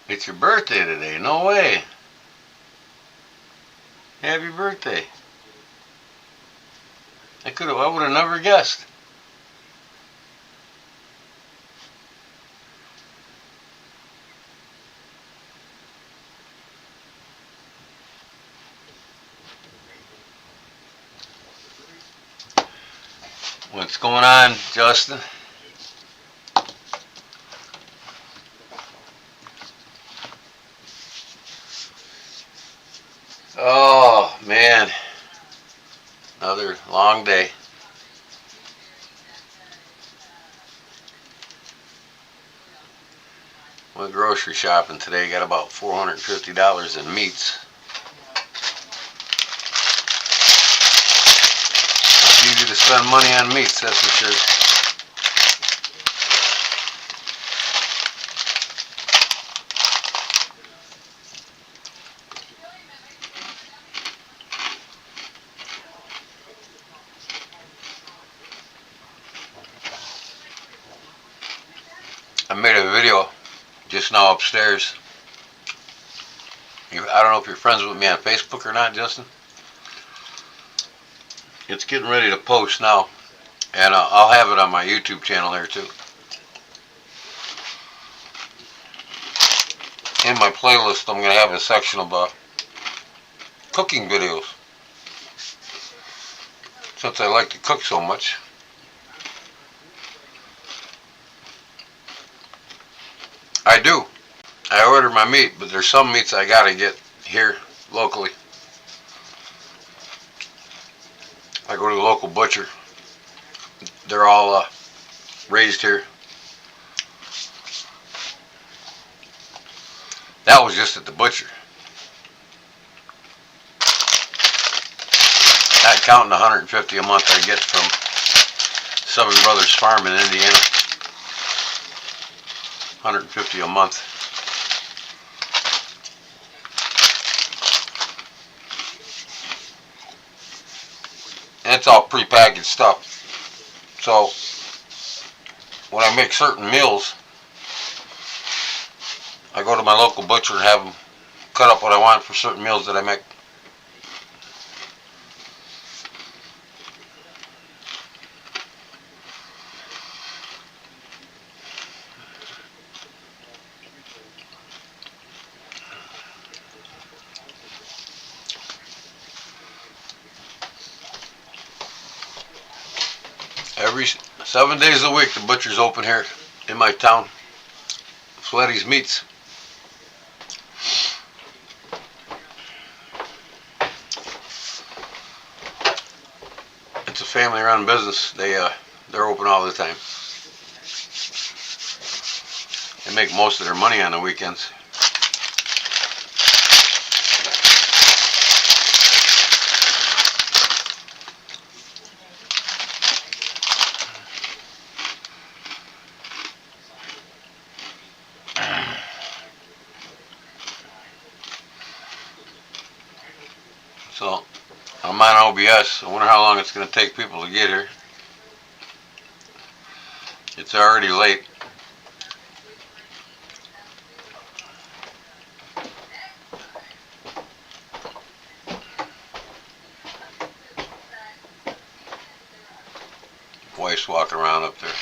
It's your birthday today. No way. Happy birthday. I would have never guessed. What's going on, Justin? Oh, man. Another long day. Went grocery shopping today. Got about $450 in meats. It's easy to spend money on meats, that's for sure. I made a video just now upstairs. I don't know if you're friends with me on Facebook or not, Justin. It's getting ready to post now, and I'll have it on my YouTube channel there too. In my playlist, I'm going to have a section of cooking videos, since I like to cook so much. I do. I order my meat, but there's some meats I gotta get here locally. I go to the local butcher. They're all raised here. That was just at the butcher. Not counting the $150 a month I get from Seven Brothers Farm in Indiana. $150 a month. And it's all prepackaged stuff. So when I make certain meals, I go to my local butcher and have them cut up what I want for certain meals that I make. Every 7 days a week, the butcher's open here in my town. Sweaty's Meats. It's a family-run business. They're open all the time. They make most of their money on the weekends. So I'm on OBS. I wonder how long it's going to take people to get here. It's already late. Wife's walking around up there.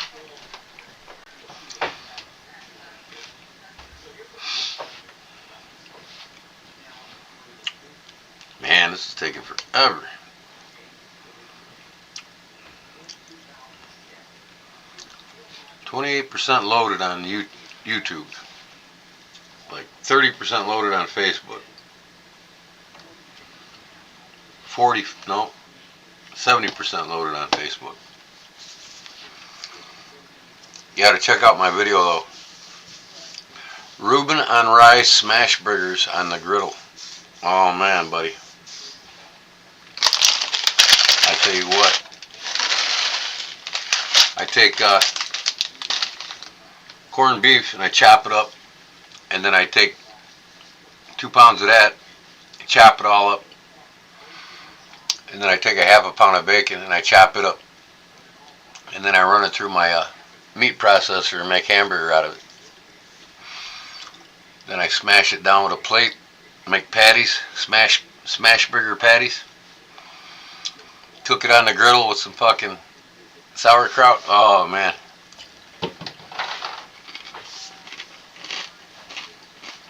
Man, this is taking forever. %28 loaded on YouTube. Like 30% loaded on Facebook. 70% loaded on Facebook. You gotta check out my video though. Reuben on rye smash burgers on the griddle. Oh man, buddy. I tell you what. I take corned beef and I chop it up, and then I take 2 pounds of that, chop it all up, and then I take a half a pound of bacon and I chop it up, and then I run it through my meat processor and make hamburger out of it. Then I smash it down with a plate, make patties, smash burger patties. Cook it on the griddle with some fucking sauerkraut. Oh man.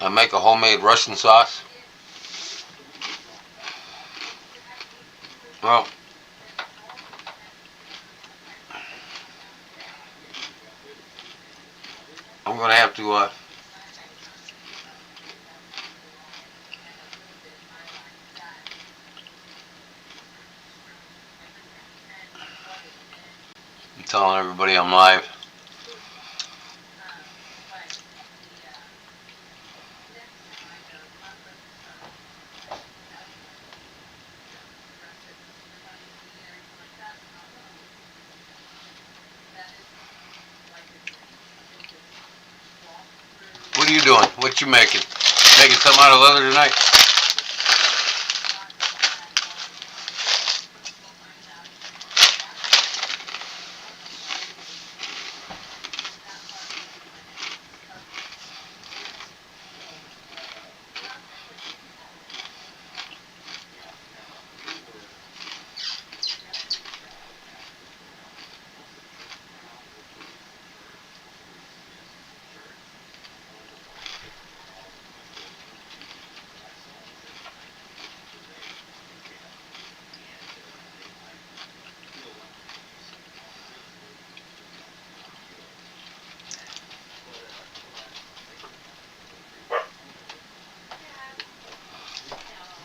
I make a homemade Russian sauce. Well, I'm gonna have to I'm telling everybody I'm live. What are you doing? What you making? Making something out of leather tonight?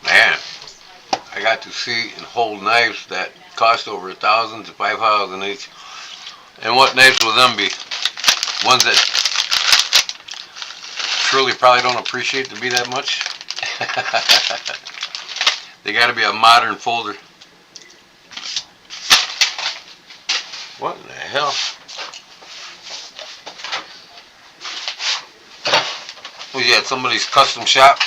Man, I got to see and hold knives that cost over $1,000 to $5,000 each. And what knives will them be? Ones that truly probably don't appreciate to be that much. They got to be a modern folder. What in the hell? Was you at somebody's custom shop?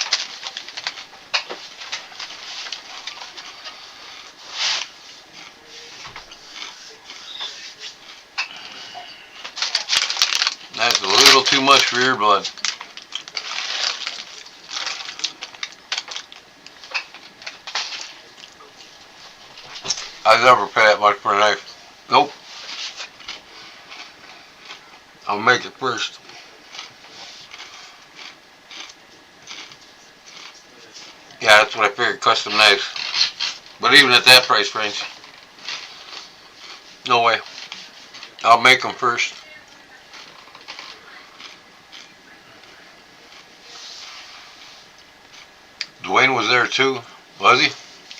That's a little too much for your blood. I'd never pay that much for a knife. Nope. I'll make it first. Yeah, that's what I figured, custom knives. But even at that price range, no way. I'll make them first. Dwayne was there too, was he?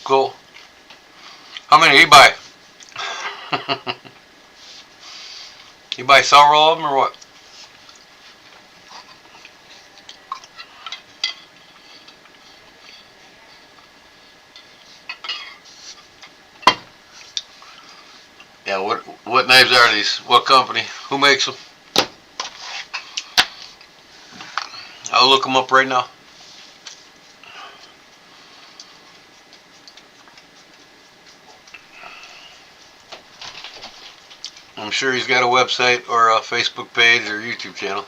Cool. How many did he buy? You buy several of them or what? Yeah, what knives are these? What company? Who makes them? I'll look them up right now. I'm sure he's got a website or a Facebook page or YouTube channel.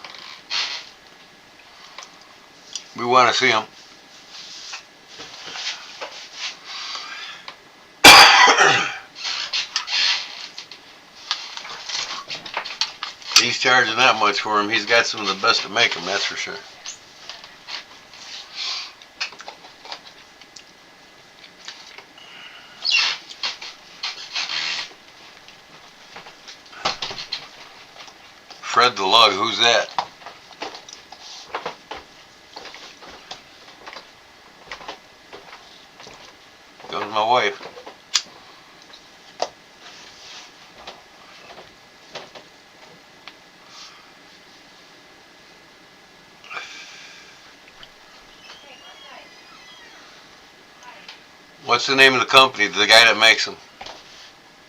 We want to see him. He's charging that much for him. He's got some of the best to make them, that's for sure. Fred the Lug, who's that? Goes my wife. What's the name of the company? The guy that makes them?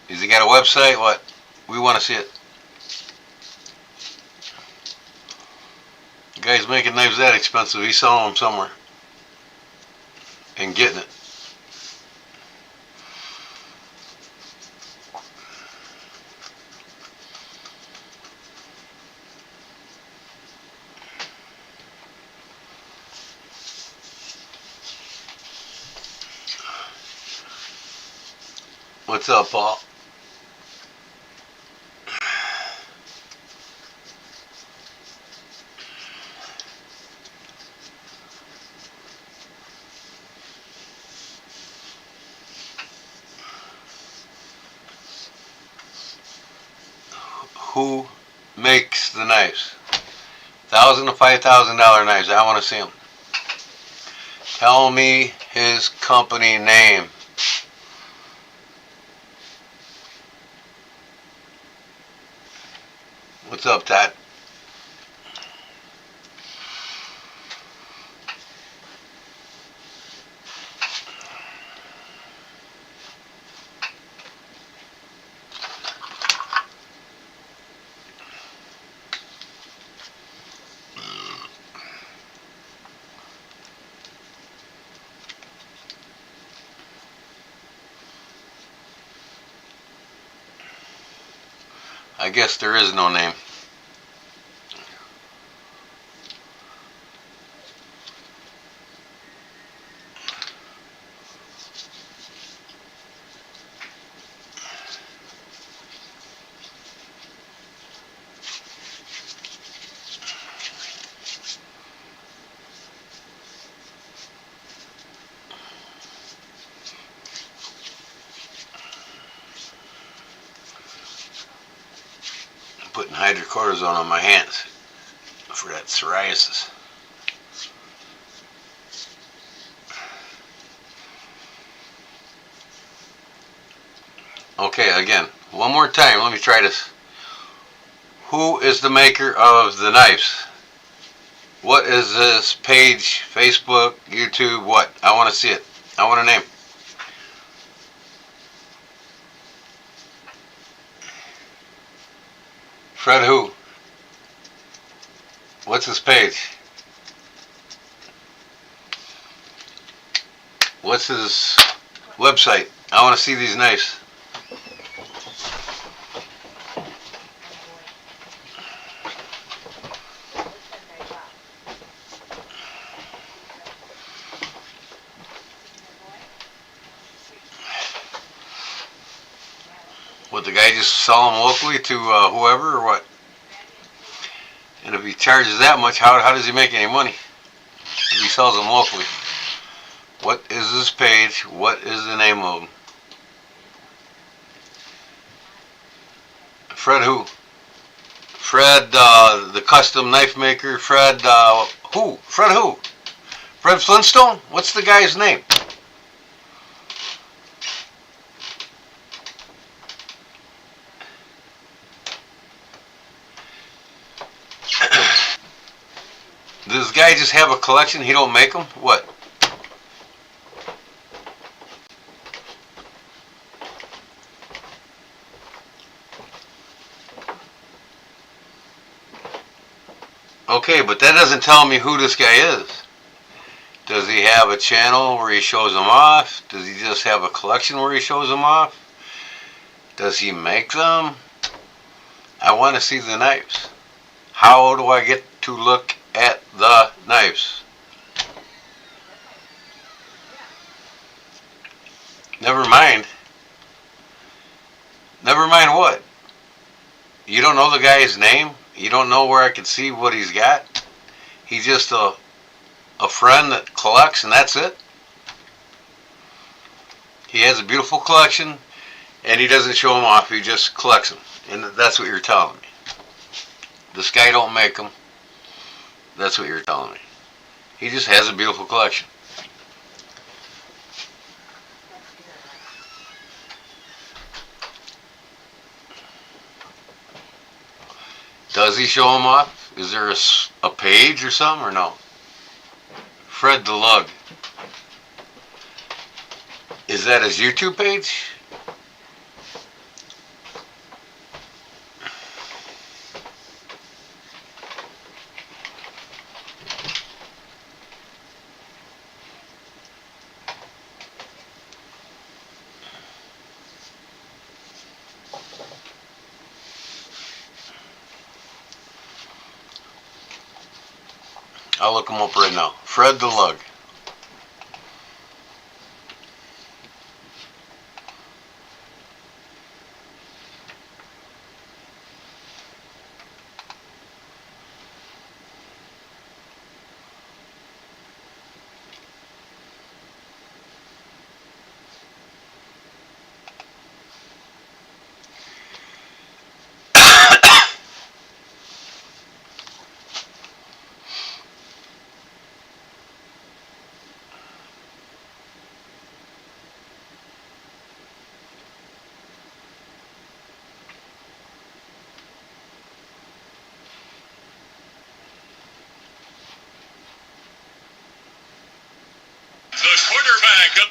Has he got a website? What? We want to see it. The guy's making knives that expensive. He's selling them somewhere and getting it. What's up, Paul? Who makes the knives? $1,000 to $5,000 knives. I want to see them. Tell me his company name. What's up, Todd? I guess there is no name. I'm putting hydrocortisone on my hands for that psoriasis. Okay, again, one more time. Let me try this. Who is the maker of the knives? What is this page? Facebook, YouTube, what? I want to see it. I want a name. Fred who? What's his page? What's his website? I want to see these knives. What, the guy just sell them locally to whoever or what? And if he charges that much, how does he make any money? If he sells them locally. What is this page? What is the name of him? Fred who? Fred, the custom knife maker. Fred, who? Fred who? Fred Flintstone? What's the guy's name? Does this guy just have a collection? He don't make them? What? Okay, but that doesn't tell me who this guy is. Does he have a channel where he shows them off? Does he just have a collection where he shows them off? Does he make them? I want to see the knives. How do I get to look at the knives? Never mind. Never mind what? You don't know the guy's name? You don't know where I can see what he's got? He's just a friend that collects and that's it? He has a beautiful collection and he doesn't show them off, he just collects them. And that's what you're telling me. This guy don't make them. That's what you're telling me. He just has a beautiful collection. Does he show them off? Is there a page or something or no? Fred the Lug. Is that his YouTube page? I'll look him up right now. Fred the Lug. back.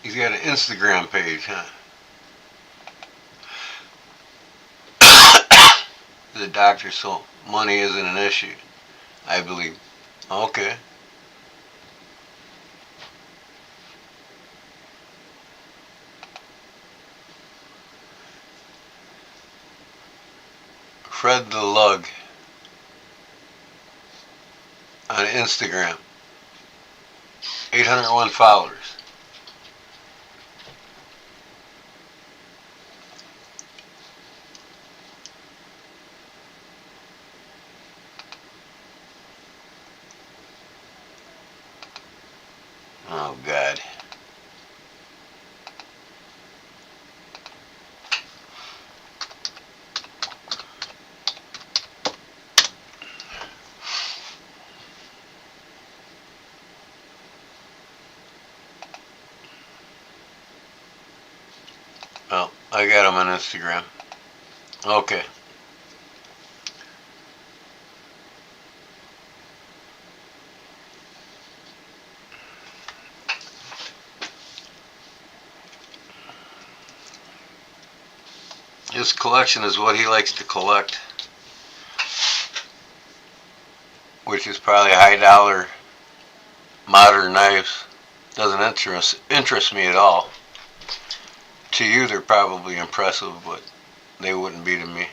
He's got an Instagram page, huh? The doctor, so money isn't an issue, I believe. Okay. Fred the Lug on Instagram. 801 followers. Oh, God. Well, I got him on Instagram. Okay. His collection is what he likes to collect, which is probably high dollar modern knives. Doesn't interest me at all. To you, they're probably impressive, but they wouldn't be to me.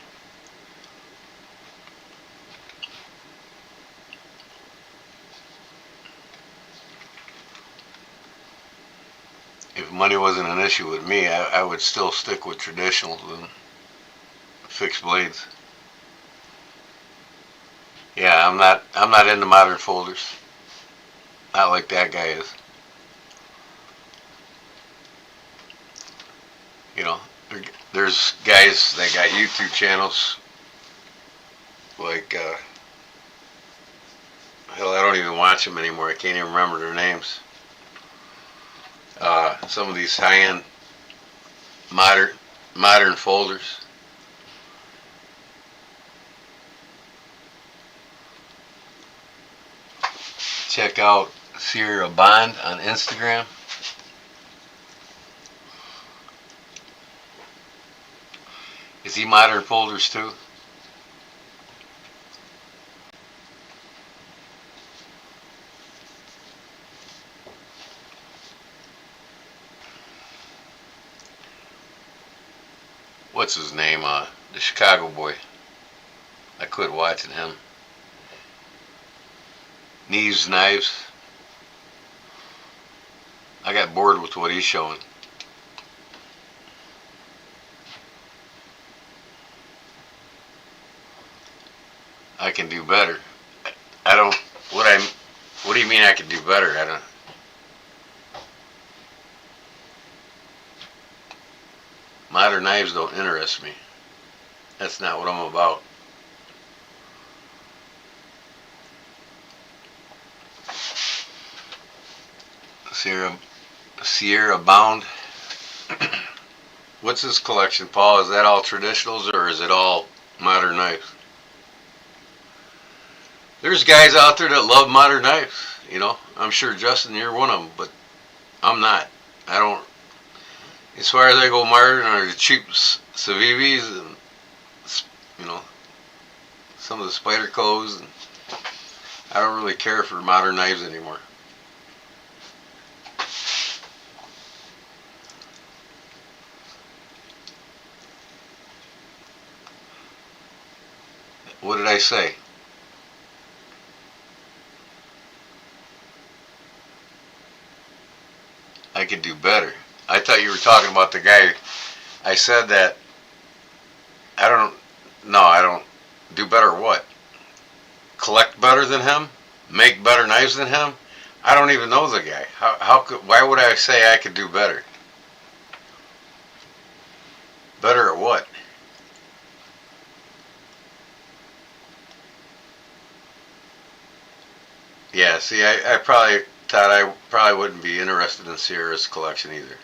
If money wasn't an issue with me, I would still stick with traditionals and fixed blades. Yeah, I'm not into modern folders. Not like that guy is. You know, there's guys that got YouTube channels like hell, I don't even watch them anymore. I can't even remember their names. Some of these high-end modern folders. Check out Sierra Bond on Instagram. Is he modern folders too? What's his name? The Chicago boy. I quit watching him. Knees Knives. I got bored with what he's showing. I can do better. I don't. What do you mean I can do better? I don't. Modern knives don't interest me. That's not what I'm about. Sierra Bound. What's his collection, Paul? Is that all traditionals or is it all modern knives? There's guys out there that love modern knives. You know, I'm sure Justin, you're one of them, but I'm not. I don't. As far as I go, modern are the cheap Civivis and you know some of the Spydercos. And I don't really care for modern knives anymore. What did I say? I could do better. I thought you were talking about the guy. I said that I don't No, I don't. Do better what? Collect better than him? Make better knives than him? I don't even know the guy. How could, why would I say I could do better? Better at what? Yeah, see, I probably thought I probably wouldn't be interested in Sierra's collection either.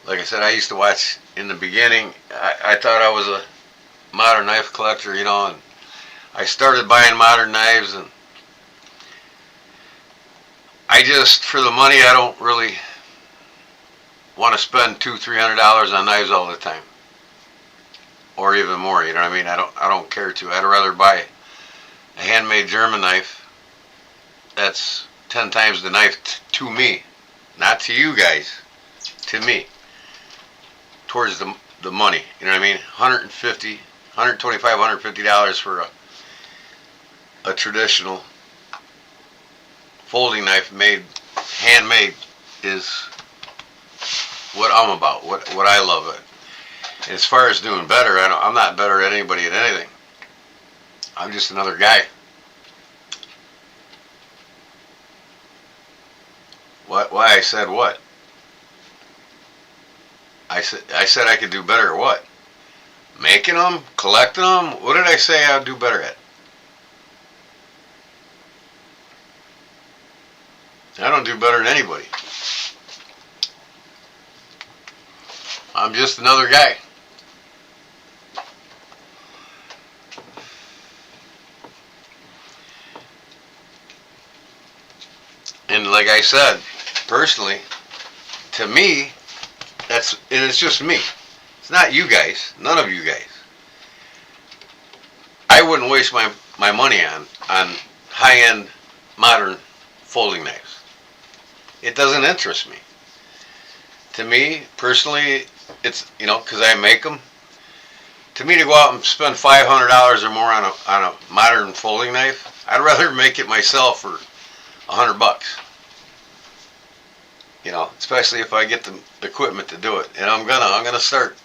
Like I said, I used to watch in the beginning. I thought I was a modern knife collector, you know, and I started buying modern knives, and I just, for the money, I don't really want to spend $200-300 on knives all the time, or even more. You know what I mean? I don't care to. I'd rather buy a handmade German knife that's 10 times the knife to me, not to you guys, to me, towards the money. You know what I mean? $150, $125, $150 for a traditional folding knife made, handmade, is what I'm about, what I love it. As far as doing better, I'm not better at anybody at anything. I'm just another guy. Why I said what? I said I could do better at what? Making them? Collecting them? What did I say I'd do better at? I don't do better than anybody. I'm just another guy. And like I said, personally, to me, it's just me. It's not you guys. None of you guys. I wouldn't waste my money on high-end modern folding knives. It doesn't interest me. To me, personally, it's, you know, because I make them. To me, to go out and spend $500 or more on a modern folding knife, I'd rather make it myself for $100. You know, especially if I get the equipment to do it. And I'm gonna start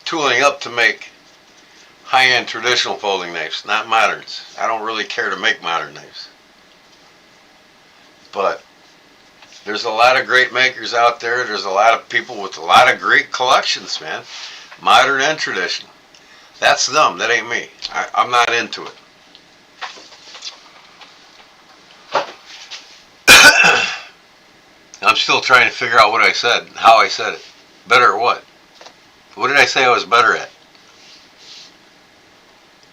tooling up to make high-end traditional folding knives, not moderns. I don't really care to make modern knives. But there's a lot of great makers out there. There's a lot of people with a lot of great collections, man. Modern and traditional. That's them. That ain't me. I'm not into it. I'm still trying to figure out what I said, how I said it. Better at what? What did I say I was better at?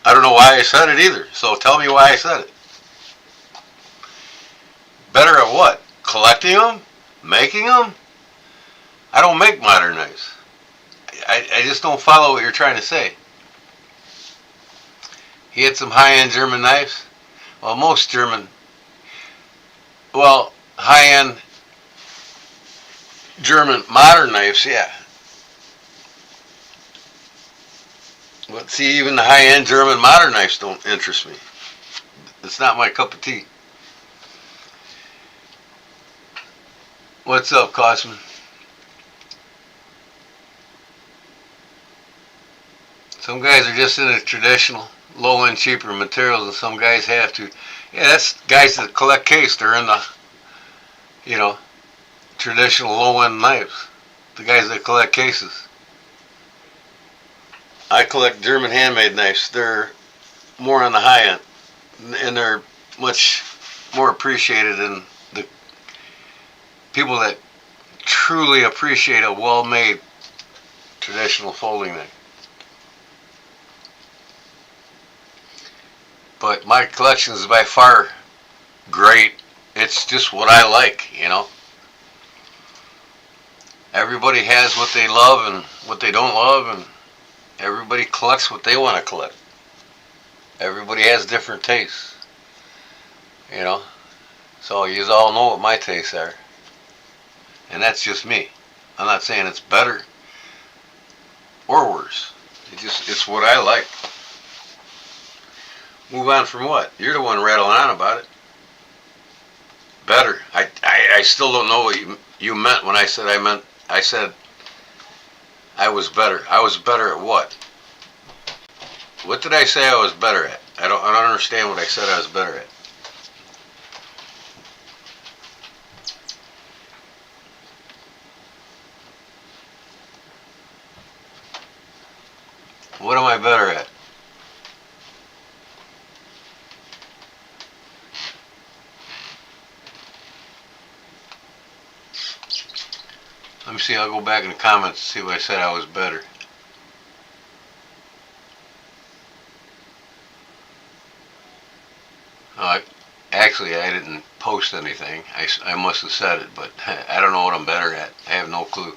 I don't know why I said it either, so tell me why I said it. Better at what? Collecting them? Making them? I don't make modern knives. I just don't follow what you're trying to say. He had some high-end German knives? Well, most German, high-end German modern knives, yeah. But see, even the high-end German modern knives don't interest me. It's not my cup of tea. What's up, Cosman? Some guys are just into traditional, low-end, cheaper materials, and some guys have to. Yeah, that's guys that collect case. They're in the, you know, traditional low-end knives. The guys that collect cases. I collect German handmade knives. They're more on the high end, and they're much more appreciated than the people that truly appreciate a well-made traditional folding knife. But my collection is by far great. It's just what I like, you know. Everybody has what they love and what they don't love, and everybody collects what they want to collect. Everybody has different tastes, you know. So you all know what my tastes are. And that's just me. I'm not saying it's better or worse. It's what I like. Move on from what? You're the one rattling on about it. Better. I still don't know what you meant when I said I was better. I was better at what? What did I say I was better at? I don't understand what I said I was better at. What am I better at? Let me see. I'll go back in the comments and see what I said I was better. Uh, Actually, I didn't post anything. I must have said it, but I don't know what I'm better at. I have no clue.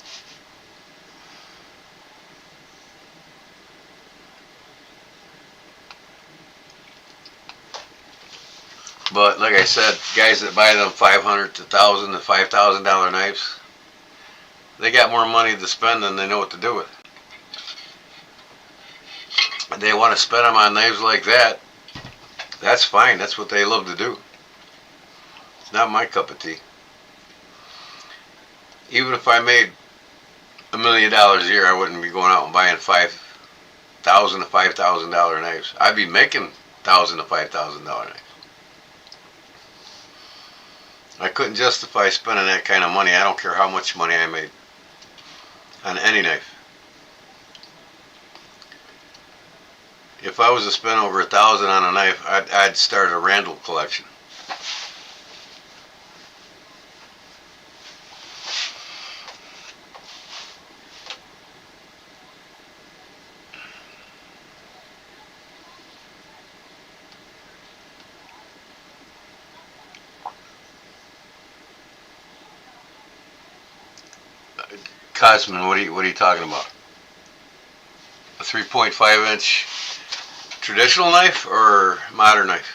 But like I said, guys that buy them $500 to $1,000 to $5,000 knives, they got more money to spend than they know what to do with. They want to spend them on knives like that. That's fine. That's what they love to do. It's not my cup of tea. Even if I made $1 million a year, I wouldn't be going out and buying $5,000 to $5,000 knives. I'd be making $1,000 to $5,000 knives. I couldn't justify spending that kind of money. I don't care how much money I made on any knife. If I was to spend over $1,000 on a knife, I'd start a Randall collection. Cosman, what are you talking about? A 3.5-inch traditional knife or modern knife?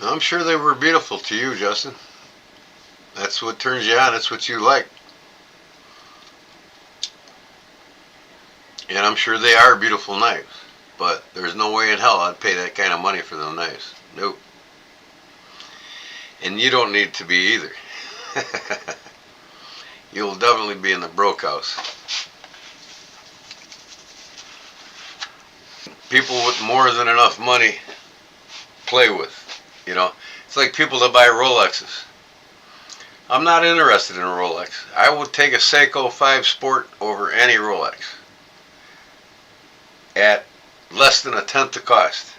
I'm sure they were beautiful to you, Justin. That's what turns you on. That's what you like. And I'm sure they are beautiful knives. But there's no way in hell I'd pay that kind of money for them knives. Nope. And you don't need to be either. You'll definitely be in the broke house. People with more than enough money play with. You know, it's like people that buy Rolexes. I'm not interested in a Rolex. I would take a Seiko 5 Sport over any Rolex at less than a tenth the cost,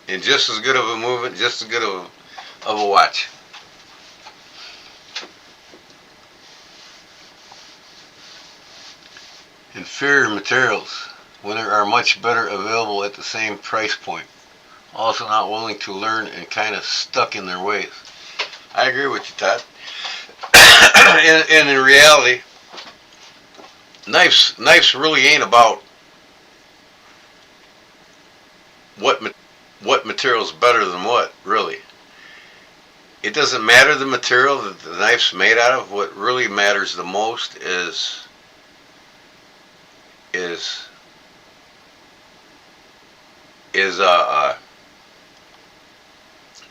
and just as good of a movement, just as good of a watch. Inferior materials when there are much better available at the same price point. Also not willing to learn and kind of stuck in their ways. I agree with you, Todd. And in reality, knives really ain't about what material's better than what, really. It doesn't matter the material that the knife's made out of. What really matters the most is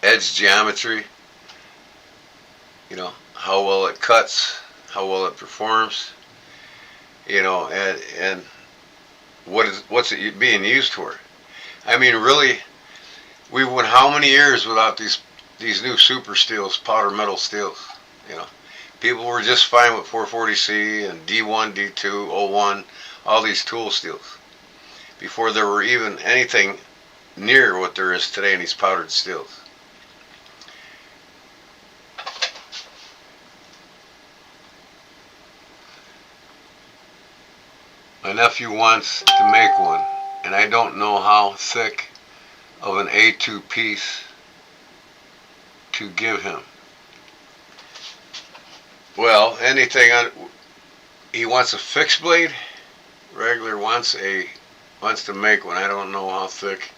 edge geometry. You know, how well it cuts, how well it performs. You know, and what's it being used for? I mean, really, we went how many years without these new super steels, powder metal steels? You know, people were just fine with 440C and D1, D2, O1, all these tool steels before there were even anything near what there is today in these powdered steels. My nephew wants to make one, and I don't know how thick of an A2 piece to give him? Well, anything on, he wants a fixed blade. Regular wants to make one. I don't know how thick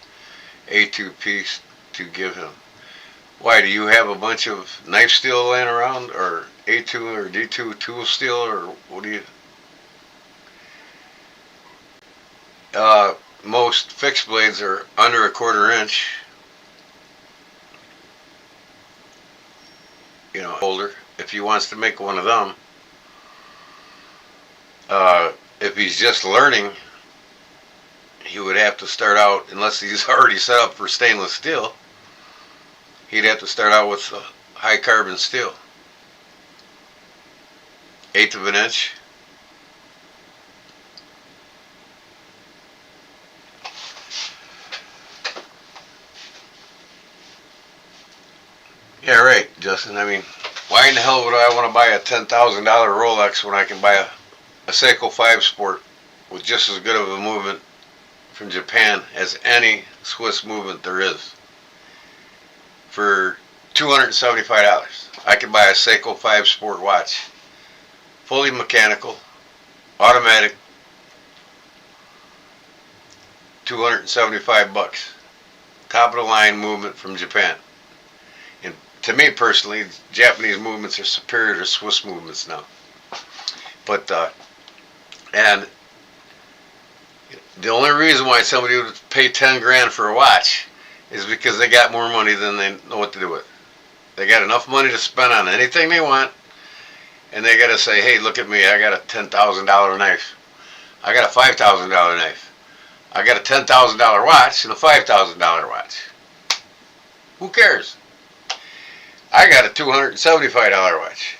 A2 piece to give him. Why, do you have a bunch of knife steel laying around, or A2 or D2 tool steel, or what do you? Most fixed blades are under a 1/4 inch. You know, holder. If he wants to make one of them, if he's just learning, he would have to start out, unless he's already set up for stainless steel, he'd have to start out with high carbon steel. 1/8 of an inch. Yeah, right, Justin. I mean, why in the hell would I want to buy a $10,000 Rolex when I can buy a Seiko 5 Sport with just as good of a movement from Japan as any Swiss movement there is? For $275, I could buy a Seiko 5 Sport watch, fully mechanical, automatic, $275, top of the line movement from Japan. And to me personally, Japanese movements are superior to Swiss movements now. But and the only reason why somebody would pay 10 grand for a watch is because they got more money than they know what to do with. They got enough money to spend on anything they want, and they got to say, hey, look at me, I got a $10,000 knife. I got a $5,000 knife. I got a $10,000 watch and a $5,000 watch. Who cares? I got a $275 watch.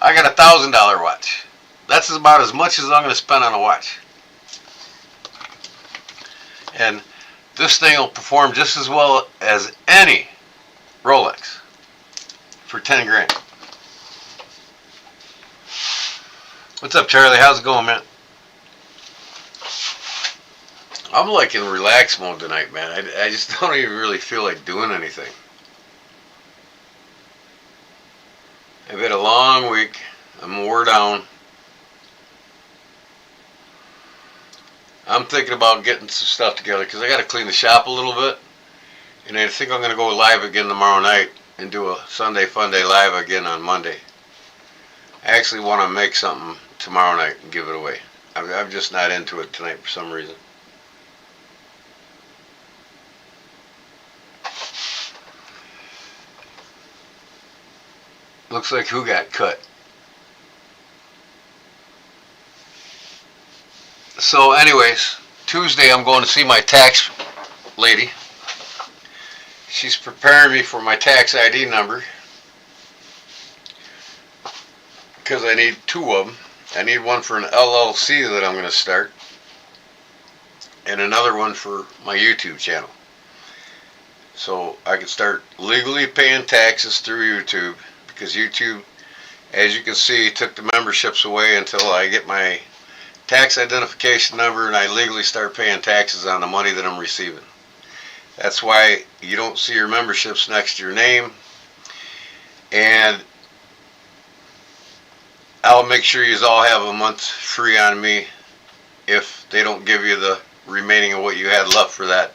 I got a $1,000 watch. That's about as much as I'm going to spend on a watch. And this thing will perform just as well as any Rolex for 10 grand. What's up, Charlie? How's it going, man? I'm like in relax mode tonight, man. I just don't even really feel like doing anything. I've had a long week. I'm wore down. I'm thinking about getting some stuff together because I got to clean the shop a little bit. And I think I'm going to go live again tomorrow night and do a Sunday Funday live again on Monday. I actually want to make something tomorrow night and give it away. I'm just not into it tonight for some reason. Looks like who got cut. So anyways, Tuesday I'm going to see my tax lady. She's preparing me for my tax ID number because I need 2 of them. I need one for an LLC that I'm going to start and another one for my YouTube channel. So I can start legally paying taxes through YouTube, because YouTube, as you can see, took the memberships away until I get my tax identification number and I legally start paying taxes on the money that I'm receiving. That's why you don't see your memberships next to your name. And I'll make sure you all have a month free on me if they don't give you the remaining of what you had left for that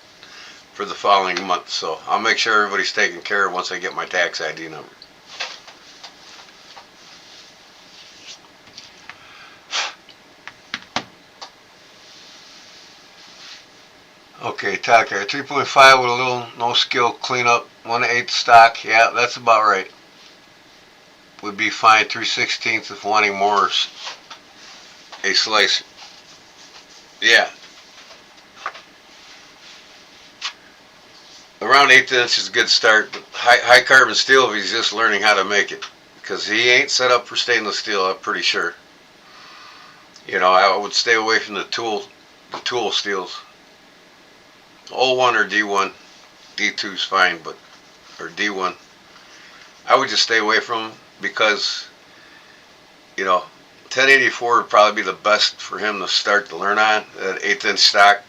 for the following month. So I'll make sure everybody's taken care of once I get my tax ID number. Okay, Tucker, 3.5 with a little no skill cleanup, 1/8 stock. Yeah, that's about right. Would be fine. 3/16 if wanting more a slice. Yeah. Around 1/8 inch is a good start, but high carbon steel if he's just learning how to make it. Because he ain't set up for stainless steel, I'm pretty sure. You know, I would stay away from the tool steels. 01 or D1. D2 is fine, but, or D1. I would just stay away from them because, you know, 1084 would probably be the best for him to start to learn on, that 1/8" stock,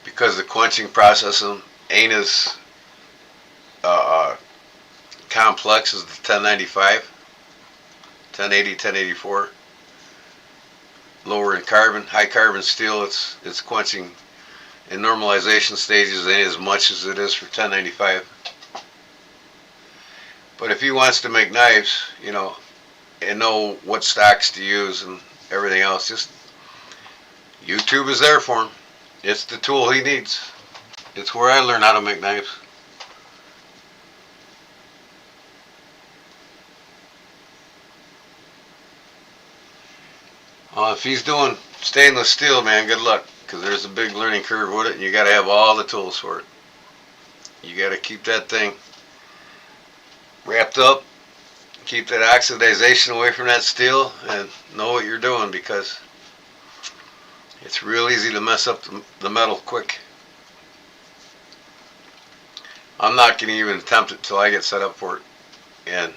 because the quenching process ain't as uh, complex as the 1095, 1080, 1084. Lower in carbon, high carbon steel, it's quenching in normalization stages ain't as much as it is for 1095. But if he wants to make knives, and know what stocks to use and everything else, just YouTube is there for him. It's the tool he needs. It's where I learned how to make knives. If he's doing stainless steel, man, good luck, because there's a big learning curve with it, and you got to have all the tools for it. You got to keep that thing wrapped up, keep that oxidization away from that steel, and know what you're doing, because it's real easy to mess up the metal quick. I'm not going to even attempt it till I get set up for it. And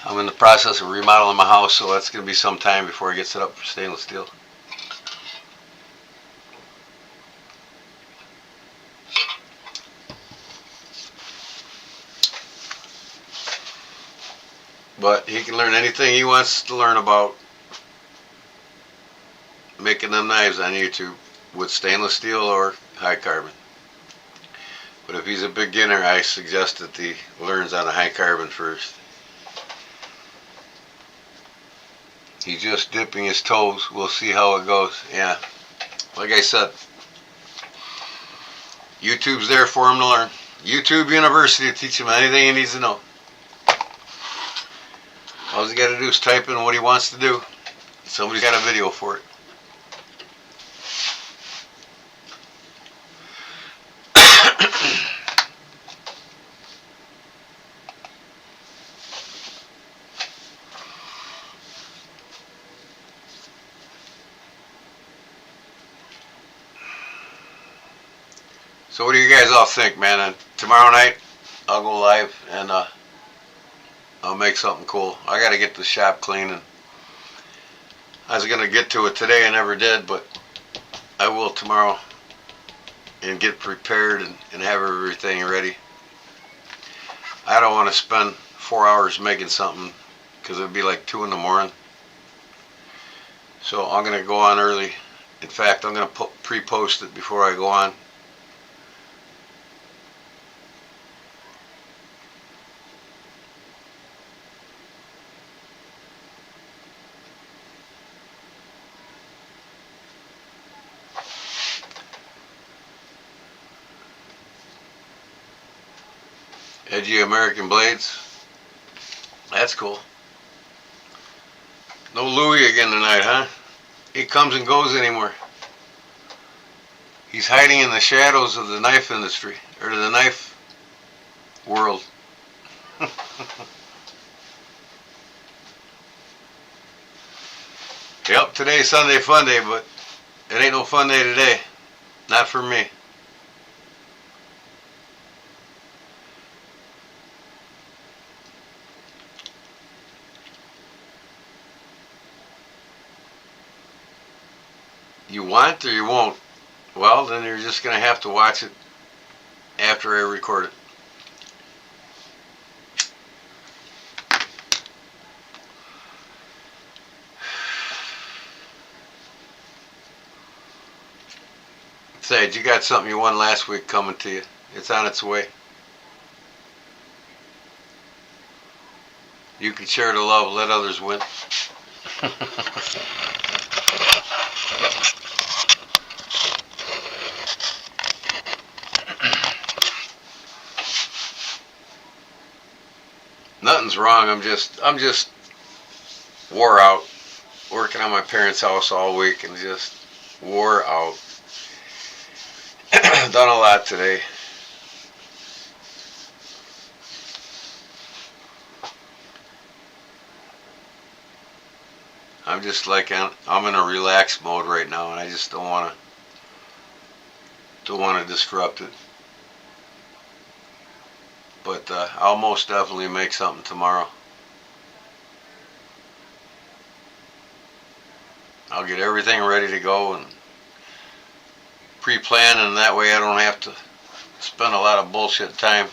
I'm in the process of remodeling my house, so that's going to be some time before I get set up for stainless steel. But he can learn anything he wants to learn about making them knives on YouTube with stainless steel or high carbon. But if he's a beginner, I suggest that he learns on a high carbon first. He's just dipping his toes. We'll see how it goes. Yeah, like I said, YouTube's there for him to learn. YouTube University to teach him anything he needs to know. All he's got to do is type in what he wants to do. Somebody's got a video for it. So what do you guys all think, man? And tomorrow night, I'll go live and I'll make something cool. I got to get the shop clean, and I was going to get to it today. I never did, but I will tomorrow and get prepared and have everything ready. I don't want to spend 4 hours making something, because it'd be like 2 in the morning. So I'm going to go on early. In fact, I'm going to pre-post it before I go on. Edgy American blades. That's cool. No Louis again tonight, huh? He comes and goes anymore. He's hiding in the shadows of the knife industry, or the knife world. Yep, today's Sunday Funday, but it ain't no fun day today. Not for me. You want or you won't? Well, then you're just going to have to watch it after I record it. Besides, you got something you won last week coming to you. It's on its way. You can share the love, let others win. Nothing's wrong. I'm just wore out, working on my parents' house all week, and just wore out. Done a lot today. I'm just like, I'm in a relaxed mode right now, and I just don't want to disrupt it. But I'll most definitely make something tomorrow. I'll get everything ready to go and pre-plan, and that way I don't have to spend a lot of bullshit time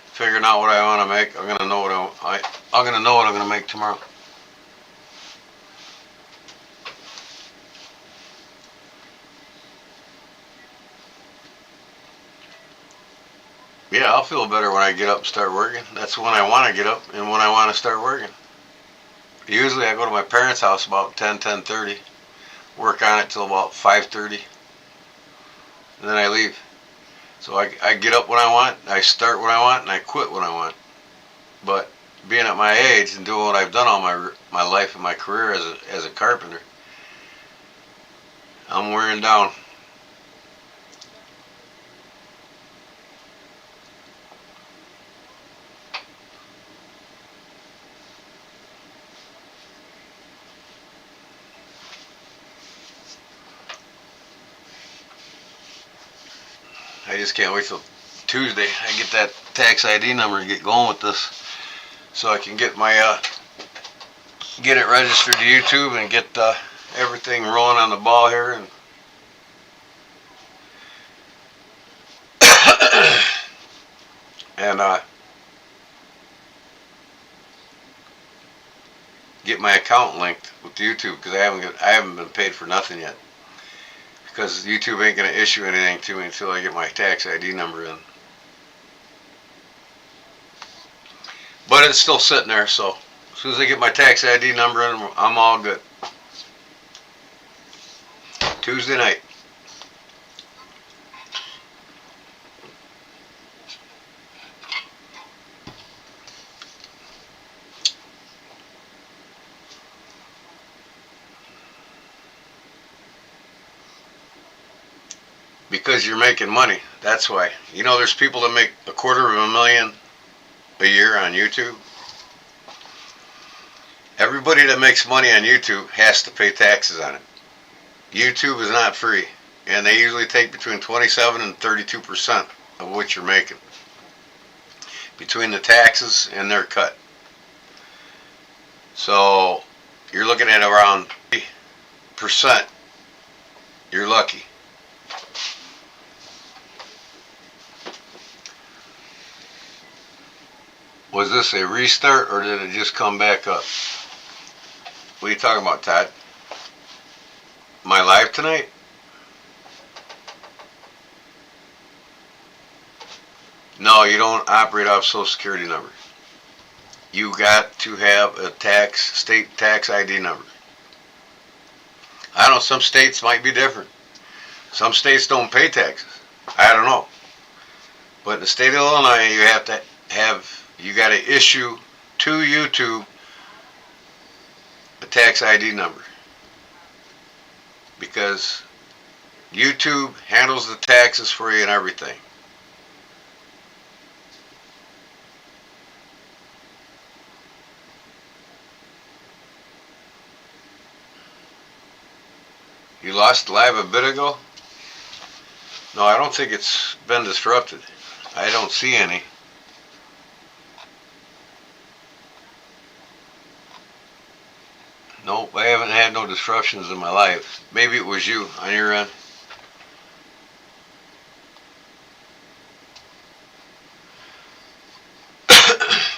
figuring out what I want to make. I'm gonna know I'm gonna know what I'm gonna make tomorrow. Yeah, I'll feel better when I get up and start working. That's when I want to get up and when I want to start working. Usually I go to my parents' house about 10:30, work on it till about 5:30, and then I leave. So I get up when I want, I start when I want, and I quit when I want. But being at my age and doing what I've done all my life and my career as a carpenter, I'm wearing down. I just can't wait till Tuesday. I get that tax ID number and get going with this, so I can get my get it registered to YouTube and get everything rolling on the ball here. And get my account linked with YouTube, because I haven't been paid for nothing yet, because YouTube ain't gonna issue anything to me until I get my tax ID number in. But it's still sitting there, so as soon as I get my tax ID number in, I'm all good. Tuesday night. Because you're making money. That's why. You know, there's people that make $250,000 a year on YouTube. Everybody that makes money on YouTube has to pay taxes on it. YouTube is not free, and they usually take between 27 and 32% of what you're making between the taxes and their cut. So you're looking at around 30%. You're lucky. Was this a restart, or did it just come back up? What are you talking about, Todd? My live tonight? No, you don't operate off Social Security number. You got to have a state tax ID number. I don't know, some states might be different. Some states don't pay taxes. I don't know. But in the state of Illinois, you got to issue to YouTube a tax ID number, because YouTube handles the taxes for you and everything. You lost live a bit ago? No, I don't think it's been disrupted. I don't see any. Nope, I haven't had no disruptions in my life. Maybe it was you on your end.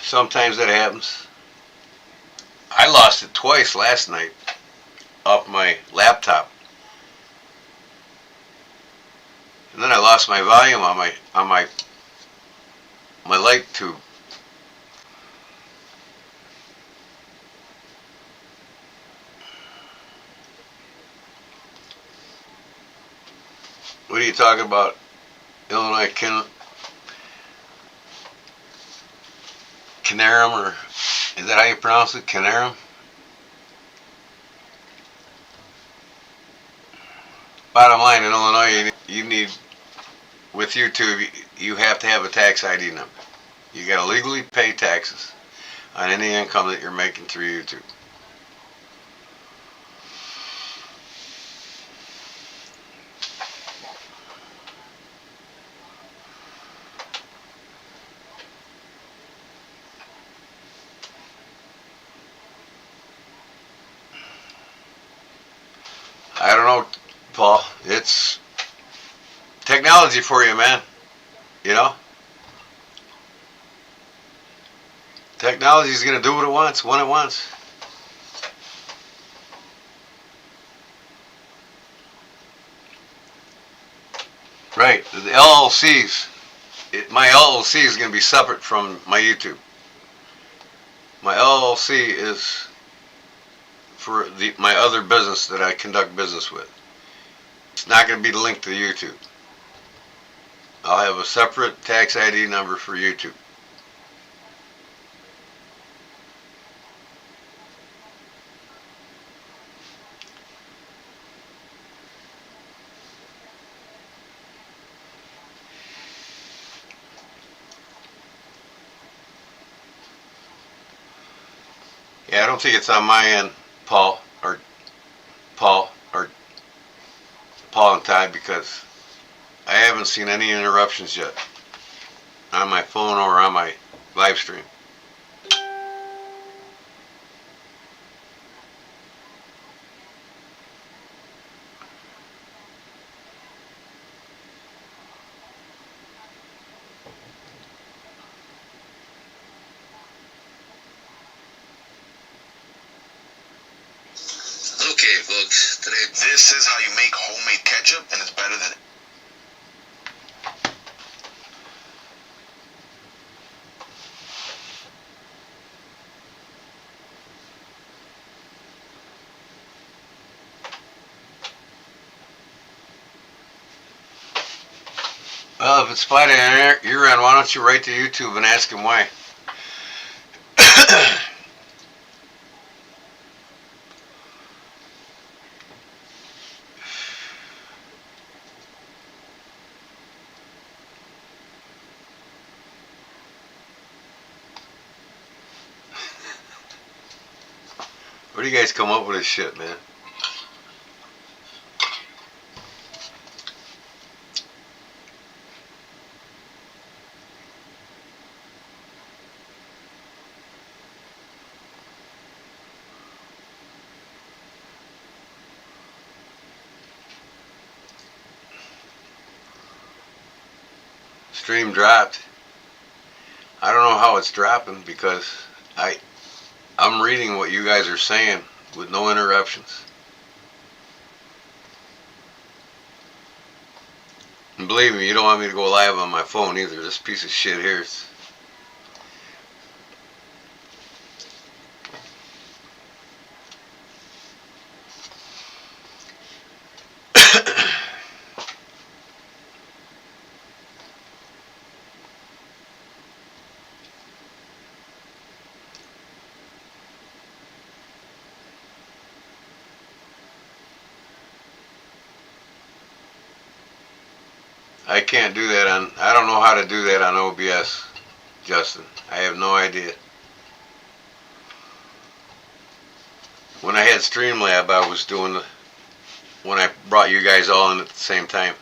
Sometimes that happens. I lost it twice last night off my laptop. And then I lost my volume on my light tube. What are you talking about? Illinois Canarum, or is that how you pronounce it? Canarum? Bottom line, in Illinois, you need, with YouTube, you have to have a tax ID number. You got to legally pay taxes on any income that you're making through YouTube. know, Paul, it's technology for you, man. You know, technology is going to do what it wants when it wants. Right. The LLCs. My LLC is going to be separate from my YouTube. My LLC is for my other business that I conduct business with. It's not going to be linked to YouTube. I'll have a separate tax ID number for YouTube. Yeah, I don't think it's on my end, Paul or Paul and Ty, because I haven't seen any interruptions yet on my phone or on my live stream. Okay, folks, today this is how you make homemade ketchup, and it's better than. Well, if it's flat on your end, why don't you write to YouTube and ask him why? Where do you guys come up with this shit, man? Stream dropped. I don't know how it's dropping because I'm reading what you guys are saying with no interruptions. And believe me, you don't want me to go live on my phone either. This piece of shit here is... I can't do that on... I don't know how to do that on OBS, Justin. I have no idea. When I had Streamlab, I was doing when I brought you guys all in at the same time.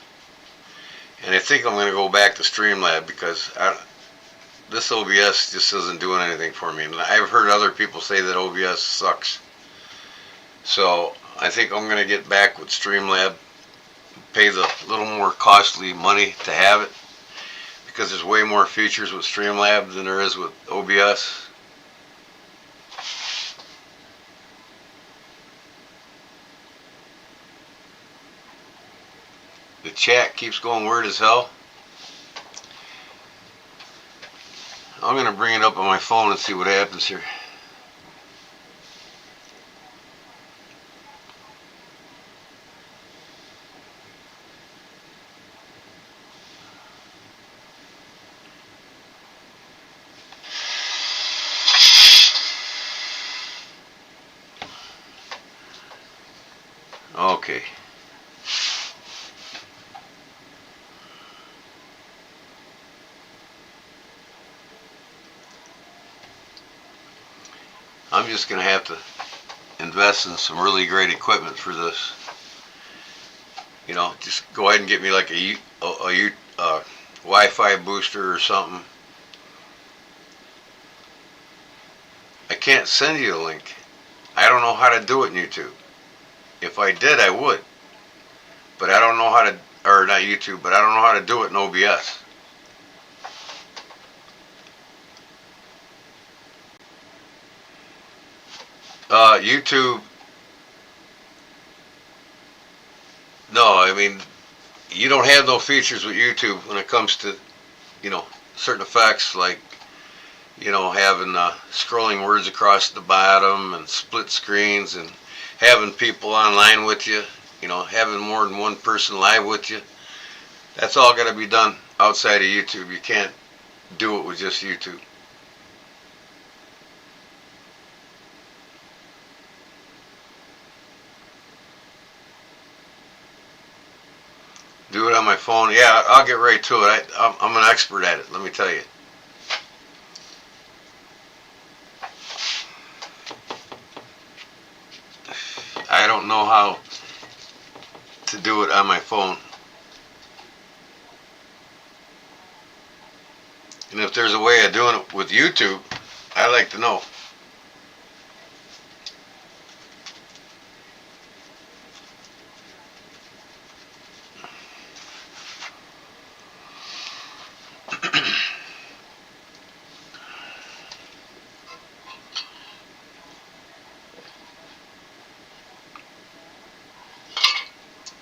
And I think I'm going to go back to Streamlab because this OBS just isn't doing anything for me. And I've heard other people say that OBS sucks. So I think I'm going to get back with Streamlab, pay the little more costly money to have it, because there's way more features with Streamlab than there is with OBS. The chat keeps going weird as hell. I'm going to bring it up on my phone and see what happens here. Okay. I'm just going to have to invest in some really great equipment for this. You know, just go ahead and get me like a Wi-Fi booster or something. I can't send you a link. I don't know how to do it in YouTube. If I did, I would. but I don't know how to, or not YouTube, but I don't know how to do it in OBS. YouTube, no, I mean, you don't have no features with YouTube when it comes to, you know, certain effects like, you know, having scrolling words across the bottom and split screens and having people online with you, you know, having more than one person live with you. That's all got to be done outside of YouTube. You can't do it with just YouTube. Do it on my phone. Yeah, I'll get right to it. I'm an expert at it, let me tell you. I don't know how to do it on my phone. And if there's a way of doing it with YouTube, I'd like to know.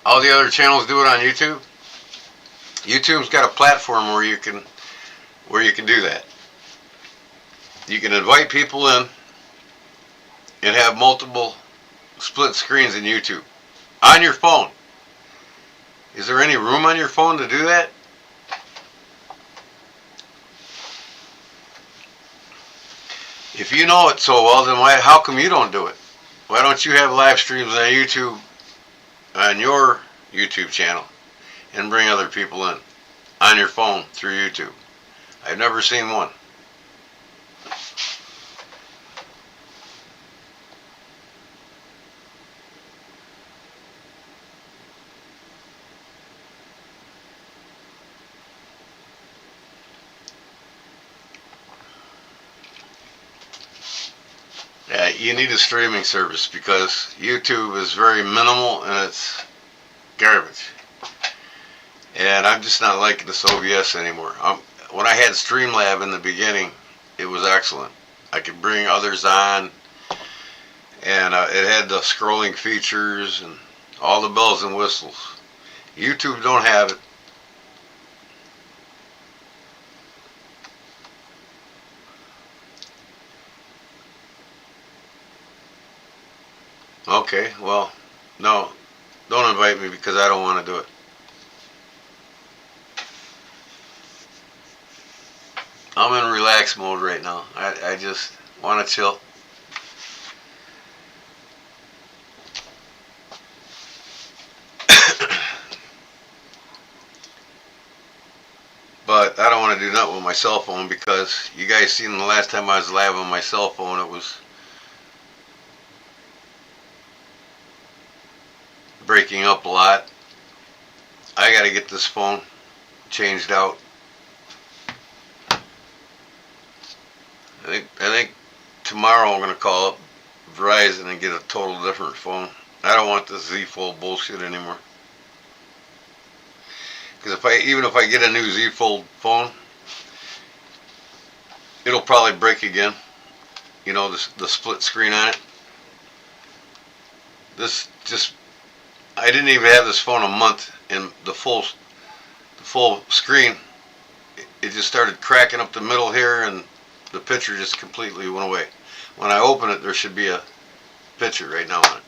All the other channels do it on YouTube. YouTube's got a platform where you can do that. You can invite people in and have multiple split screens in YouTube on your phone. Is there any room on your phone to do that? If you know it so well, then how come you don't do it? Why don't you have live streams on YouTube, on your YouTube channel, and bring other people in on your phone through YouTube? I've never seen one. Yeah, you need a streaming service because YouTube is very minimal and it's garbage. And I'm just not liking this OBS anymore. When I had Streamlab in the beginning, it was excellent. I could bring others on, and it had the scrolling features and all the bells and whistles. YouTube don't have it. Okay, well, no, don't invite me because I don't want to do it. I'm in relax mode right now. I just want to chill. But I don't want to do nothing with my cell phone because you guys seen the last time I was live on my cell phone, it was breaking up a lot. I got to get this phone changed out. I think tomorrow I'm going to call up Verizon and get a total different phone. I don't want this Z Fold bullshit anymore. Because even if I get a new Z Fold phone, it'll probably break again. You know, the split screen on it. I didn't even have this phone a month, and the full screen, it just started cracking up the middle here, and the picture just completely went away. When I open it, there should be a picture right now on it.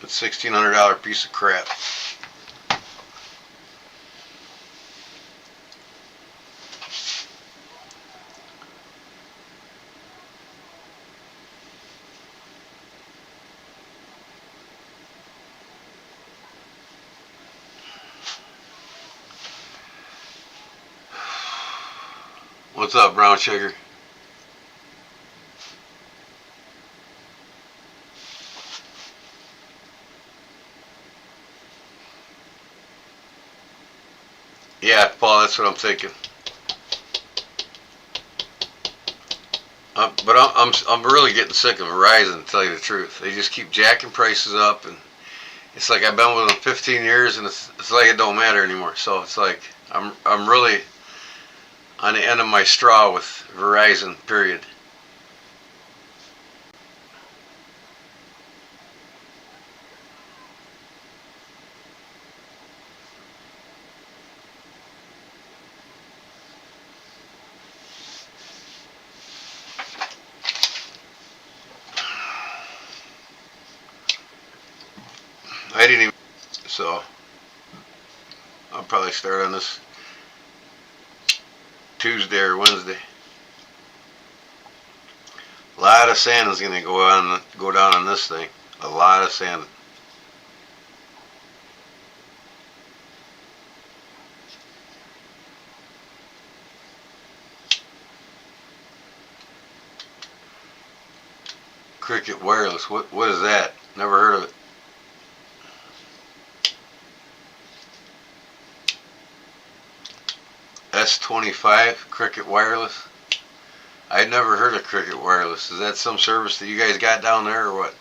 It's a $1,600 piece of crap. What's up, brown sugar? Yeah, Paul, that's what I'm thinking. But I'm really getting sick of Verizon, to tell you the truth. They just keep jacking prices up, and it's like I've been with them 15 years, and it's like it don't matter anymore. So it's like I'm really on the end of my straw with Verizon. Period. I didn't even. So I'll probably start on this Tuesday or Wednesday. A lot of sand is gonna go down on this thing. A lot of sand. Cricket Wireless. What is that? Never heard of it. S25 Cricket Wireless. I'd never heard of Cricket Wireless. Is that some service that you guys got down there or what?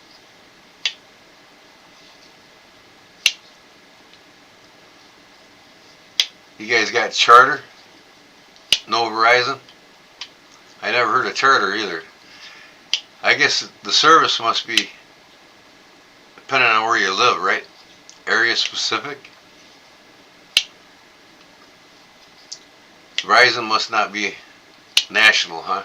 You guys got Charter? No Verizon? I never heard of Charter either. I guess the service must be depending on where you live, right? Area specific. Verizon must not be national, huh?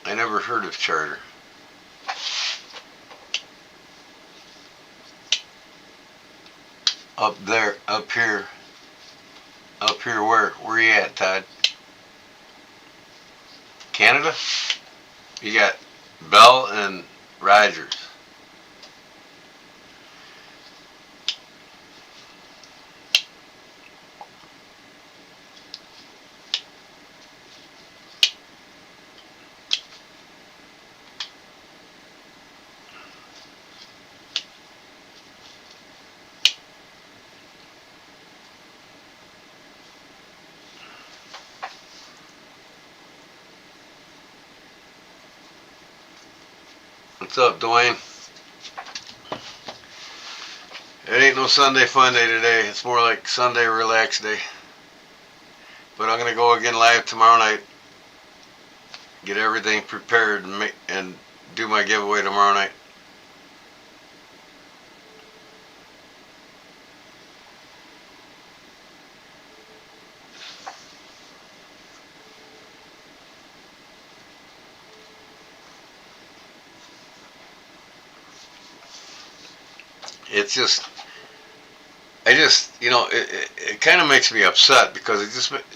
I never heard of Charter. Up there, up here where? Where you at, Todd? Canada? You got Bell and Rogers. What's up, Dwayne? It ain't no Sunday fun day today. It's more like Sunday relax day. But I'm gonna go again live tomorrow night. Get everything prepared and do my giveaway tomorrow night. It's just, it kind of makes me upset because it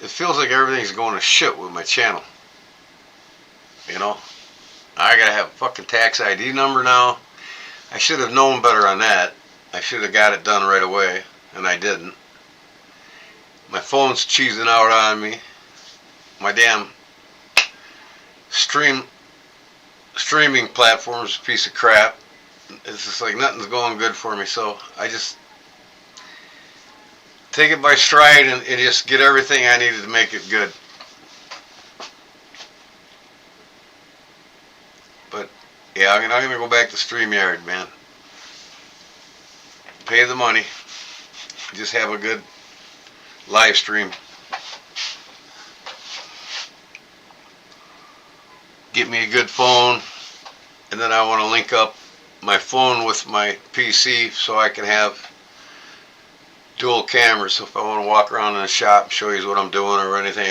feels like everything's going to shit with my channel. You know, I gotta have a fucking tax ID number now. I should have known better on that. I should have got it done right away, and I didn't. My phone's cheesing out on me. My damn streaming platform's a piece of crap. It's just like nothing's going good for me, so I just take it by stride and just get everything I needed to make it good. But yeah, I'm gonna go back to StreamYard, man. Pay the money. Just have a good live stream. Get me a good phone, and then I want to link up my phone with my PC so I can have dual cameras. So if I want to walk around in the shop and show you what I'm doing or anything,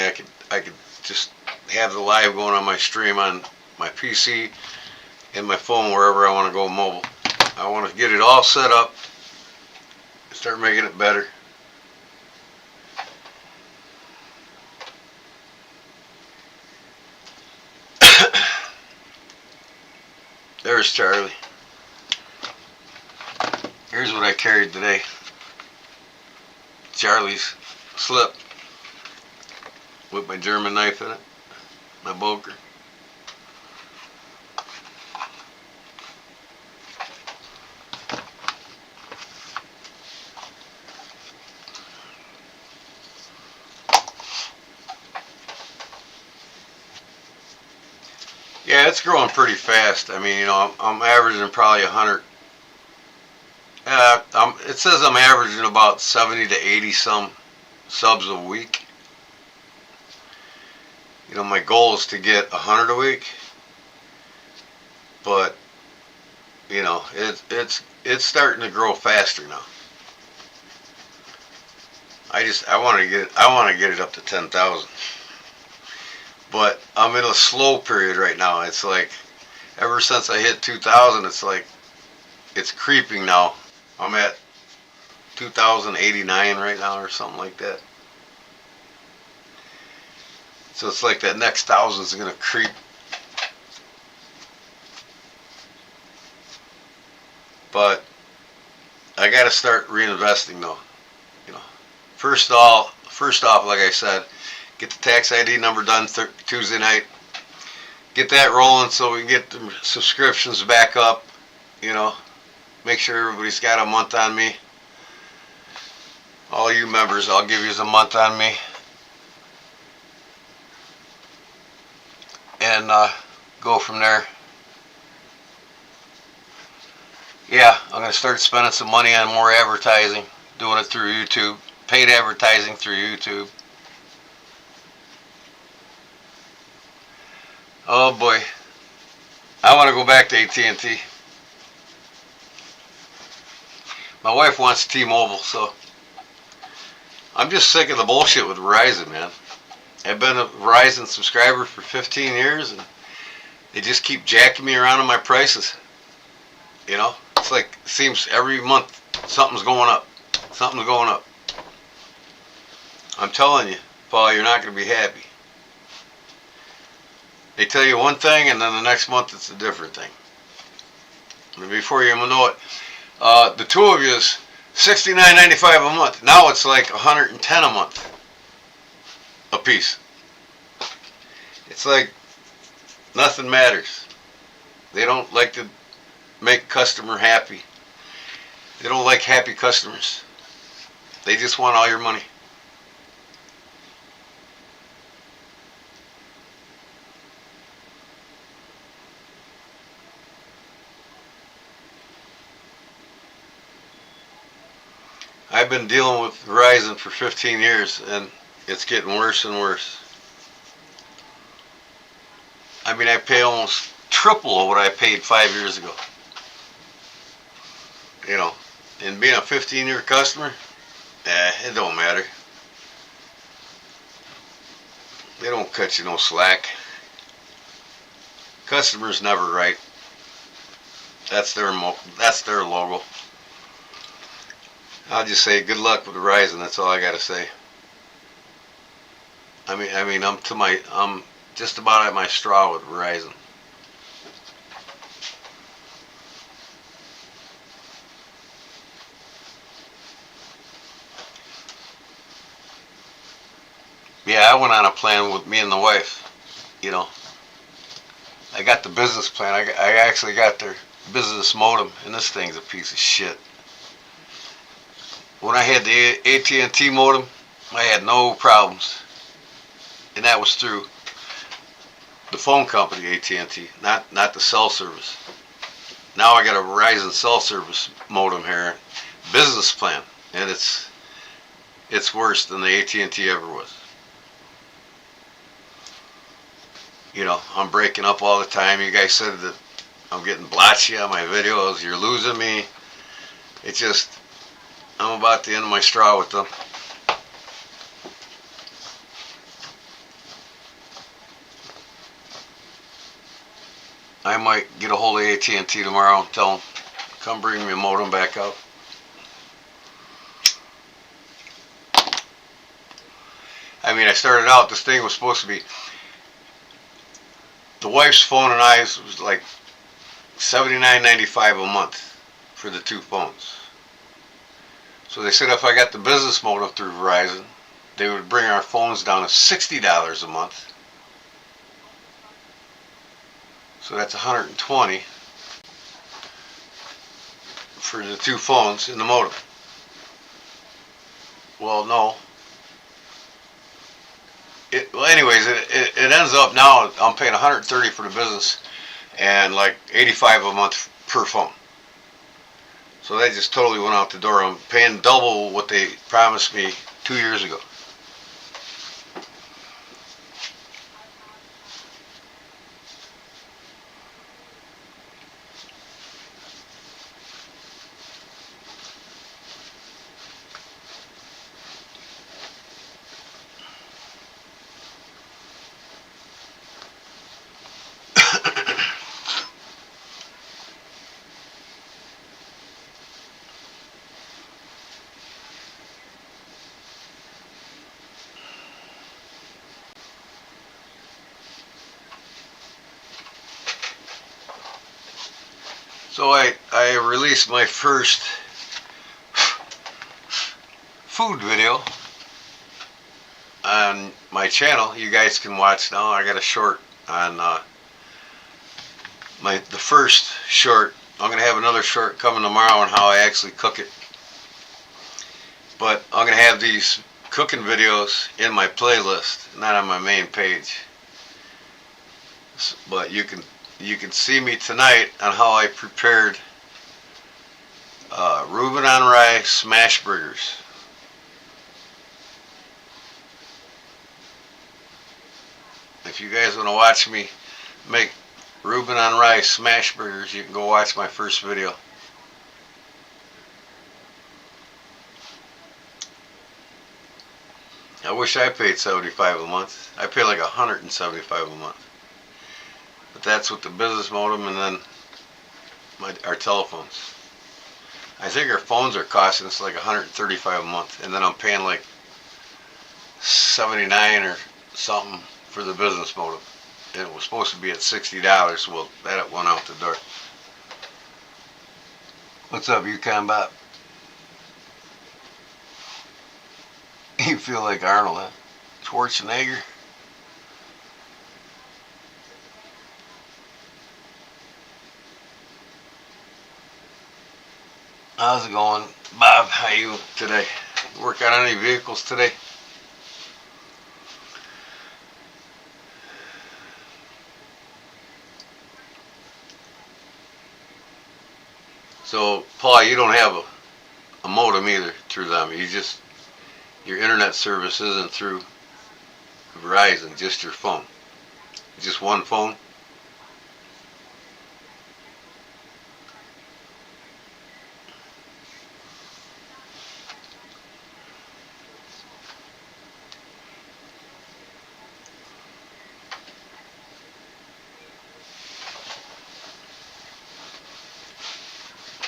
I could just have the live going on my stream on my PC and my phone wherever I want to go mobile. I want to get it all set up, start making it better. There's Charlie. Here's what I carried today. Charlie's slip with my German knife in it, my boker. Yeah, it's growing pretty fast. I mean, I'm averaging probably 100. It says I'm averaging about 70 to 80 some subs a week. My goal is to get 100 a week, but it's starting to grow faster now. I want to get it up to 10,000, but I'm in a slow period right now. It's like ever since I hit 2,000, it's like it's creeping now. I'm at 2,089 right now or something like that. So it's like that next thousand is gonna creep. But I got to start reinvesting though. You know, first off, like I said, get the tax ID number done Tuesday night. Get that rolling so we can get the subscriptions back up. You know, make sure everybody's got a month on me. All you members, I'll give you a month on me. And go from there. Yeah, I'm going to start spending some money on more advertising, doing it through YouTube, paid advertising through YouTube. Oh boy, I want to go back to AT&T. My wife wants T-Mobile, so I'm just sick of the bullshit with Verizon, man. I've been a Verizon subscriber for 15 years, and they just keep jacking me around on my prices. It's like it seems every month something's going up. Something's going up. I'm telling you, Paul, you're not going to be happy. They tell you one thing, and then the next month it's a different thing. And before you know it, the two of you is $69.95 a month. Now it's like $110 a month a piece. It's like nothing matters. They don't like to make customer happy. They don't like happy customers. They just want all your money. I've been dealing with Verizon for 15 years, and it's getting worse and worse. I mean, I pay almost triple of what I paid 5 years ago. And being a 15-year customer, it don't matter. They don't cut you no slack. Customers never right. That's their logo. I'll just say good luck with Verizon. That's all I got to say. I mean, I'm just about at my straw with Verizon. Yeah, I went on a plan with me and the wife. I got the business plan. I actually got their business modem, and this thing's a piece of shit. When I had the AT&T modem, I had no problems, and that was through the phone company AT&T, not the cell service. Now I got a Verizon cell service modem here, business plan, and it's worse than the AT&T ever was. I'm breaking up all the time. You guys said that I'm getting blotchy on my videos. You're losing me. It's just, I'm about the end of my straw with them. I might get a hold of AT&T tomorrow and tell them, come bring me a modem back up. I mean, I started out, this thing was supposed to be, the wife's phone and I's was like $79.95 a month for the two phones. So they said if I got the business modem through Verizon, they would bring our phones down to $60 a month. So that's $120 for the two phones and the modem. Well, no. well, anyways, it ends up now I'm paying 130 for the business and like 85 a month per phone. So that just totally went out the door. I'm paying double what they promised me 2 years ago. So I released my first food video on my channel. You guys can watch now. I got a short on the first short. I'm gonna have another short coming tomorrow on how I actually cook it. But I'm gonna have these cooking videos in my playlist, not on my main page. But you can see me tonight on how I prepared Reuben on rye smash burgers. If you guys want to watch me make Reuben on rye smash burgers, you can go watch my first video. I wish I paid $75 a month. I pay like $175 a month. But that's with the business modem and then our telephones. I think our phones are costing us like $135 a month, and then I'm paying like $79 or something for the business modem. And it was supposed to be at $60. Well, that went out the door. What's up, Yukon Bob? You feel like Arnold, huh? Schwarzenegger? How's it going, Bob? How you today? Work on any vehicles today? So, Paul, you don't have a modem either through them. Your internet service isn't through Verizon, just your phone. Just one phone.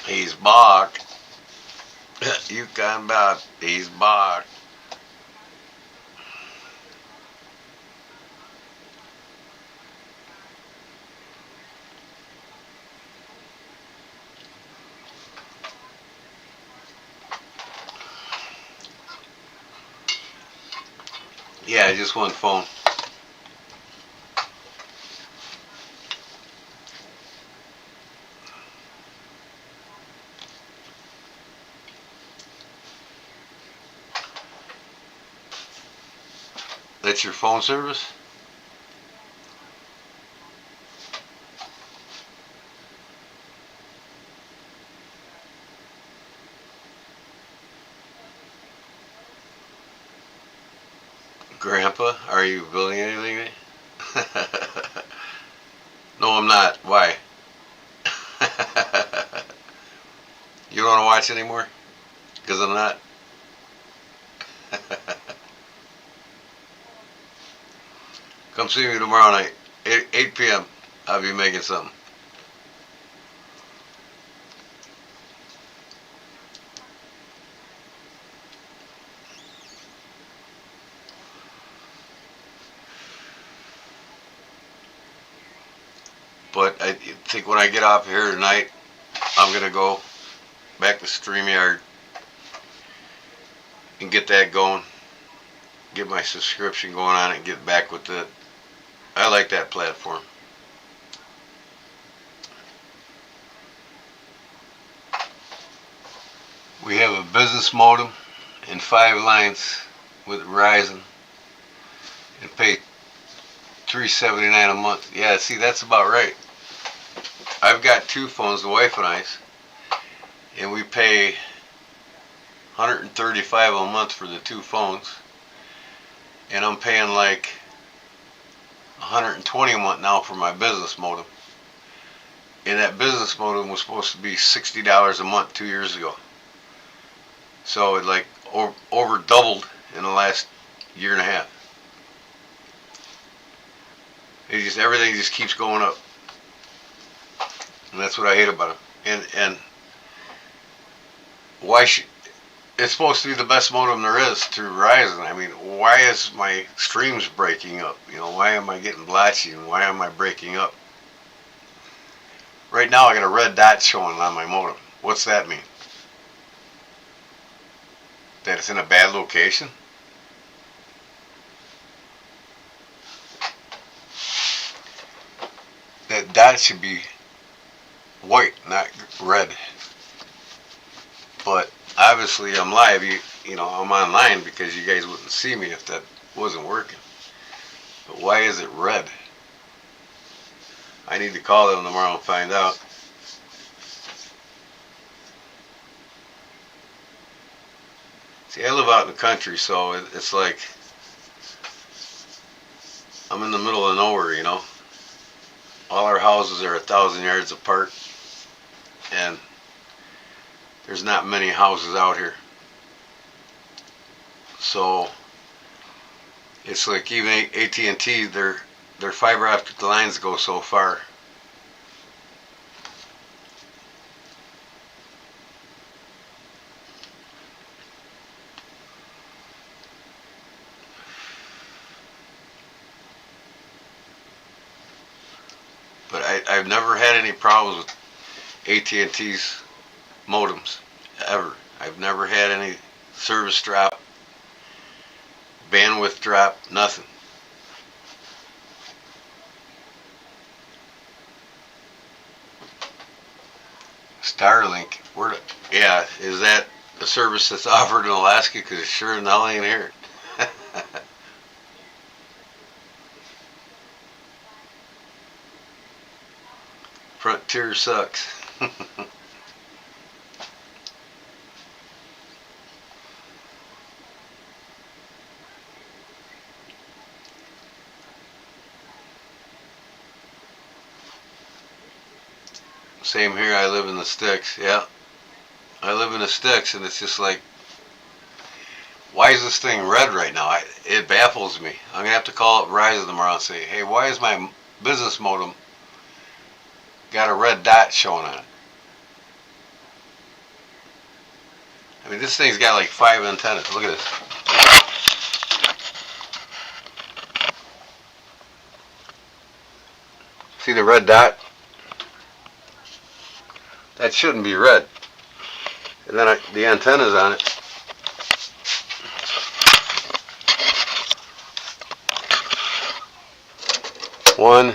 He's back. You can bet he's back. Yeah, just one phone. That's your phone service? Grandpa, are you building anything? No, I'm not. Why? You don't want to watch anymore? Because I'm not. Come see me tomorrow night, 8 p.m. I'll be making something. But I think when I get off here tonight, I'm going to go back to StreamYard and get that going. Get my subscription going on it and get back with it. I like that platform. We have a business modem and 5 lines with Verizon. and pay $379 a month. Yeah, see, that's about right. I've got two phones, the wife and I's, and we pay $135 a month for the two phones, and I'm paying like $120 a month now for my business modem. And that business modem was supposed to be $60 a month 2 years ago. So it like over doubled in the last year and a half. Everything just keeps going up, and that's what I hate about it. And why should it's supposed to be the best modem there is through Verizon? I mean, why is my streams breaking up? Why am I getting blotchy, and why am I breaking up? Right now I got a red dot showing on my modem. What's that mean? That it's in a bad location? That dot should be white, not red. But obviously I'm live. I'm online because you guys wouldn't see me if that wasn't working. But why is it red? I need to call them tomorrow and find out. See, I live out in the country, so it's like I'm in the middle of nowhere, All our houses are 1,000 yards apart, and there's not many houses out here. So it's like even AT&T, their fiber optic lines go so far. But I've never had any problems with AT&T's modems, ever. I've never had any service drop, bandwidth drop, nothing. Starlink, yeah, is that a service that's offered in Alaska? Because it sure in the hell ain't here. Frontier sucks. Same here, I live in the sticks, yeah. I live in the sticks, and it's just like, why is this thing red right now? It baffles me. I'm going to have to call up Verizon tomorrow and say, hey, why is my business modem got a red dot showing on it? I mean, this thing's got like 5 antennas. Look at this. See the red dot? That shouldn't be red. And then the antenna's on it. One,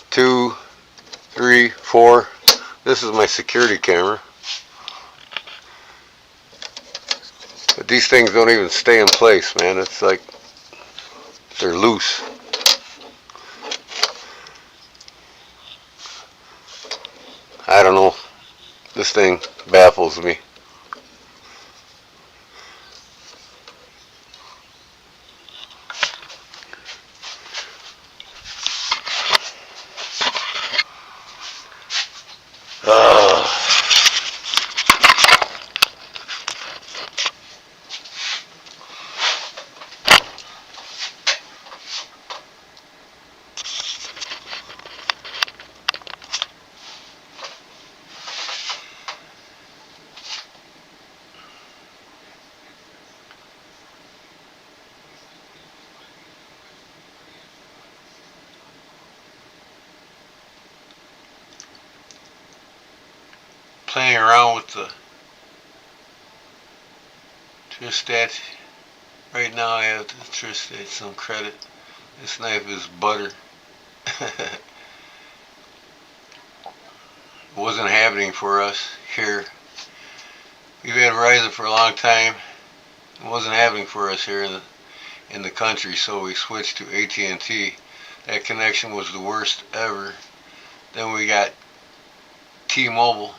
two, 3, 4. This is my security camera. But these things don't even stay in place, man. It's like they're loose. I don't know. This thing baffles me. Playing around with the Tristat. Right now I have the Tristat some credit. This knife is butter. It wasn't happening for us here. We've had Verizon for a long time. It wasn't happening for us here. in the country, so we switched to AT&T. That connection was the worst ever. Then we got T-Mobile,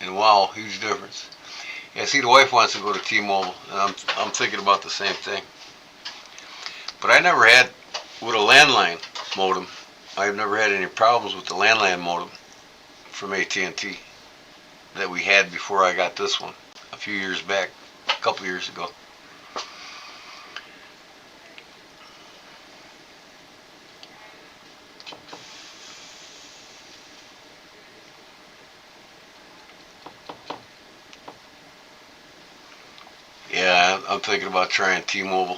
and wow, huge difference. Yeah, see, the wife wants to go to T-Mobile, and I'm thinking about the same thing. But I never had with a landline modem. I've never had any problems with the landline modem from AT&T that we had before I got this one a few years back, a couple years ago. Yeah, I'm thinking about trying T-Mobile.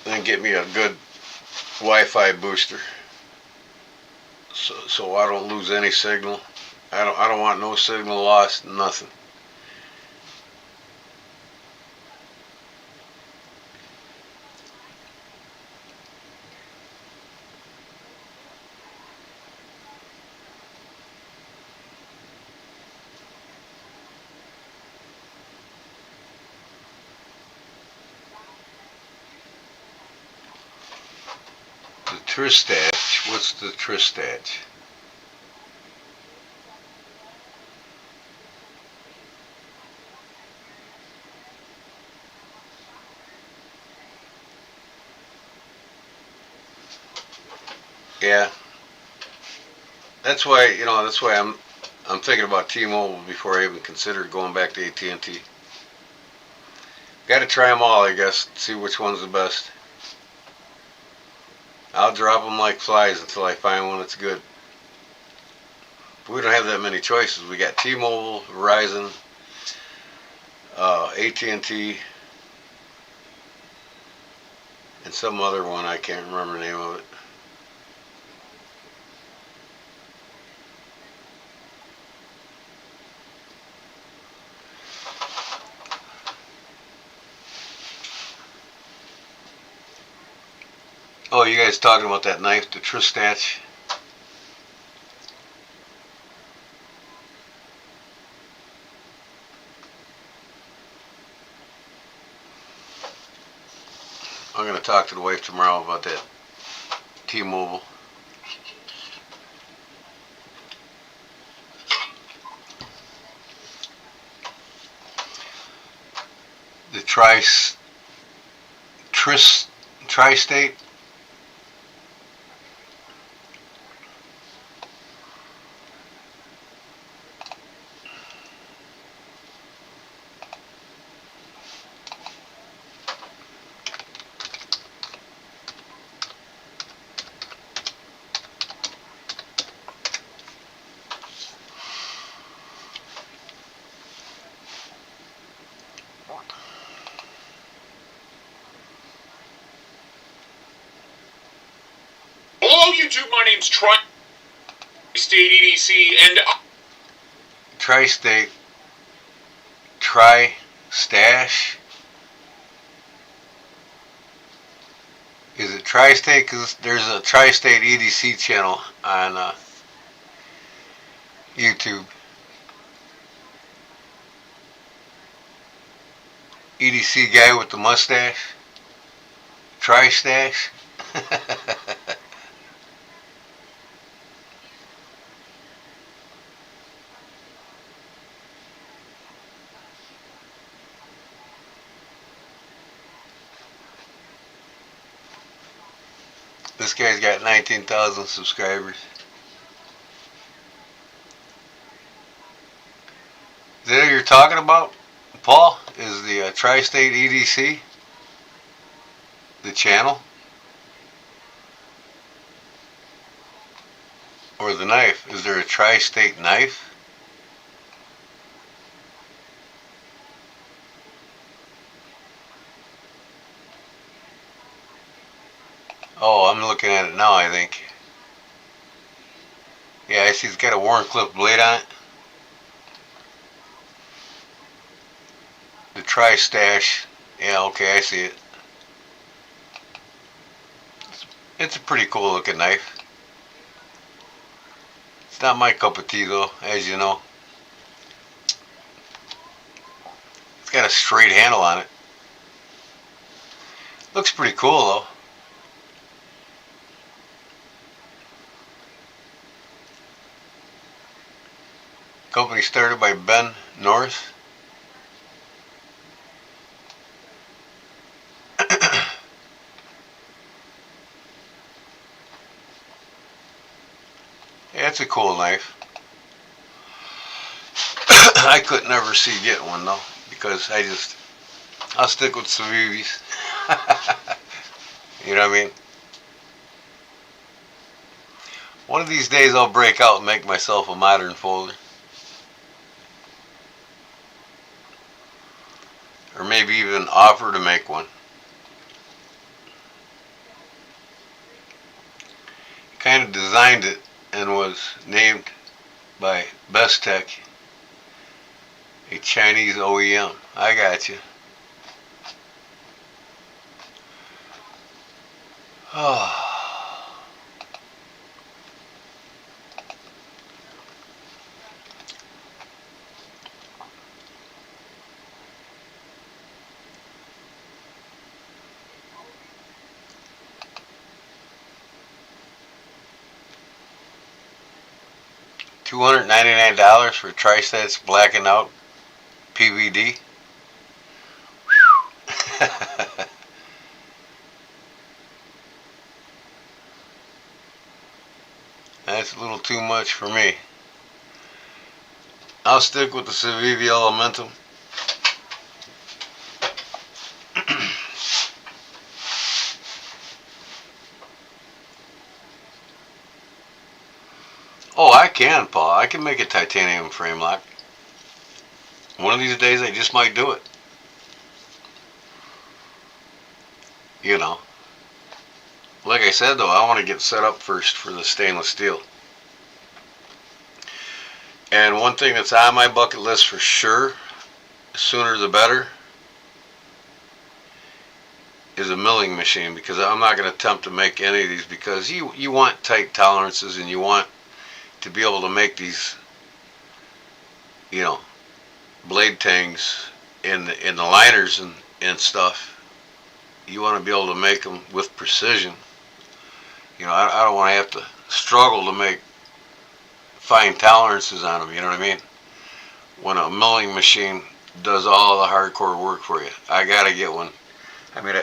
Then get me a good Wi-Fi booster, so I don't lose any signal. I don't want no signal lost, nothing. The Tristach. What's the Tristach? Yeah, that's why I'm thinking about T-Mobile before I even considered going back to AT&T. Got to try them all, I guess. See which one's the best. I'll drop them like flies until I find one that's good. But we don't have that many choices. We got T-Mobile, Verizon, AT&T, and some other one. I can't remember the name of it. Oh, you guys talking about that knife, the Tristach? I'm going to talk to the wife tomorrow about that T-Mobile. The Tri-State. Hello YouTube, my name's Tri-State EDC, and Tri-State. Tri-Stash. Is it Tri-State? Because there's a Tri-State EDC channel on YouTube. EDC guy with the mustache. Tri-Stash. This guy's got 19,000 subscribers. Is that what you're talking about, Paul? Is the Tri-State EDC the channel? Or the knife? Is there a Tri-State knife? Oh, I'm looking at it now, I think. Yeah, I see it's got a Warncliffe blade on it. The Tri-Stash. Yeah, okay, I see it. It's a pretty cool looking knife. It's not my cup of tea though, as you know. It's got a straight handle on it. Looks pretty cool though. Company started by Ben North. Yeah, it's a cool knife. I couldn't ever see getting one though, because I'll stick with Civivis. You know what I mean? One of these days I'll break out and make myself a modern folder. Or maybe even offer to make one. Kind of designed it and was named by Best Tech, a Chinese OEM. I got you. Oh. $299 for Tristats blacking out PVD. That's a little too much for me. I'll stick with the Civivi Elementum. Oh, I can, Paul. I can make a titanium frame lock. One of these days I just might do it. You know. Like I said though, I want to get set up first for the stainless steel. And one thing that's on my bucket list for sure, sooner the better, is a milling machine, because I'm not going to attempt to make any of these, because you want tight tolerances and you want to be able to make these, you know, blade tangs in the liners and stuff. You want to be able to make them with precision. You know, I don't want to have to struggle to make fine tolerances on them, you know what I mean? When a milling machine does all the hardcore work for you. I gotta get one. I mean,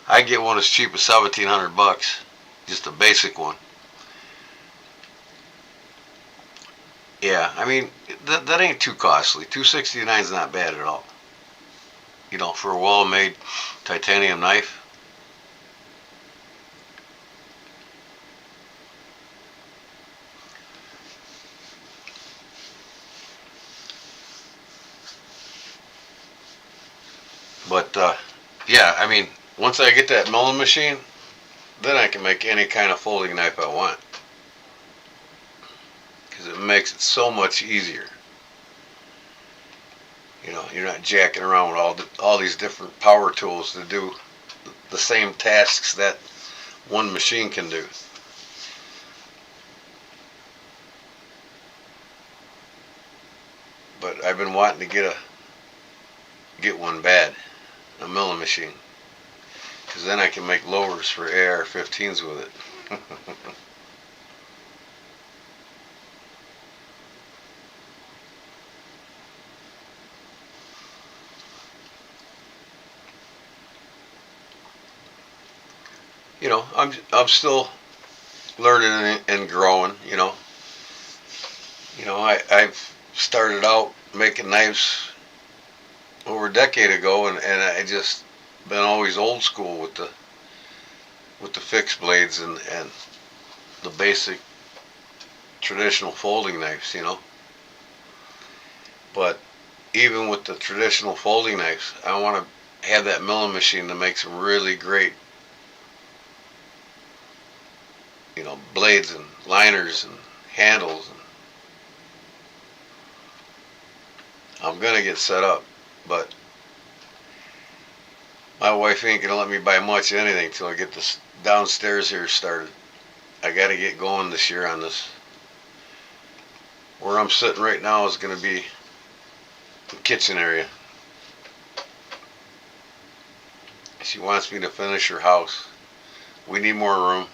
I get one as cheap as $1,700, just a basic one. Yeah, I mean, that ain't too costly. $269 is not bad at all. You know, for a well-made titanium knife. But, yeah, I mean, once I get that milling machine, then I can make any kind of folding knife I want. Because it makes it so much easier. You know, you're not jacking around with all these different power tools to do the same tasks that one machine can do. But I've been wanting to get one bad, a milling machine, because then I can make lowers for AR-15s with it. You know, I'm still learning and growing. You know, I've started out making knives over a decade ago, and I just been always old school with the fixed blades and the basic traditional folding knives, you know. But even with the traditional folding knives, I want to have that milling machine to make some really great, you know, blades and liners and handles. I'm gonna get set up, but my wife ain't gonna let me buy much of anything till I get this downstairs here started. I gotta get going this year on this. Where I'm sitting right now is gonna be the kitchen area. She wants me to finish her house. We need more room.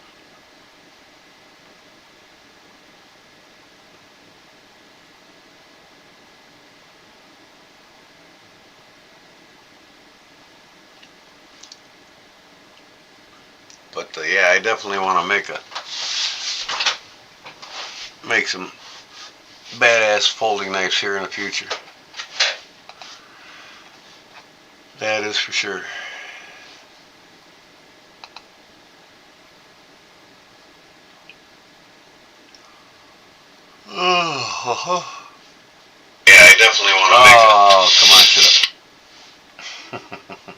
But yeah, I definitely want to make some badass folding knives here in the future. That is for sure. Oh, Yeah, I definitely want to make come on, shut up.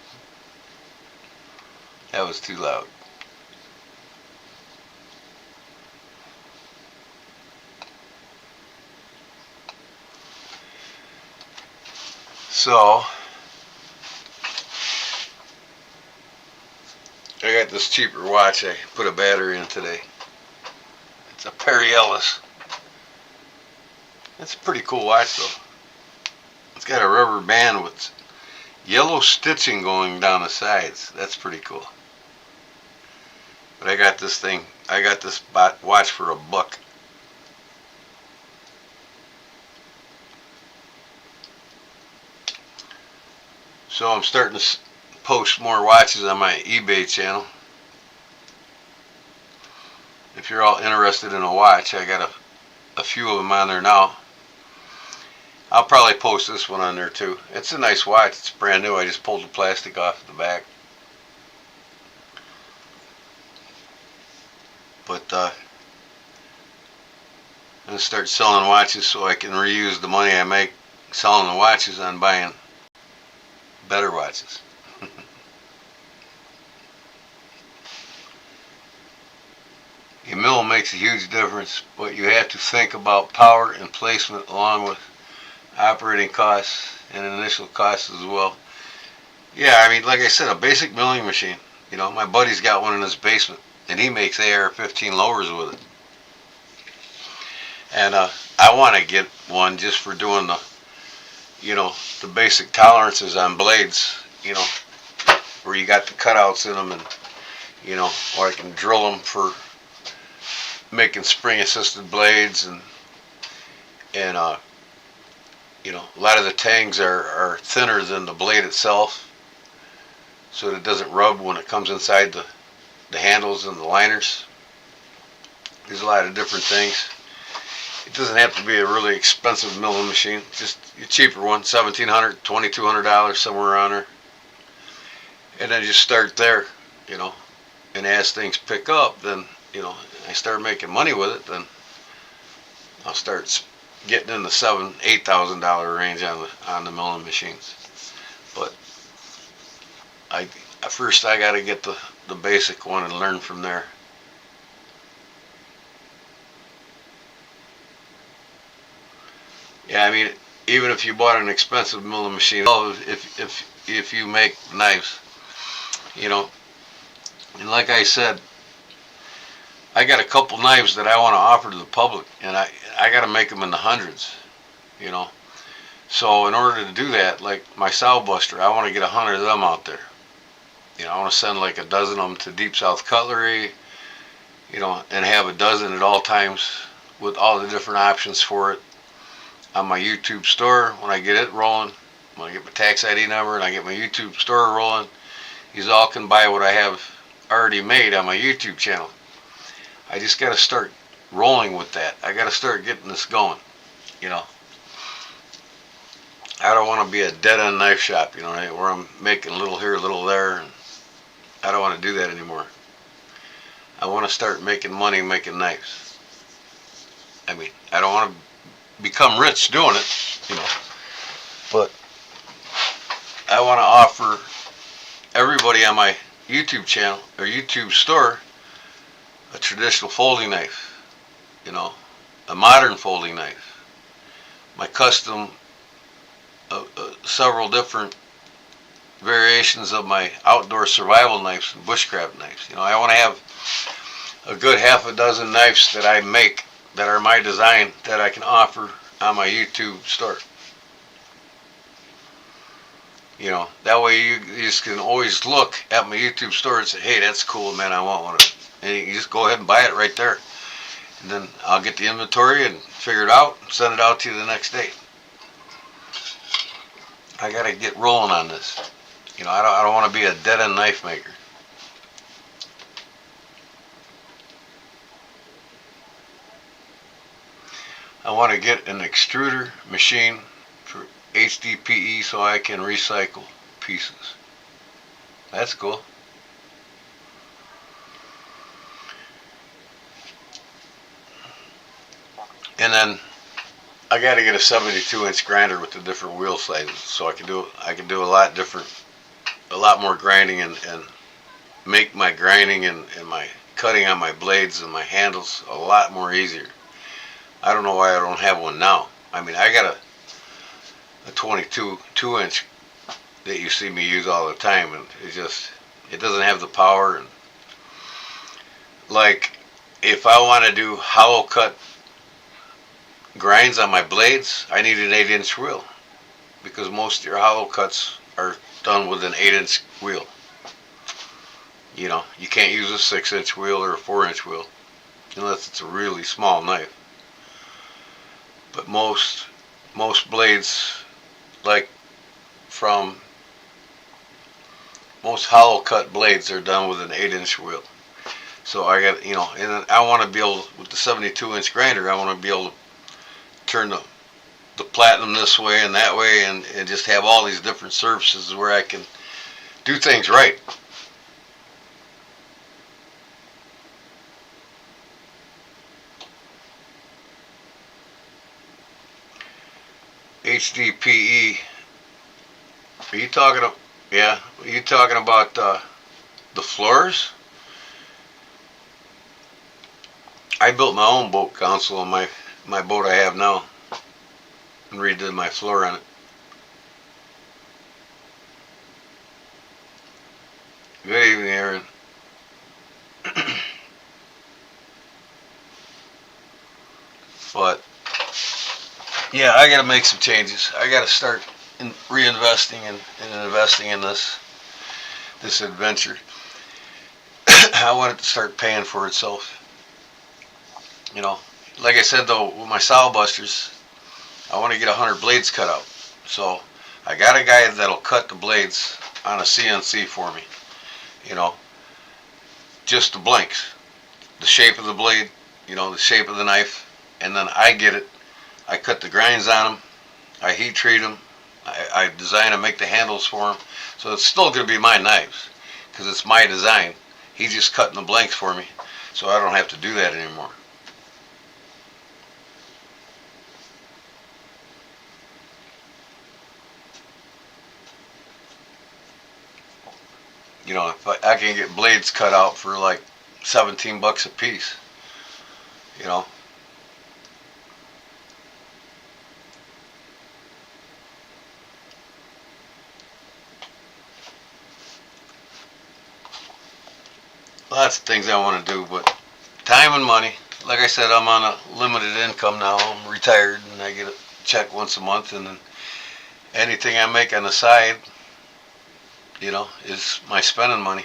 That was too loud. So, I got this cheaper watch I put a battery in today. It's a Perry Ellis. It's a pretty cool watch though. It's got a rubber band with yellow stitching going down the sides. That's pretty cool. But I got this watch for $1. So I'm starting to post more watches on my eBay channel. If you're all interested in a watch, I got a few of them on there now. I'll probably post this one on there too. It's a nice watch. It's brand new. I just pulled the plastic off the back. But I'm going to start selling watches so I can reuse the money I make selling the watches on buying better watches. Your mill makes a huge difference, but you have to think about power and placement along with operating costs and initial costs as well. Yeah, I mean, like I said, a basic milling machine. You know, my buddy's got one in his basement, and he makes AR-15 lowers with it. And I want to get one just for doing the basic tolerances on blades, where you got the cutouts in them, and, or I can drill them for making spring-assisted blades, and a lot of the tangs are thinner than the blade itself, so that it doesn't rub when it comes inside the handles and the liners. There's a lot of different things. It doesn't have to be a really expensive milling machine, just a cheaper one, $1,700, $2,200, somewhere around there. And then just start there, and as things pick up, then, I start making money with it, then I'll start getting in the $8,000 range on the milling machines. But first I got to get the basic one and learn from there. Yeah, I mean, even if you bought an expensive milling machine, if you make knives, and like I said, I got a couple knives that I want to offer to the public, and I got to make them in the hundreds, So in order to do that, like my sow buster, I want to get 100 of them out there. I want to send like a dozen of them to Deep South Cutlery, and have a dozen at all times with all the different options for it on my YouTube store. When I get it rolling, when I get my tax ID number and I get my YouTube store rolling, you all can buy what I have already made on my YouTube channel. I just got to start rolling with that. I got to start getting this going, I don't want to be a dead-end knife shop, where I'm making a little here, a little there, and I don't want to do that anymore. I want to start making money making knives. I mean, I don't want to become rich doing it, but I want to offer everybody on my YouTube channel or YouTube store a traditional folding knife, a modern folding knife, my custom, several different variations of my outdoor survival knives and bushcraft knives. I want to have a good half a dozen knives that I make that are my design that I can offer on my YouTube store. That way you just can always look at my YouTube store and say, hey, that's cool, man, I want one of it. And you just go ahead and buy it right there. And then I'll get the inventory and figure it out and send it out to you the next day. I got to get rolling on this. I don't want to be a dead-end knife maker. I want to get an extruder machine for HDPE so I can recycle pieces. That's cool. And then I got to get a 72-inch grinder with the different wheel sizes, so I can do a lot more grinding and make my grinding and my cutting on my blades and my handles a lot more easier. I don't know why I don't have one now. I mean, I got a 2-inch that you see me use all the time, and it doesn't have the power. And like, if I want to do hollow cut grinds on my blades, I need an 8-inch wheel, because most of your hollow cuts are done with an 8-inch wheel. You can't use a 6-inch wheel or a 4-inch wheel unless it's a really small knife. But most blades, like most hollow cut blades, are done with an 8-inch wheel. So I got, and I want to be able, with the 72-inch grinder, I want to be able to turn the platinum this way and that way, and just have all these different surfaces where I can do things right. HDPE. Are you talking? Yeah. Are you talking about the floors? I built my own boat console on my boat I have now, and redid my floor on it. Good evening, Aaron. But yeah, I got to make some changes. I got to start reinvesting and investing in this adventure. I want it to start paying for itself. Like I said though, with my sow busters, I want to get 100 blades cut out. So I got a guy that'll cut the blades on a CNC for me. Just the blanks, the shape of the blade, the shape of the knife, and then I get it. I cut the grinds on them. I heat treat them. I design and make the handles for them. So it's still going to be my knives because it's my design. He's just cutting the blanks for me, so I don't have to do that anymore. If I can get blades cut out for like $17 a piece, lots of things I want to do, but time and money. Like I said, I'm on a limited income now. I'm retired, and I get a check once a month, and then anything I make on the side, is my spending money.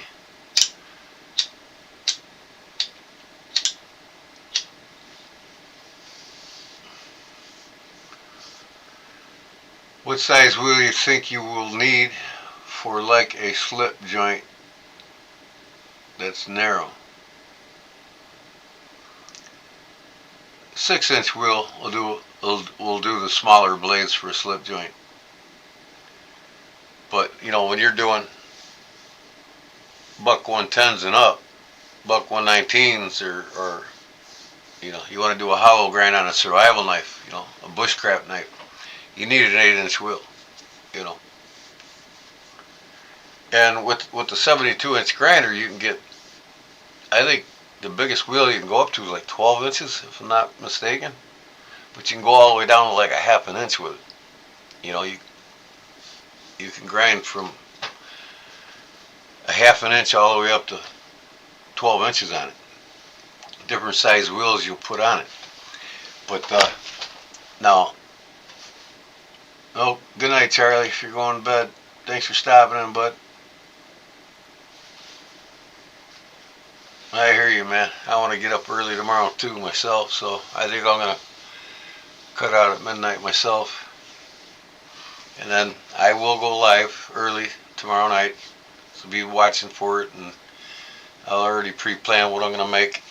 What size wheel do you think you will need for like a slip joint that's narrow? 6-inch wheel will do the smaller blades for a slip joint. But when you're doing buck 110s and up, buck 119s, or you want to do a hollow grind on a survival knife, a bushcraft knife, you need an 8-inch wheel, And with the 72-inch grinder, you can get, I think the biggest wheel you can go up to is like 12 inches, if I'm not mistaken. But you can go all the way down to like a half an inch with it. You can grind from a half an inch all the way up to 12 inches on it. Different size wheels you'll put on it. But now, oh, good night, Charlie, if you're going to bed. Thanks for stopping in, bud. I hear you, man. I want to get up early tomorrow too myself, so I think I'm gonna cut out at midnight myself, and then I will go live early tomorrow night. So be watching for it, and I'll already pre-plan what I'm gonna make.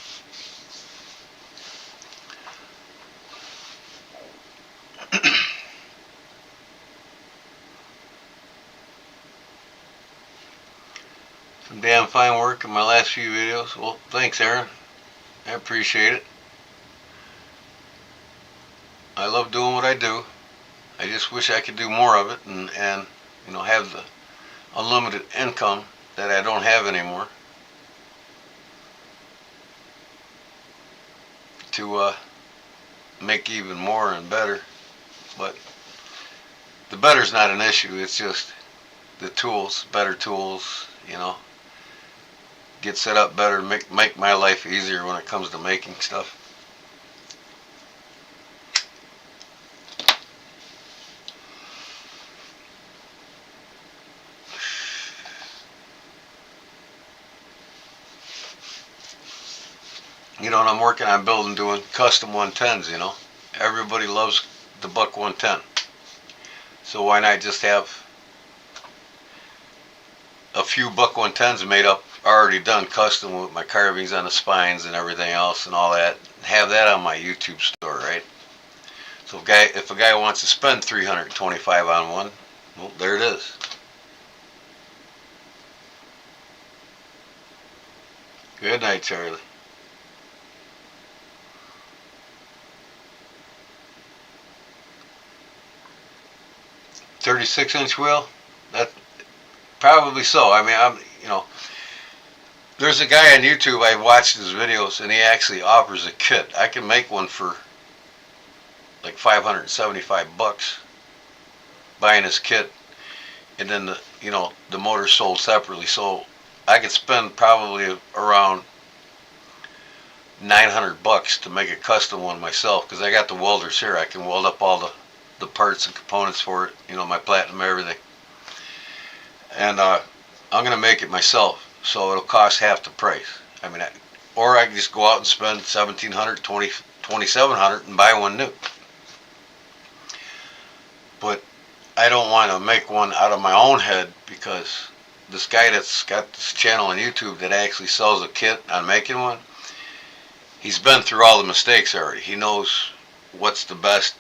Some damn fine work in my last few videos. Well, thanks, Aaron. I appreciate it. I love doing what I do. I just wish I could do more of it and have the unlimited income that I don't have anymore to make even more and better. But the better's not an issue. It's just the tools, better tools, get set up better, make my life easier when it comes to making stuff. And I'm working on doing custom 110s, Everybody loves the Buck 110. So why not just have a few Buck 110s made up, already done custom with my carvings on the spines and everything else and all that. Have that on my YouTube store, right? So if a guy wants to spend $325 on one, well, there it is. Good night, Charlie. 36-inch wheel? That probably so. I mean, there's a guy on YouTube, I've watched his videos, and he actually offers a kit. I can make one for like $575 buying his kit, and then the motor sold separately. So I could spend probably around $900 to make a custom one myself, because I got the welders here. I can weld up all the parts and components for it, my platinum, everything. And I'm going to make it myself, so it'll cost half the price. I mean, or I can just go out and spend $1,700, $2,700 and buy one new. But I don't want to make one out of my own head, because this guy that's got this channel on YouTube that actually sells a kit on making one, he's been through all the mistakes already. He knows what's the best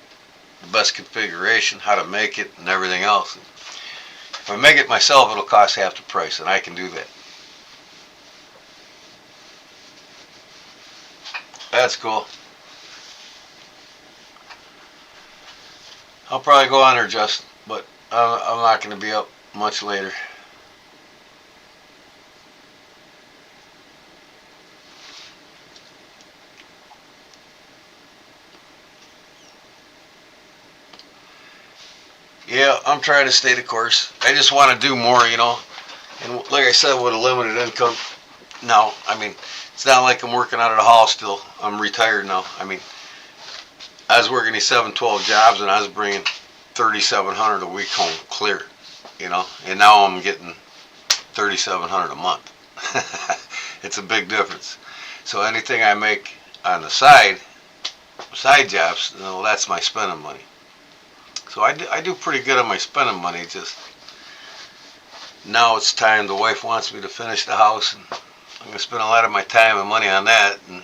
configuration, how to make it, and everything else. If I make it myself, it'll cost half the price, and I can do that. That's cool. I'll probably go on there, Justin, but I'm not going to be up much later. Yeah, I'm trying to stay the course. I just want to do more, And like I said, with a limited income now, I mean, it's not like I'm working out of the hall still. I'm retired now. I mean, I was working these 7-12 jobs, and I was bringing $3,700 a week home clear, And now I'm getting $3,700 a month. It's a big difference. So anything I make on the side jobs, that's my spending money. So I do pretty good on my spending money. Just now it's time. The wife wants me to finish the house, and I'm going to spend a lot of my time and money on that, and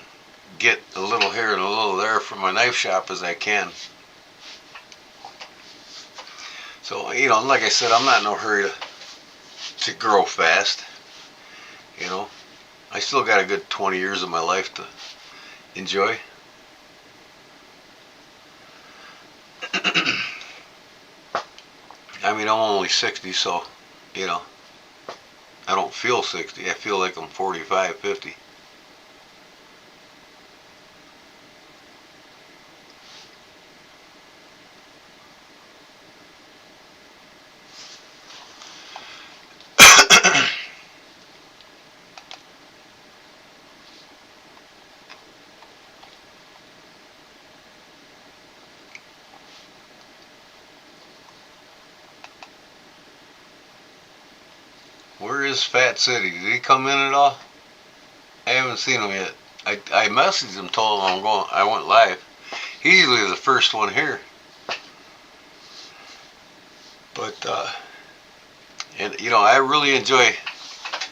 get a little here and a little there from my knife shop as I can. So, like I said, I'm not in no hurry to grow fast. I still got a good 20 years of my life to enjoy. I mean, I'm only 60, so, I don't feel 60. I feel like I'm 45, 50. Where is Fat City? Did he come in at all? I haven't seen him yet. I messaged him, told him I went live. He's usually the first one here. But and I really enjoy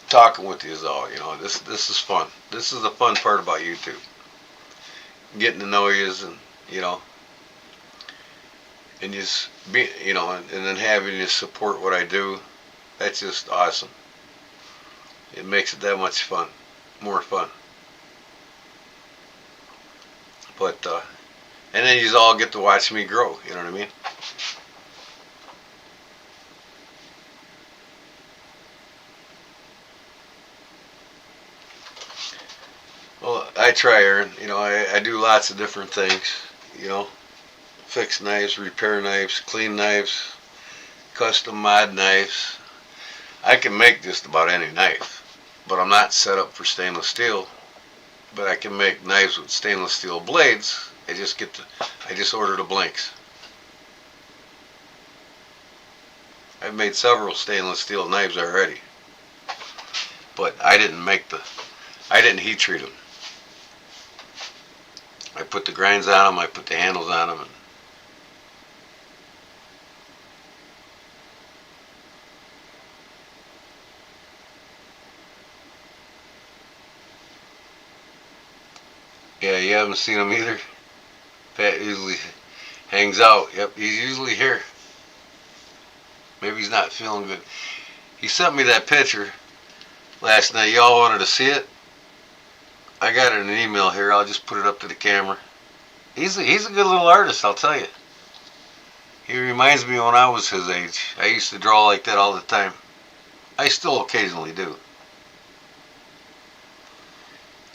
talking with you all. This is fun. This is the fun part about YouTube. Getting to know you, and and just be, and then having you support what I do. That's just awesome. It makes it that much fun, more fun. But and then you all get to watch me grow. You know what I mean? Well, I try, Aaron. I do lots of different things. Fix knives, repair knives, clean knives, custom mod knives. I can make just about any knife, but I'm not set up for stainless steel. But I can make knives with stainless steel blades. I just order the blanks. I've made several stainless steel knives already, but I didn't heat treat them. I put the grinds on them, I put the handles on them. Yeah, you haven't seen him either? Pat usually hangs out. Yep, he's usually here. Maybe he's not feeling good. He sent me that picture last night. Y'all wanted to see it? I got it in an email here. I'll just put it up to the camera. He's a good little artist, I'll tell you. He reminds me when I was his age. I used to draw like that all the time. I still occasionally do.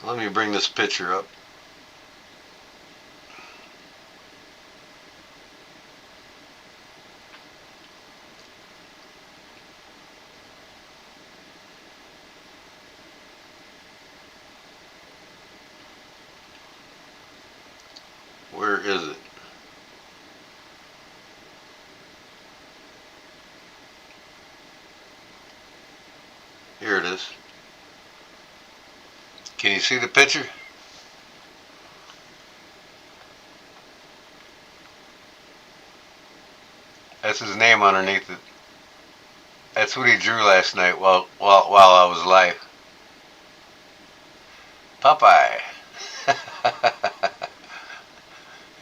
Let me bring this picture up. Where is it? Here it is. Can you see the picture? That's his name underneath it. That's what he drew last night while I was live. Popeye.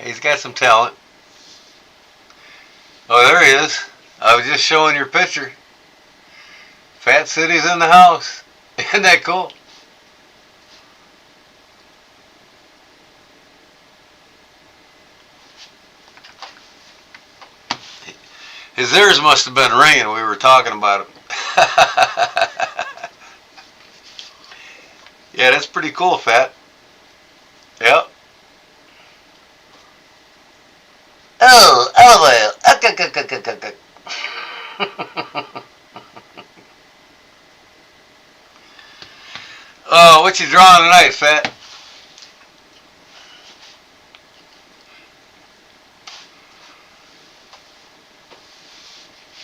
He's got some talent. Oh, there he is. I was just showing your picture. Fat City's in the house. Isn't that cool? His ears must have been ringing. We were talking about him. Yeah, that's pretty cool, Fat. Yep. Oh, well. Oh, what you drawing tonight, Fat?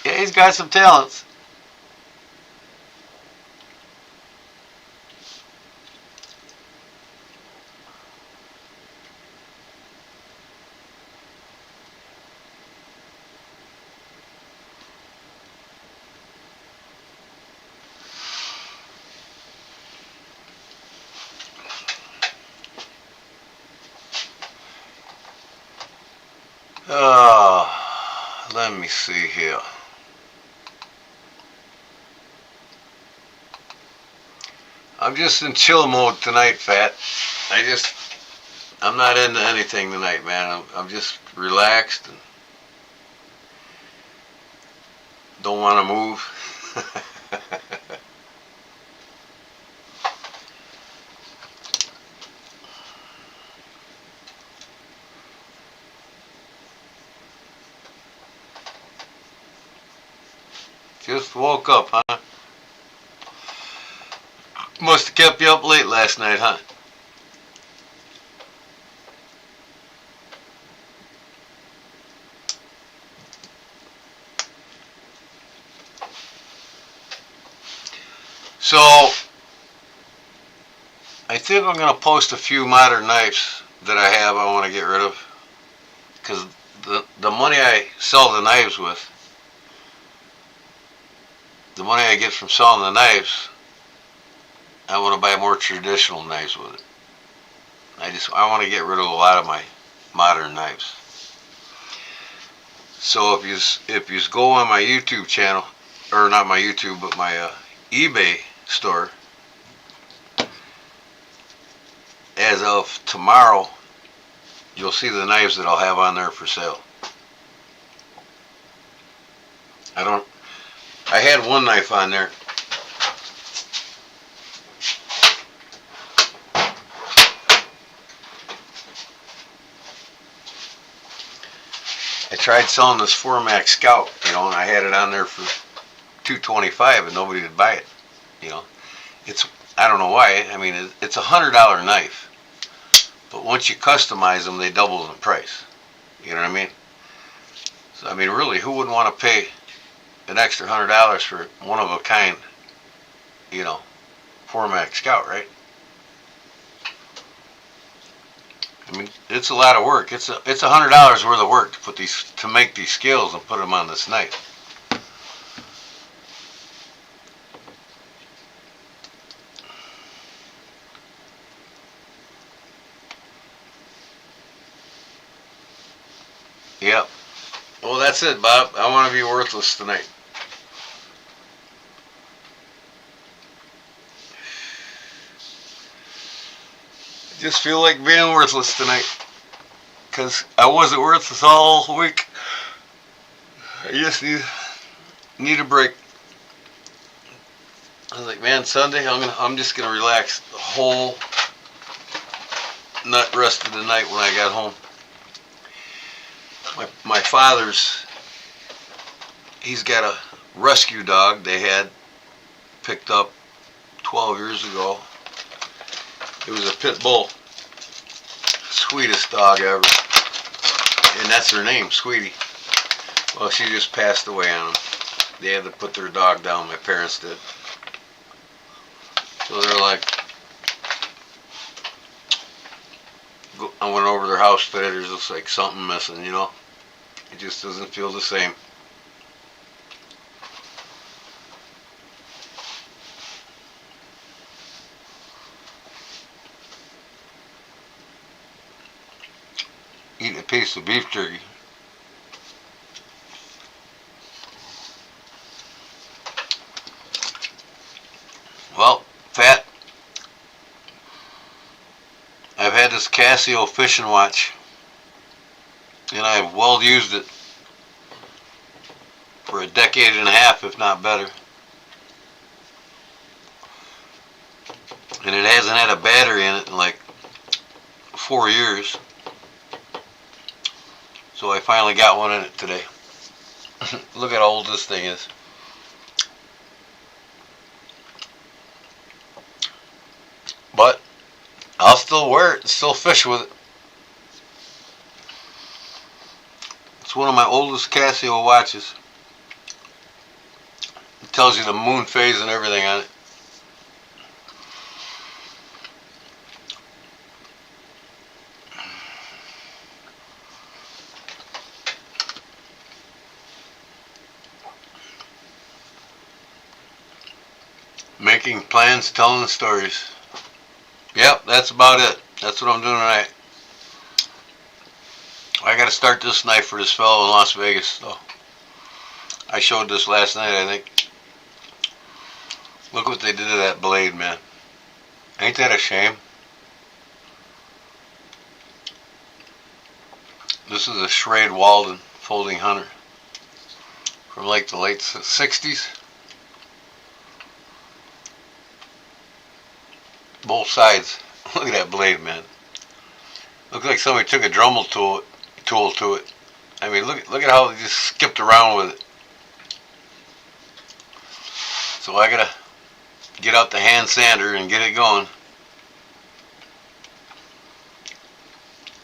Yeah, he's got some talents. Oh, let me see here. I'm just in chill mode tonight, Fat. I'm not into anything tonight, man. I'm just relaxed and don't want to move. Just woke up, huh? Must have kept you up late last night, huh? So I think I'm going to post a few modern knives that I have I want to get rid of. Because the money I sell the knives with, the money I get from selling the knives, I want to buy more traditional knives with it. I want to get rid of a lot of my modern knives. So if you go on my YouTube channel, or not my YouTube, but my eBay store, as of tomorrow, you'll see the knives that I'll have on there for sale. I had one knife on there. I tried selling this 4-Max Scout, and I had it on there for $225 and nobody would buy it. I don't know why. I mean, it's $100 knife, but once you customize them, they double in price. You know what I mean? So I mean, really, who wouldn't want to pay an extra $100 for one of a kind, 4-Max Scout, right? I mean, it's a lot of work. It's $100 worth of work to make these scales and put them on this knife. Yep. Well, that's it, Bob. I want to be worthless tonight. I just feel like being worthless tonight. Because I wasn't worthless all week. I just need a break. I was like, man, Sunday I'm just gonna relax the whole rest of the night when I got home. My father's, he's got a rescue dog they had picked up 12 years ago. It was a pit bull. Sweetest dog ever. And that's her name, Sweetie. Well, she just passed away on them. They had to put their dog down, my parents did. So they're like, I went over their house today, there's just like something missing, It just doesn't feel the same. Eating a piece of beef jerky. Well, Pat, I've had this Casio fishing watch, and I've well used it for a decade and a half, if not better. And it hasn't had a battery in it in like 4 years. So I finally got one in it today. Look at how old this thing is. But I'll still wear it and still fish with it. It's one of my oldest Casio watches. It tells you the moon phase and everything on it. Making plans, telling stories. Yep, that's about it. That's what I'm doing tonight. I gotta start this knife for this fellow in Las Vegas, though. I showed this last night, I think. Look what they did to that blade, man. Ain't that a shame? This is a Schrade Walden folding hunter from like the late 60s. Both sides. Look at that blade, man. Looks like somebody took a Dremel tool to it. I mean, look at how they just skipped around with it. So I gotta get out the hand sander and get it going.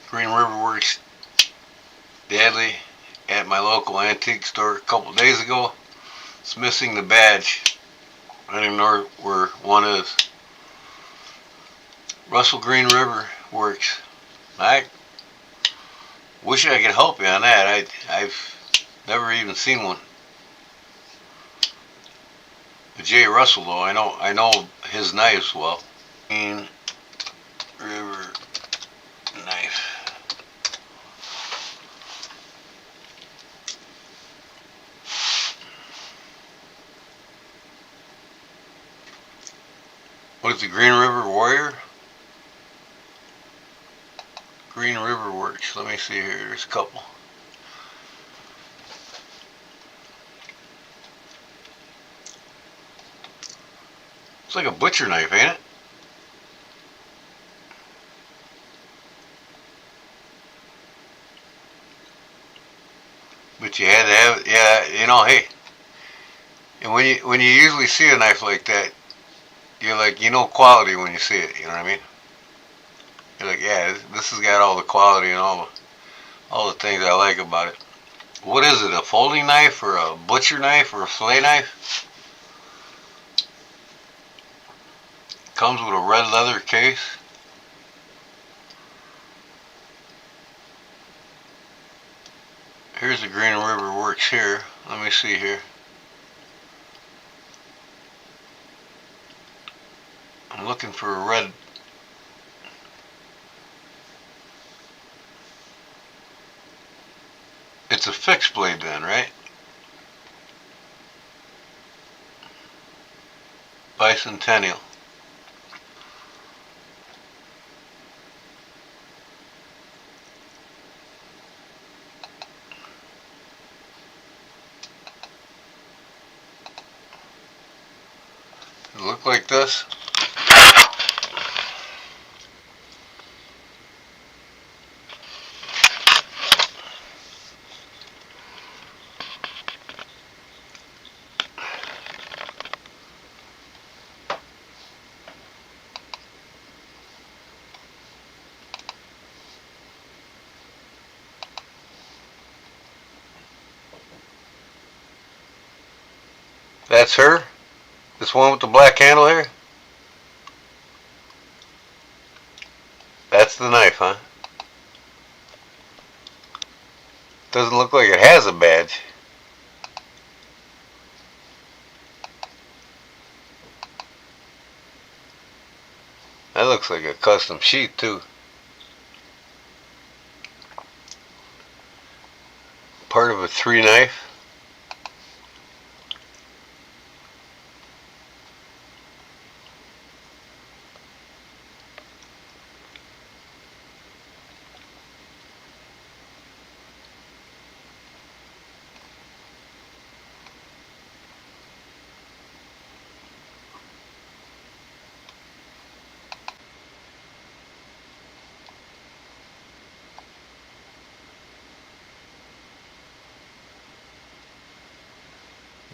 Green River Works Deadly at my local antique store a couple days ago. It's missing the badge. I don't even know where one is. Russell Green River Works. I wish I could help you on that. I've never even seen one. J. Russell though, I know his knives well. Green River knife. What is the Green River Warrior? Green River Works. Let me see here. There's a couple. It's like a butcher knife, ain't it? But you had to have, yeah, you know, hey. And when you usually see a knife like that, you're like, you know quality when you see it, you know what I mean? You're like, yeah, this has got all the quality and all the things I like about it. What is it, a folding knife or a butcher knife or a fillet knife? Comes with a red leather case. Here's the Green River Works here. Let me see here. I'm looking for a red. It's a fixed blade then, right? Bicentennial. Does it look like this? That's her? This one with the black handle here? That's the knife, huh? Doesn't look like it has a badge. That looks like a custom sheath too. Part of a 3 knife.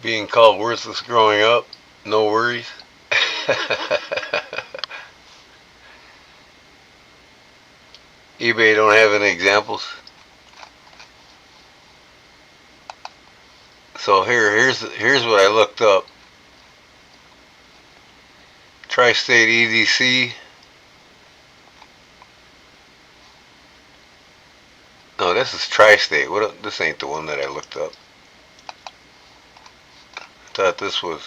Being called worthless growing up, no worries. eBay don't have any examples. So here's what I looked up. Tri-State EDC. No, this is Tri-State. What? This ain't the one that I looked up. Thought this was,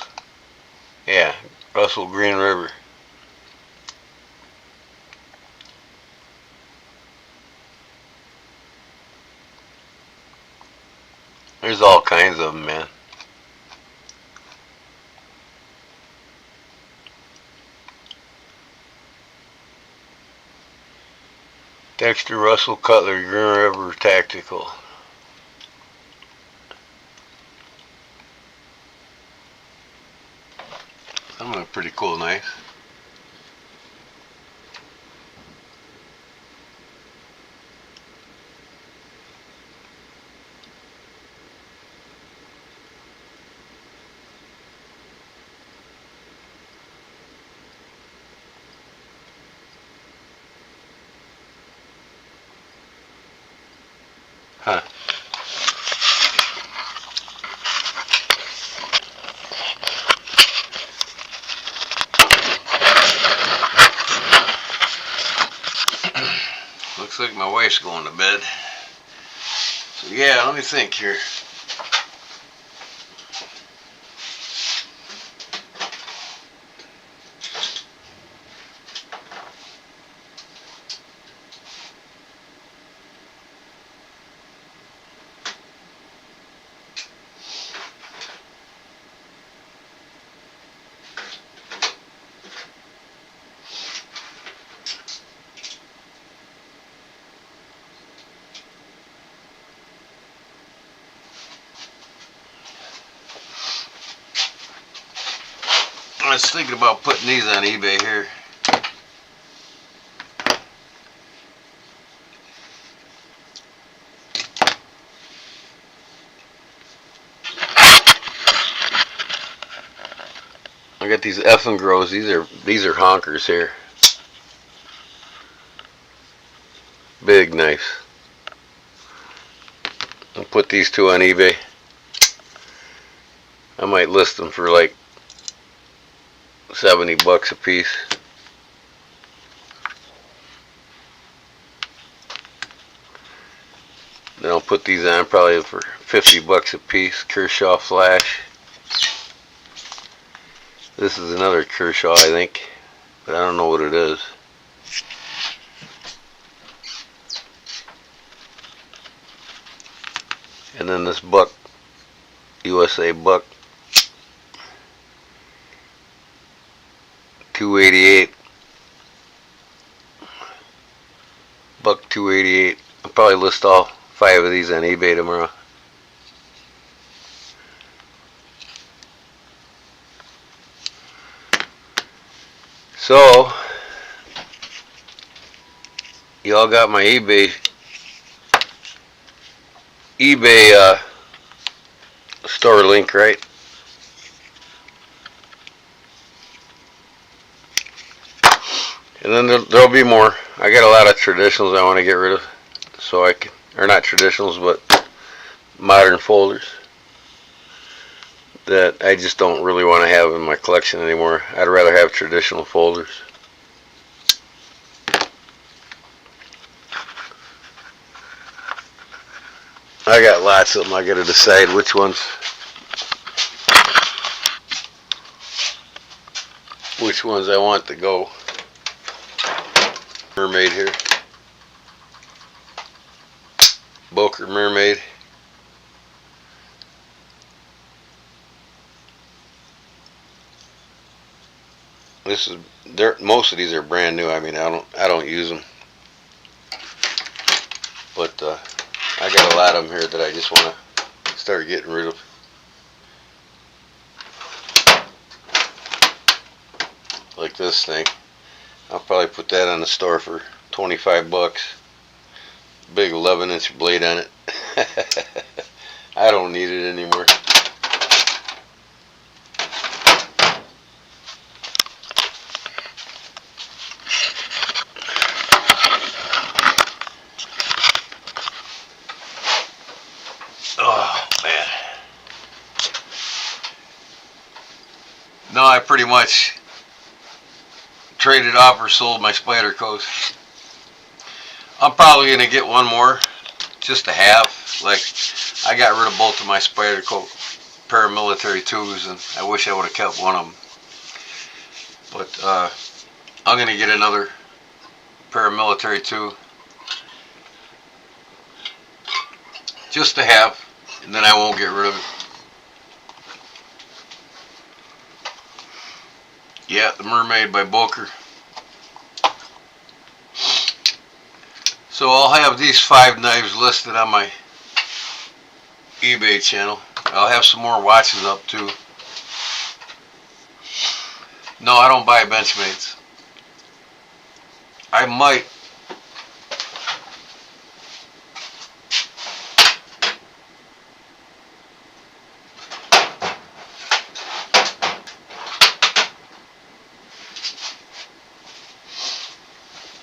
yeah, Russell Green River. There's all kinds of them, man. Dexter Russell Cutler, Green River Tactical. That's a pretty cool knife. Huh. Looks like my wife's going to bed. So yeah, let me think here. I was thinking about putting these on eBay here. I got these effing grows. These are honkers here. Big knives. I'll put these two on eBay. I might list them for like $70 a piece. Then I'll put these on probably for $50 a piece. Kershaw Flash. This is another Kershaw, I think, but I don't know what it is. And then this buck, USA buck, 288. Buck 288. I'll probably list all 5 of these on eBay tomorrow. So, y'all got my eBay store link, right? And then there'll be more. I got a lot of traditionals I want to get rid of, so I can, or not traditionals, but modern folders that I just don't really want to have in my collection anymore. I'd rather have traditional folders. I got lots of them. I got to decide which ones I want to go. Mermaid here. Boker Mermaid. Most of these are brand new. I mean, I don't use them, but I got a lot of them here that I just want to start getting rid of. Like this thing. I'll probably put that on the store for $25. Big 11-inch blade on it. I don't need it anymore. Oh, man. No, I pretty much traded off or sold my Spider Coast. I'm probably going to get one more just to have. Like, I got rid of both of my Spider Coat paramilitary 2s, and I wish I would have kept one of them. But I'm going to get another paramilitary 2 just to have, and then I won't get rid of it. Yeah, the Mermaid by Boker. So I'll have these 5 knives listed on my eBay channel. I'll have some more watches up too. No, I don't buy Benchmates. I might.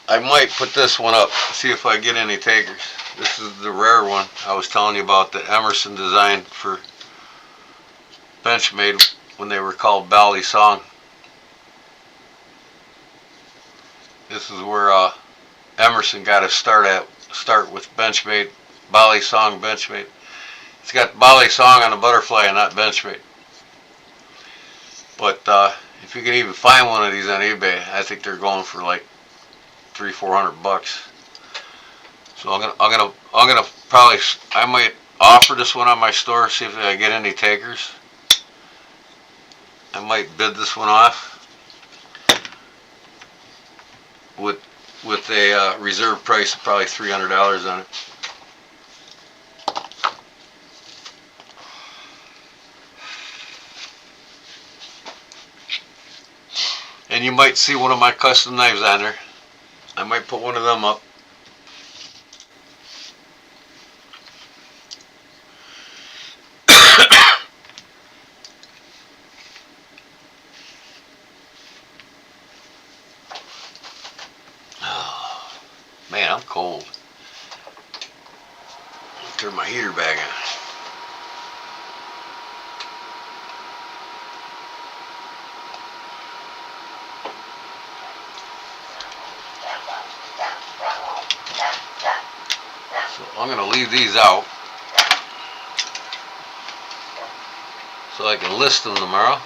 I might put this one up, see if I get any takers. This is the rare one I was telling you about that Emerson designed for Benchmade when they were called Bally Song. This is where Emerson got to start with Benchmade, Bali Song Benchmade. It's got Bali Song on the butterfly and not Benchmade. But if you can even find one of these on eBay, I think they're going for like $300-400. So I'm gonna probably, I might offer this one on my store, see if I get any takers. I might bid this one off with a reserve price of probably $300 on it. And you might see one of my custom knives on there. I might put one of them up. Man, I'm cold. Turn my heater back on. So I'm going to leave these out so I can list them tomorrow.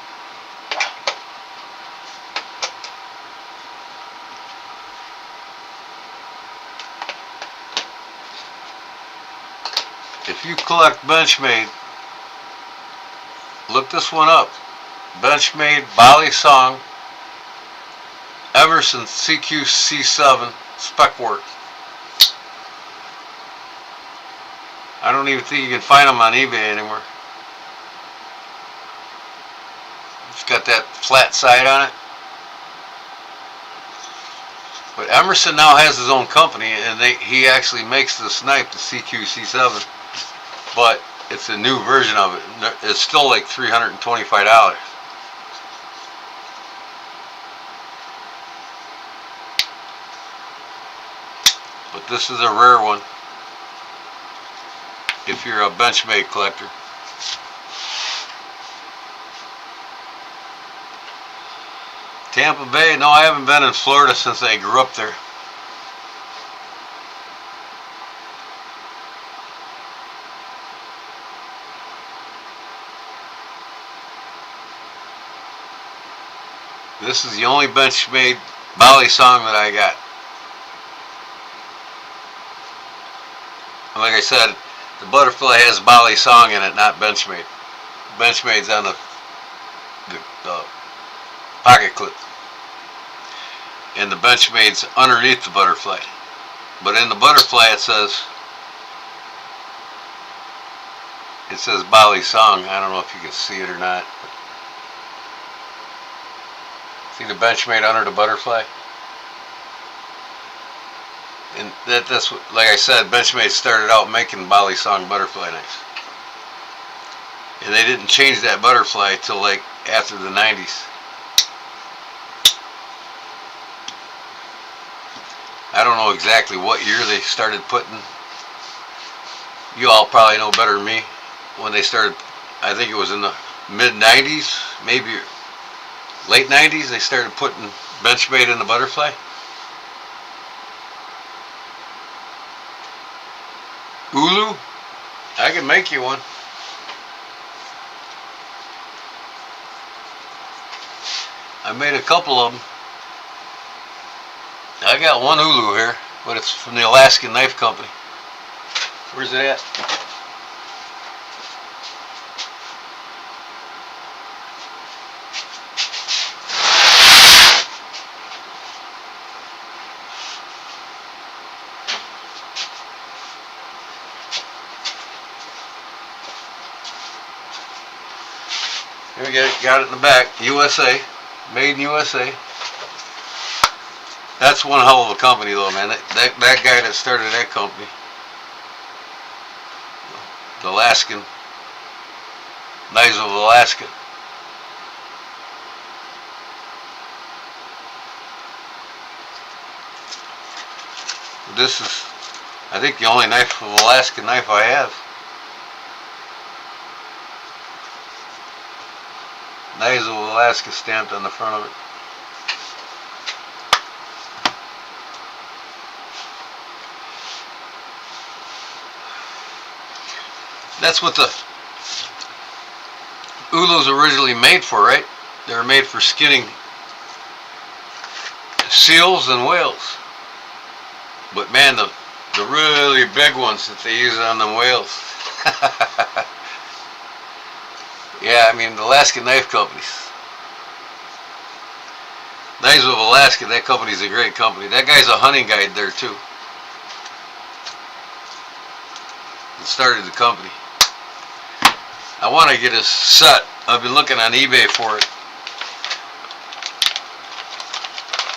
If you collect Benchmade, look this one up. Benchmade Bali Song Emerson CQ-C7 spec work. I don't even think you can find them on eBay anymore. It's got that flat side on it. But Emerson now has his own company, and he actually makes this knife, the CQ-C7. But it's a new version of it. It's still like $325. But this is a rare one if you're a Benchmade collector. Tampa Bay? No, I haven't been in Florida since I grew up there. This is the only Benchmade Bali Song that I got. And like I said, the butterfly has Bali Song in it, not Benchmade. Benchmade's on the pocket clip. And the Benchmade's underneath the butterfly. But in the butterfly it says Bali Song. I don't know if you can see it or not. See the Benchmade under the butterfly? And that's what, like I said, Benchmade started out making Bali Song butterfly knives. And they didn't change that butterfly till like after the 90s. I don't know exactly what year they started putting. You all probably know better than me. When they started, I think it was in the mid 90s, maybe late 90s, they started putting Benchmade in the butterfly. Ulu? I can make you one. I made a couple of them. I got one Ulu here, but it's from the Alaskan Knife Company. Where's it at? Here we got it in the back. USA. Made in USA. That's one hell of a company though, man. That guy that started that company, the Alaskan Knives of Alaska. This is, I think, the only knife of Alaskan knife I have. Knives of Alaska stamped on the front of it. That's what the Ulu's originally made for, right? They were made for skinning seals and whales. But man, the really big ones that they use on them whales. Yeah, I mean, the Alaska Knife Companies. Knives of Alaska, that company's a great company. That guy's a hunting guide there too. He started the company. I want to get his set. I've been looking on eBay for it.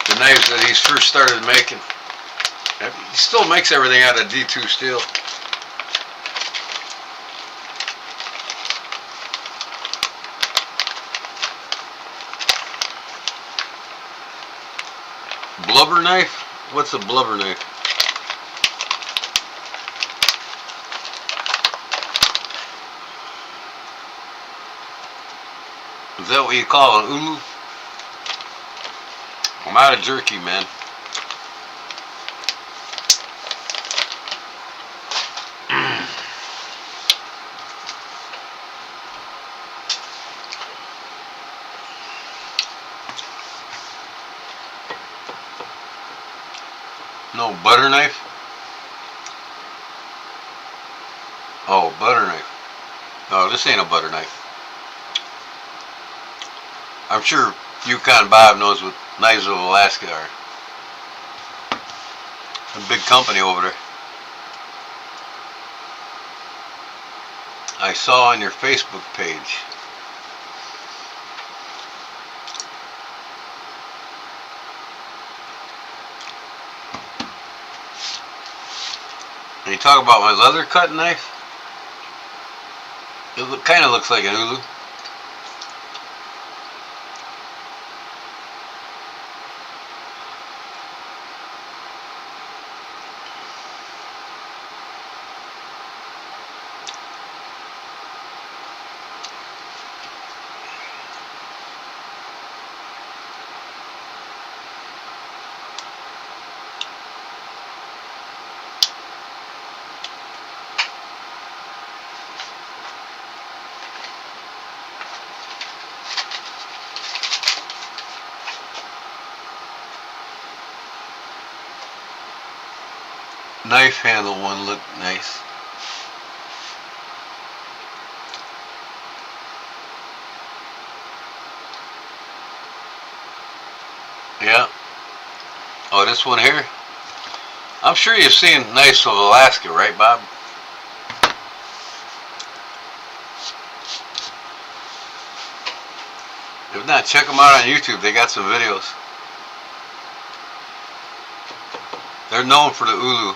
The knives that he's first started making. He still makes everything out of D2 steel. Blubber knife? What's a blubber knife? Is that what you call an ulu? I'm out of jerky, man. No butter knife? Oh, butter knife. No, this ain't a butter knife. I'm sure Yukon Bob knows what Knives of Alaska are. A big company over there. I saw on your Facebook page. And you talk about my leather cut knife? It kind of looks like an ulu. Knife handle one looked nice. Yeah. Oh, this one here? I'm sure you've seen Knives of Alaska, right, Bob? If not, check them out on YouTube. They got some videos. They're known for the ulu.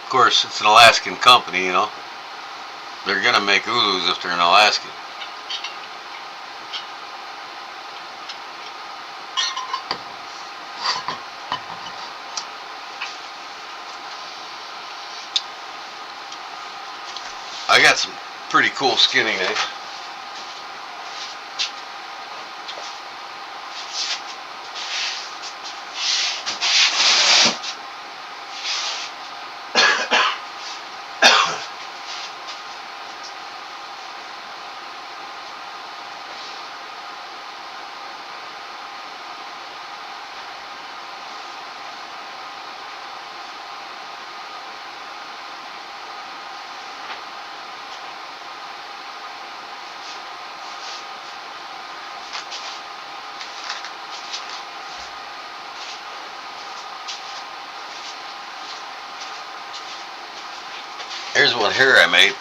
Of course, it's an Alaskan company, you know. They're gonna make ulus if they're in Alaska. I got some pretty cool skinning knives. Here's one here I made.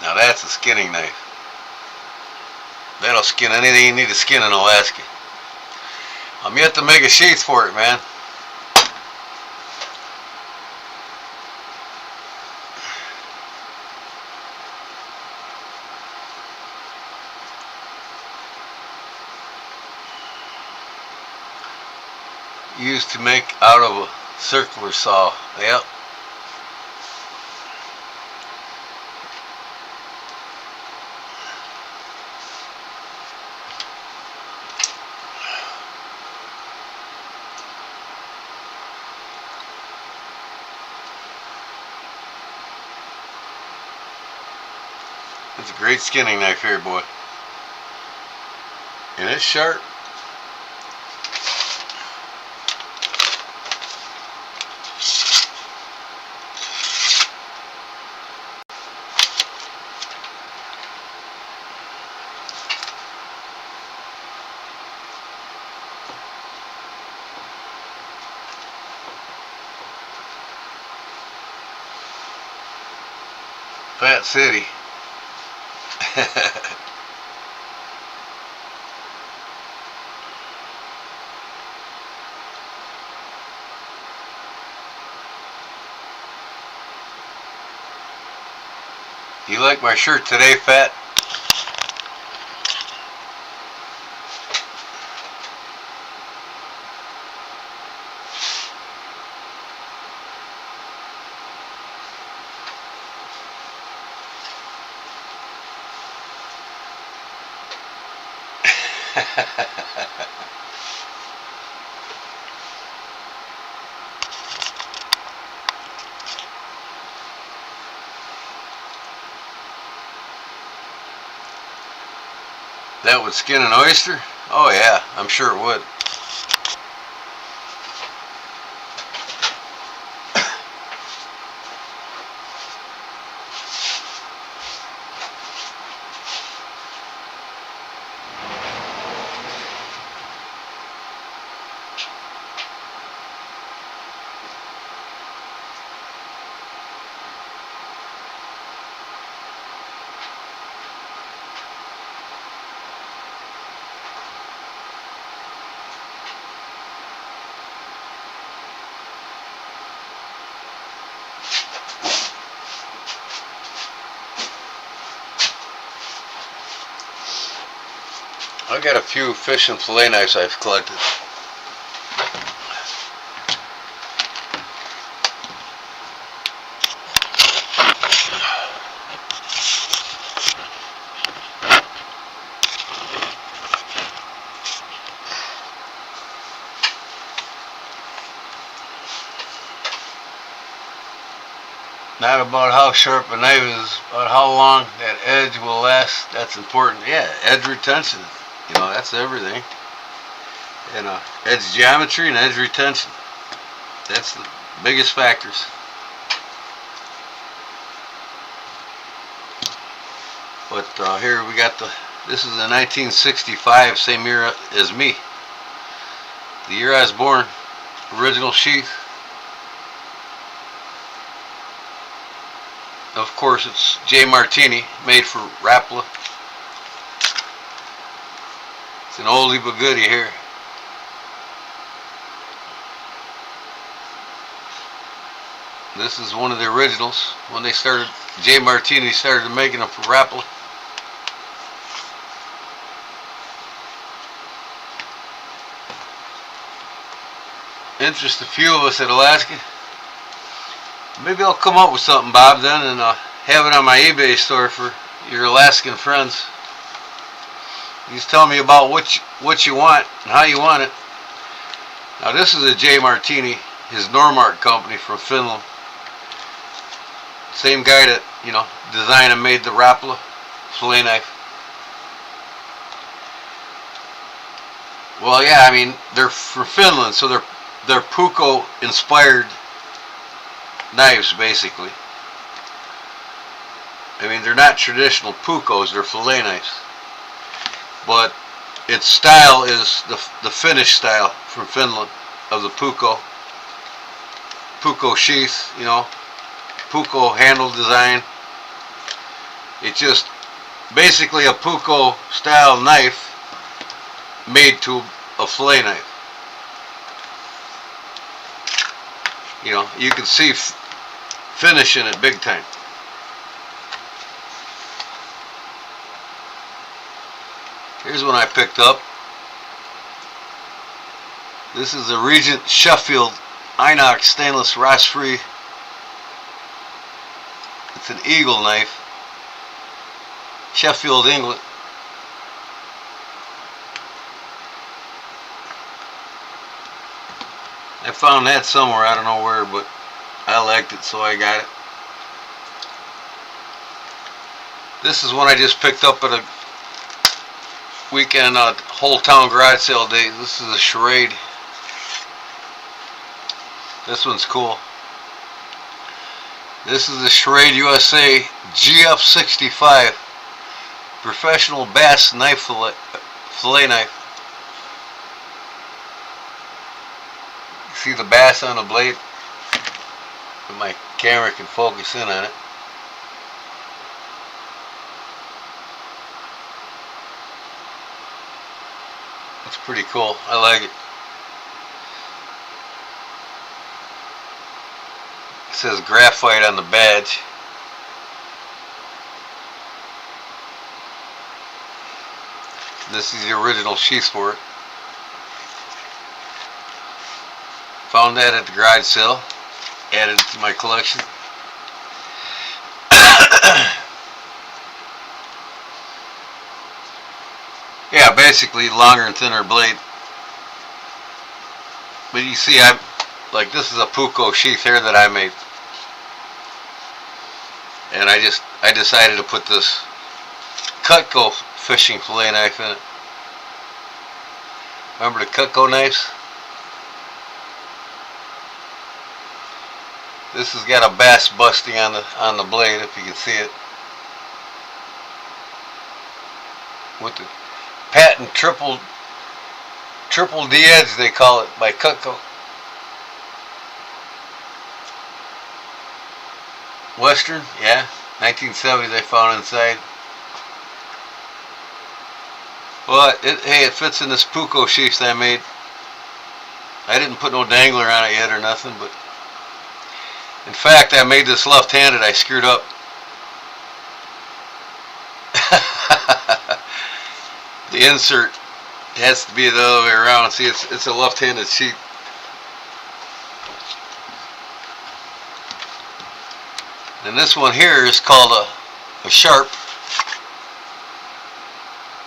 Now that's a skinning knife. That'll skin anything you need to skin in Alaska. I'm yet to make a sheath for it, man. Used to make out of a circular saw. Yep. It's a great skinning knife here, boy. And it's sharp. Fat City. You like my shirt today, Fat? That would skin an oyster? Oh yeah, I'm sure it would. I got a few fish and fillet knives I've collected. Not about how sharp a knife is, but how long that edge will last. That's important. Yeah, edge retention. You know, that's everything. And edge geometry and edge retention. That's the biggest factors. But here we got this is a 1965, same year as me. The year I was born. Original sheath. Of course, it's J. Martini, made for Rapala. It's an oldie but goodie here. This is one of the originals. When they started, J. Martini started making them for Rapala. Interest a few of us at Alaska. Maybe I'll come up with something, Bob, then, and have it on my eBay store for your Alaskan friends. You just tell me about what you want and how you want it. Now, this is a J. Martini, his Normark company from Finland. Same guy that, you know, designed and made the Rapala fillet knife. Well, yeah, I mean, they're from Finland, so they're Puukko inspired knives, basically. I mean, they're not traditional Puukkos, they're fillet knives. But its style is the Finnish style from Finland of the Puukko. Puukko sheath, you know, Puukko handle design. It's just basically a Puukko style knife made to a fillet knife. You know, you can see finish in it big time. Here's one I picked up. This is a Regent Sheffield inox stainless rust-free. It's an eagle knife. Sheffield, England. I found that somewhere, I don't know where, but I liked it, so I got it. This is one I just picked up at a weekend whole town garage sale day. This is a charade. This one's cool. This is the Charade USA GF65 professional bass knife fillet knife. You see the bass on the blade? If my camera can focus in on it. It's pretty cool. I like it. It says graphite on the badge. This is the original sheath for it. Found that at the garage sale. Added it to my collection. Yeah, basically longer and thinner blade. But you see, like this is a Puko sheath here that I made. And I decided to put this Cutco fishing fillet knife in it. Remember the Cutco knives? This has got a bass busting on the blade, if you can see it. With the patent triple D edge, they call it, by Cutco. Western, yeah, 1970 they found inside. Well, hey, it fits in this Puko sheath that I made. I didn't put no dangler on it yet or nothing, but in fact, I made this left-handed. I screwed up. The insert has to be the other way around. See, it's a left-handed sheath. And this one here is called a Sharp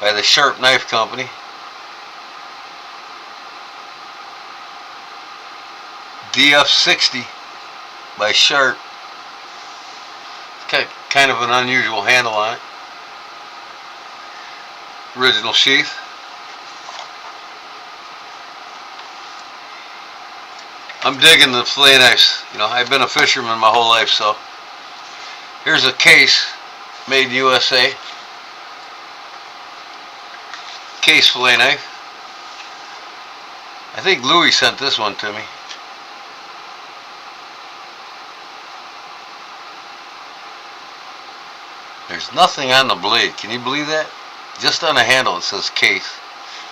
by the Sharp Knife Company. DF60 by Sharp. It's kind of an unusual handle on it. Original sheath. I'm digging the fillet knives. You know, I've been a fisherman my whole life, so here's a case made in USA. Case fillet knife. I think Louis sent this one to me. There's nothing on the blade. Can you believe that? Just on the handle it says case.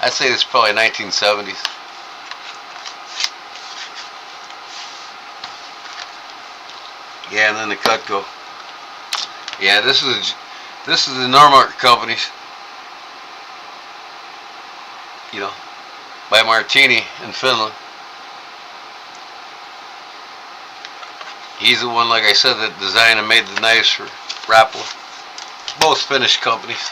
I'd say it's probably 1970s. Yeah, and then the Cutco. Yeah, this is the Normark companies. You know, by Martini in Finland. He's the one, like I said, that designed and made the knives for Rapala. Both Finnish companies.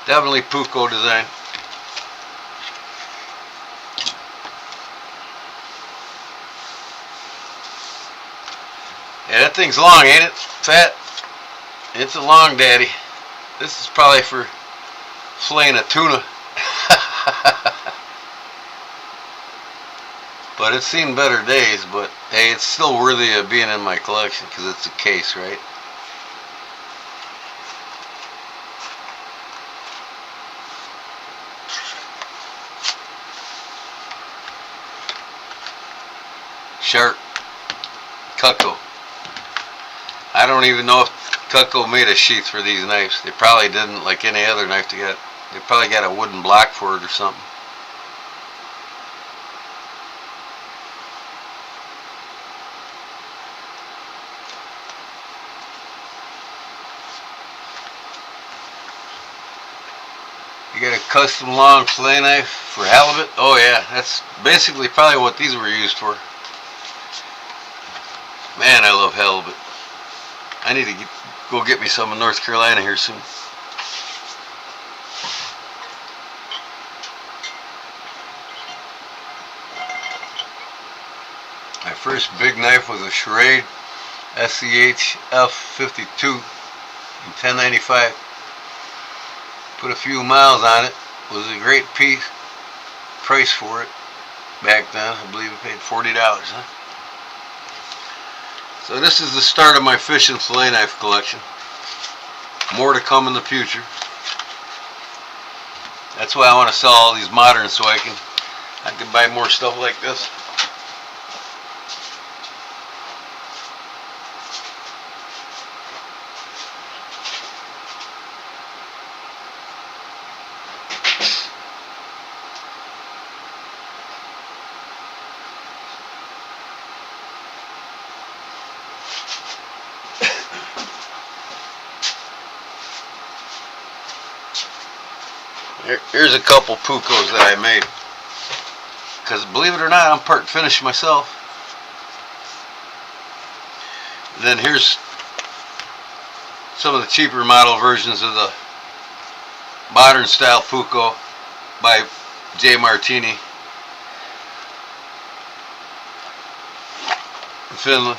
Definitely Puko design. Yeah, that thing's long, ain't it? Fat. It's a long daddy. This is probably for filleting a tuna. But it's seen better days, but hey, it's still worthy of being in my collection because it's a case, right? Sharp. Cutco. I don't even know if Cutco made a sheath for these knives. They probably didn't, like any other knife they probably got a wooden block for it or something. You got a custom long fillet knife for halibut? Oh yeah, that's basically probably what these were used for. Man, I love halibut. I need to go get me some in North Carolina here soon. My first big knife was a Charade SCHF 52 and 1095. Put a few miles on it. Was a great price for it back then. I believe I paid $40, huh? So this is the start of my fish and fillet knife collection. More to come in the future. That's why I want to sell all these moderns so I can buy more stuff like this. Here's a couple Pucos that I made. Because believe it or not, I'm part finished myself. And then here's some of the cheaper model versions of the modern style Puco by J. Martini in Finland.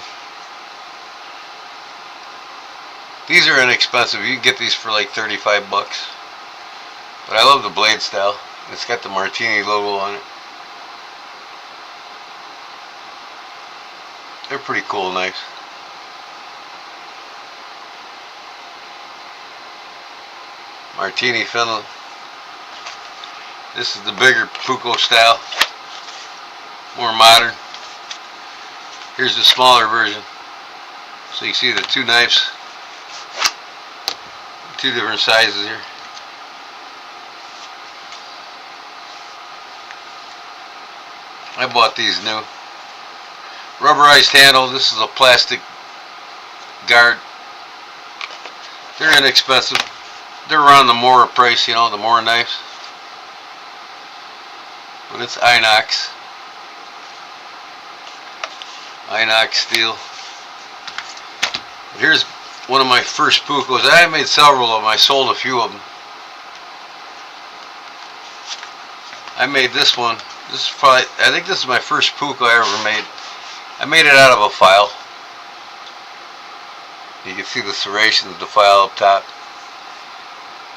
These are inexpensive. You can get these for like 35 bucks. But I love the blade style. It's got the Martini logo on it. They're pretty cool knives. Martini, Finland. This is the bigger Puco style. More modern. Here's the smaller version. So you see the two knives. Two different sizes here. I bought these new. Rubberized handle. This is a plastic guard. They're inexpensive. They're around the Mora price, you know, the Mora knives. But it's inox. Inox steel. But here's one of my first Pucos. I made several of them. I sold a few of them. I made this one. This is probably, I think this is my first Puco I ever made. I made it out of a file. You can see the serrations of the file up top.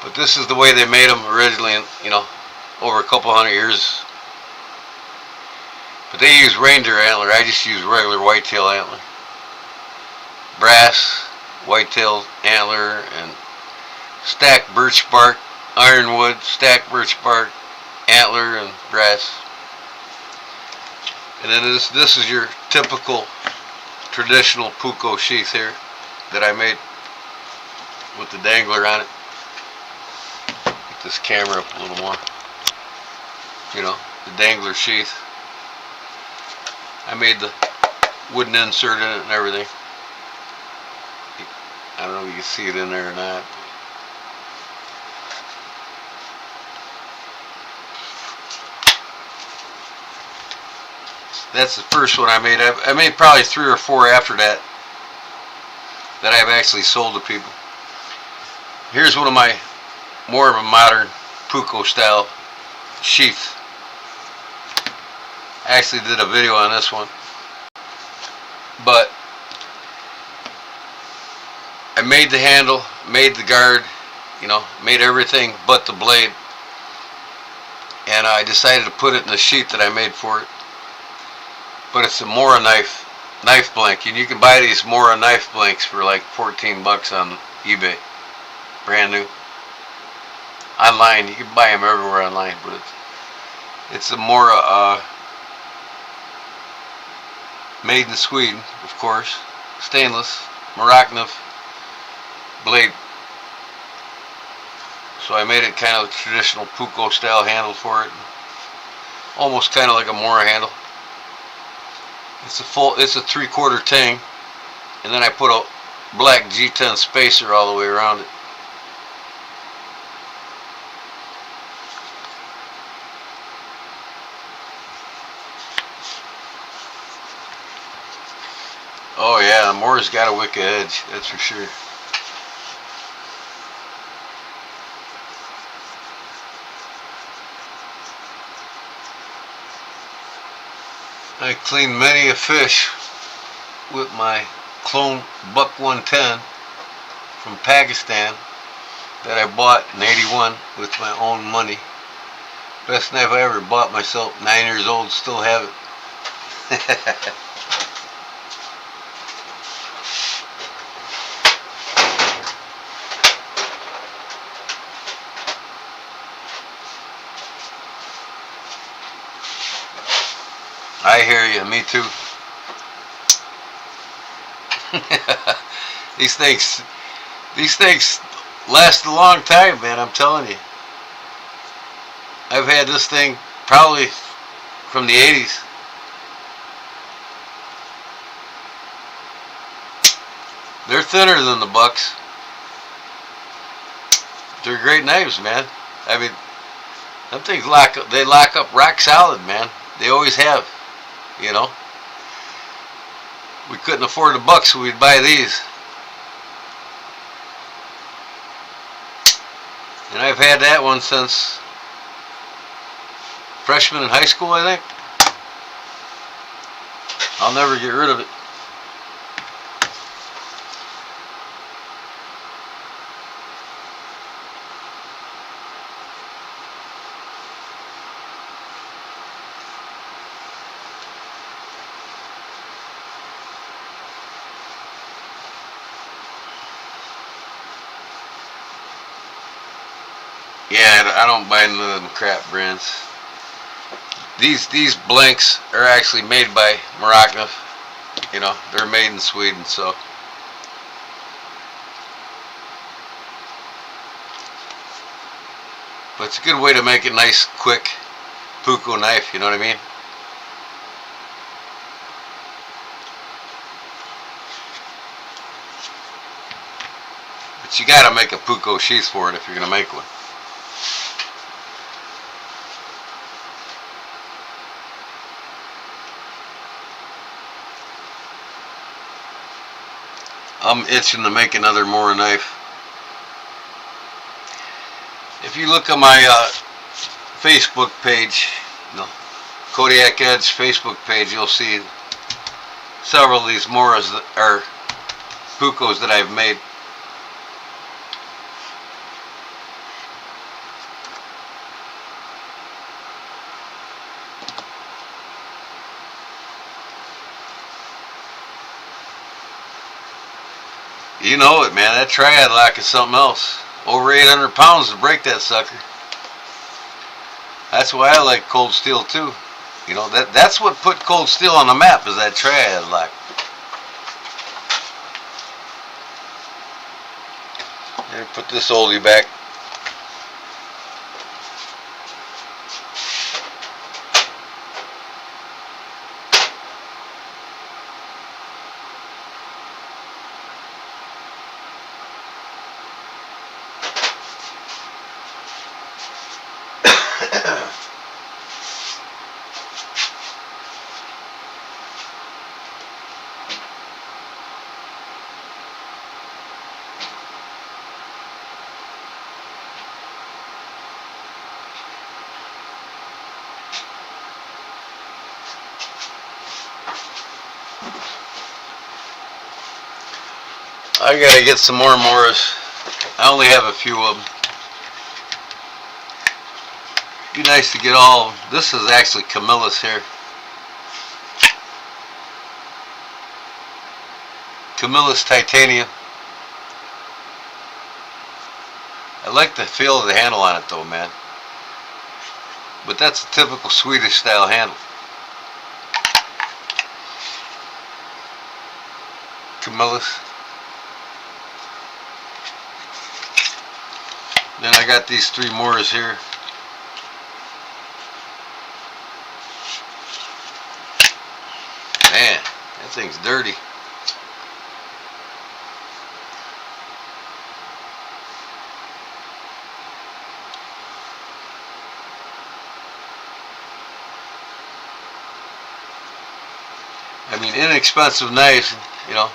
But this is the way they made them originally, you know, over a couple hundred years. But they use reindeer antler. I just use regular whitetail antler. Brass, whitetail antler, and stacked birch bark, ironwood, stacked birch bark, antler, and brass. And then this is your typical traditional Puco sheath here that I made with the dangler on it. Get this camera up a little more. You know, the dangler sheath. I made the wooden insert in it and everything. I don't know if you can see it in there or not. That's the first one I made. I made probably 3 or 4 after that I've actually sold to people. Here's one of my more of a modern Puco style sheath. I actually did a video on this one. But I made the handle, made the guard, you know, made everything but the blade. And I decided to put it in the sheath that I made for it. But it's a Mora knife blank, and you can buy these Mora knife blanks for like 14 bucks on eBay, brand new. Online, you can buy them everywhere online, but it's a Mora made in Sweden, of course, stainless, Moroccan blade. So I made it kind of a traditional Puco style handle for it, almost kind of like a Mora handle. It's a 3/4 tang, and then I put a black G10 spacer all the way around it. Oh yeah, the Mora's got a wicked edge, that's for sure. I cleaned many a fish with my clone buck 110 from Pakistan that I bought in '81 with my own money. Best knife I ever bought myself. 9 years old, still have it. I hear you. Me too. These things last a long time, man. I'm telling you. I've had this thing probably from the '80s. They're thinner than the bucks. They're great knives, man. I mean, them things lock up rock solid, man. They always have, you know. We couldn't afford the bucks, so we'd buy these. And I've had that one since freshman in high school, I think. I'll never get rid of it. Yeah, I don't buy none of them crap brands. These blanks are actually made by Morocco. You know, they're made in Sweden, so. But it's a good way to make a nice, quick puko knife, you know what I mean? But you gotta make a puko sheath for it if you're gonna make one. I'm itching to make another Mora knife. If you look at my Facebook page, Kodiak Edge Facebook page, you'll see several of these Moras that are pukos that I've made. You know it, man. That triad lock is something else. Over 800 pounds to break that sucker. That's why I like cold steel too. You know, that's what put cold steel on the map, is that triad lock. Here, put this oldie back. I gotta get some more Moras. I only have a few of them. Be nice to get all of them. This is actually Camillus here. Camillus titanium. I like the feel of the handle on it though, man. But that's a typical Swedish style handle. Camillus. Then I got these 3 Moras here. Man, that thing's dirty. I mean, inexpensive knives, you know.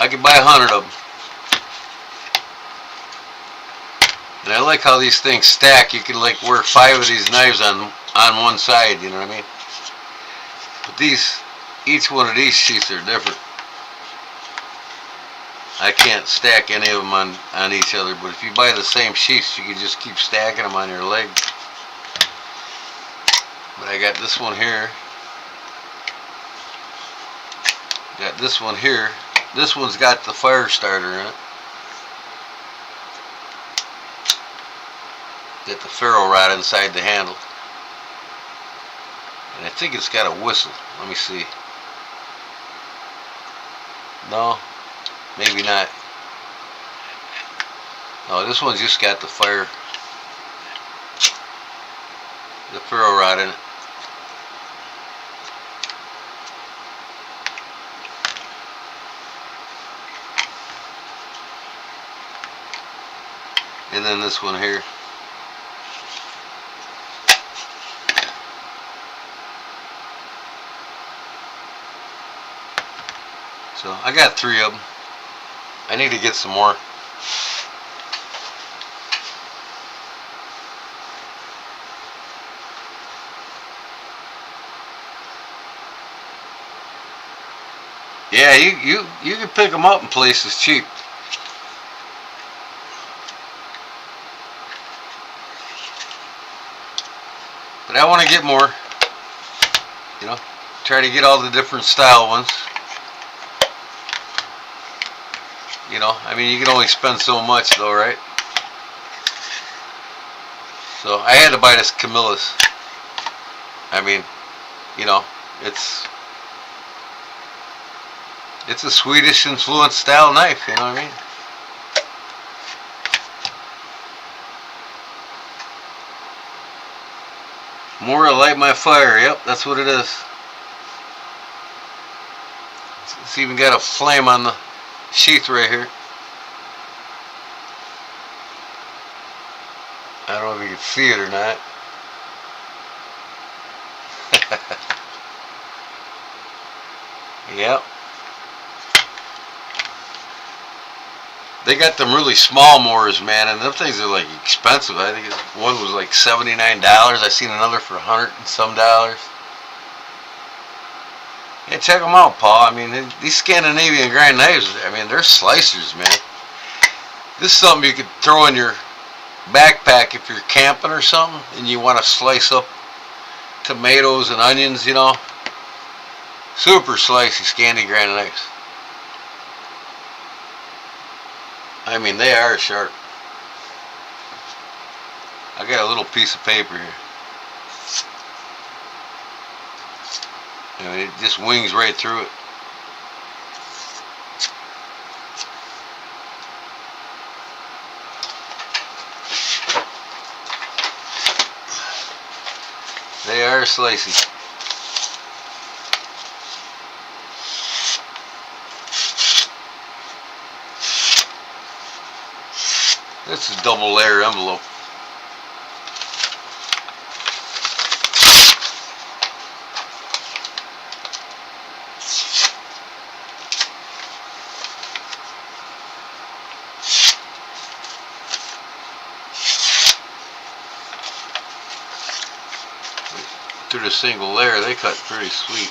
I could buy 100 of them. And I like how these things stack. You can like wear 5 of these knives on one side, you know what I mean? But these, each one of these sheaths are different. I can't stack any of them on each other, but if you buy the same sheets, you can just keep stacking them on your leg. But I got this one here. Got this one here. This one's got the fire starter in it. Got the ferro rod inside the handle. And I think it's got a whistle. Let me see. No, maybe not. No, this one's just got the ferro rod in it. And then this one here. So I got 3 of them. I need to get some more. Yeah, you can pick them up in places cheap. But I want to get more. You know, try to get all the different style ones. You know, I mean, you can only spend so much though, right? So I had to buy this Camillus. I mean, you know, it's a Swedish influenced style knife, you know what I mean? More to light my fire, yep, that's what it is. It's even got a flame on the sheath right here. I don't know if you can see it or not. Yep. They got them really small Moors, man, and them things are like expensive. I think one was like $79. I seen another for $100 and some. Yeah, check them out, Paul. I mean, these Scandinavian grind knives, I mean, they're slicers, man. This is something you could throw in your backpack if you're camping or something and you want to slice up tomatoes and onions, you know. Super slicey Scandi grind knives. I mean, they are sharp. I got a little piece of paper here. I mean, it just wings right through it. They are slicey. This is double layer envelope. Through the single layer, they cut pretty sweet.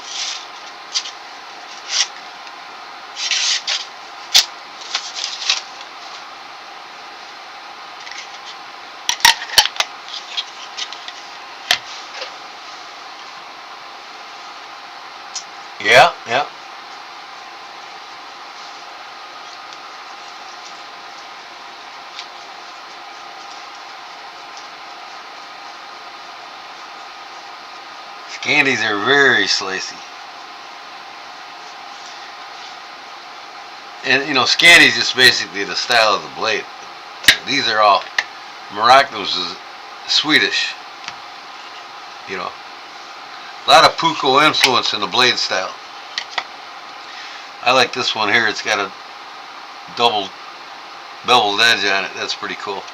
Yeah, yeah. Scandis are very slicey. And you know, Scandi is just basically the style of the blade. These are all, Morocco's is Swedish. You know, a lot of Puko influence in the blade style. I like this one here. It's got a double beveled edge on it. That's pretty cool.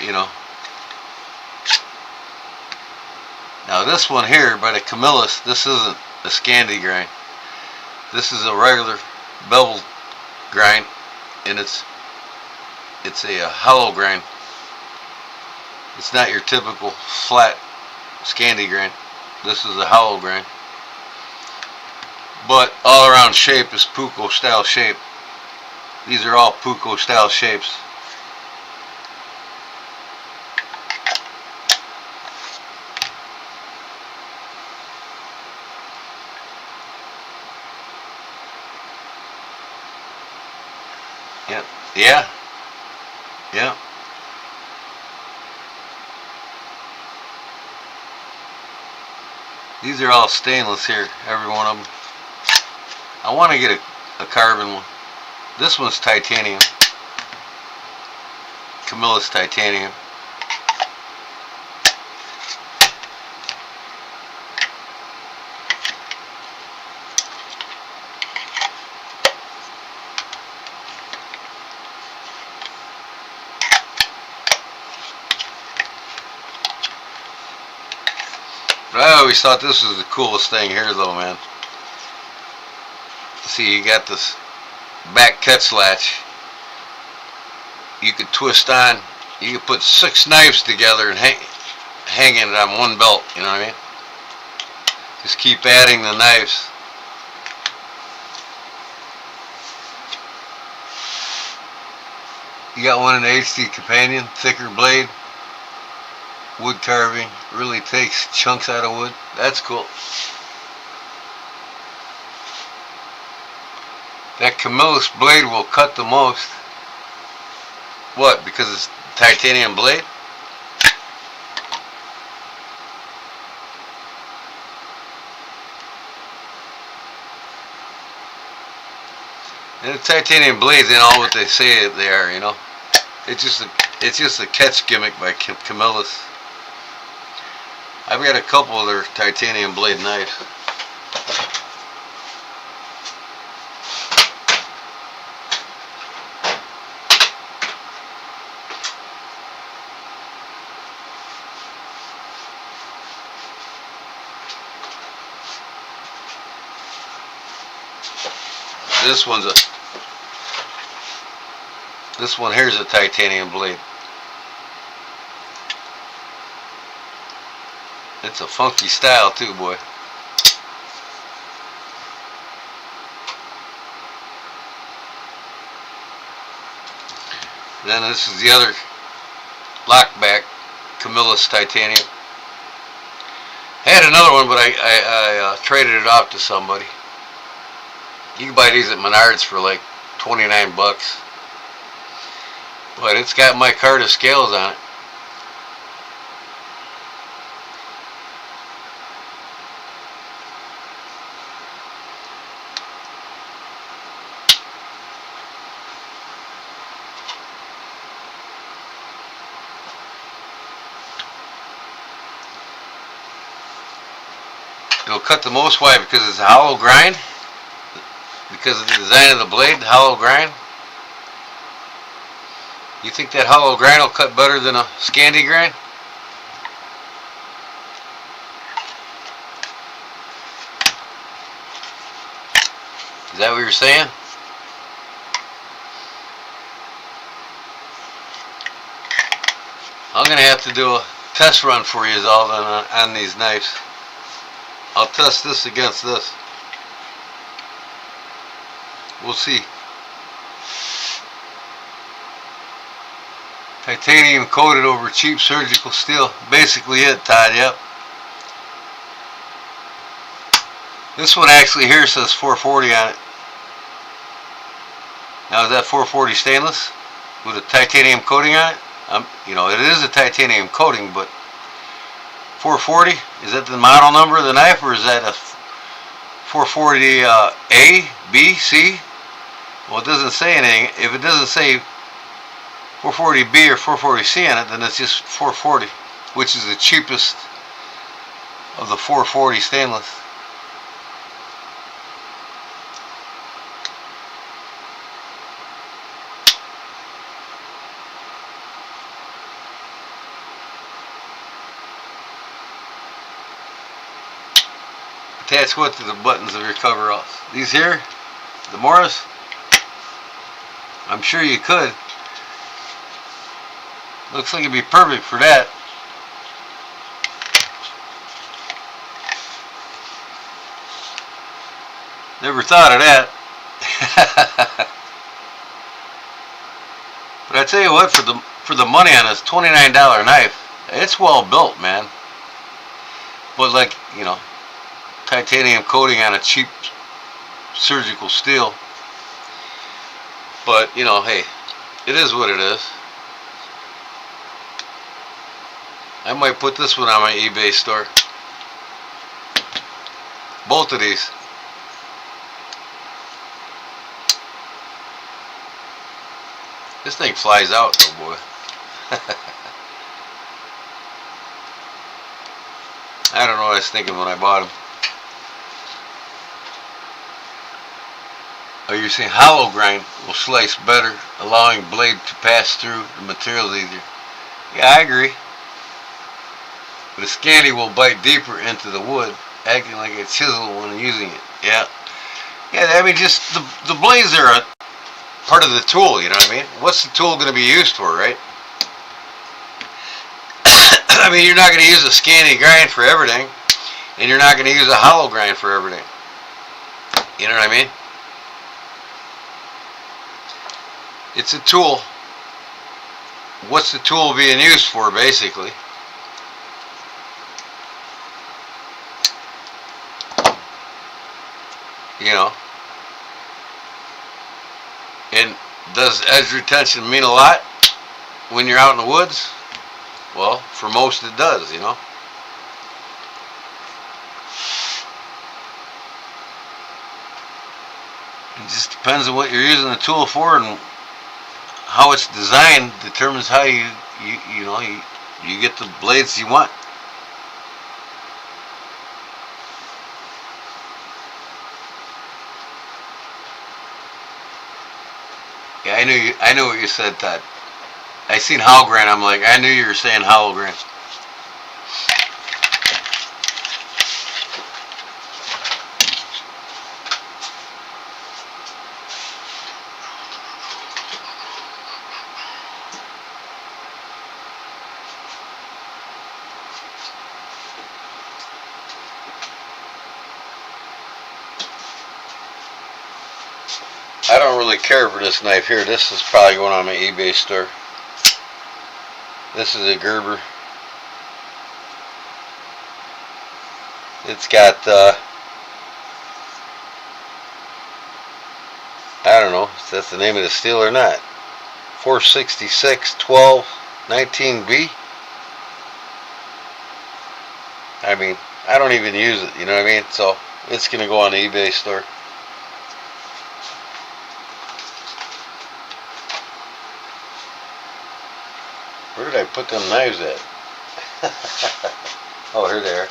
You know. Now this one here by the Camillus, this isn't a Scandi grind. This is a regular beveled grind, and it's a hollow grind. It's not your typical flat Scandi grind. This is a hollow grind. but all around shape is Puko style shape. These are all Puko style shapes. Yep. Yeah. Yeah. These are all stainless here, every one of them. I want to get a carbon one. This one's titanium. Camilla's titanium. But I always thought this was the coolest thing here though, man. See, you got this back catch latch. You could twist on. You could put 6 knives together and hang it on one belt, you know what I mean? Just keep adding the knives. You got one in the HD Companion, thicker blade. Wood carving, really takes chunks out of wood. That's cool. That Camilla's blade will cut the most. What? Because it's titanium blade? And the titanium blades ain't all what they say they are, you know. It's just a catch gimmick by Camilla's. I've got a couple of their titanium blade knives. This one here's a titanium blade. It's a funky style too, boy. Then this is the other lockback, Camilla's titanium. I had another one, but I traded it off to somebody. You can buy these at Menards for like 29 bucks. But it's got my card of scales on it. It'll cut the most. Why? Because it's a hollow grind. Because of the design of the blade, hollow grind. You think that hollow grind will cut better than a Scandi grind? Is that what you're saying? I'm gonna have to do a test run for you all on these knives. I'll test this against this. We'll see. Titanium coated over cheap surgical steel. Basically it, Todd, yep. This one actually here says 440 on it. Now is that 440 stainless with a titanium coating on it? You know, it is a titanium coating, but 440, is that the model number of the knife, or is that a 440 A, B, C? Well, it doesn't say anything. If it doesn't say 440B or 440C on it, then it's just 440, which is the cheapest of the 440 stainless. Attach what to the buttons of your coveralls? These here, the Morris? I'm sure you could. Looks like it'd be perfect for that. Never thought of that. But I tell you what, for the money on this $29 knife, it's well built, man. But like, you know, titanium coating on a cheap surgical steel. But, you know, hey, it is what it is. I might put this one on my eBay store. Both of these. This thing flies out, though, boy. I don't know what I was thinking when I bought them. Oh, you're saying hollow grind will slice better, allowing blade to pass through the materials easier. Yeah, I agree. But a scanty will bite deeper into the wood, acting like a chisel when using it. Yeah. Yeah, I mean, just the blades are a part of the tool, you know what I mean? What's the tool going to be used for, right? I mean, you're not going to use a scanty grind for everything, and you're not going to use a hollow grind for everything. You know what I mean? It's a tool. What's the tool being used for, basically? You know? And does edge retention mean a lot when you're out in the woods? Well, for most it does, you know. It just depends on what you're using the tool for, and how it's designed determines how you get the blades you want. Yeah, I knew what you said, Todd. I seen hollow grind. I'm like, I knew you were saying hollow grind. I don't really care for this knife here. This is probably going on my eBay store. This is a Gerber. It's got, I don't know if that's the name of the steel or not. 466 12 19B. I mean, I don't even use it, you know what I mean? So it's going to go on the eBay store. Where did I put them knives at? Oh, here they are.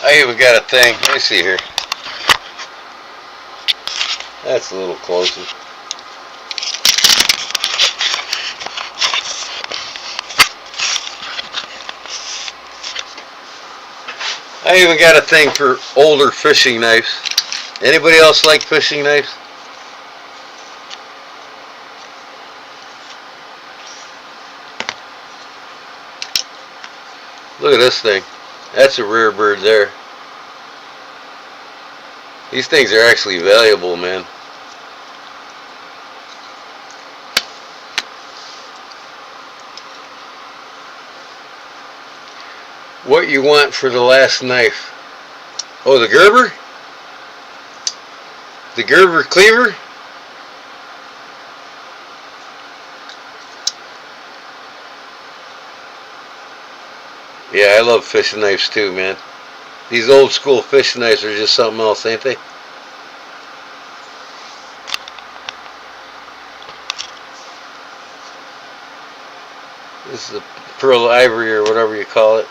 I even got a thing. Let me see here. That's a little closer. I even got a thing for older fishing knives. Anybody else like fishing knives? Look at this thing. That's a rare bird there. These things are actually valuable, man. What you want for the last knife? Oh, the Gerber? The Gerber cleaver? Yeah, I love fishing knives too, man. These old school fishing knives are just something else, ain't they? This is a pearl ivory or whatever you call it.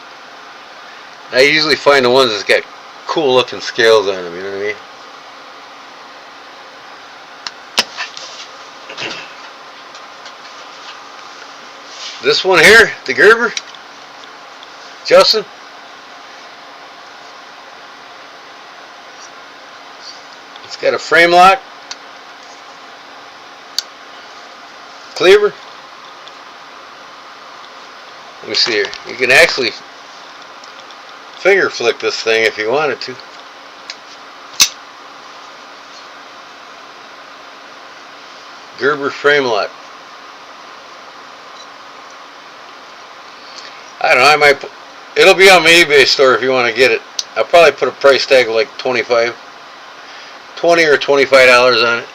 I usually find the ones that's got cool looking scales on them, you know what I mean? This one here, the Gerber, Justin. It's got a frame lock, cleaver. Let me see here. You can actually finger flick this thing if you wanted to. Gerber frame lock. I don't know, I might put, it'll be on my eBay store if you want to get it. I'll probably put a price tag of like $20 or $25 on it.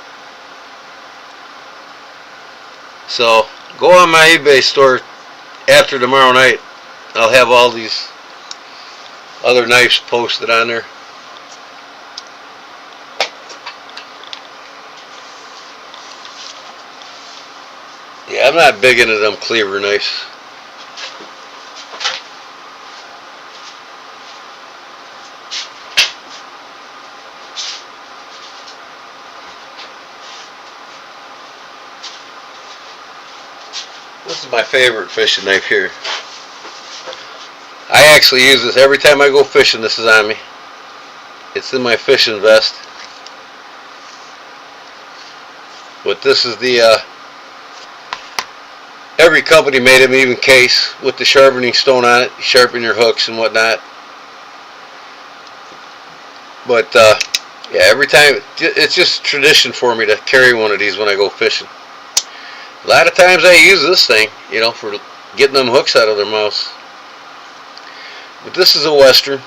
So go on my eBay store after tomorrow night. I'll have all these other knives posted on there. Yeah, I'm not big into them cleaver knives. This is my favorite fishing knife here. I actually use this every time I go fishing. This is on me. It's in my fishing vest. But this is the every company made them even case with the sharpening stone on it. You sharpen your hooks and whatnot. But yeah, every time it's just tradition for me to carry one of these when I go fishing. A lot of times I use this thing, you know, for getting them hooks out of their mouths. But this is a Western,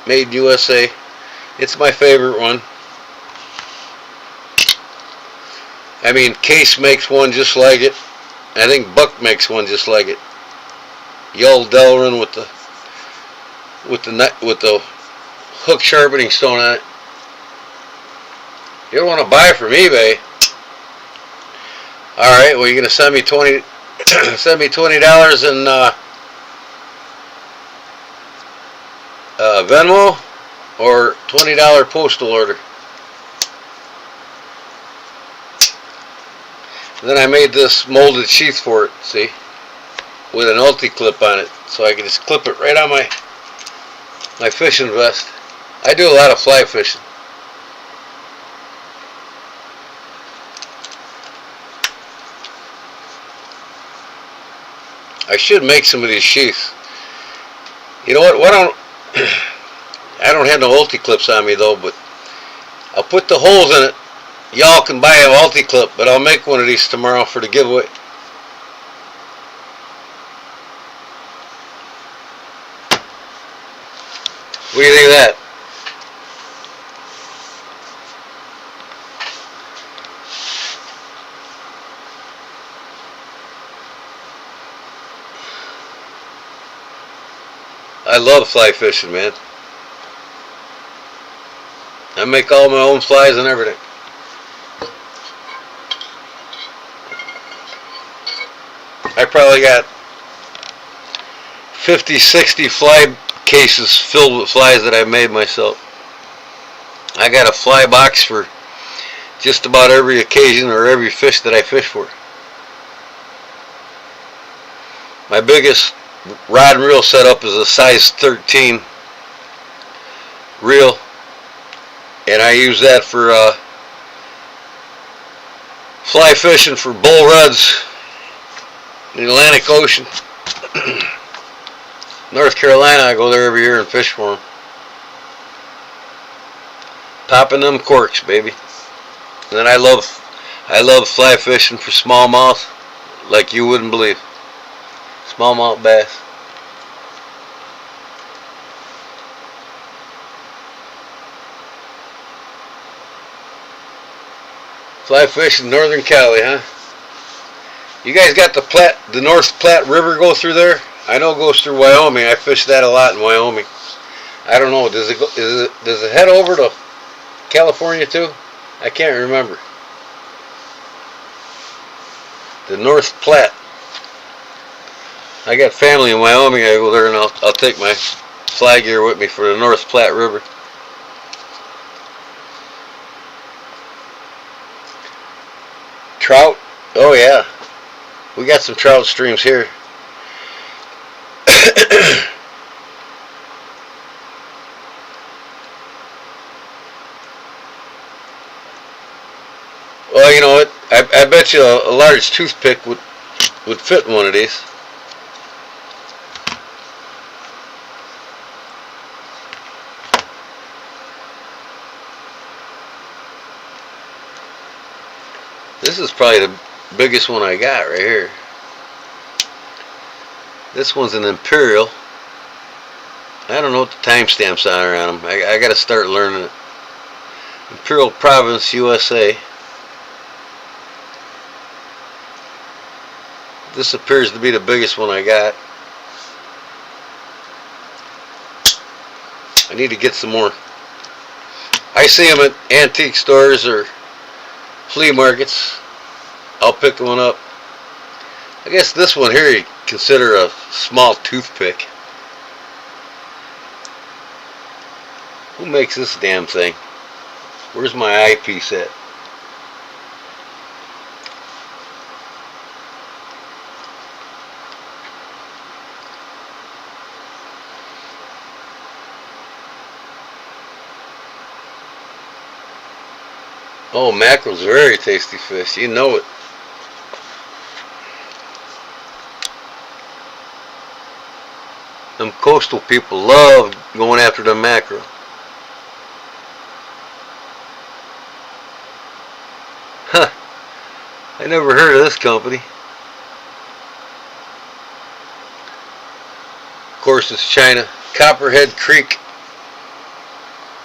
made in USA. It's my favorite one. I mean, Case makes one just like it. I think Buck makes one just like it. Yull Delrin with the hook sharpening stone on it. You don't want to buy it from eBay. All right, well, you're gonna send me $20 in Venmo or $20 postal order. And then I made this molded sheath for it, see, with an ulti clip on it, so I can just clip it right on my fishing vest. I do a lot of fly fishing. I should make some of these sheaths. You know what? I don't have no ulti clips on me though, but I'll put the holes in it. Y'all can buy an ulti clip, but I'll make one of these tomorrow for the giveaway. What do you think of that? I love fly fishing, man. I make all my own flies and everything. I probably got 50, 60 fly cases filled with flies that I've made myself. I got a fly box for just about every occasion or every fish that I fish for. My biggest rod and reel setup is a size 13 reel, and I use that for fly fishing for bull ruds in the Atlantic Ocean. North Carolina, I go there every year and fish for them. Popping them corks, baby. And then I love fly fishing for smallmouth like you wouldn't believe. Smallmouth bass. Fly fishing in Northern Cali, huh? You guys got the North Platte River go through there? I know it goes through Wyoming. I fished that a lot in Wyoming. I don't know. Does it head over to California too? I can't remember. The North Platte. I got family in Wyoming. I go there and I'll take my fly gear with me for the North Platte River. Trout? Oh yeah. We got some trout streams here. Well, you know what? I bet you a large toothpick would fit in one of these. This is probably the biggest one I got right here. This one's an Imperial. I don't know what the timestamps are on them. I got to start learning it. Imperial Province, USA. This appears to be the biggest one I got. I need to get some more. I see them at antique stores or flea markets. I'll pick one up. I guess this one here you consider a small toothpick. Who makes this damn thing? Where's my eyepiece at? Oh, mackerel's a very tasty fish. You know it. Them coastal people love going after the mackerel. Huh. I never heard of this company. Of course, it's China. Copperhead Creek.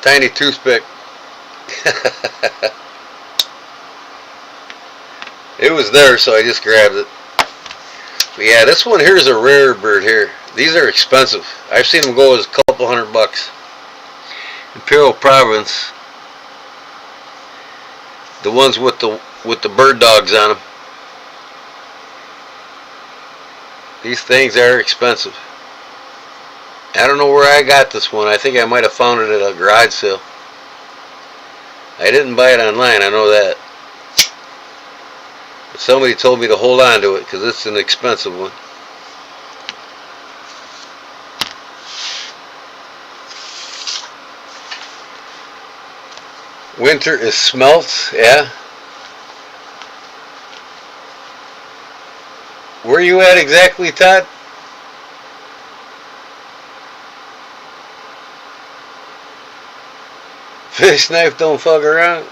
Tiny toothpick. It was there, so I just grabbed it. But yeah, this one here is a rare bird here. These are expensive. I've seen them go as a couple $100. Imperial Province. The ones with the bird dogs on them. These things are expensive. I don't know where I got this one. I think I might have found it at a garage sale. I didn't buy it online, I know that. But somebody told me to hold on to it because it's an expensive one. Winter is smelts, yeah. Where you at exactly, Todd? Fish knife don't fuck around.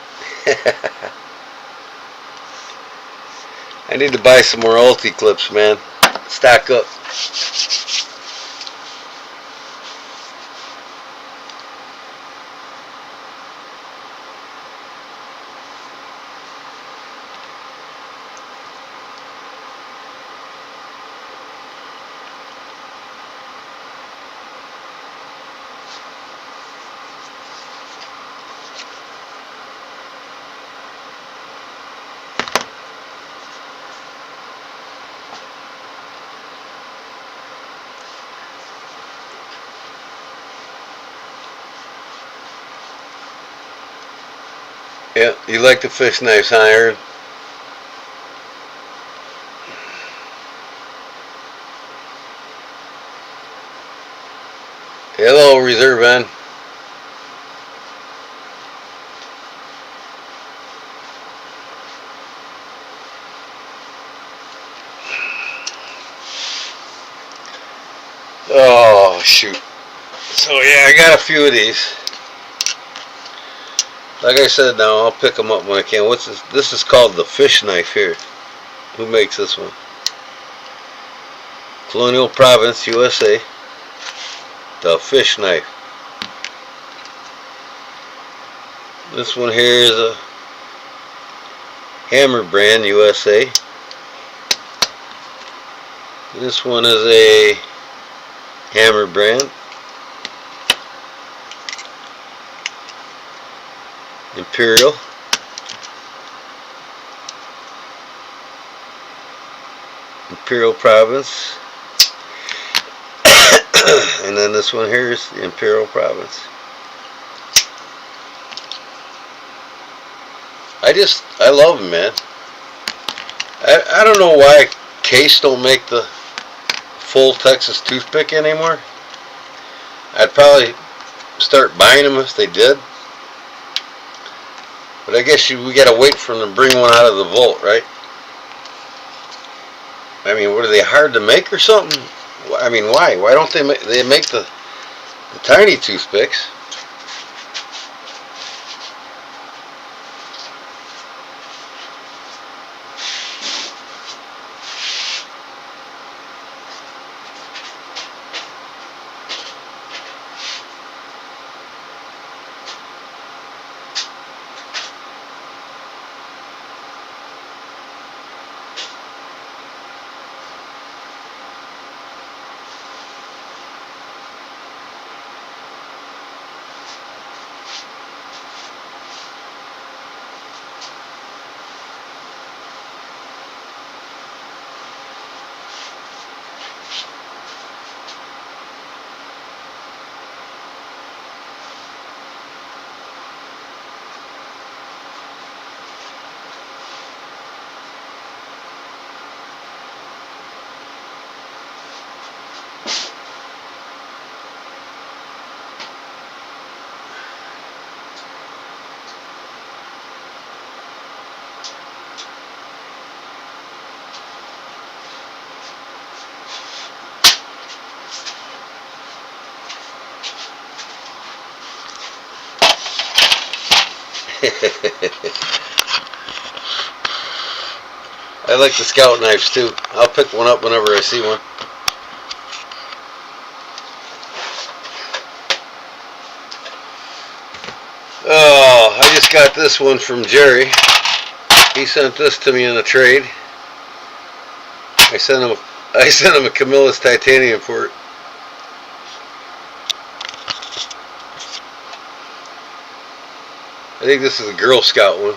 I need to buy some more ulti clips, man. Stock up. Yeah, you like the fish knives, huh, Aaron? Hello, Reserve N. Oh, shoot. So, yeah, I got a few of these. Like I said, now I'll pick them up when I can. What's this? This is called the fish knife here. Who makes this one? Colonial Province, USA. The fish knife. This one here is a Hammer brand, USA. This one is a Hammer brand. Imperial. Imperial Province. And then this one here is the Imperial Province. I love them, man. I don't know why Case don't make the full Texas toothpick anymore. I'd probably start buying them if they did. But I guess we gotta wait for them to bring one out of the vault, right? I mean, what are they, hard to make or something? I mean, why? Why don't they make the tiny toothpicks? I like the Scout knives too. I'll pick one up whenever I see one. Oh, I just got this one from Jerry. He sent this to me in a trade. I sent him a Camillus titanium for it. I think this is a Girl Scout one.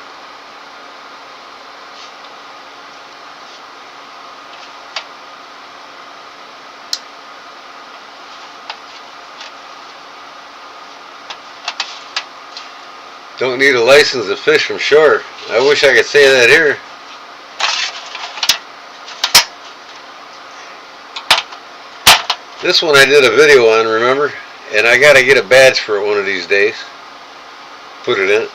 Don't need a license to fish from shore. I wish I could say that here. This one I did a video on, remember? And I gotta get a badge for it one of these days. Put it in it.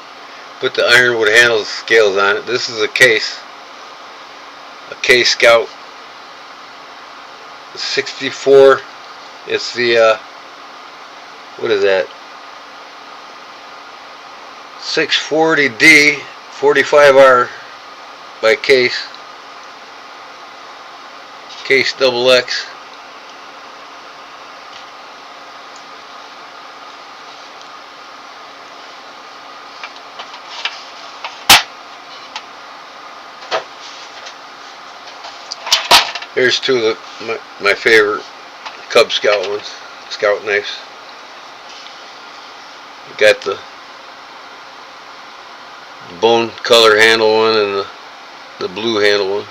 Put the ironwood handles scales on it. This is a Case Scout 64. It's the what is that? 640D 45R by Case XX. Here's two of my favorite Cub Scout ones, Scout knives. Got the bone color handle one and the blue handle one.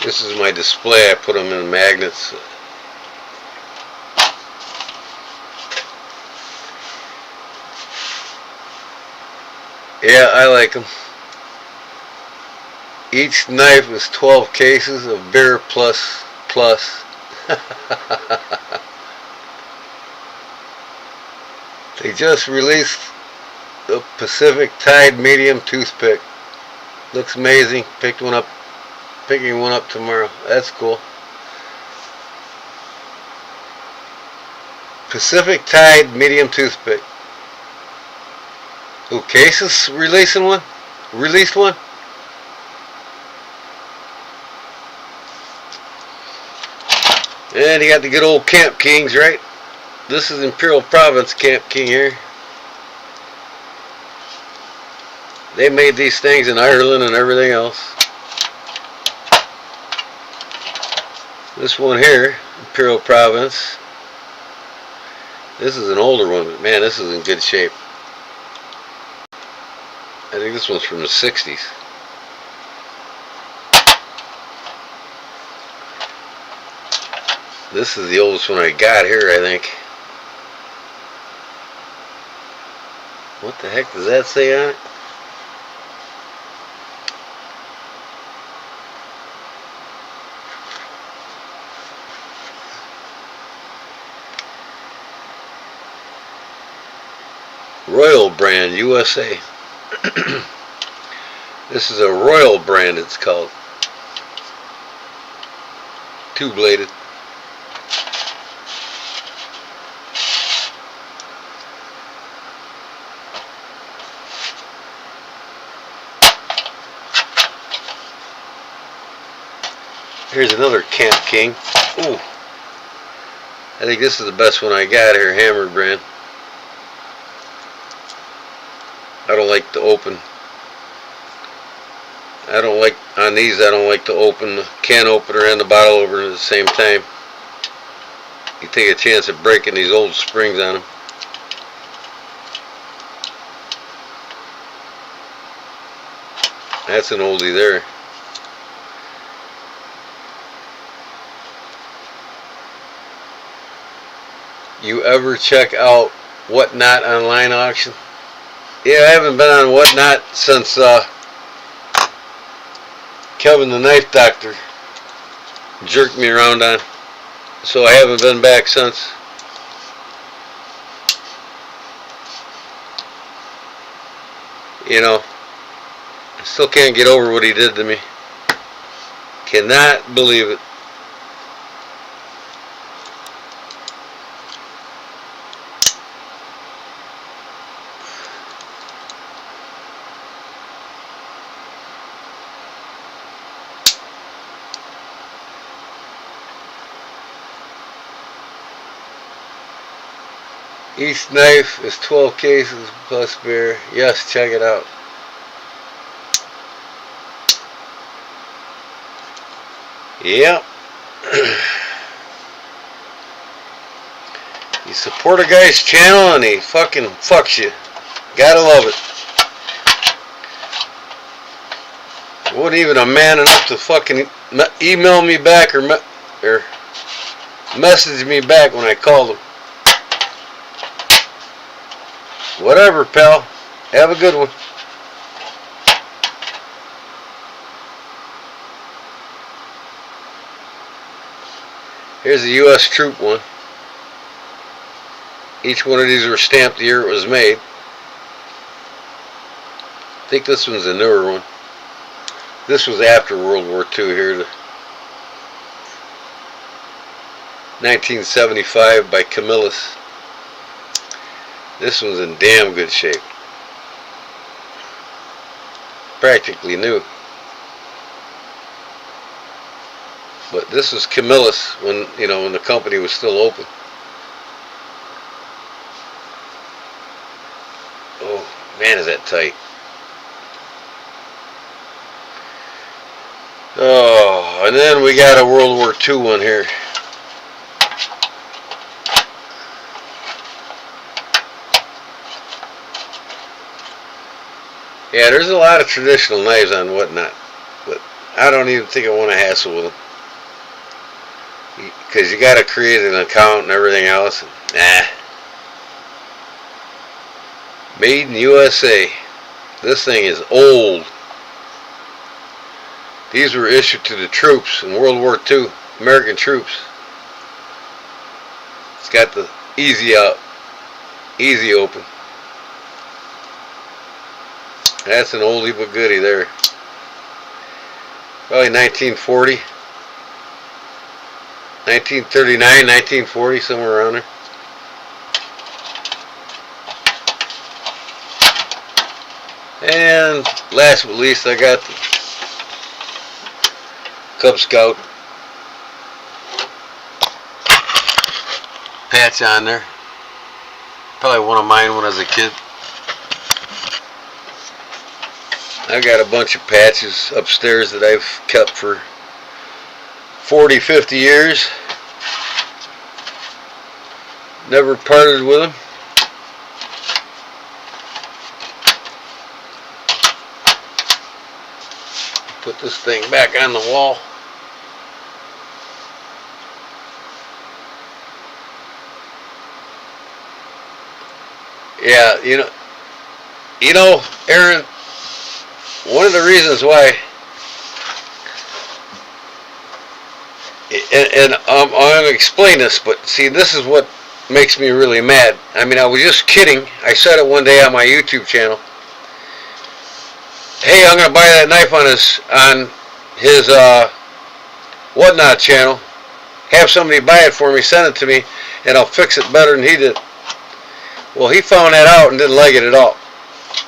This is my display. I put them in magnets. Yeah, I like them. Each knife is 12 cases of Bear Plus. They just released the Pacific Tide Medium Toothpick. Looks amazing. Picking one up tomorrow. That's cool. Pacific Tide Medium Toothpick. Ooh, Case is releasing one? Released one? And you got the good old Camp Kings, right? This is Imperial Province Camp King here. They made these things in Ireland and everything else. This one here, Imperial Province. This is an older one, but man, this is in good shape. I think this one's from the 60s. This is the oldest one I got here, I think. What the heck does that say on it? Royal brand, USA. This is a Royal brand, it's called. Two-bladed. Here's another Camp King. Ooh. I think this is the best one I got here, Hammer brand. I don't like to open. On these, I don't like to open the can opener and the bottle opener at the same time. You take a chance of breaking these old springs on them. That's an oldie there. You ever check out Whatnot online auction? Yeah, I haven't been on Whatnot since Kevin the Knife Doctor jerked me around on. So I haven't been back since. You know, I still can't get over what he did to me. Cannot believe it. Each knife is 12 cases plus beer. Yes, check it out. Yep. You support a guy's channel and he fucking fucks you. Gotta love it. Wasn't even a man enough to fucking email me back or message me back when I called him. Whatever, pal. Have a good one. Here's a U.S. troop one. Each one of these were stamped the year it was made. I think this one's a newer one. This was after World War II here. 1975 by Camillus. This one's in damn good shape. Practically new. But this was Camillus when, you know, when the company was still open. Oh, man, is that tight. Oh, and then we got a World War II one here. Yeah, there's a lot of traditional knives on Whatnot, but I don't even think I want to hassle with them. Because you got to create an account and everything else. And, nah. Made in USA. This thing is old. These were issued to the troops in World War II, American troops. It's got the easy out, easy open. That's an oldie but goodie there. Probably 1940. 1939, 1940, somewhere around there. And last but least, I got the Cub Scout patch on there. Probably one of mine when I was a kid. I got a bunch of patches upstairs that I've kept for 40, 50 years. Never parted with them. Put this thing back on the wall. Yeah, you know, Aaron, one of the reasons why, and I'm going to explain this, but see, this is what makes me really mad. I mean, I was just kidding. I said it one day on my YouTube channel. Hey, I'm going to buy that knife on his whatnot channel. Have somebody buy it for me, send it to me, and I'll fix it better than he did. Well, he found that out and didn't like it at all.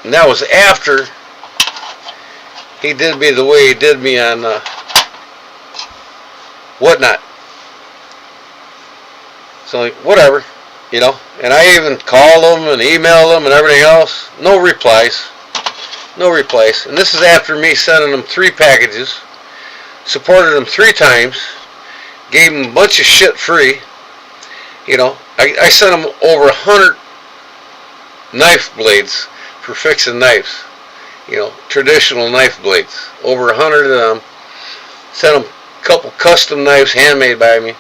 And that was after he did me the way he did me on whatnot. So, like, whatever, you know. And I even called him and emailed him and everything else. No replies. No replies. And this is after me sending him 3 packages. Supported him 3 times. Gave him a bunch of shit free. You know, I sent him over 100 knife blades for fixing knives. You know, traditional knife blades. Over 100 of them. Sent him a couple custom knives handmade by me.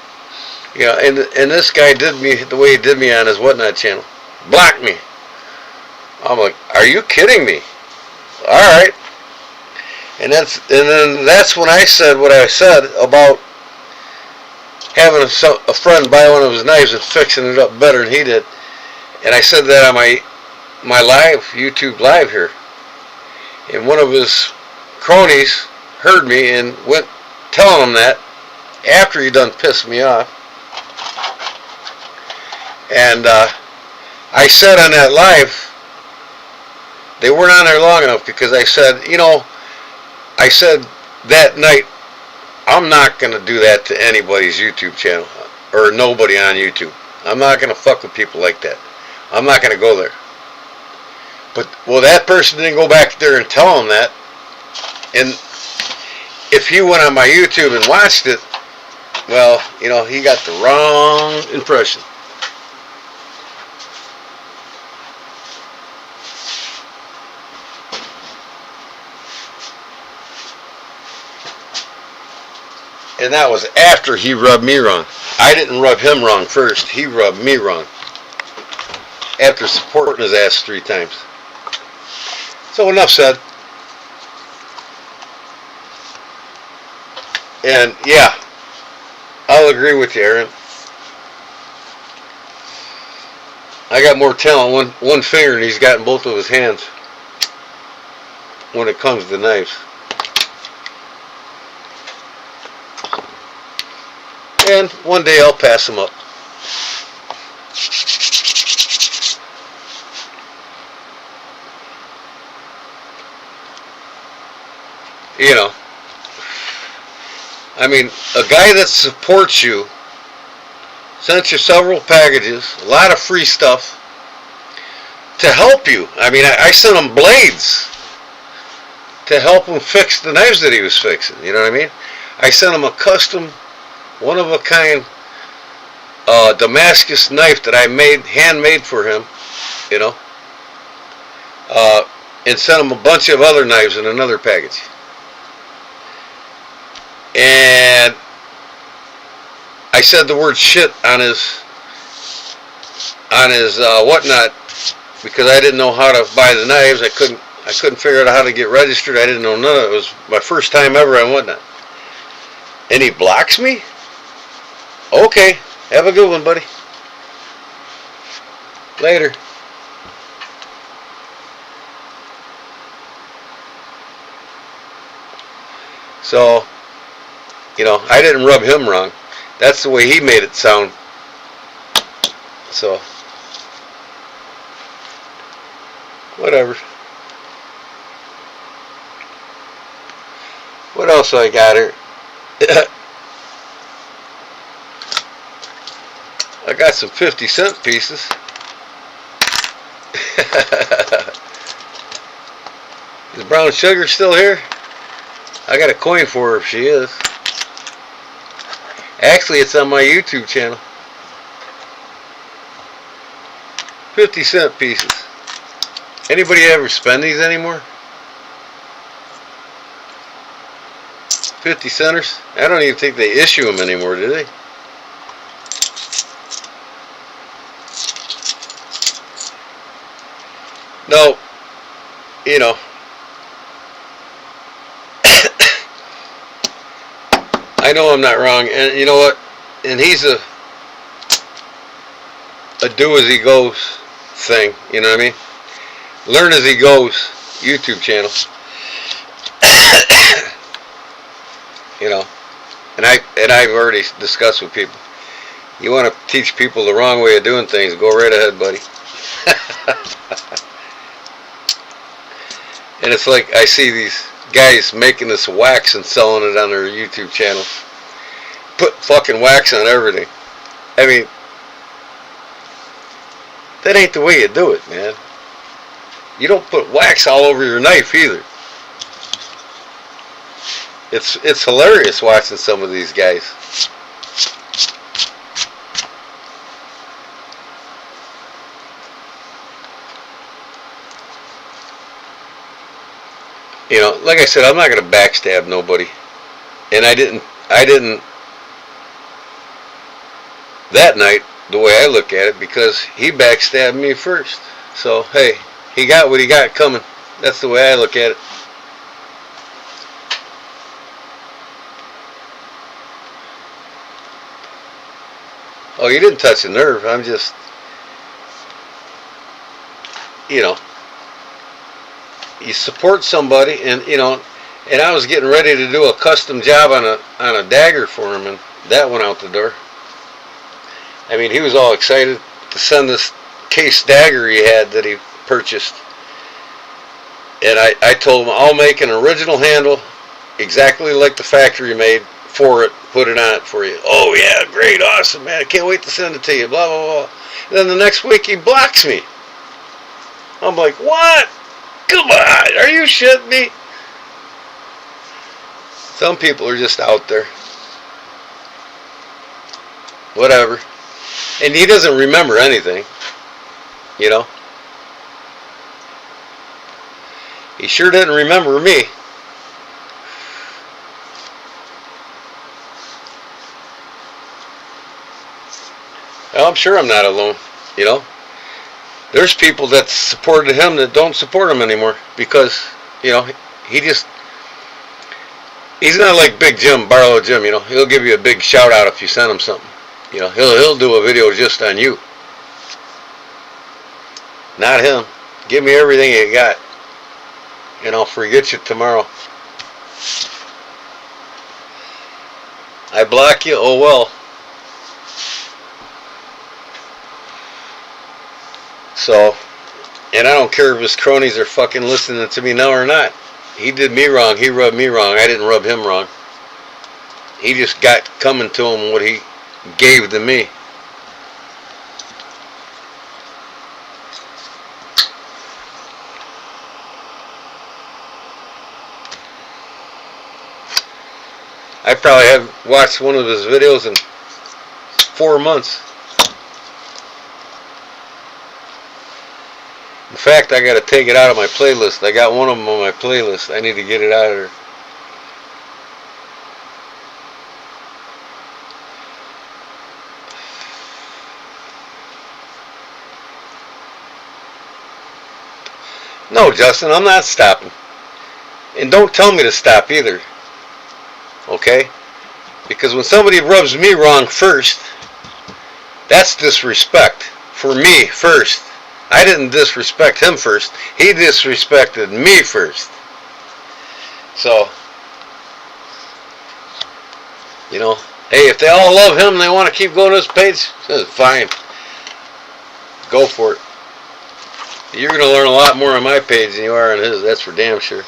You know, and this guy did me the way he did me on his whatnot channel. Blocked me. I'm like, are you kidding me? All right. And then that's when I said what I said about having a friend buy one of his knives and fixing it up better than he did. And I said that on my live, YouTube live here. And one of his cronies heard me and went telling him that after he done pissed me off. And I said on that live, they weren't on there long enough because I said, you know, I said that night, I'm not going to do that to anybody's YouTube channel or nobody on YouTube. I'm not going to fuck with people like that. I'm not going to go there. But, well, that person didn't go back there and tell him that. And if he went on my YouTube and watched it, well, you know, he got the wrong impression. And that was after he rubbed me wrong. I didn't rub him wrong first. He rubbed me wrong. After supporting his ass 3 times. So enough said. And yeah, I'll agree with you, Aaron. I got more talent one finger than he's got in both of his hands when it comes to knives. And one day I'll pass him up. You know, I mean, a guy that supports you, sent you several packages, a lot of free stuff to help you. I mean, I sent him blades to help him fix the knives that he was fixing. You know what I mean? I sent him a custom, one-of-a-kind Damascus knife that I handmade for him, you know, and sent him a bunch of other knives in another package. And I said the word shit on his whatnot because I didn't know how to buy the knives. I couldn't figure out how to get registered. I didn't know none of it. It was my first time ever on whatnot. And he blocks me? Okay, have a good one, buddy. Later. So, you know, I didn't rub him wrong. That's the way he made it sound. So, whatever. What else I got here? I got some 50-cent pieces. Is Brown Sugar still here? I got a coin for her if she is. Actually, it's on my YouTube channel. 50-cent pieces. Anybody ever spend these anymore? 50 centers? I don't even think they issue them anymore, do they? No. You know. I know I'm not wrong, and you know what? And he's a do as he goes thing, you know what I mean? Learn as he goes YouTube channel. You know, and I've already discussed with people. You want to teach people the wrong way of doing things, go right ahead, buddy. And it's like I see these guys making this wax and selling it on their YouTube channel. Put fucking wax on everything. I mean, that ain't the way you do it, man. You don't put wax all over your knife either. It's hilarious watching some of these guys. You know, like I said, I'm not gonna backstab nobody, and I didn't that night, the way I look at it, because he backstabbed me first. So hey, he got what he got coming. That's the way I look at it. Oh, you didn't touch a nerve. I'm just, you know, you support somebody, and you know, and I was getting ready to do a custom job on a dagger for him, and that went out the door. I mean, he was all excited to send this case dagger he had that he purchased, and I told him I'll make an original handle exactly like the factory made for it, put it on it for you. Oh yeah, great, awesome, man, I can't wait to send it to you, blah blah blah. And then the next week he blocks me. I'm like, what? Come on, are you shitting me? Some people are just out there. Whatever. And he doesn't remember anything, you know. He sure didn't remember me. Well, I'm sure I'm not alone, you know. There's people that supported him that don't support him anymore because, you know, he's not like Big Jim, Barlow Jim, you know. He'll give you a big shout out if you send him something. You know, he'll do a video just on you. Not him. Give me everything you got, and I'll forget you tomorrow. I block you, oh well. So, and I don't care if his cronies are fucking listening to me now or not. He did me wrong. He rubbed me wrong. I didn't rub him wrong. He just got coming to him what he gave to me. I probably haven't watched one of his videos in 4 months. In fact, I got to take it out of my playlist. I got one of them on my playlist. I need to get it out of there. No, Justin, I'm not stopping. And don't tell me to stop either. Okay? Because when somebody rubs me wrong first, that's disrespect. For me first. I didn't disrespect him first. He disrespected me first. So, you know, hey, if they all love him and they want to keep going to his page, fine. Go for it. You're going to learn a lot more on my page than you are on his. That's for damn sure.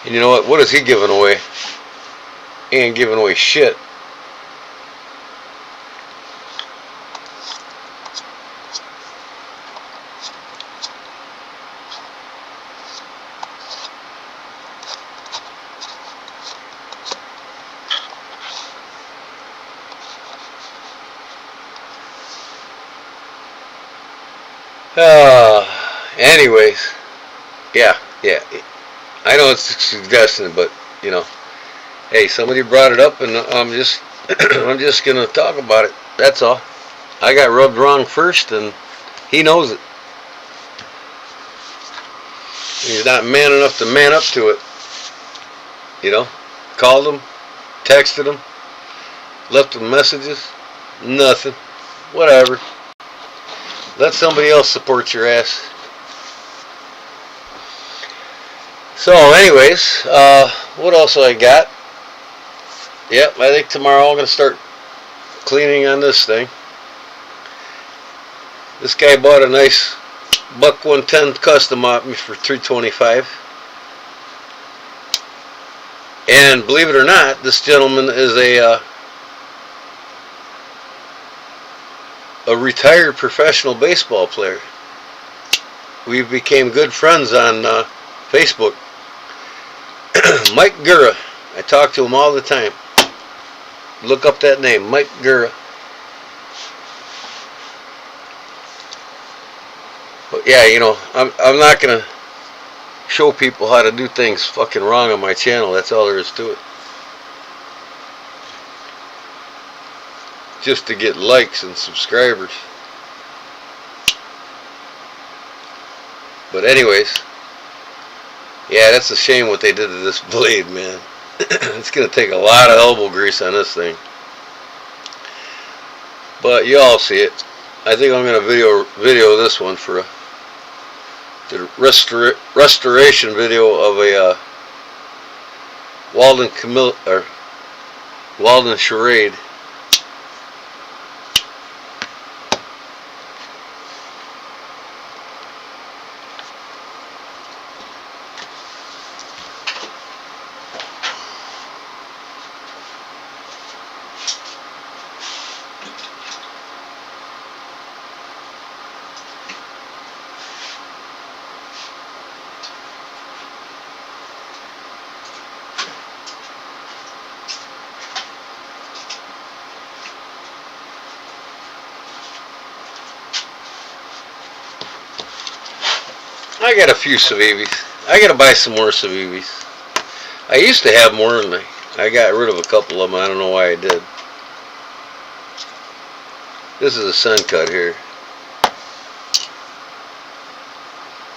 And you know what? What is he giving away? He ain't giving away shit. Anyways, yeah. I know it's a suggestion, but you know, hey, somebody brought it up, and I'm just, I'm just gonna talk about it. That's all. I got rubbed wrong first, and he knows it. He's not man enough to man up to it. You know, called him, texted him, left him messages, nothing. Whatever. Let somebody else support your ass. So, anyways, what else I got? Yep, I think tomorrow I'm gonna start cleaning on this thing. This guy bought a nice buck 110 custom off me for $325. And believe it or not, this gentleman is a retired professional baseball player. We became good friends on Facebook. Mike Gura. I talk to him all the time. Look up that name, Mike Gura. But yeah, you know, I'm not gonna show people how to do things fucking wrong on my channel. That's all there is to it. Just to get likes and subscribers. But anyways, yeah, that's a shame what they did to this blade, man. It's gonna take a lot of elbow grease on this thing. But you all see it. I think I'm gonna video this one for the restoration video of a Walden Charade. I got a few Civivis. I gotta buy some more Civivis. I used to have more, and I got rid of a couple of them. I don't know why I did. This is a sun cut here.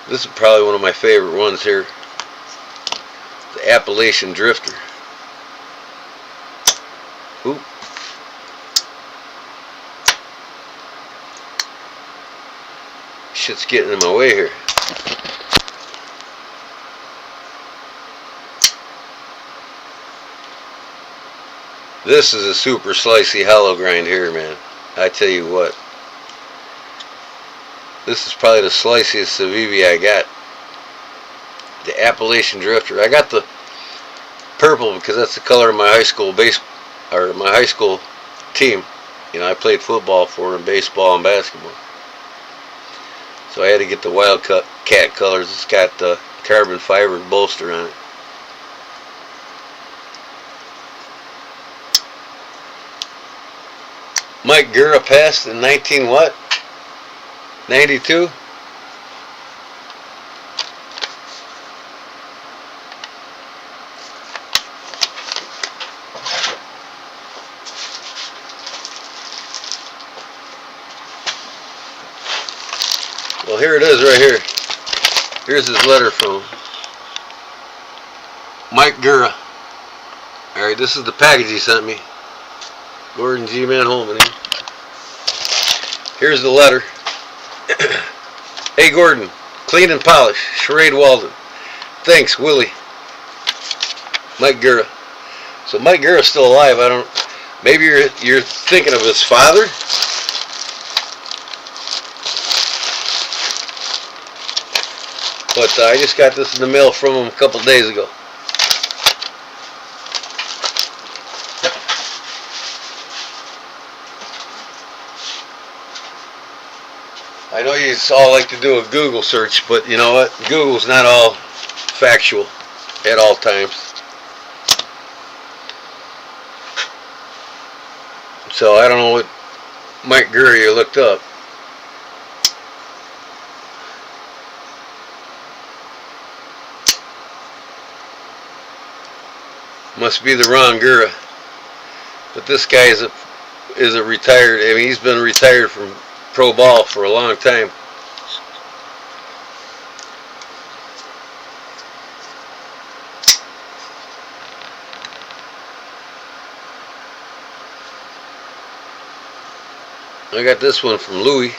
This is probably one of my favorite ones here. The Appalachian Drifter. Oop. Shit's getting in my way here. This is a super slicey hollow grind here, man. I tell you what. This is probably the sliciest Civivi I got. The Appalachian Drifter. I got the purple because that's the color of my high school my high school team. You know, I played football for them, baseball and basketball. So I had to get the Wildcat colors. It's got the carbon fiber bolster on it. Mike Gura passed in 19 what? 92? Well, here it is right here. Here's his letter from Mike Gura. Alright, this is the package he sent me. Gordon G. Man Holman. Here's the letter. Hey Gordon, clean and polish, Charade Walden. Thanks, Willie. Mike Gura. So Mike Gura's still alive. I don't. Maybe you're thinking of his father. But I just got this in the mail from him a couple days ago. I know you all like to do a Google search, but you know what? Google's not all factual at all times. So I don't know what Mike Gura looked up. Must be the wrong Gura. But this guy is a retired. I mean, he's been retired from pro ball for a long time. I got this one from Louis.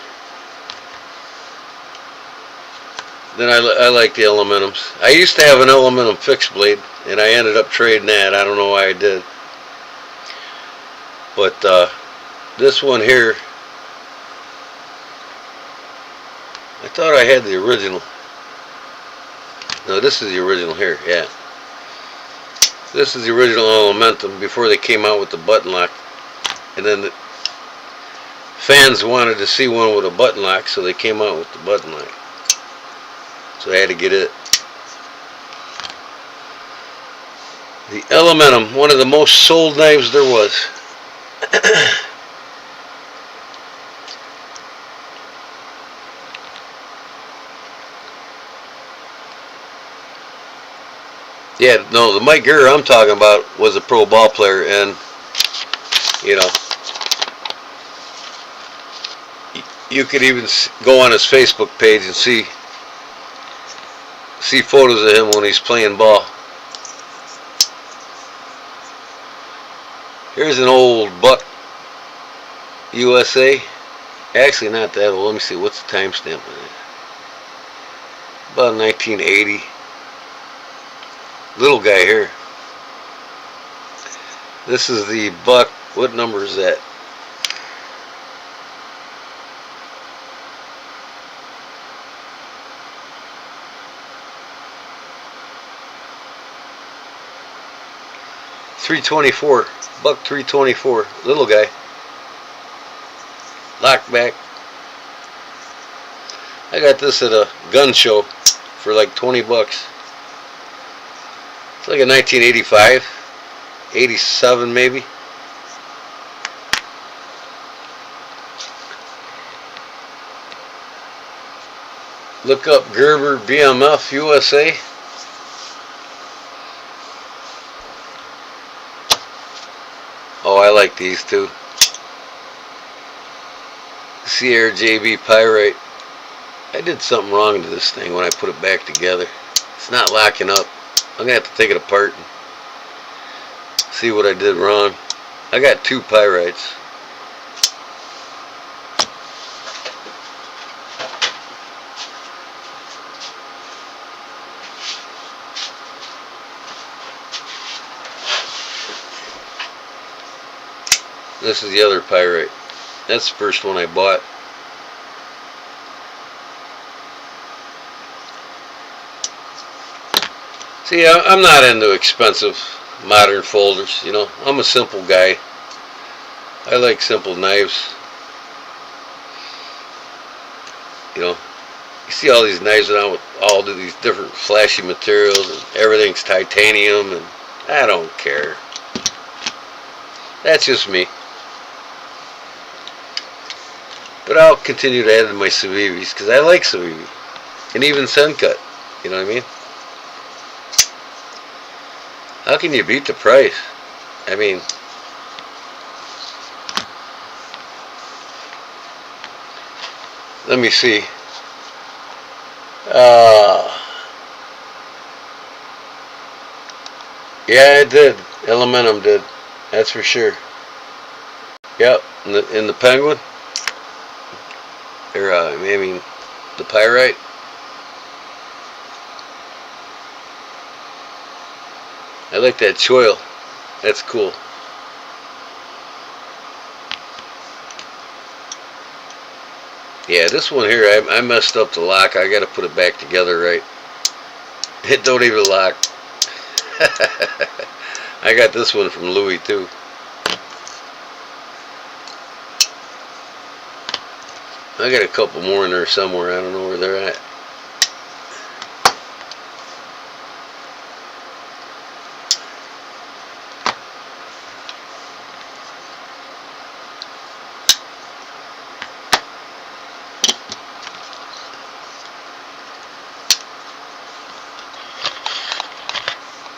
Then I like the Elementums. I used to have an Elementum fixed blade, and I ended up trading that. I don't know why I did. But this one here, I thought I had the original. No, this is the original here, yeah. This is the original Elementum before they came out with the button lock. And then the fans wanted to see one with a button lock, so they came out with the button lock. So I had to get it. The Elementum, one of the most sold knives there was. Yeah, no, the Mike Gurr I'm talking about was a pro ball player, and you know, you could even go on his Facebook page and see photos of him when he's playing ball. Here's an old Buck USA. Actually, not that old. Let me see. What's the timestamp on it? About 1980. Little guy here. This is the Buck. What number is that? .324. Buck 324. Little guy. Lockback. I got this at a gun show for like 20 bucks. It's like a 1985, 87 maybe. Look up Gerber BMF USA. Oh, I like these too. Sierra JB Pyrite. I did something wrong to this thing when I put it back together. It's not locking up. I'm going to have to take it apart and see what I did wrong. I got 2 pyrites. This is the other pyrite. That's the first one I bought. See, I'm not into expensive modern folders, you know. I'm a simple guy. I like simple knives. You know, you see all these knives around with all these different flashy materials and everything's titanium, and I don't care. That's just me. But I'll continue to add to my Civivis because I like Civivi. And even Sencut, you know what I mean? How can you beat the price? I mean, let me see. Yeah, it did. Elementum did. That's for sure. Yep, in the Penguin. Or, I mean, the Pyrite. I like that choil. That's cool. Yeah, this one here, I messed up the lock. I got to put it back together right. It don't even lock. I got this one from Louis too. I got a couple more in there somewhere. I don't know where they're at.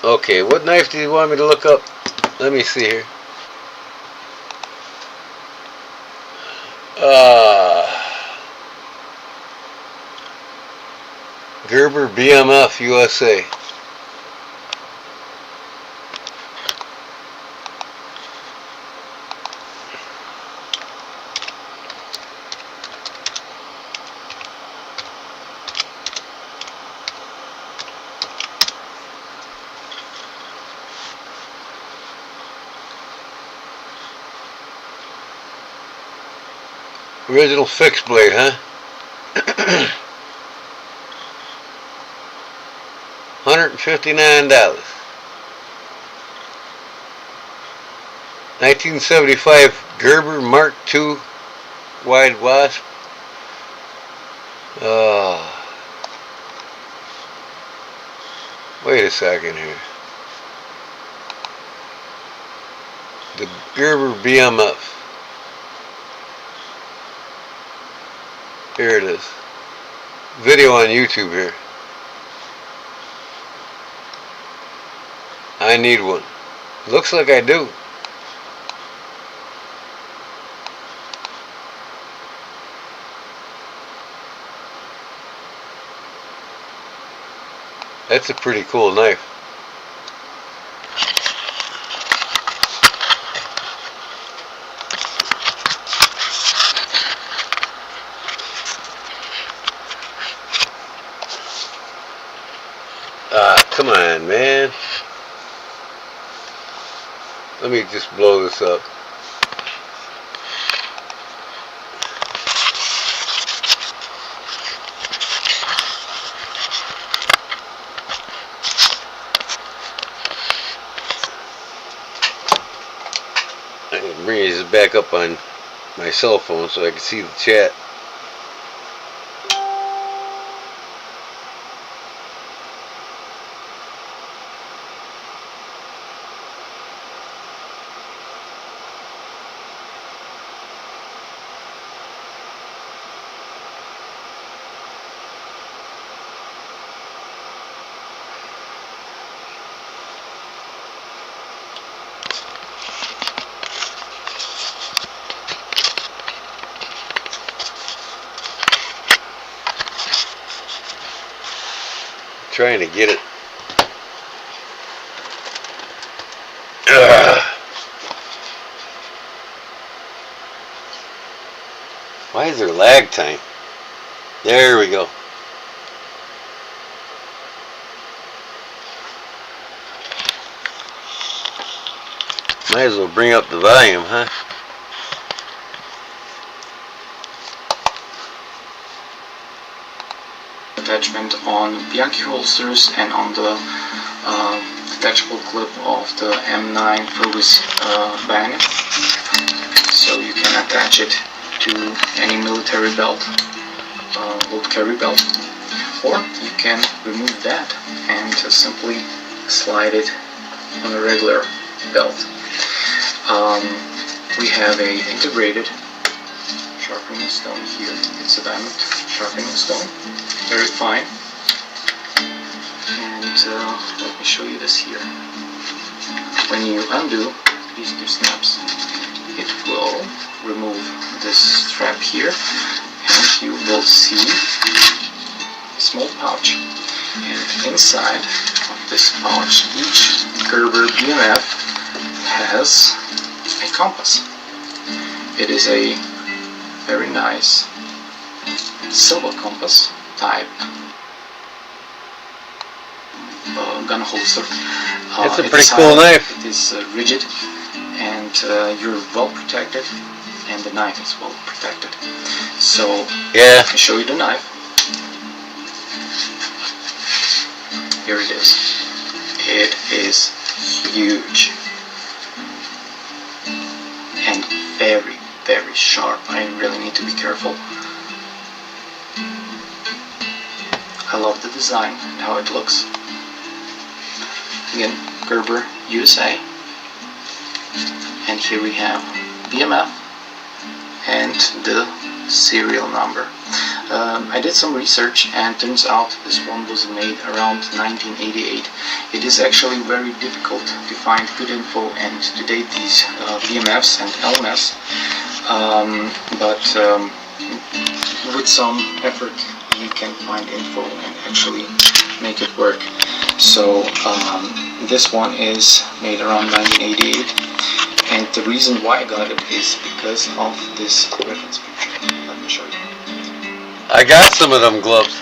Okay, what knife do you want me to look up? Let me see here. Gerber BMF USA. Original fixed blade, huh? $159. 1975 Gerber Mark II wide wasp. Wait a second here. The Gerber BMF. Here it is. Video on YouTube here. I need one. Looks like I do. That's a pretty cool knife. Come on, man. Let me just blow this up. I can bring this back up on my cell phone so I can see the chat. Trying to get it. Why is there lag time? There we go. Might as well bring up the volume, huh? Attachment on Bianchi holsters and on the detachable clip of the M9 Fergus bayonet, so you can attach it to any military belt, load carry belt, or you can remove that and simply slide it on a regular belt. We have a integrated sharpening stone here. It's a diamond sharpening stone, very fine. And let me show you this here. When you undo these two snaps, it will remove this strap here, and you will see a small pouch. And inside of this pouch, each Gerber BMF has a compass. It is a very nice silver compass type gun holster. It's a pretty cool knife. It is rigid, and you're well protected, and the knife is well protected. So yeah, I can show you the knife. Here it is. It is huge and very, very sharp. I really need to be careful. I love the design and how it looks. Again, Gerber USA. And here we have BMF and the serial number. I did some research and turns out this one was made around 1988. It is actually very difficult to find good info and to date these BMFs and LMFs, but with some effort you can find info and actually make it work. So this one is made around 1988, and the reason why I got it is because of this reference picture. Let me show you. I got some of them gloves.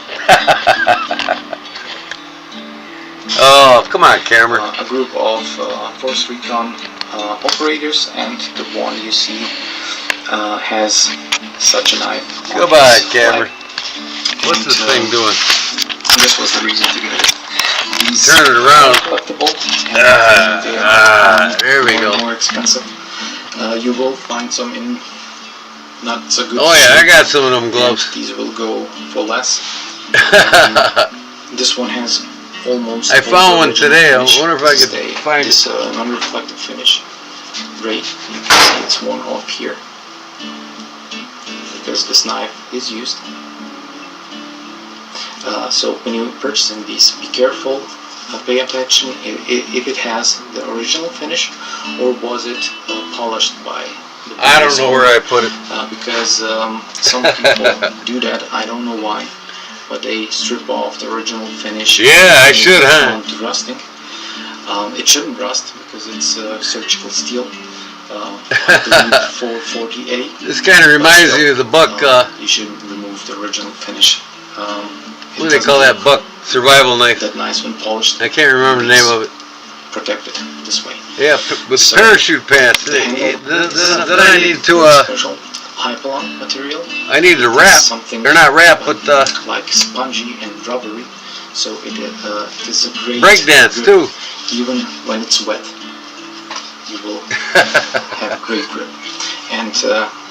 Oh, come on, camera. A group of Force Recon operators, and the one you see has such a knife. Goodbye, camera. What's this thing doing? This was the reason to get it. These Turn it around. are collectible, and they are there we go. more expensive. You will find some in not so good Oh yeah, I shape, got some of them gloves. and these will go for less. This one has almost. I found one today. I finish. wonder if I could Stay. find this non-reflective finish. Great, you can see it's worn off here because this knife is used. So when you're purchasing these, be careful. Pay attention if it has the original finish or was it polished by the I don't know where I put it. because some people do that. I don't know why, but they strip off the original finish. Yeah, I should, huh? To rusting. It shouldn't rust because it's surgical steel. I believe 440A. This kind of reminds me of the buck. You should remove the original finish. What do they call that buck survival knife? That nice when polished. I can't remember the name of it. Protected this way. Yeah, with So, parachute pants. the handle Then I need to special Hypalon material. I need to wrap. Something They're not wrap, but like spongy and rubbery. So it is a great breakdance grip. too. Even when it's wet, you will have great grip. And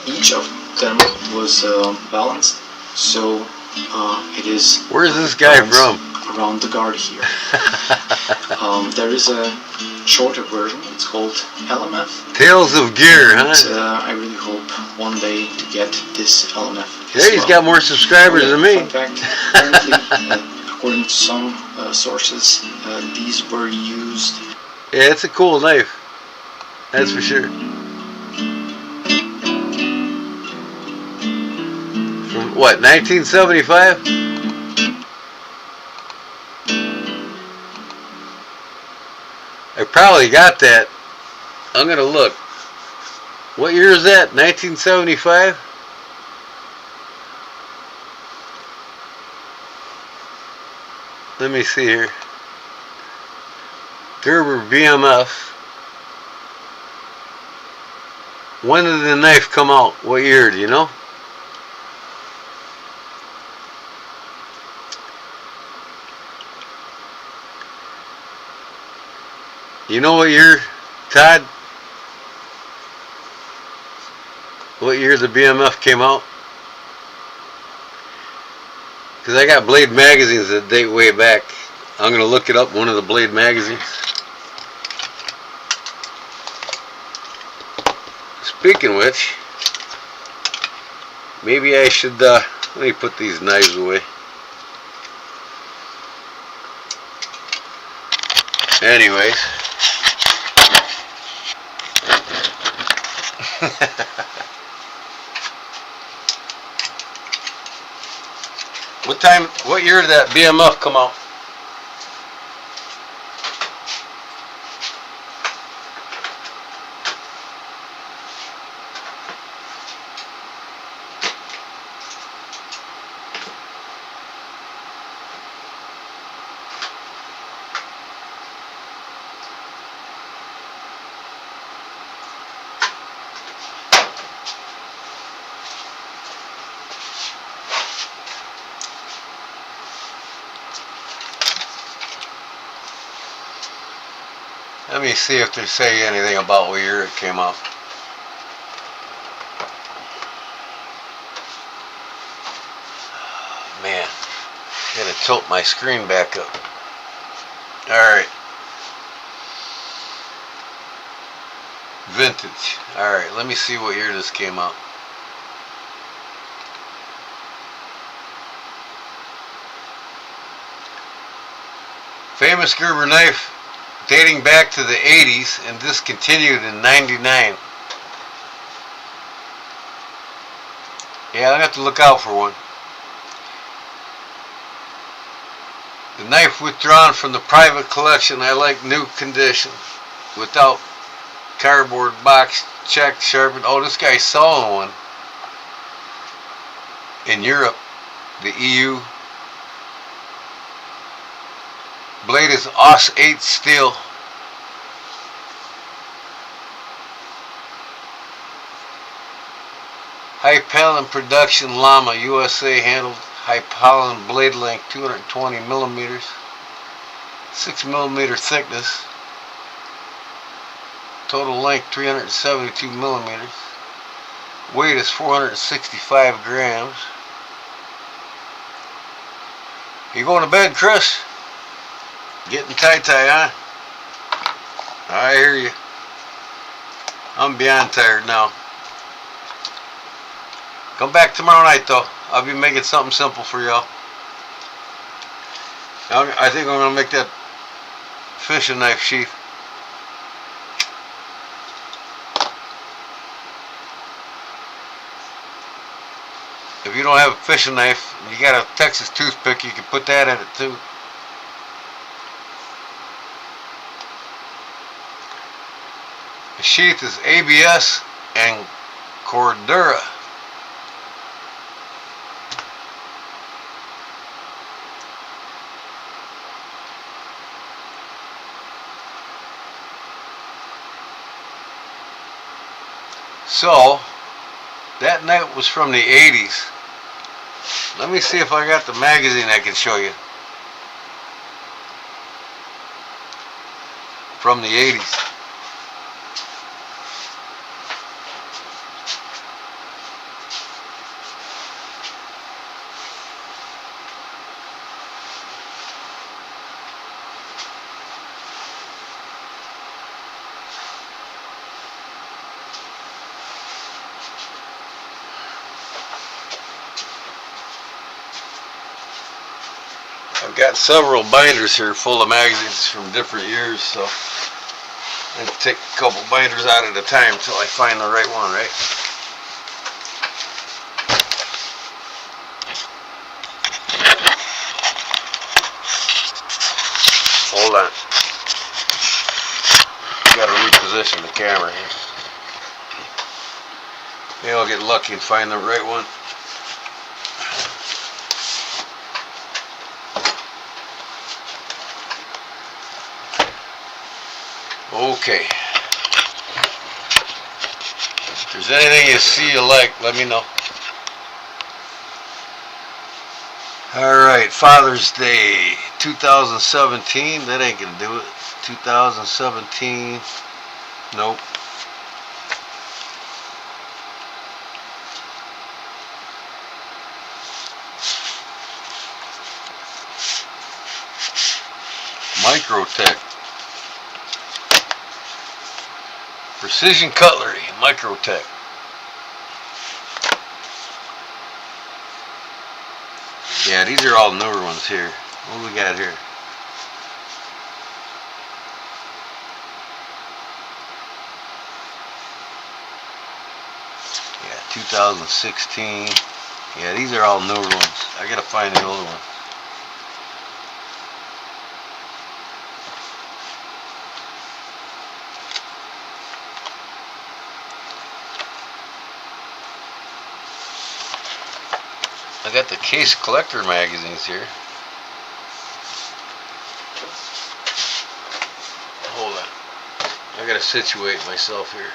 each of them was balanced, so it is. Where's this guy from? Around the guard here. There is a shorter version. It's called LMF. Tales of Gear, huh? And, I really hope one day to get this LMF. Yeah, he's got more subscribers than me. In fact, apparently, according to some sources, these were used. Yeah, it's a cool knife. That's for sure. From what, 1975? I probably got that. I'm gonna look. What year is that? 1975? Let me see here. Gerber BMF. When did the knife come out? What year, do you know? You know what year, Todd? What year the BMF came out? Because I got Blade magazines that date way back. I'm going to look it up, one of the Blade magazines. Speaking of which, maybe I should, let me put these knives away. Anyways. What year did that BMF come out? Let me see if they say anything about what year it came out. Man, gotta tilt my screen back up. Alright. Vintage. Alright, let me see what year this came out. Famous Gerber knife dating back to the 80s and discontinued in 99. Yeah, I'll have to look out for one. The knife withdrawn from the private collection. I like new condition, without cardboard box, checked, sharpened. Oh, this guy's selling one in Europe, the EU. Blade is Aus 8 steel. High Pollen Production Llama USA handled. High pollen blade length 220 millimeters, 6 millimeter thickness. Total length 372 millimeters. Weight is 465 grams. You going to bed, Chris? Getting tie-tie, huh? I hear you. I'm beyond tired now. Come back tomorrow night, though. I'll be making something simple for y'all. I think I'm going to make that fishing knife sheath. If you don't have a fishing knife, you got a Texas toothpick, you can put that in it too. The sheath is ABS and Cordura. So, that knife was from the 80s. Let me see if I got the magazine I can show you. From the 80s. I've got several binders here full of magazines from different years, so I take a couple binders out at a time until I find the right one, right? Hold on. Got to reposition the camera here. Maybe I'll get lucky and find the right one. Okay. If there's anything you see you like, let me know. Alright, Father's Day 2017. That ain't gonna do it. 2017. Nope. Microtech. Precision Cutlery, Microtech. Yeah, these are all newer ones here. What do we got here? Yeah, 2016. Yeah, these are all newer ones. I gotta find the older ones. I got the Case Collector magazines here. Hold on. I gotta situate myself here.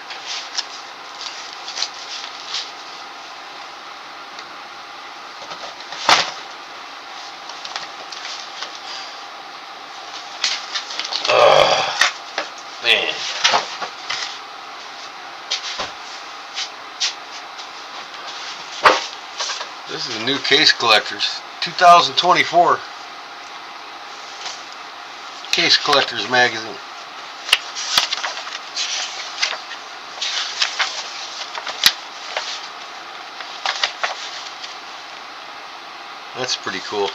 Man. This is the new Case Collectors, 2024 Case Collectors magazine. That's pretty cool.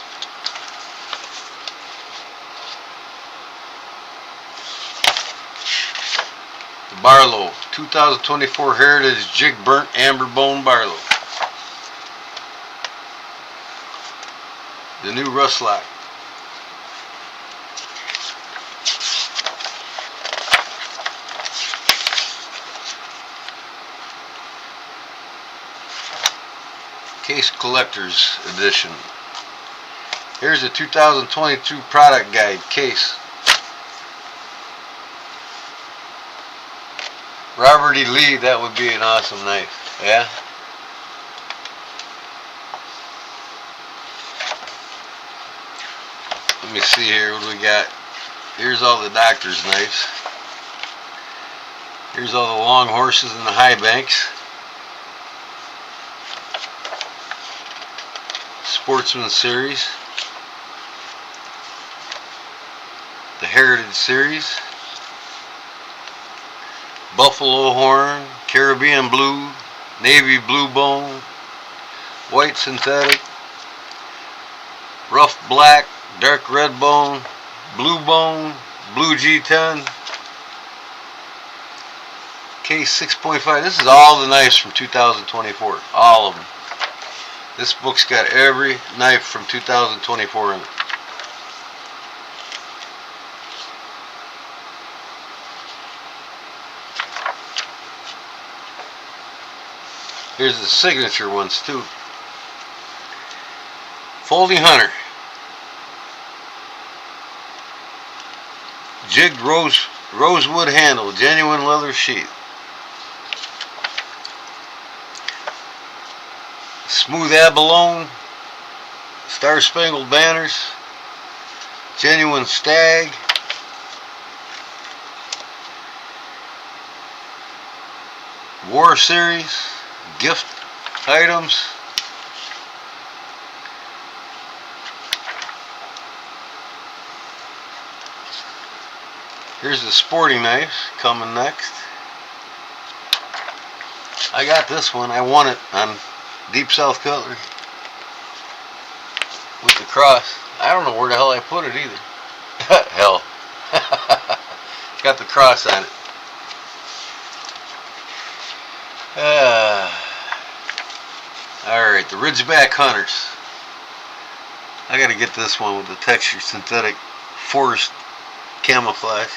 Barlow, 2024 Heritage Jig Burnt Amber Bone Barlow. The new rust lock. Case Collector's Edition. Here's a 2022 product guide case. Robert E. Lee, that would be an awesome knife. Yeah? Let me see here, what do we got? Here's all the doctor's knives. Here's all the long horses and the high banks. Sportsman Series. The Heritage Series. Buffalo Horn, Caribbean Blue, Navy Blue Bone, White Synthetic, Rough Black, Dark Red Bone, Blue Bone, Blue G10, Case 6.5. This is all the knives from 2024. All of them. This book's got every knife from 2024 in it. Here's the signature ones too. Folding Hunter. Jigged rosewood handle, genuine leather sheath. Smooth abalone, Star Spangled Banners, genuine stag. War Series, gift items. Here's the sporting knives coming next. I got this one. I won it on Deep South Cutlery with the cross. I don't know where the hell I put it either. Hell. Got the cross on it. Alright, the Ridgeback Hunters. I gotta get this one with the texture synthetic forest camouflage.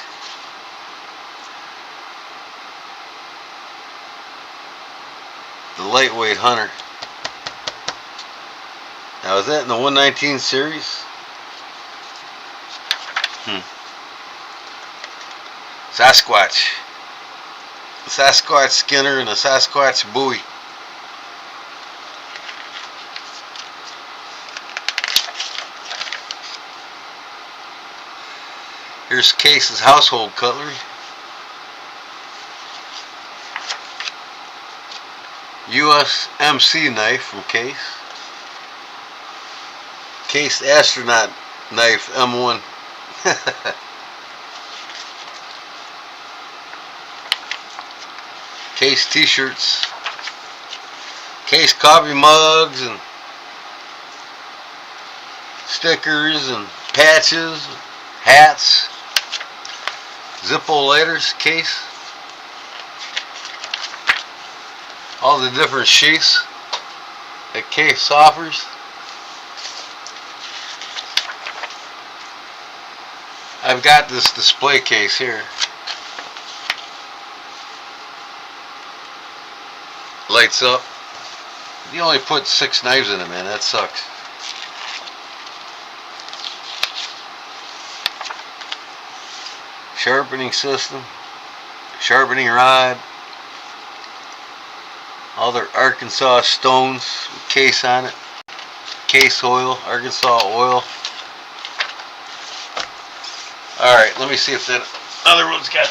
The Lightweight Hunter. Now is that in the 119 series? Sasquatch. A Sasquatch Skinner and a Sasquatch Bowie. Here's Case's household cutlery. USMC knife from Case. Case astronaut knife M1. Case t-shirts. Case coffee mugs and stickers and patches, hats. Zippo lighters case. All the different sheaths that Case offers. I've got this display case here. Lights up. You only put 6 knives in it, man. That sucks. Sharpening system. Sharpening rod. All their Arkansas stones with Case on it. Case oil, Arkansas oil. Alright, let me see if that other one's got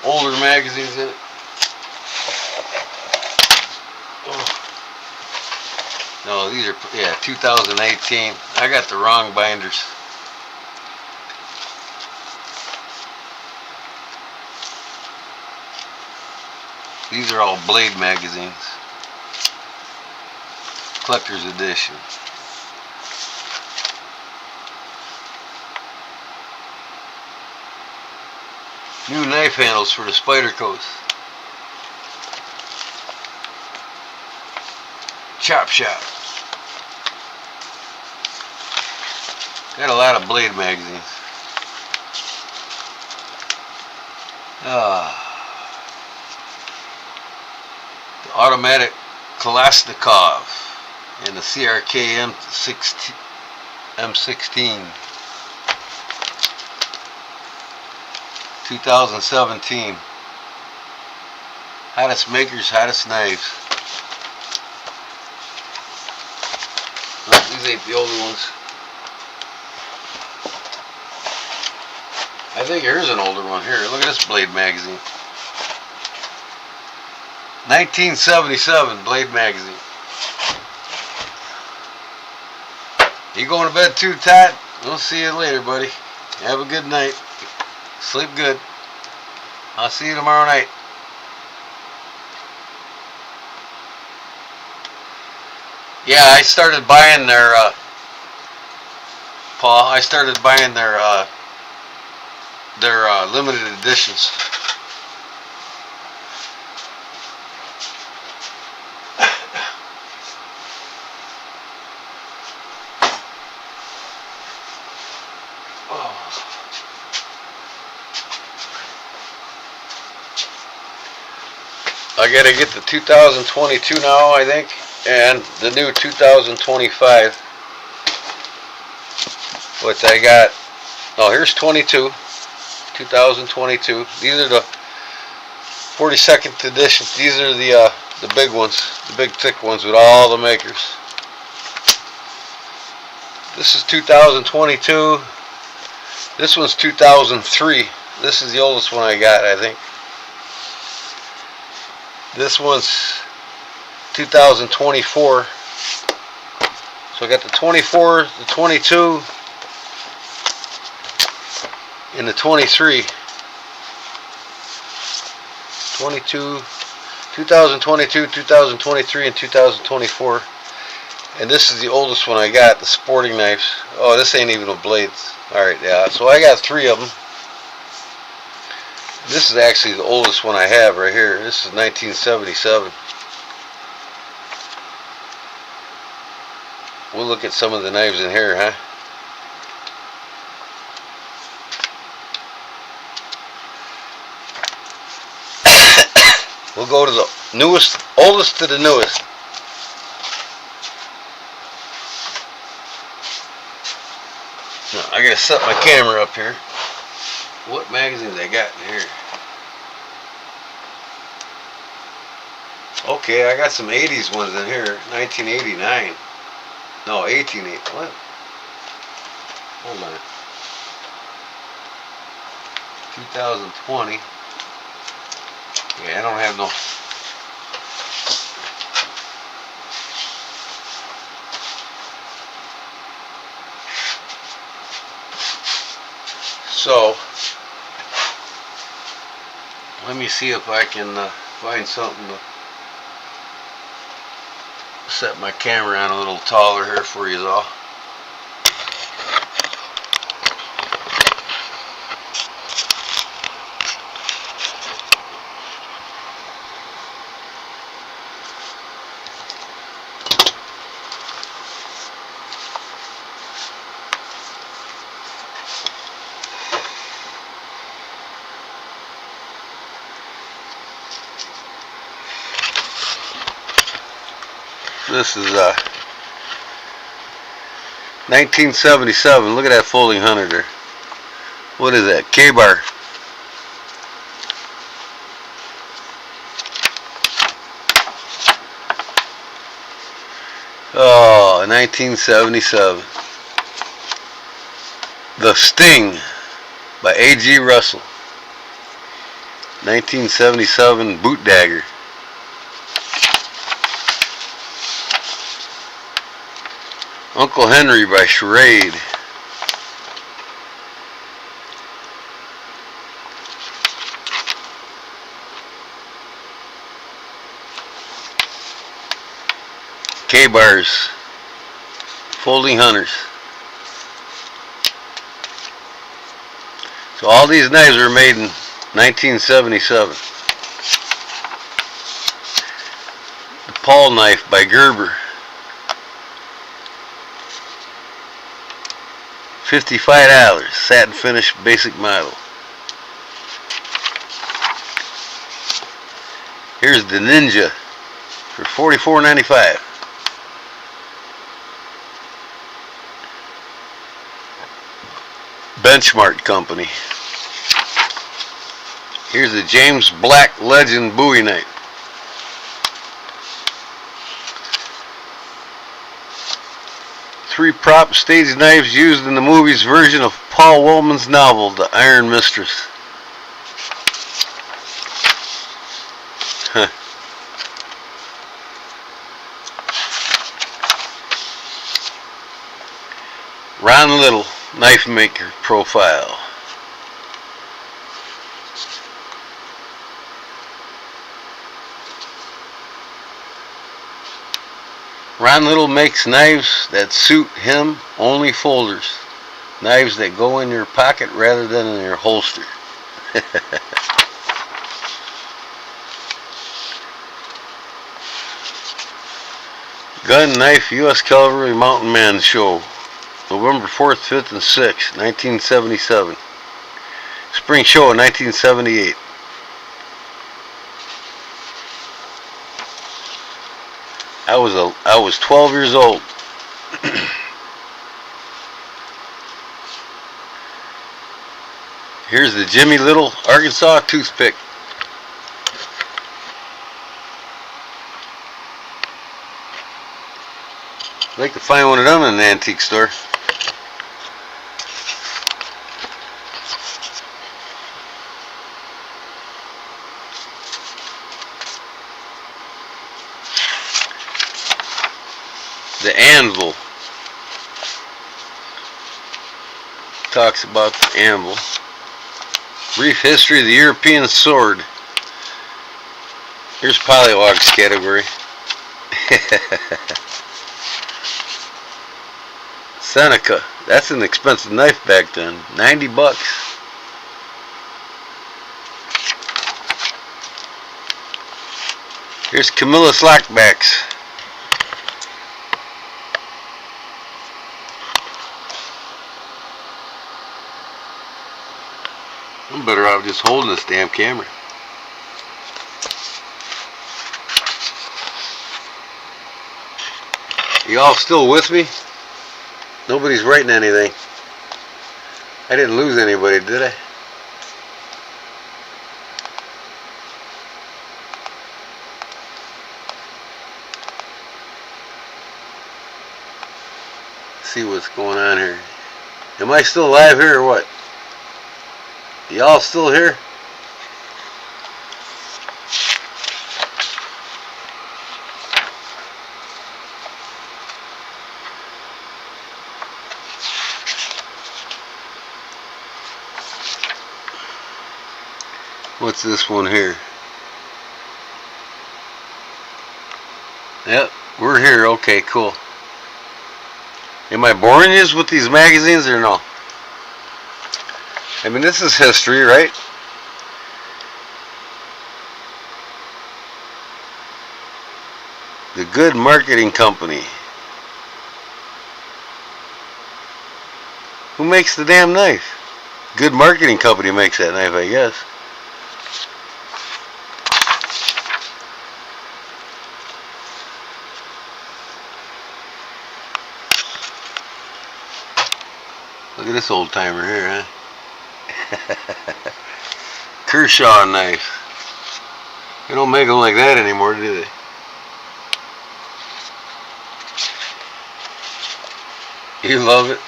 older magazines in it. Oh. No, these are, yeah, 2018. I got the wrong binders. These are all Blade magazines. Collector's edition. New knife handles for the Spider Coast. Chop shop. Got a lot of blade magazines. The automatic Kalashnikov and the CRK M16 2017. Hottest makers, hottest knives. Oh, these ain't the older ones. I think here's an older one. Here, look at this Blade magazine. 1977 Blade magazine. You going to bed too, Todd? We'll see you later, buddy. Have a good night. Sleep good. I'll see you tomorrow night. Yeah, I started buying their, Paul, I started buying their limited editions. I gotta get the 2022 now, I think, and the new 2025. What I got? Oh, here's 22. 2022. These are the 42nd edition. These are the big ones, the big thick ones with all the makers. This is 2022. This one's 2003. This is the oldest one I got, I think. This one's 2024. So I got the 24, the 22, and the 23. 2022, 2023, and 2024. And this is the oldest one I got, the sporting knives. Oh, this ain't even with blades. Alright, yeah, so I got 3 of them. This is actually the oldest one I have right here. This is 1977. We'll look at some of the knives in here, huh? We'll go to the newest, oldest to the newest. Now, I gotta set my camera up here. What magazines I got in here? Okay, I got some 80s ones in here. 1989. No, 1880. What? Hold on. 2020. Yeah, I don't have no. So, let me see if I can find something to set my camera on a little taller here for you all. This is 1977. Look at that folding 100 there. What is that? K-bar. Oh, 1977. The Sting by A.G. Russell. 1977 boot dagger. Uncle Henry by Charade. K-bars. Folding hunters. So all these knives were made in 1977. The Paul knife by Gerber. $55, satin finish, basic model. Here's the Ninja for $44.95. Benchmark Company. Here's the James Black Legend Bowie knife. Three prop stage knives used in the movie's version of Paul Wellman's novel, The Iron Mistress. Ron Little, knife maker profile. Ron Little makes knives that suit him, only folders. Knives that go in your pocket rather than in your holster. Gun Knife U.S. Cavalry Mountain Man Show. November 4th, 5th, and 6th, 1977. Spring Show in 1978. I was 12 years old. Here's the Jimmy Little Arkansas toothpick. I'd like to find one of them in an antique store. The Anvil. Talks about the anvil. Brief history of the European sword. Here's Pollywog's category. Seneca. That's an expensive knife back then. $90. Here's Camillus lockbacks. I'm better off just holding this damn camera. Y'all still with me? Nobody's writing anything. I didn't lose anybody, did I? See what's going on here. Am I still alive here or what? Y'all still here? What's this one here? Yep, we're here. Okay, cool. Am I boring you with these magazines or no? I mean, this is history, right? The Good Marketing Company. Who makes the damn knife? Good Marketing Company makes that knife, I guess. Look at this old timer here, huh? Kershaw knife. They don't make them like that anymore, do they? You love it?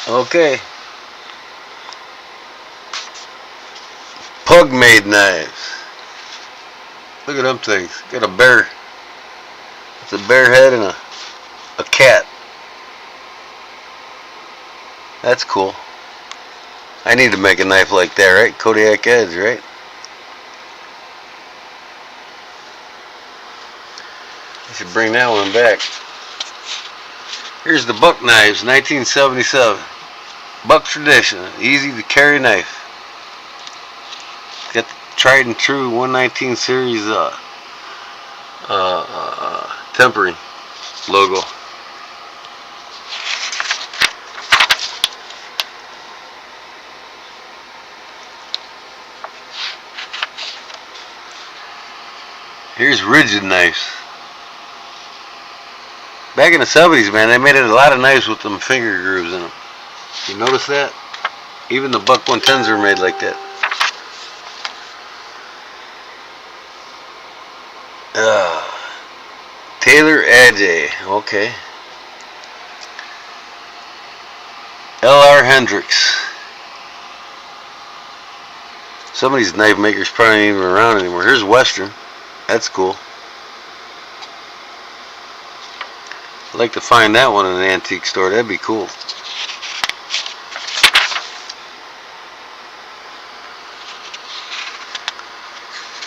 Okay. Pug made knives. Look at them things. Got a bear. It's a bear head and a cat. That's cool. I need to make a knife like that, right? Kodiak edge, right? I should bring that one back. Here's the Buck knives, 1977. Buck tradition, easy to carry knife. got the tried and true 119 series tempering logo. Here's rigid knives. Back in the 70s, man, they made a lot of knives with them finger grooves in them. You notice that? Even the Buck 110s are made like that. Taylor Adjay, okay. L.R. Hendricks. Some of these knife makers probably ain't even around anymore. Here's Western. That's cool. I'd like to find that one in an antique store. That'd be cool.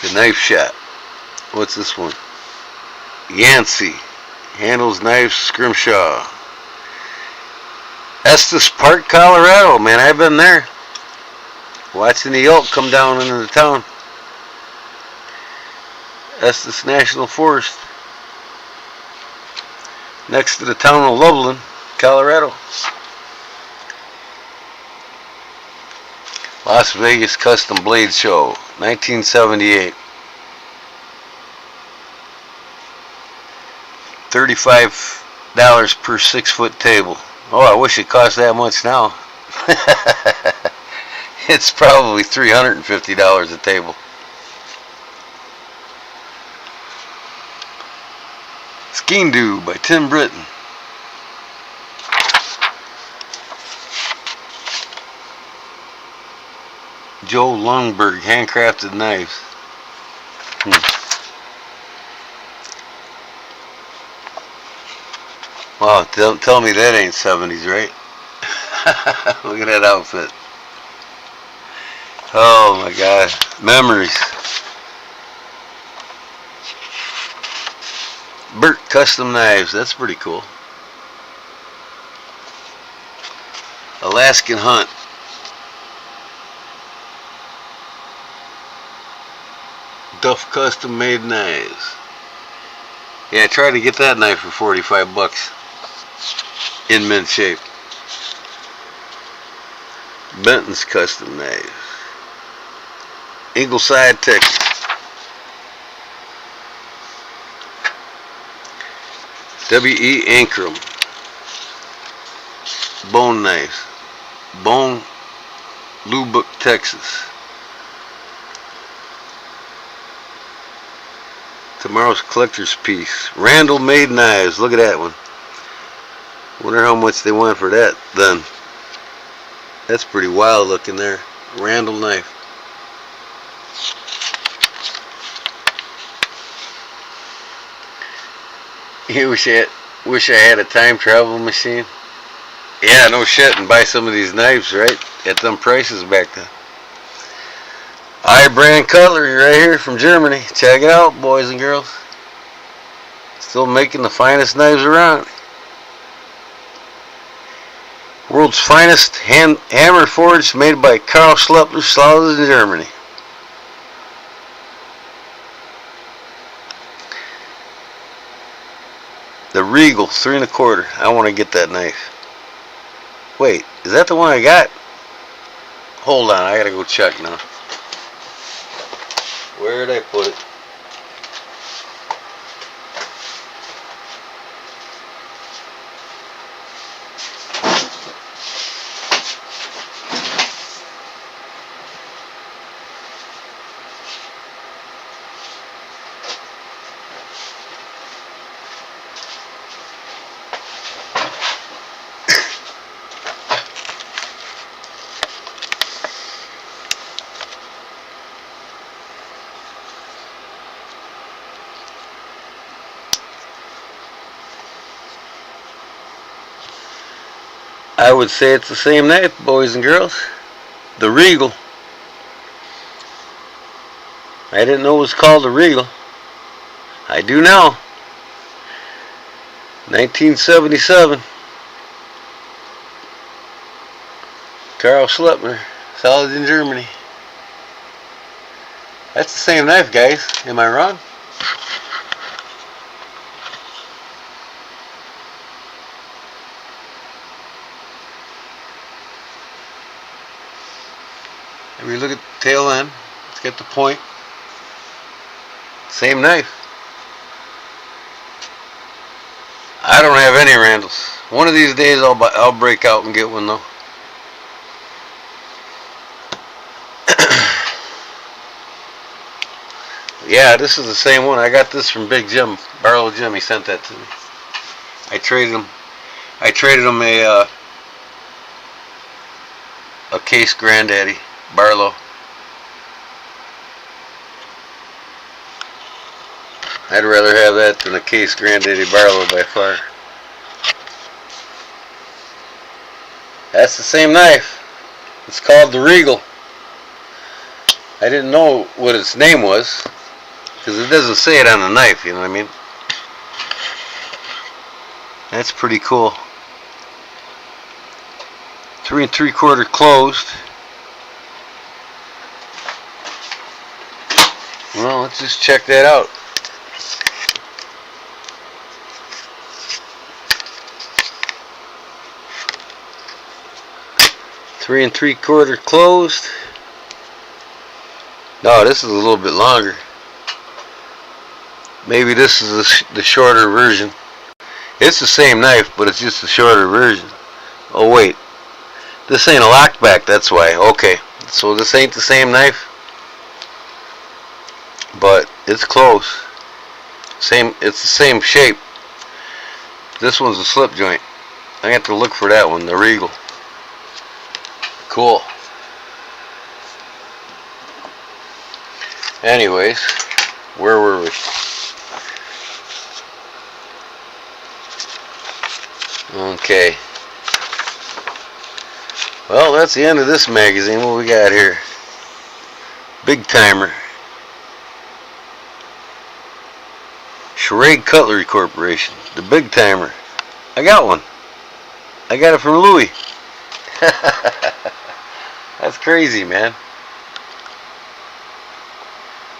The Knife Shop. What's this one? Yancey. Handles knives, Scrimshaw. Estes Park, Colorado. Man, I've been there. Watching the elk come down into the town. Estes National Forest. Next to the town of Loveland, Colorado. Las Vegas Custom Blade Show, 1978. $35 per 6-foot table. Oh, I wish it cost that much now. It's probably $350 a table. Skeen-Doo by Tim Britton. Joe Lundberg, handcrafted knives. Wow, tell me that ain't 70s, right? Look at that outfit. Oh my God, memories. Burt Custom Knives, that's pretty cool. Alaskan Hunt. Duff Custom Made Knives. Yeah, I tried to get that knife for 45 bucks. In mint shape. Benton's Custom Knives. Ingleside, Texas. W.E. Ankrum. Bone Knives. Bone, Lubbock, Texas. Tomorrow's collector's piece. Randall Made Knives. Look at that one. Wonder how much they want for that then. That's pretty wild looking there. Randall knife. You wish I had a time travel machine. Yeah, no shit, and buy some of these knives, right? At them prices back then. I-Brand Cutlery right here from Germany. Check it out, boys and girls. Still making the finest knives around. World's finest hammer forged, made by Karl Schleppler, Slaughter in Germany. The Regal 3 1/4. I want to get that knife. Wait, is that the one I got? Hold on, I gotta go check now. Where did I put it? I would say it's the same knife, boys and girls. The Regal. I didn't know it was called the Regal. I do now. 1977. Karl Schleppler, Solid in Germany. That's the same knife, guys. Am I wrong? If you look at the tail end, let's get the point. Same knife. I don't have any Randalls. One of these days I'll break out and get one though. Yeah, this is the same one. I got this from Big Jim, Barlow Jim. He sent that to me. I traded him a case Granddaddy Barlow. I'd rather have that than a case Granddaddy Barlow by far. That's the same knife. It's called the Regal. I didn't know what its name was because it doesn't say it on the knife, you know what I mean? That's pretty cool. 3 3/4 closed. Well, let's just check that out. Three 3/4 closed. No, this is a little bit longer. Maybe this is the shorter version. It's the same knife, but it's just a shorter version. Oh wait, this ain't a lockback, that's why. Okay, so this ain't the same knife, but it's close. It's the same shape. This one's a slip joint. I have to look for that one, the Regal. Cool. Anyways, where were we? Okay. Well, that's the end of this magazine. What we got here? Big Timer. Charade Cutlery Corporation. The Big Timer. I got one. I got it from Louis. That's crazy, man.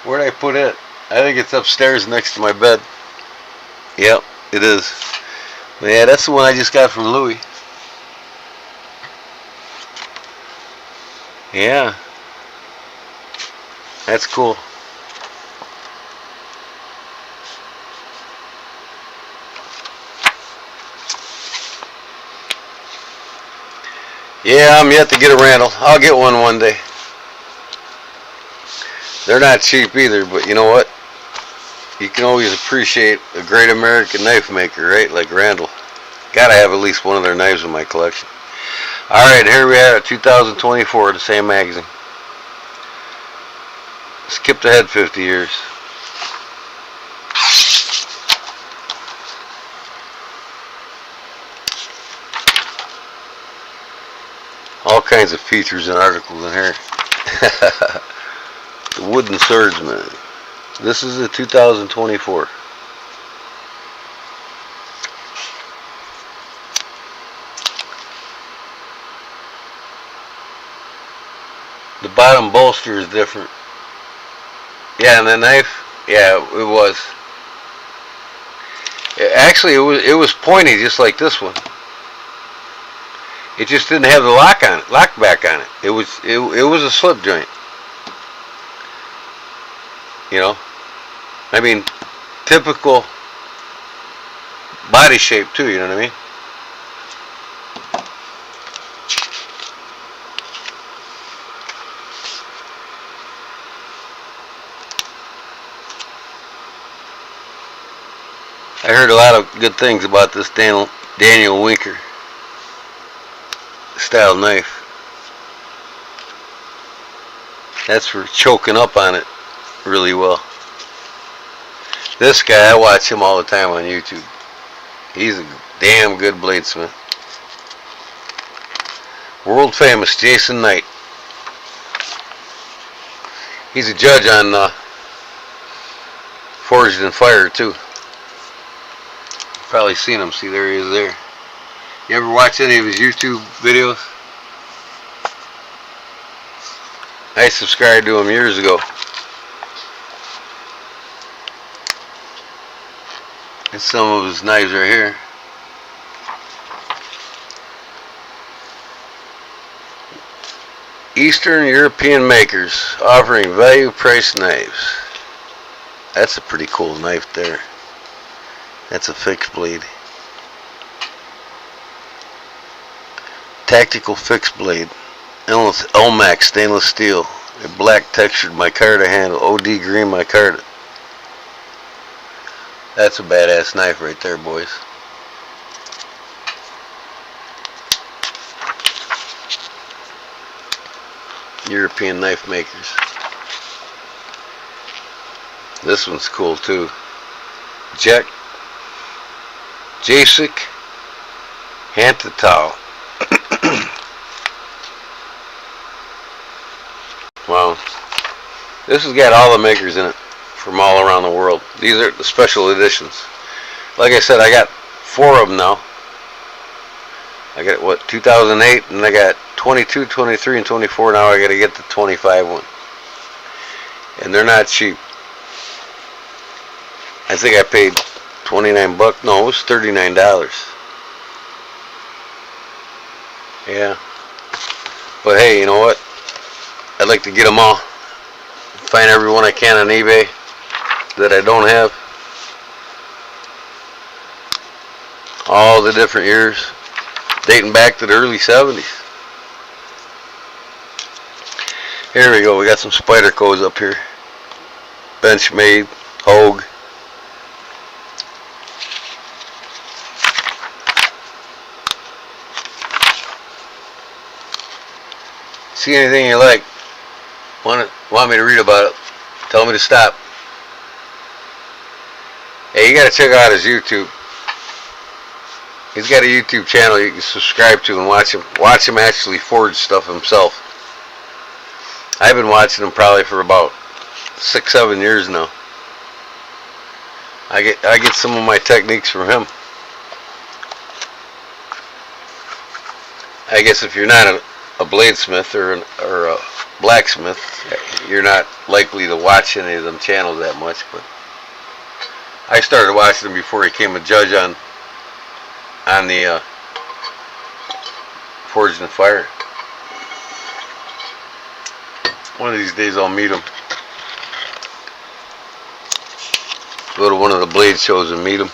Where'd I put it? I think it's upstairs next to my bed. Yep, it is. But yeah, that's the one I just got from Louis. Yeah. That's cool. Yeah, I'm yet to get a Randall. I'll get one day. They're not cheap either, but you know what? You can always appreciate a great American knife maker, right? Like Randall. Gotta have at least one of their knives in my collection. Alright, here we are at 2024, the same magazine. Skipped ahead 50 years. All kinds of features and articles in here. The Wooden Swordsman. This is a 2024. The bottom bolster is different. Yeah, and the knife, yeah, it was. Actually, it was pointy just like this one. It just didn't have the lockback on it. It was a slip joint. You know, I mean, typical body shape too. You know what I mean? I heard a lot of good things about this Daniel Winker style knife. That's for choking up on it really well. This guy, I watch him all the time on YouTube. He's a damn good bladesmith. World famous Jason Knight. He's a judge on Forged in Fire too. Probably seen him. See, there he is there. You ever watch any of his YouTube videos? I subscribed to him years ago. It's some of his knives right here. Eastern European makers offering value price knives. That's a pretty cool knife there. That's a fixed blade. Tactical fixed blade. Elmax stainless steel. A black textured micarta handle. OD green micarta. That's a badass knife right there, boys. European knife makers. This one's cool too. Jacek Hantatal. Wow. This has got all the makers in it from all around the world. These are the special editions. Like I said, I got 4 of them now. I got, what, 2008, and I got 22, 23, and 24. Now I got to get the 25 one. And they're not cheap. I think I paid 29 bucks. No, it was $39. Yeah. But hey, you know what? I'd like to get them all. Find every one I can on eBay that I don't have. All the different years, dating back to the early 70s. Here we go. We got some Spydercos up here. Benchmade, Hogue. See anything you like? Want me to read about it? Tell me to stop. Hey, you gotta check out his YouTube. He's got a YouTube channel you can subscribe to and watch him actually forge stuff himself. I've been watching him probably for about 6-7 years now. I get some of my techniques from him. I guess if you're not a bladesmith or a blacksmith, you're not likely to watch any of them channels that much, but I started watching him before he became a judge on the Forged in Fire. One of these days I'll meet him. Go to one of the blade shows and meet him.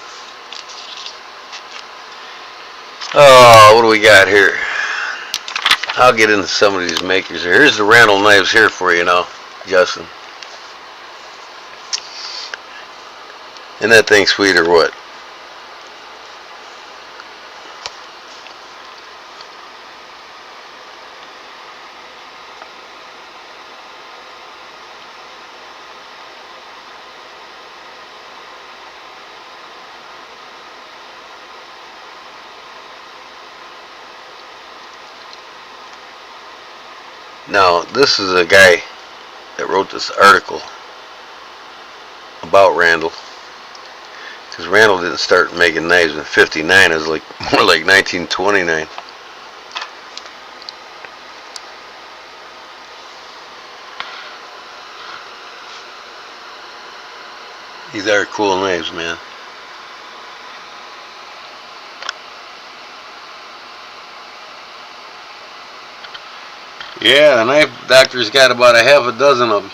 Oh, what do we got here? I'll get into some of these makers here. Here's the Randall knives here for you now, Justin. Isn't that thing sweet or what? Now, this is a guy that wrote this article about Randall. Because Randall didn't start making knives in '59. It was like more like 1929. These are cool knives, man. Yeah, the knife doctor's got about a half a dozen of them.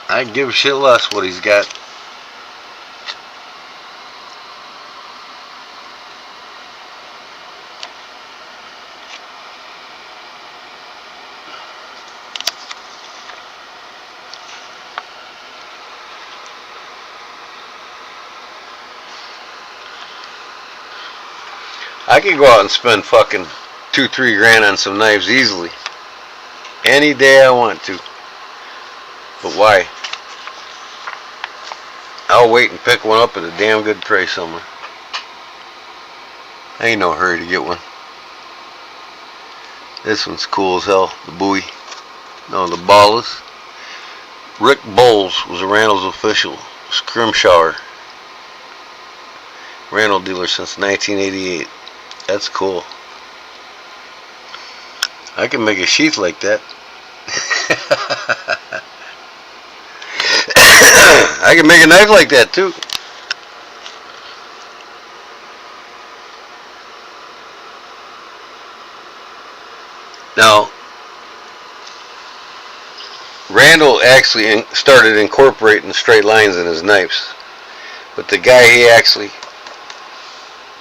I give a shit less what he's got. I could go out and spend fucking $2-3 grand on some knives easily. Any day I want to. But why? I'll wait and pick one up at a damn good price somewhere. I ain't no hurry to get one. This one's cool as hell. The Bowie. No, the Ballas. Rick Bowles was a Randall's official scrimshawer. Randall dealer since 1988. That's cool. I can make a sheath like that. I can make a knife like that too. Now, Randall actually started incorporating straight lines in his knives, but the guy he actually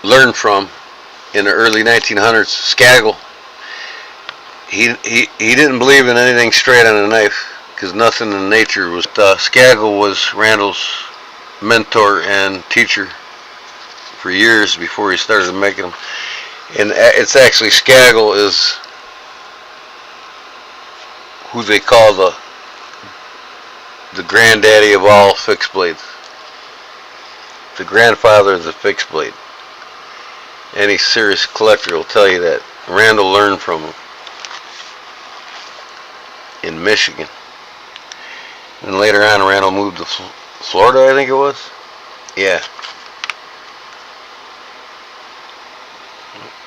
learned from in the early 1900s, Skagel, he didn't believe in anything straight on a knife because nothing in nature was. Skagel was Randall's mentor and teacher for years before he started making them, and it's actually Skagel is who they call the granddaddy of all fixed blades, the grandfather of the fixed blade. Any serious collector will tell you that Randall learned from him in Michigan. And later on, Randall moved to Florida, I think it was. Yeah.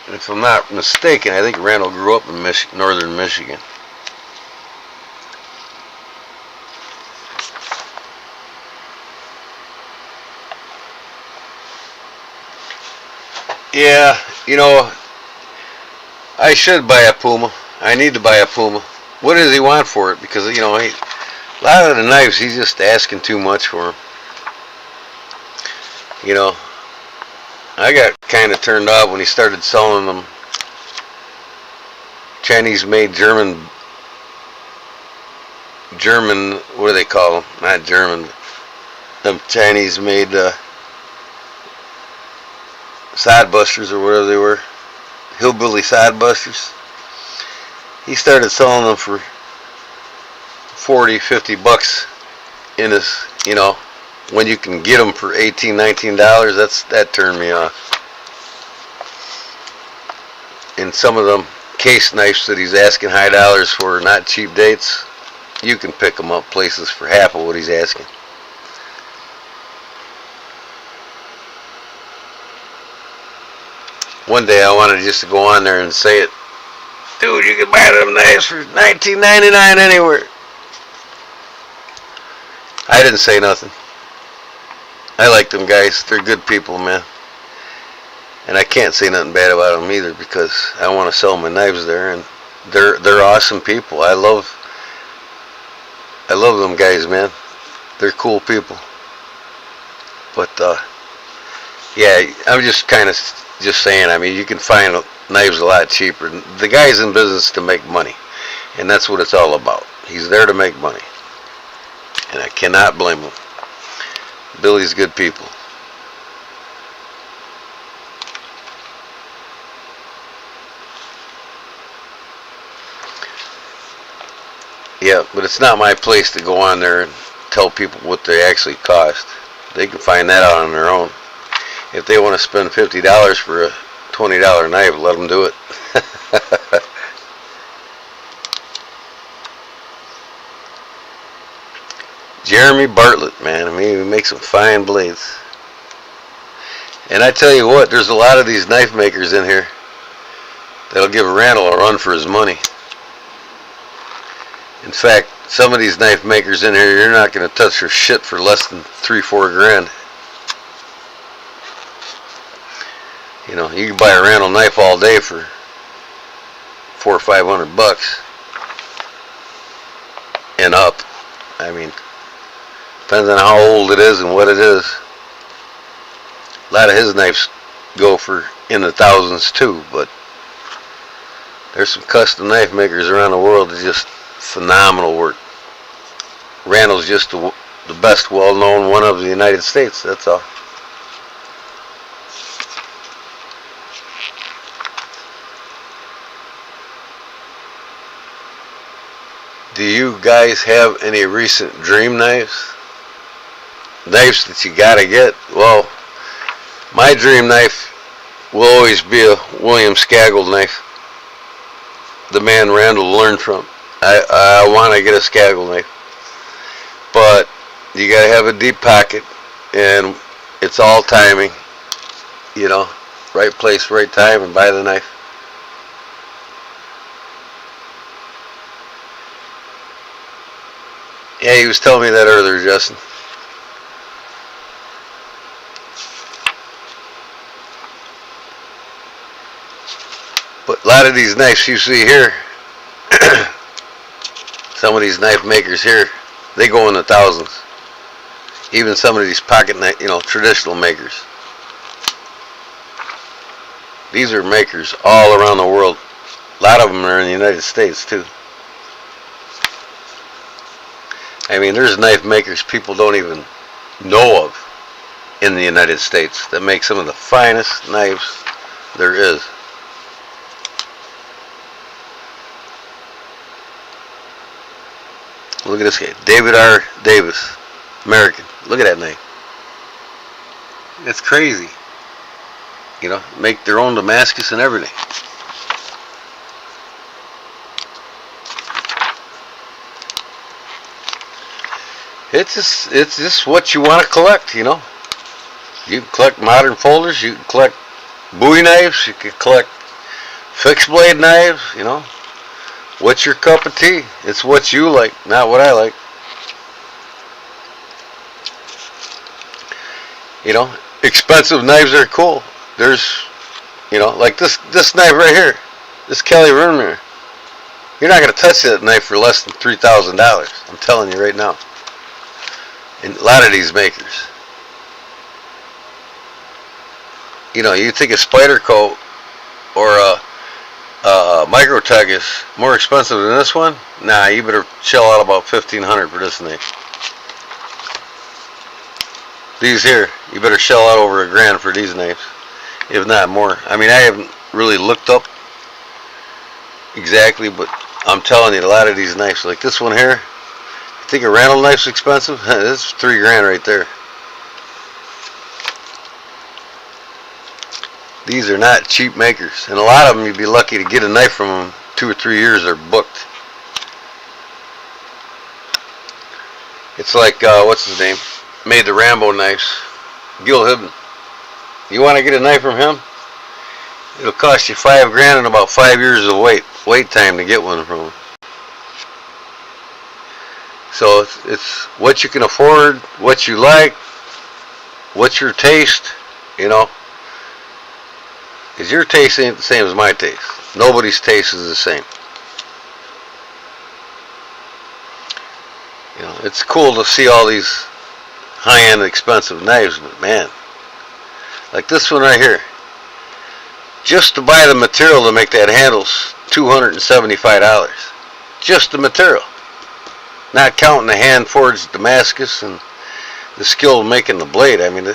If I'm not mistaken, I think Randall grew up in northern Michigan. Yeah, you know, I should buy a Puma. I need to buy a Puma. What does he want for it? Because, you know, a lot of the knives, he's just asking too much for them. You know, I got kind of turned off when he started selling them Chinese-made German, what do they call them? Not German, them Chinese-made side busters or whatever they were, hillbilly side busters. He started selling them for 40, 50 bucks in his, you know, when you can get them for $18, $19. That turned me off. And some of them case knives that he's asking high dollars for, not cheap dates, you can pick them up places for half of what he's asking. One day I wanted just to go on there and say it. Dude, you can buy them knives for $19.99 anywhere. I didn't say nothing. I like them guys. They're good people, man. And I can't say nothing bad about them either because I want to sell my knives there, and they're awesome people. I love them guys, man. They're cool people. But yeah, I'm just kind of just saying. I mean, you can find knives a lot cheaper. The guy's in business to make money, and that's what it's all about. He's there to make money, and I cannot blame him. Billy's good people. Yeah, but it's not my place to go on there and tell people what they actually cost. They can find that out on their own. If they want to spend $50 for a $20 knife, let them do it. Jeremy Bartlett, man, I mean, he makes some fine blades. And I tell you what, there's a lot of these knife makers in here that'll give Randall a run for his money. In fact, some of these knife makers in here, you're not going to touch their shit for less than $3-4 grand. You know, you can buy a Randall knife all day for $400 or $500 and up. I mean, depends on how old it is and what it is. A lot of his knives go for in the thousands too, but there's some custom knife makers around the world that just phenomenal work. Randall's just the best well-known one of the United States, that's all. Do you guys have any recent dream knives? Knives that you gotta get? Well, my dream knife will always be a William Skagel knife. The man Randall learned from. I want to get a Skagel knife. But you gotta have a deep pocket, and it's all timing. You know, right place, right time, and buy the knife. Yeah, he was telling me that earlier, Justin. lot of these knives you see here, some of these knife makers here, they go in the thousands. Even some of these pocket knife, traditional makers. These are makers all around the world. A lot of them are in the United States too. I mean, there's knife makers people don't even know of in the United States that make some of the finest knives there is. Look at this guy, David R. Davis, American. Look at that knife. It's crazy. Make their own Damascus and everything. It's just what you want to collect, You can collect modern folders, you can collect Bowie knives, you can collect fixed blade knives, What's your cup of tea? It's what you like, not what I like. Expensive knives are cool. There's, like this knife right here, this Kelly Rooney. You're not going to touch that knife for less than $3,000. I'm telling you right now. And a lot of these makers. You think a Spyderco or a Microtech is more expensive than this one? Nah, you better shell out about $1,500 for this knife. These here, you better shell out over $1,000 for these knives, if not more. I mean, I haven't really looked up exactly, but I'm telling you, a lot of these knives, like this one here, you think a Randall knife's expensive? That's $3,000 right there. These are not cheap makers, and a lot of them you'd be lucky to get a knife from them. 2 or 3 years they're booked. It's like what's his name? Made the Rambo knives, Gil Hibben. You want to get a knife from him? It'll cost you $5,000 and about 5 years of wait time to get one from him. So it's what you can afford, what you like, what's your taste, Because your taste ain't the same as my taste. Nobody's taste is the same. It's cool to see all these high-end expensive knives, but man, like this one right here, just to buy the material to make that handle's $275. Just the material. Not counting the hand-forged Damascus and the skill of making the blade. I mean,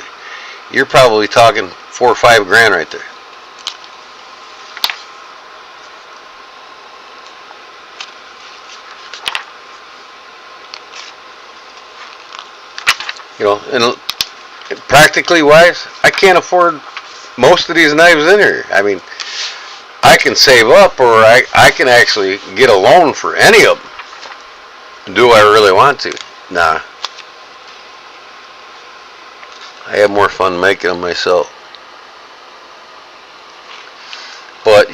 you're probably talking $4,000 or $5,000 right there. And practically wise, I can't afford most of these knives in here. I mean, I can save up, or I can actually get a loan for any of them. Do I really want to? Nah. I have more fun making them myself. But,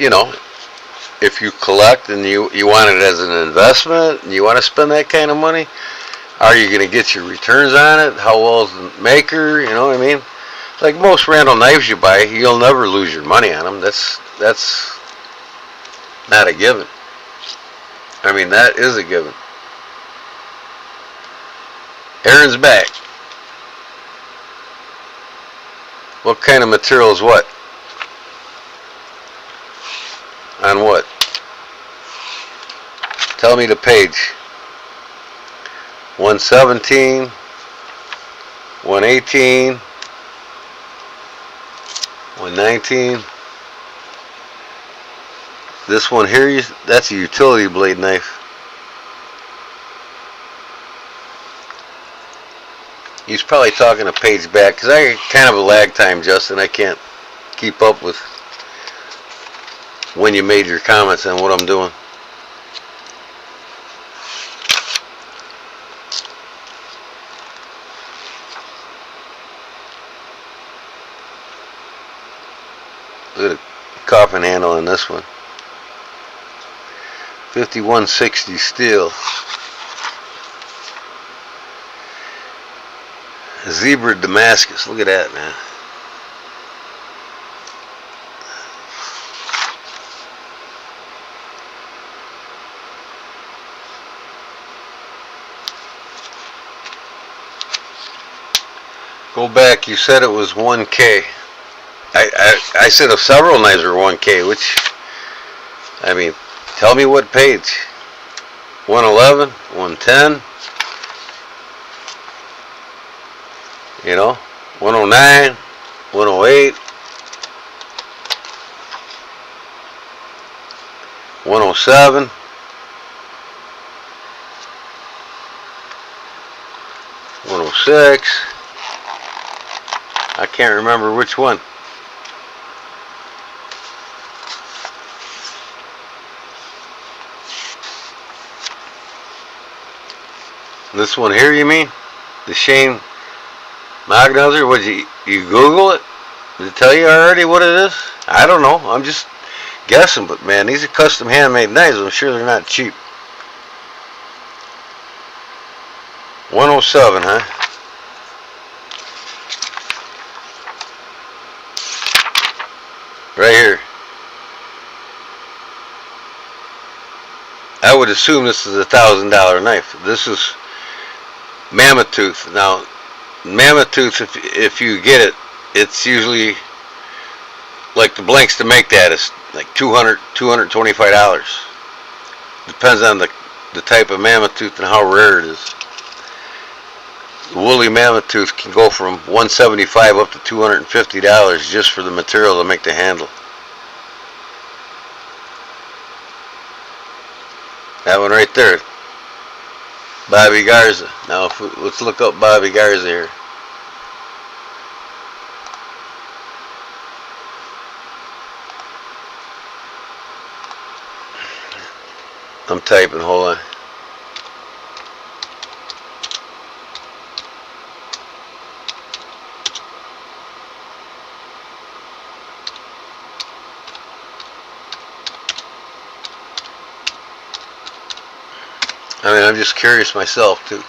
if you collect and you want it as an investment, and you want to spend that kind of money, are you going to get your returns on it? How well is the maker? You know what I mean? Like most Randall knives you buy, you'll never lose your money on them. That's not a given. I mean, that is a given. Aaron's back. What kind of material is what? On what? Tell me the page. 117, 118, 119. This one here, that's a utility blade knife. He's probably talking a page back, because I kind of a lag time, Justin. I can't keep up with when you made your comments on what I'm doing. Look at the coffin handle on this one. 5160 steel. Zebra Damascus. Look at that, man. Go back. You said it was 1K. I said if several knives are 1K, which, I mean, tell me what page. 111, 110, you know, 109, 108, 107, 106. I can't remember which one. This one here, you mean? The Shane Magnuser? Would you Google it? Did it tell you already what it is? I don't know. I'm just guessing, but man, these are custom handmade knives. I'm sure they're not cheap. 107, huh? Right here. I would assume this is $1,000 knife. This is mammoth tooth. Now, mammoth tooth, if you get it, it's usually like the blanks to make that is like $200, $225. Depends on the type of mammoth tooth and how rare it is. The woolly mammoth tooth can go from $175 up to $250 just for the material to make the handle. That one right there, Bobby Garza. Now let's look up Bobby Garza here. I'm typing, hold on. I mean, I'm just curious myself too.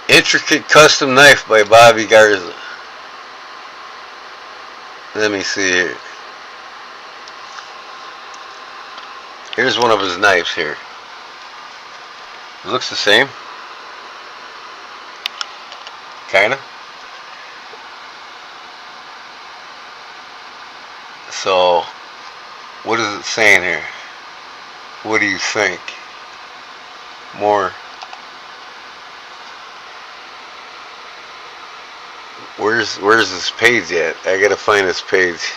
Intricate custom knife by Bobby Garza. Let me see here. Here's one of his knives here. It looks the same. Kinda. So, what is it saying here? What do you think? More. Where's this page at? I gotta find this page.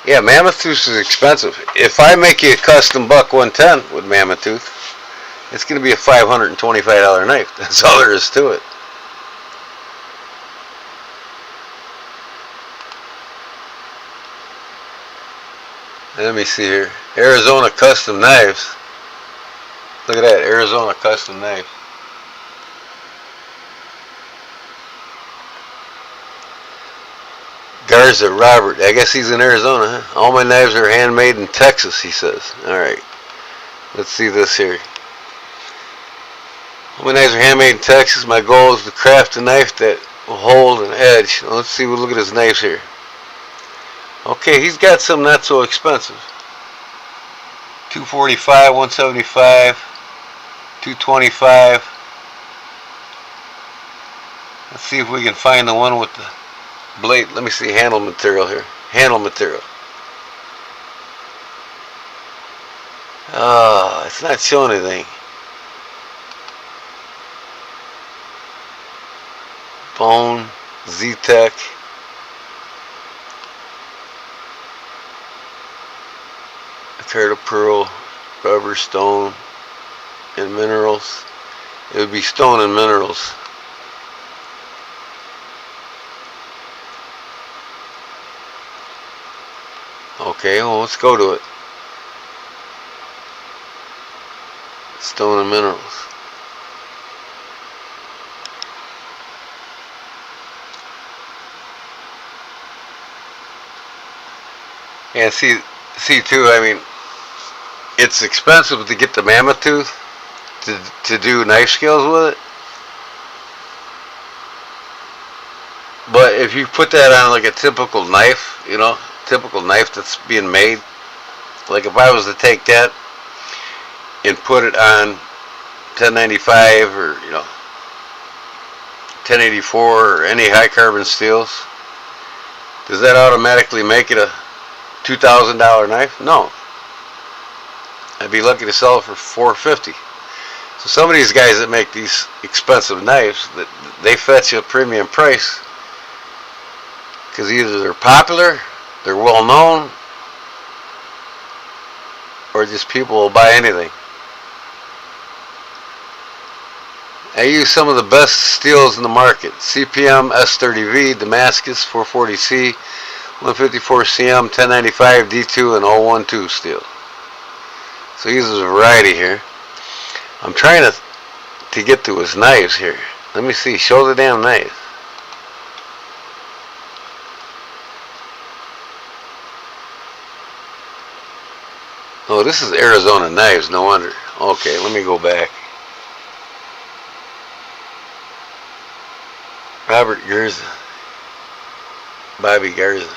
Yeah, mammoth tooth is expensive. If I make you a custom buck 110 with mammoth tooth, it's gonna be a $525 knife. That's all there is to it. Let me see here. Arizona Custom Knives. Look at that, Arizona Custom Knives. Garza Robert. I guess he's in Arizona, huh? All my knives are handmade in Texas, he says. Alright. Let's see this here. All my knives are handmade in Texas. My goal is to craft a knife that will hold an edge. Now, let's see, we'll look at his knives here. Okay, he's got some not so expensive. $245, $175, $225. Let's see if we can find the one with the blade. Let me see handle material here. Handle material. Oh, it's not showing anything. Bone, Z-Tech. Carat of pearl, rubber, stone, and minerals. It would be stone and minerals. Okay, well, let's go to it. Stone and minerals. And see too, I mean, it's expensive to get the mammoth tooth to do knife scales with it. But if you put that on like a typical knife, you know, typical knife that's being made, Like if I was to take that and put it on 1095 or 1084 or any high carbon steels, does that automatically make it a $2,000 knife? No. I'd be lucky to sell it for $450. So some of these guys that make these expensive knives, they fetch a premium price because either they're popular, they're well known, or just people will buy anything. I use some of the best steels in the market. CPM S30V, Damascus 440C, 154CM, 1095 D2, and 012 steel. So he uses a variety here. I'm trying to get to his knives here. Let me see. Show the damn knife. Oh, this is Arizona knives. No wonder. Okay, let me go back. Robert Garza. Bobby Garza.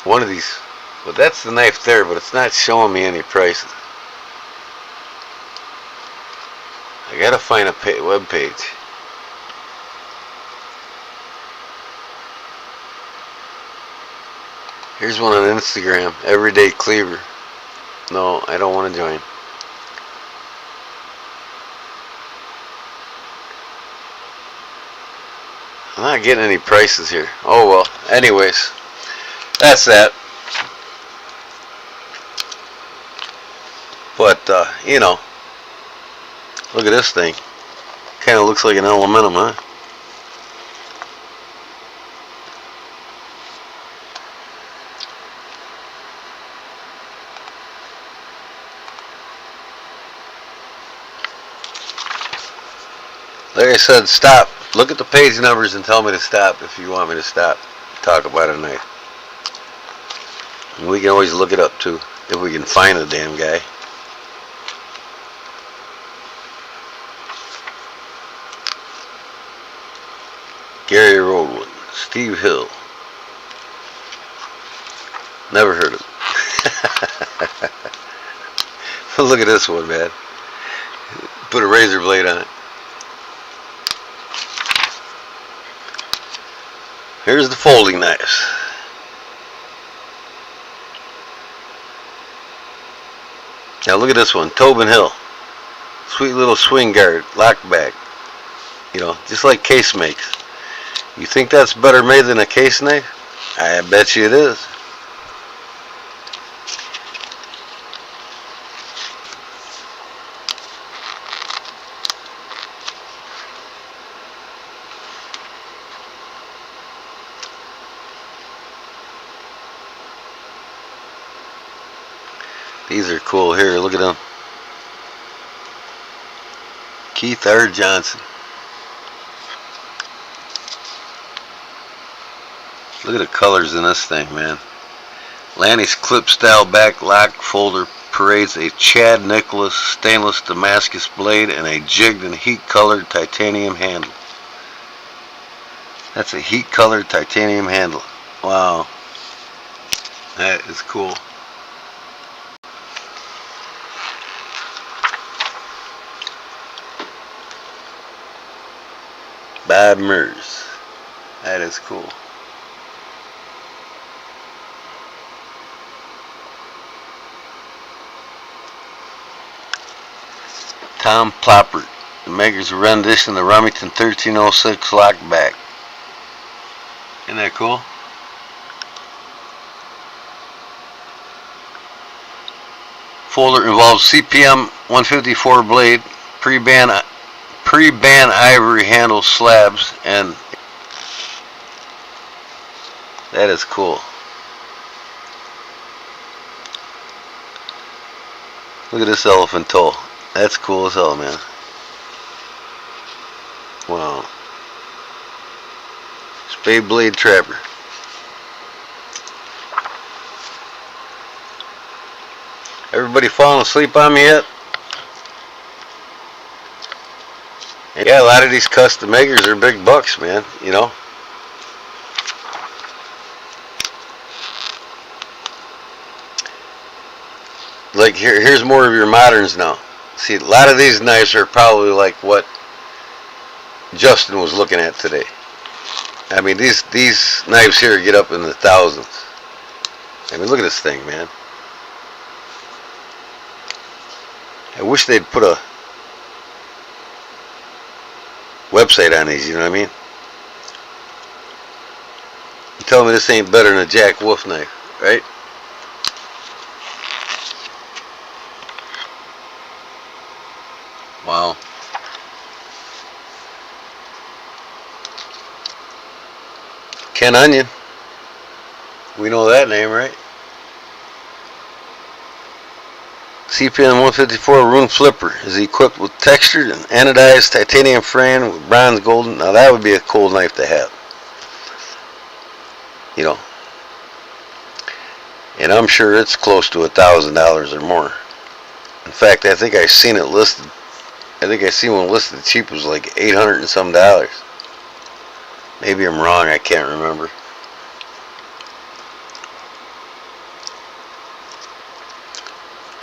One of these. Well, that's the knife there, but it's not showing me any prices. I gotta find a web page. Here's one on Instagram. Everyday Cleaver. No, I don't want to join. I'm not getting any prices here. Oh well. Anyways, that's that. But look at this thing. Kind of looks like an aluminum, huh? Like I said, stop. Look at the page numbers and tell me to stop if you want me to stop. Talk about a knife. And we can always look it up too, if we can find the damn guy. Gary Roadwood, Steve Hill. Never heard of him. Look at this one, man. Put a razor blade on it. Here's the folding knives. Now look at this one, Tobin Hill. Sweet little swing guard, lock back. Just like Case makes. You think that's better made than a Case knife? I bet you it is. These are cool here. Look at them. Keith R. Johnson. Look at the colors in this thing, man. Lanny's clip style back lock folder parades a Chad Nicholas stainless Damascus blade and a jigged and heat colored titanium handle. That's a heat colored titanium handle. Wow. That is cool. Bob Mers. That is cool. Tom Ploppert, the maker's rendition of the Remington 1306 lockback. Isn't that cool? Folder involves CPM 154 blade, pre-band ivory handle slabs, and that is cool. Look at this elephant toe. That's cool as hell, man. Wow. Spade blade trapper. Everybody falling asleep on me yet? Yeah, a lot of these custom makers are big bucks, man, like here's more of your moderns now. See, a lot of these knives are probably like what Justin was looking at today. I mean, these knives here get up in the thousands. I mean, look at this thing, man. I wish they'd put a website on these, you know what I mean? You tell me this ain't better than a Jack Wolf knife, right? Wow. Ken Onion. We know that name, right? CPM 154 Rune Flipper is equipped with textured and anodized titanium frame with bronze golden. Now that would be a cool knife to have. You know. And I'm sure it's close to $1,000 or more. In fact, I think I seen it listed. I think I seen one listed cheap was like $800 and some dollars. Maybe I'm wrong, I can't remember.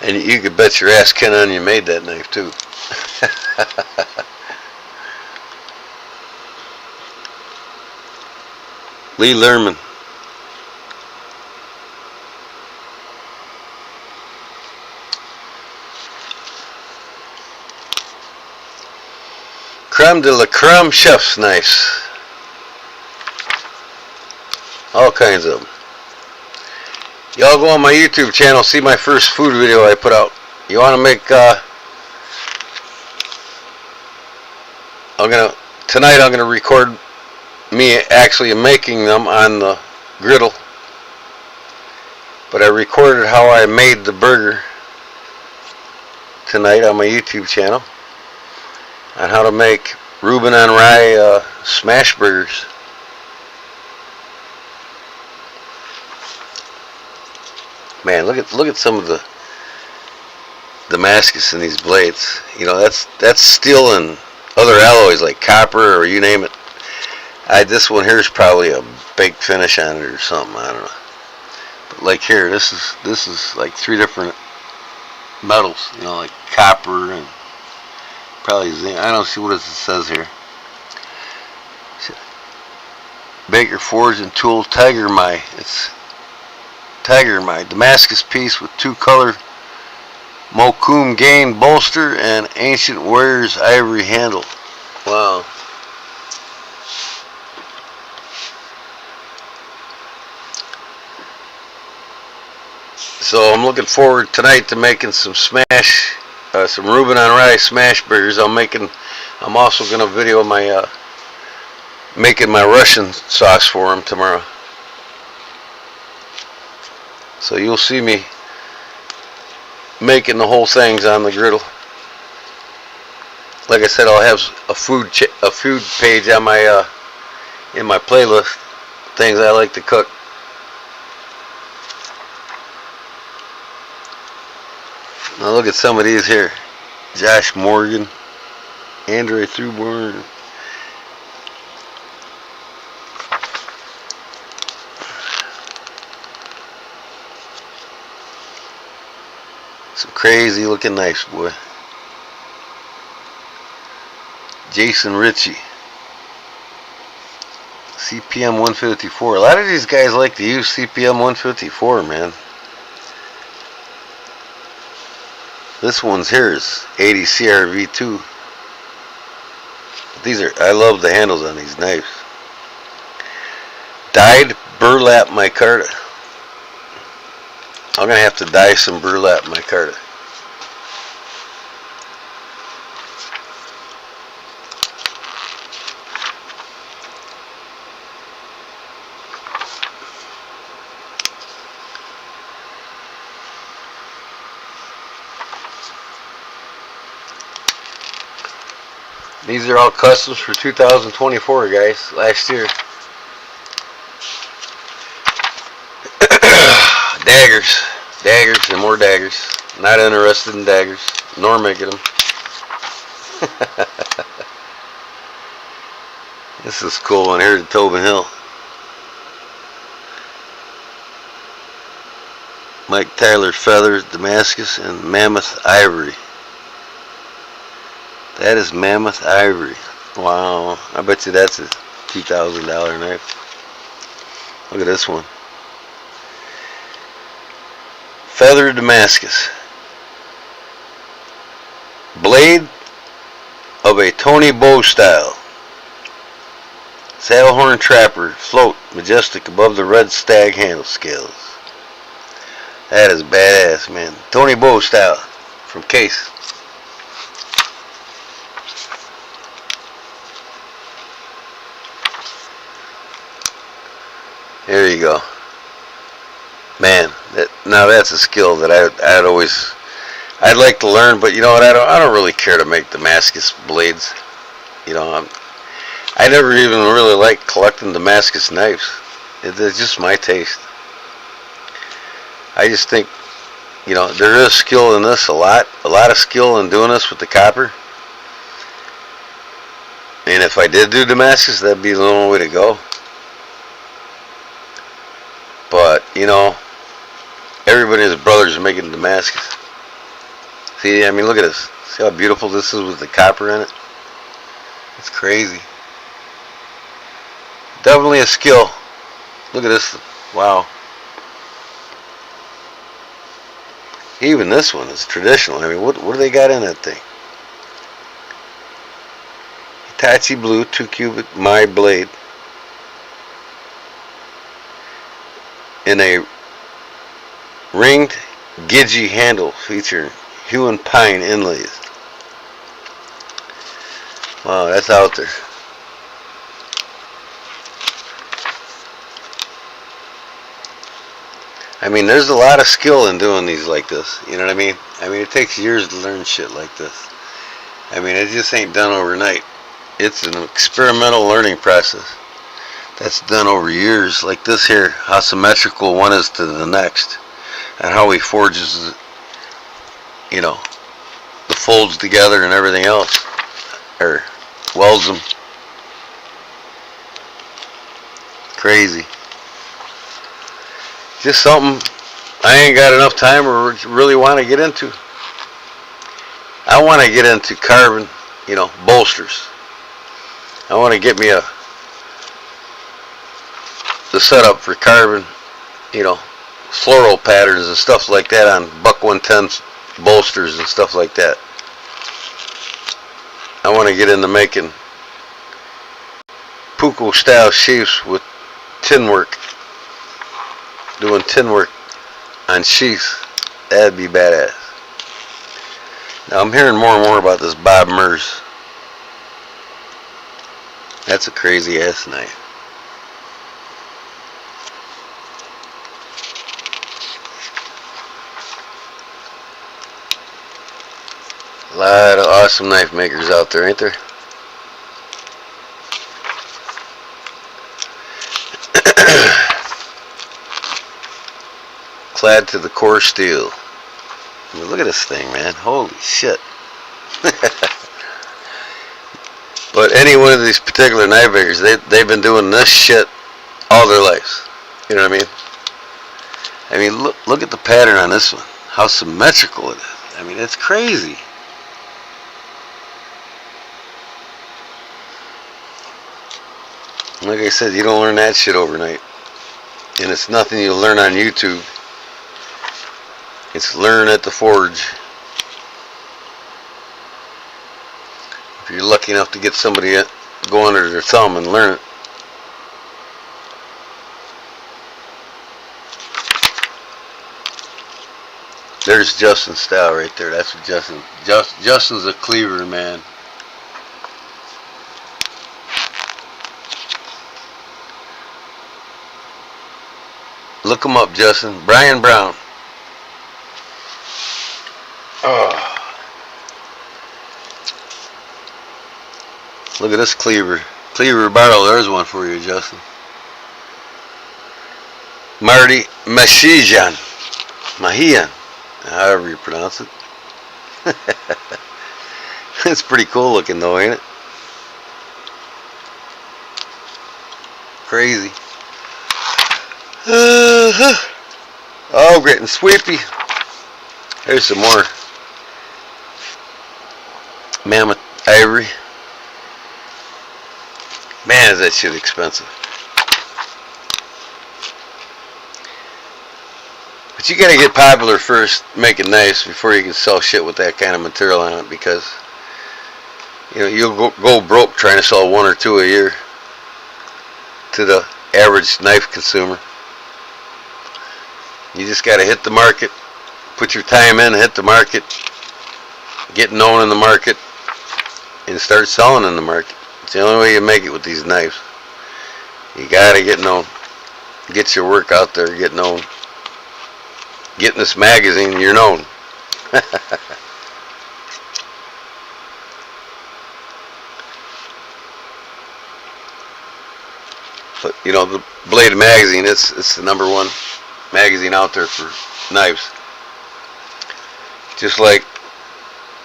And you could bet your ass Ken Onion made that knife too. Lee Lerman. Creme de la creme chef's knives. All kinds of them. Y'all go on my YouTube channel, see my first food video I put out. You want to make, tonight I'm gonna record me actually making them on the griddle. But I recorded how I made the burger tonight on my YouTube channel on how to make Reuben on rye smash burgers. Man, look at some of the Damascus in these blades. You know, that's steel and other alloys like copper or you name it. This one here is probably a baked finish on it or something. I don't know. But like here, this is like 3 different metals. You know, like copper and probably zinc. I don't see what it says here. Baker Forge and Tool Tiger My. It's Tiger My Damascus piece with 2-color Mokum Gain bolster and Ancient Warriors ivory handle. Wow. So I'm looking forward tonight to making some some Reuben on rye smash burgers. I'm also gonna video my making my Russian sauce for them tomorrow. So you'll see me making the whole things on the griddle. Like I said, I'll have a food page on my in my playlist, things I like to cook. Now look at some of these here. Josh Morgan, Andre Thurborn. Some crazy looking knives, boy. Jason Ritchie. CPM 154. A lot of these guys like to use CPM 154, man. This one's here is 80 CRV2. I love the handles on these knives. Dyed burlap micarta. I'm gonna have to dye some burlap micarta. These are all customs for 2024, guys. Last year. Daggers and more daggers. Not interested in daggers, nor making them. This is cool one here at Tobin Hill. Mike Tyler feather, Damascus, and mammoth ivory. That is mammoth ivory. Wow, I bet you that's a $2,000 knife. Look at this one. Feather Damascus. Blade of a Tony Bow style. Saddlehorn trapper, float, majestic above the red stag handle scales. That is badass, man. Tony Bow style from Case. There you go. Man, now that's a skill that I'd like to learn, but you know what? I don't really care to make Damascus blades. You know, I never even really liked collecting Damascus knives. It's just my taste. I just think, you know, there is skill in this, a lot of skill in doing this with the copper. And if I did do Damascus, that'd be the only way to go. But, you know, everybody and his brothers are making Damascus. See, I mean, look at this. See how beautiful this is with the copper in it? It's crazy. Definitely a skill. Look at this. Wow. Even this one is traditional. I mean, what do they got in that thing? Hitachi Blue 2-cubic My blade. In a ringed Gidgee handle featuring hue and pine inlays. Wow, that's out there. I mean, there's a lot of skill in doing these like this. You know what I mean? I mean, it takes years to learn shit like this. I mean, it just ain't done overnight. It's an experimental learning process that's done over years. Like this here, how symmetrical one is to the next, and how he forges, you know, the folds together and everything else, or welds them. Crazy. Just something I ain't got enough time or really want to get into. I want to get into carving, you know, bolsters. I want to get me the setup for carving, you know, floral patterns and stuff like that on buck 110 bolsters and stuff like that. I want to get into making puukko style sheaths with tin work. Doing tin work on sheaths. That'd be badass. Now I'm hearing more and more about this Bob Murs. That's a crazy ass knife. A lot of awesome knife makers out there, ain't there? Clad to the core steel. I mean, look at this thing, man. Holy shit. But any one of these particular knife makers, they've been doing this shit all their lives. You know what I mean? I mean, look at the pattern on this one. How symmetrical it is. I mean, it's crazy. Like I said, you don't learn that shit overnight. And it's nothing you'll learn on YouTube. It's learn at the forge. If you're lucky enough to get somebody to go under their thumb and learn it. There's Justin's style right there. That's what Justin's a cleaver, man. Look him up, Justin. Brian Brown. Oh. Look at this cleaver. Cleaver barrel. There's one for you, Justin. Marty Mahijan. However you pronounce it. It's pretty cool looking though, ain't it? Crazy. Oh, getting sweepy. There's some more mammoth ivory. Man, is that shit expensive. But you gotta get popular first, making knives, before you can sell shit with that kind of material on it, because you'll go broke trying to sell one or two a year to the average knife consumer. You just gotta hit the market, put your time in, hit the market, get known in the market, and start selling in the market. It's the only way you make it with these knives. You gotta get known, get your work out there, get known. Get in this magazine, you're known. But the Blade magazine, it's the #1 magazine out there for knives. Just like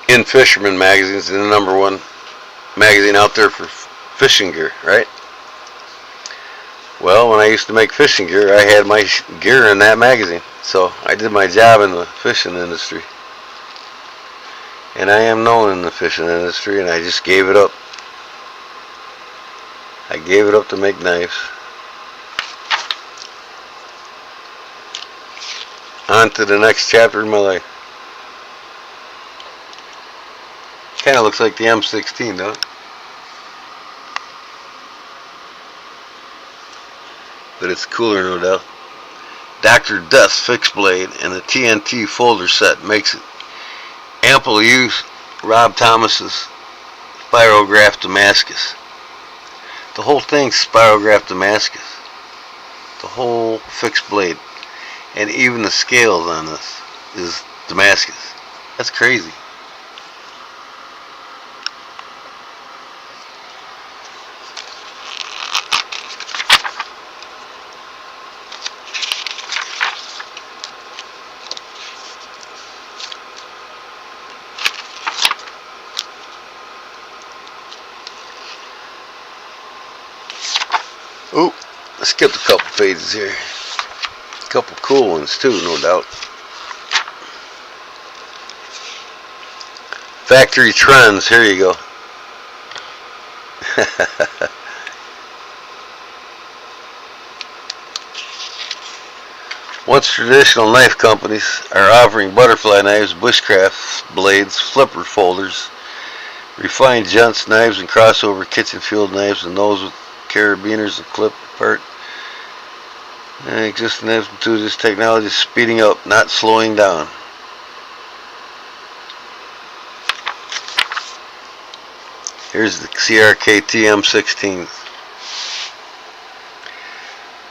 In Fisherman magazine is the #1 magazine out there for fishing gear, right? Well, when I used to make fishing gear, I had my gear in that magazine. So I did my job in the fishing industry. And I am known in the fishing industry, and I just gave it up. I gave it up to make knives. On to the next chapter in my life. Kind of looks like the M16, don't it? But it's cooler, no doubt. Dr. Death's fixed blade and the TNT folder set makes it ample use. Rob Thomas's Spirograph Damascus. The whole thing's Spirograph Damascus. The whole fixed blade. And even the scales on this is Damascus. That's crazy. Oop, I skipped a couple pages here. A couple cool ones too, no doubt. Factory trends, here you go. Once traditional knife companies are offering butterfly knives, bushcraft blades, flipper folders, refined junts, knives, and crossover kitchen field knives, and those with carabiners and clip apart. Existing knives to this technology is speeding up, not slowing down. Here's the CRKT M16.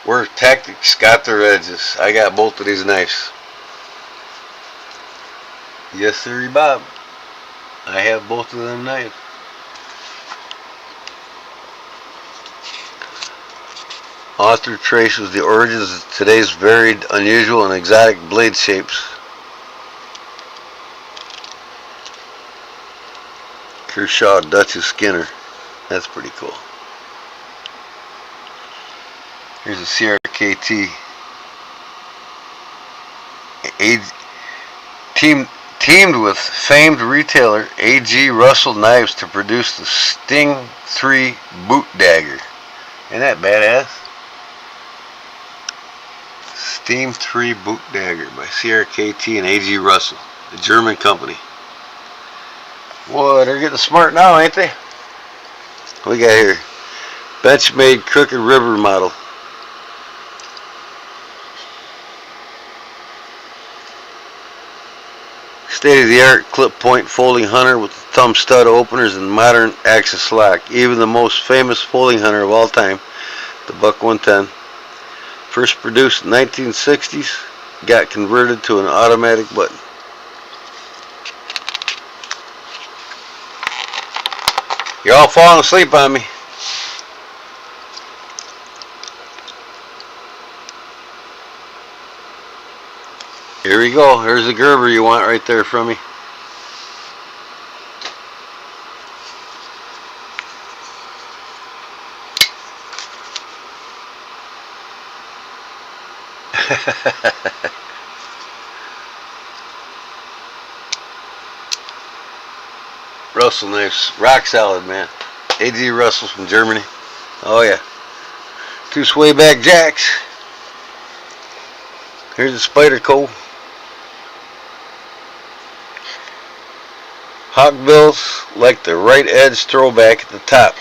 Where tactics got their edges. I got both of these knives. Yes, sir, Bob. I have both of them knives. Author traces the origins of today's varied, unusual, and exotic blade shapes. Kershaw Duchess Skinner. That's pretty cool. Here's a CRKT. Teamed with famed retailer A.G. Russell Knives to produce the Sting 3 boot dagger. Ain't that badass? Sting 3 boot dagger by CRKT and A.G. Russell, the German company. Boy, they're getting smart now, ain't they? What we got here? Benchmade crooked river model. State-of-the-art clip point folding hunter with thumb stud openers and modern axis lock. Even the most famous folding hunter of all time, the Buck 110, first produced in the 1960s, got converted to an automatic button. You're all falling asleep on me. Here we go. There's the Gerber you want right there from me. Russell knives. Rock solid, man. A.G. Russell's from Germany. Oh, yeah. 2 swayback jacks. Here's the Spyderco. Hawkbills like the right edge throwback at the top.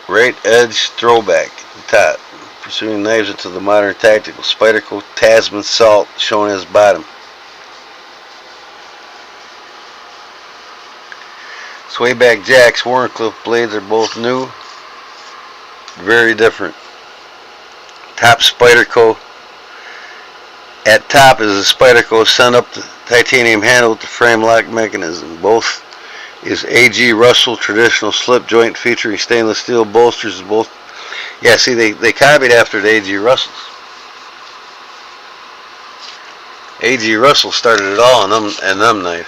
Right edge throwback at the top. Pursuing knives into the modern tactical. Spyderco Tasman Salt shown as bottom. Swayback jacks, Warncliffe blades are both new. Very different. Top Spyderco. At top is a Spyderco sent up the titanium handle with the frame lock mechanism. Both is A.G. Russell traditional slip joint featuring stainless steel bolsters. Both, yeah. See, they copied after the A.G. Russells. A.G. Russell started it all in them knives.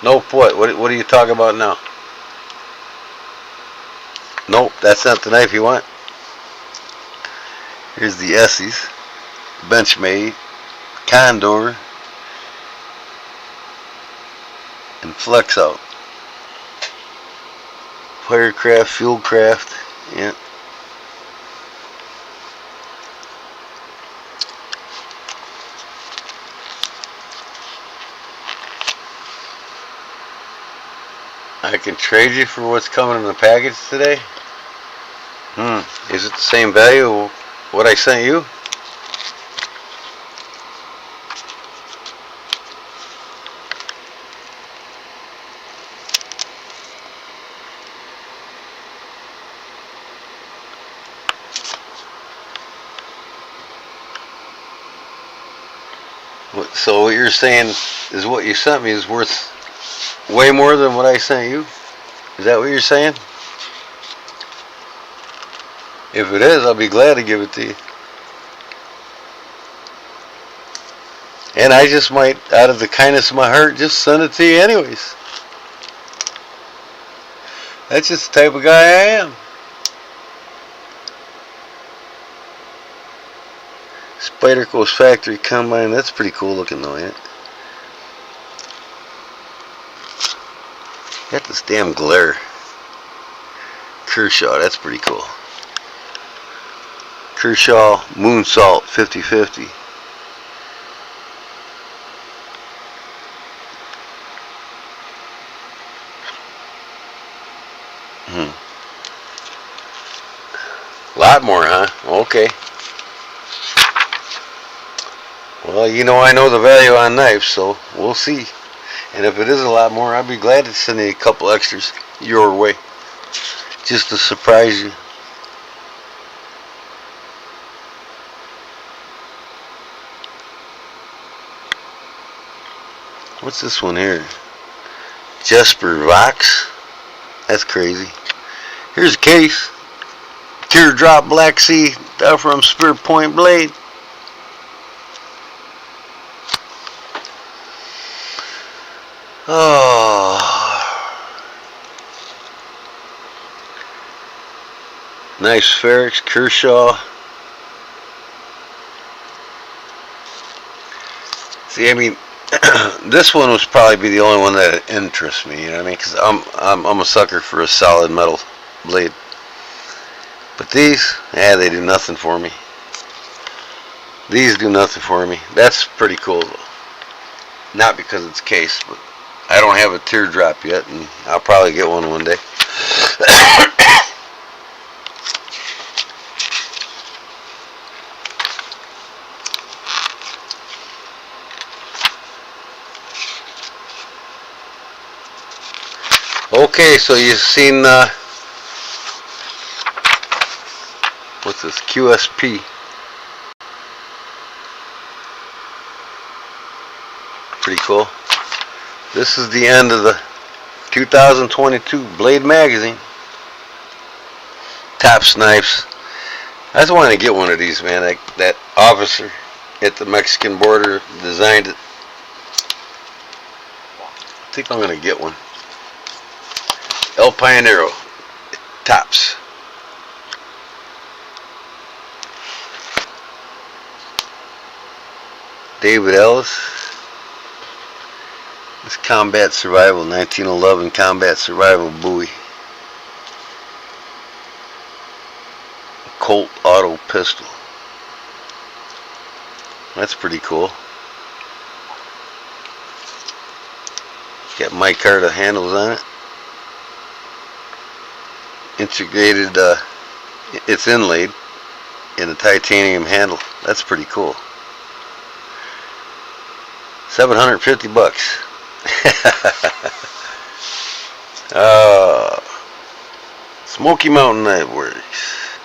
Nope. What are you talking about now? Nope, that's not the knife you want. Here's the Essies, Benchmade, Condor, and Flex Out. Firecraft, Fieldcraft, yeah. I can trade you for what's coming in the package today. Is it the same value of what I sent you? So what you're saying is what you sent me is worth way more than what I sent you? Is that what you're saying? If it is, I'll be glad to give it to you. And I just might, out of the kindness of my heart, just send it to you anyways. That's just the type of guy I am. Spyderco's factory combine, that's pretty cool looking though, yeah. Got this damn glare. Kershaw, that's pretty cool. Kershaw Moonsault 50/50. Lot more, huh? Okay. Well, you know I know the value on knives, so we'll see. And if it is a lot more, I'd be glad to send you a couple extras your way. Just to surprise you. What's this one here? Jesper Vox? That's crazy. Here's a case. Teardrop Black Sea from Spear Point Blade. Oh. Nice Ferrex, Kershaw. See, I mean, this one was probably the only one that interests me, you know what I mean? Because I'm a sucker for a solid metal blade. But these, they do nothing for me. These do nothing for me. That's pretty cool though. Not because it's case, but I don't have a teardrop yet, and I'll probably get one day. Okay, so you've seen what's this? QSP. Pretty cool. This is the end of the 2022 Blade Magazine. Tops knives. I just wanted to get one of these, man. That officer at the Mexican border designed it. I think I'm gonna get one. El Pionero. Tops. David Ellis. It's Combat Survival, 1911 Combat Survival Bowie. Colt Auto Pistol. That's pretty cool. Got micarta handles on it. Integrated, it's inlaid in a titanium handle. That's pretty cool. $750. Smoky Mountain Knife Works.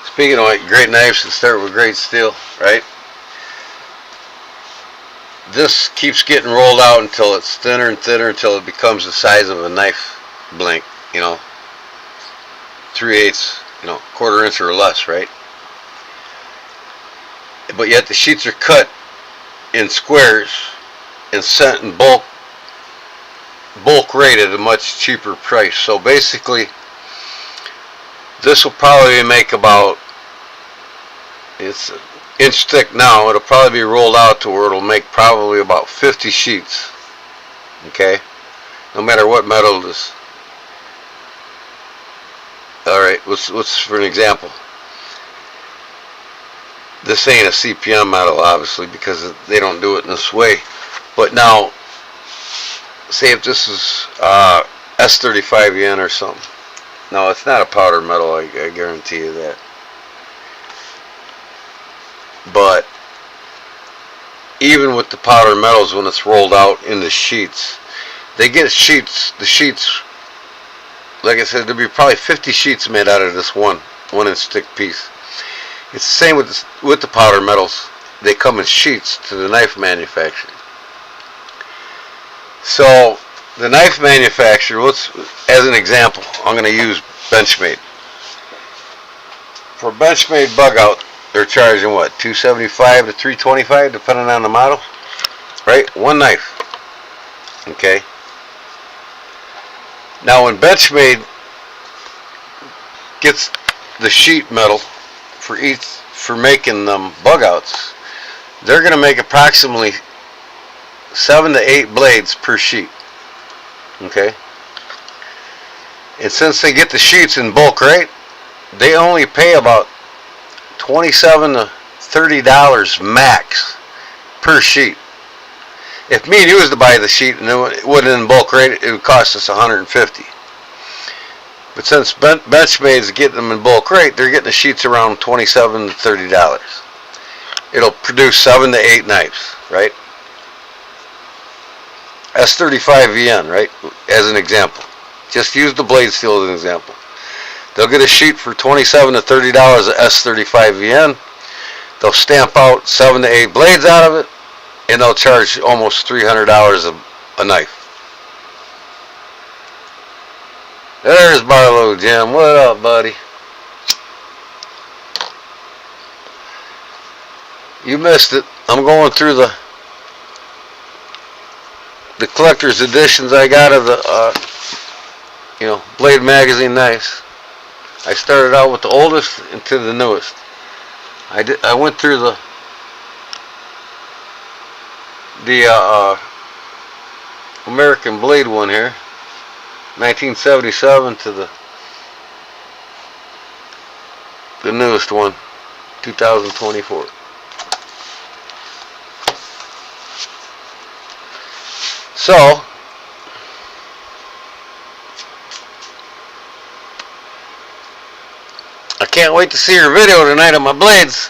Speaking of great knives that start with great steel, right? This keeps getting rolled out until it's thinner and thinner until it becomes the size of a knife blink, 3/8, quarter inch or less, right? But yet the sheets are cut in squares and sent in bulk rate at a much cheaper price. So basically, this will probably make about, it's an inch thick now, it'll probably be rolled out to where it'll make probably about 50 sheets, okay, no matter what metal it is. Alright, what's for an example? This ain't a CPM metal, obviously, because they don't do it in this way. But now, say if this is S35N or something. No, it's not a powder metal, I guarantee you that. But even with the powder metals, when it's rolled out into sheets, they get sheets, the sheets, like I said, there'll be probably 50 sheets made out of this one inch thick piece. It's the same with the powder metals. They come in sheets to the knife manufacturer. So the knife manufacturer, as an example, I'm going to use Benchmade. For Benchmade bug out, they're charging what, $275 to $325 depending on the model, right? One knife. Okay. Now when Benchmade gets the sheet metal for making them bug outs, they're going to make approximately 7 to 8 blades per sheet. Okay. And since they get the sheets in bulk rate, they only pay about $27 to $30 max per sheet. If me and you was to buy the sheet and it wasn't in bulk rate, it would cost us $150. But since Benchmade's getting them in bulk rate, they're getting the sheets around $27 to $30. It'll produce 7 to 8 knives, right? S35VN, right? As an example. Just use the blade steel as an example. They'll get a sheet for $27 to $30 at S35VN. They'll stamp out 7 to 8 blades out of it, and they'll charge almost $300 a knife. There's Barlow Jim. What up, buddy? You missed it. I'm going through the collector's editions I got of the Blade Magazine knives. I started out with the oldest and to the newest. I went through the American Blade one here, 1977, to the newest one, 2024. So I can't wait to see your video tonight on my blades,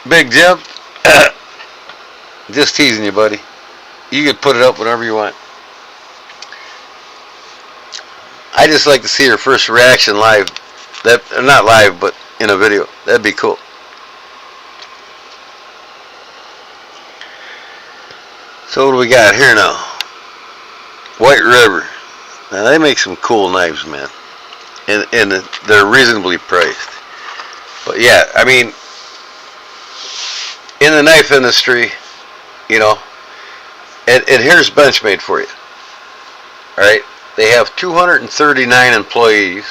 Big Jim. Just teasing you, buddy. You can put it up whenever you want. I just like to see your first reaction live. Not live, but in a video. That'd be cool. So what do we got here now? White River. Now they make some cool knives, man. And they're reasonably priced. But yeah, I mean, in the knife industry, and here's Benchmade for you. Alright? They have 239 employees.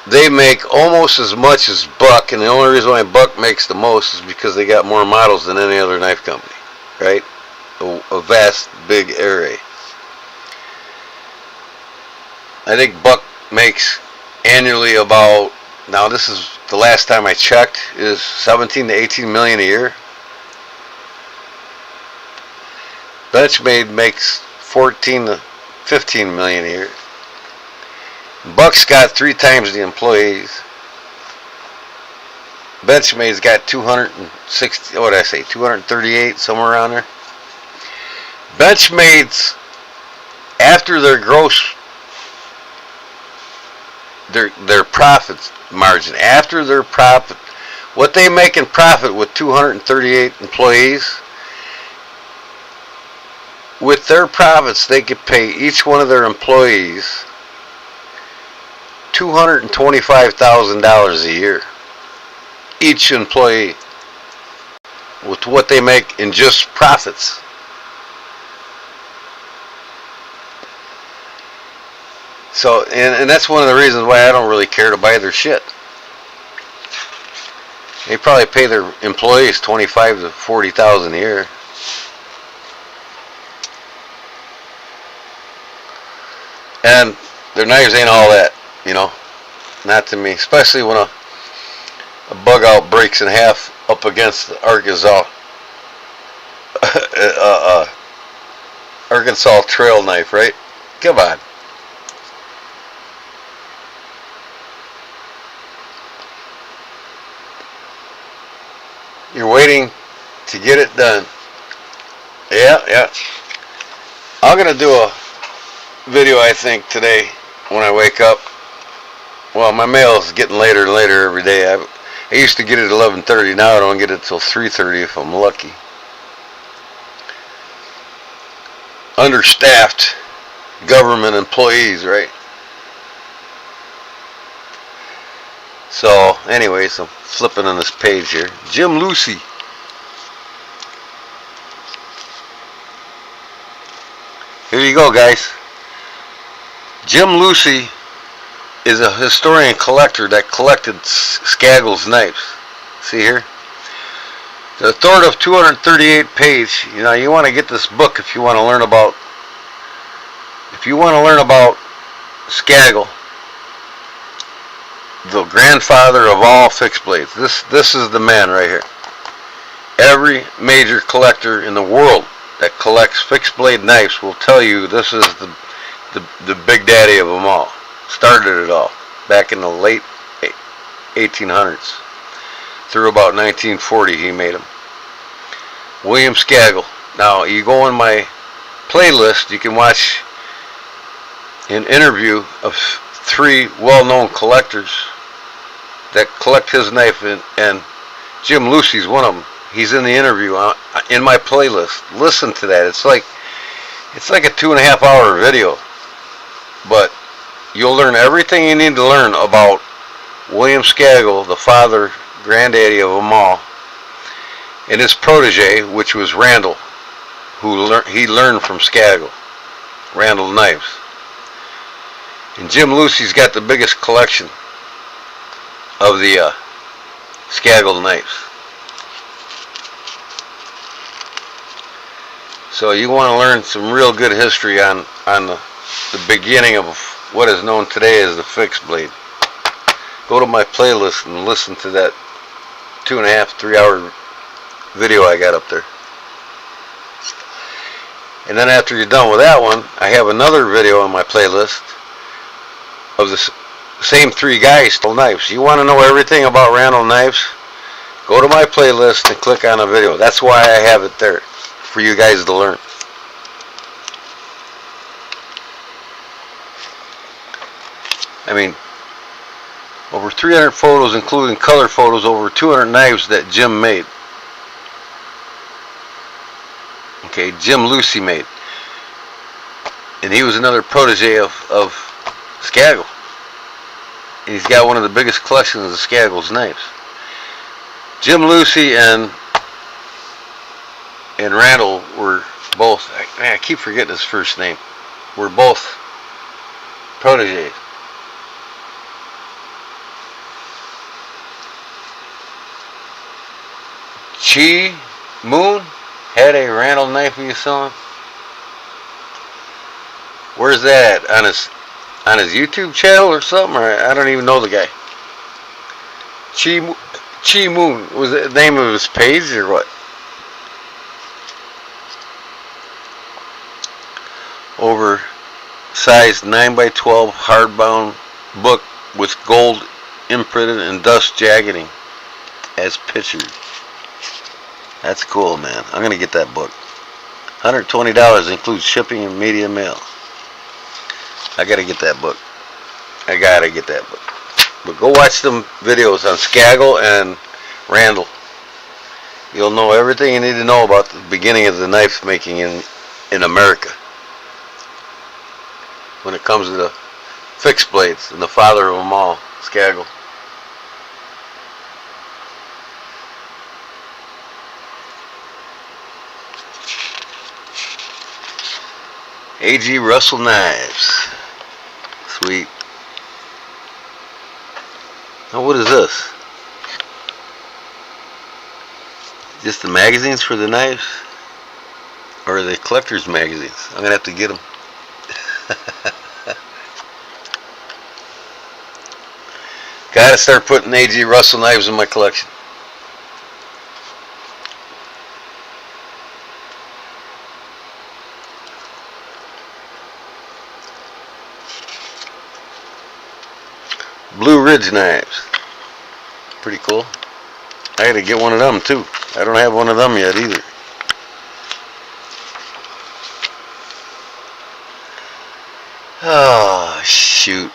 they make almost as much as Buck, and the only reason why Buck makes the most is because they got more models than any other knife company, right? A vast, big array. I think Buck makes annually about, now this is the last time I checked, is 17 to 18 million a year. Benchmade makes 14 to 15 million a year. Buck's got 3 times the employees. Benchmade's got 260, what did I say, 238, somewhere around there. Benchmade's, after their gross, their profit margin, after their profit, what they make in profit with 238 employees, with their profits, they could pay each one of their employees $225,000 a year. Each employee, with what they make in just profits. So, and that's one of the reasons why I don't really care to buy their shit. They probably pay their employees $25,000 to $40,000 a year. And their knives ain't all that, you know. Not to me, especially when a bug out breaks in half up against the Arkansas Arkansas trail knife, right? Come on. You're waiting to get it done. Yeah. I'm gonna do a video, I think, today when I wake up. Well, my mail is getting later and later every day. I used to get it at 11:30. Now I don't get it till 3:30 if I'm lucky. Understaffed government employees, right? So, anyways, I'm flipping on this page here. Jim Lucy. Here you go, guys. Jim Lucy is a historian collector that collected Skaggle's knives. See here? The authoritative 238 page. You know, you want to get this book if you want to learn about Skaggle, the grandfather of all fixed blades. This is the man right here. Every major collector in the world that collects fixed blade knives will tell you this is the big daddy of them all. Started it all back in the late 1800s. Through about 1940 he made them. William Skaggle. Now you go on my playlist, you can watch an interview of 3 well-known collectors that collect his knife, and Jim Lucy's one of them. He's in the interview in my playlist. Listen to that. It's like a 2.5 hour video, but you'll learn everything you need to learn about William Skaggle, the father, granddaddy of them all, and his protege, which was Randall, he learned from Skaggle, Randall Knives. And Jim Lucy's got the biggest collection of the Skaggle knives. So you want to learn some real good history on the beginning of what is known today as the fixed blade. Go to my playlist and listen to that 2.5, 3 hour video I got up there. And then after you're done with that one, I have another video on my playlist of the same 3 guys stole knives. You want to know everything about Randall knives? Go to my playlist and click on a video. That's why I have it there, for you guys to learn. I mean, over 300 photos, including color photos, over 200 knives that Jim made. Okay, Jim Lucy made. And he was another protege of Skaggle. And he's got one of the biggest collections of Skaggle's knives. Jim Lucy and Randall were both, I keep forgetting his first name, were both proteges. Chi Moon had a Randall knife he was selling. Where's that at? On his YouTube channel or something? Or I don't even know the guy. Chi Moon was the name of his page or what? Oversized 9x12 hardbound book with gold imprinted and dust jacketing as pictured. That's cool, man. I'm gonna get that book. $120 includes shipping and media mail. I gotta get that book. But go watch them videos on Skaggle and Randall. You'll know everything you need to know about the beginning of the knife making in America. When it comes to the fixed blades and the father of them all, Skaggle. A.G. Russell knives. Sweet. Now what is this? Just the magazines for the knives? Or are they collector's magazines? I'm going to have to get them. Gotta start putting A.G. Russell knives in my collection. Blue Ridge knives. Pretty cool. I gotta get one of them too. I don't have one of them yet either. Oh, shoot.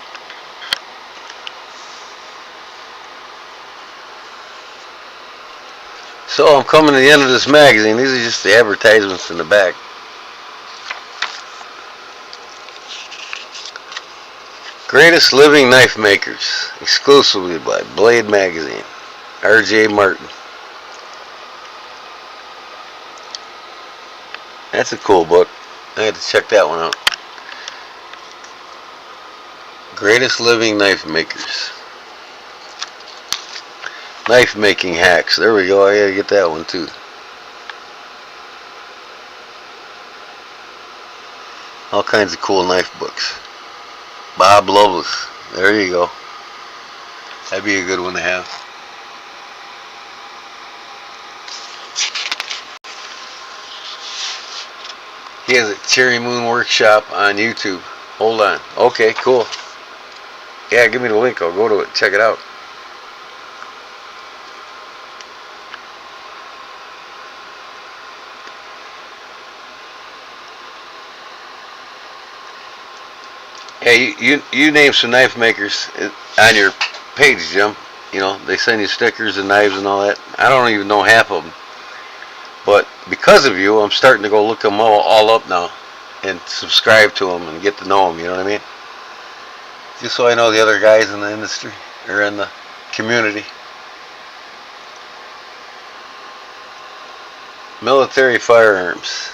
So I'm coming to the end of this magazine. These are just the advertisements in the back. Greatest Living Knife Makers, exclusively by Blade Magazine. R.J. Martin. That's a cool book. I had to check that one out. Greatest Living Knife Makers. Knife Making Hacks. There we go. I gotta get that one too. All kinds of cool knife books. Bob Loveless. There you go. That'd be a good one to have. He has a Cherry Moon Workshop on YouTube. Hold on. Okay, cool. Yeah, give me the link. I'll go to it. Check it out. Hey, you name some knife makers on your page, Jim. You know, they send you stickers and knives and all that. I don't even know half of them. But because of you, I'm starting to go look them all up now and subscribe to them and get to know them, you know what I mean? Just so I know the other guys in the industry or in the community. Military Firearms.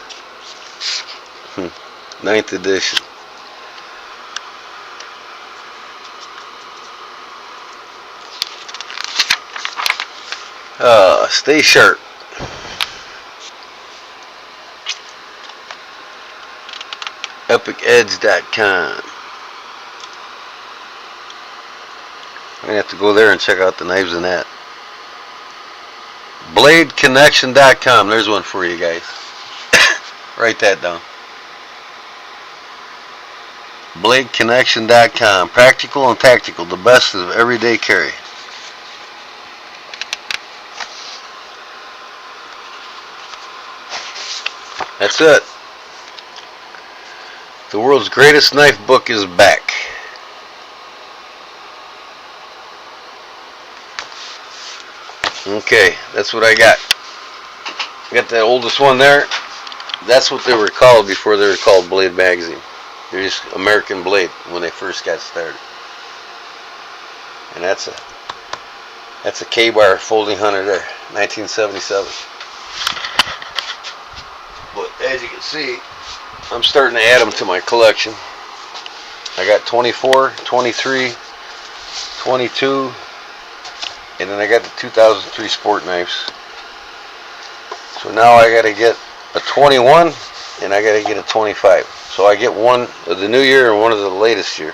9th edition. Stay sharp. EpicEdge.com. I'm gonna have to go there and check out the knives in that. BladeConnection.com. There's one for you guys. Write that down. BladeConnection.com. Practical and tactical. The best of everyday carry. That's it. The world's greatest knife book is back. Okay, that's what I got. I got the oldest one there. That's what they were called before they were called Blade Magazine. They're just American Blade when they first got started. And that's a K-bar folding hunter there, 1977. But as you can see, I'm starting to add them to my collection. I got 24, 23, 22, and then I got the 2003 sport knives. So now I gotta get a 21 and I gotta get a 25. So I get one of the new year and one of the latest year.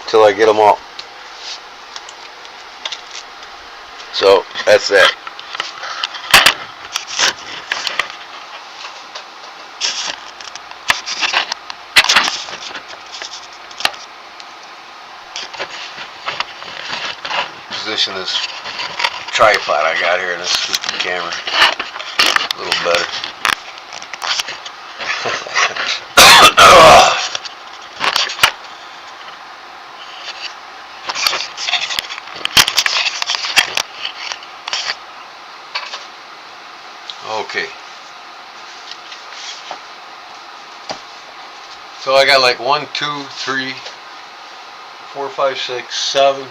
Till I get them all. So that's that. Position this tripod I got here in this stupid camera a little better. Okay. So I got like 1, 2, 3, 4, 5, 6, 7,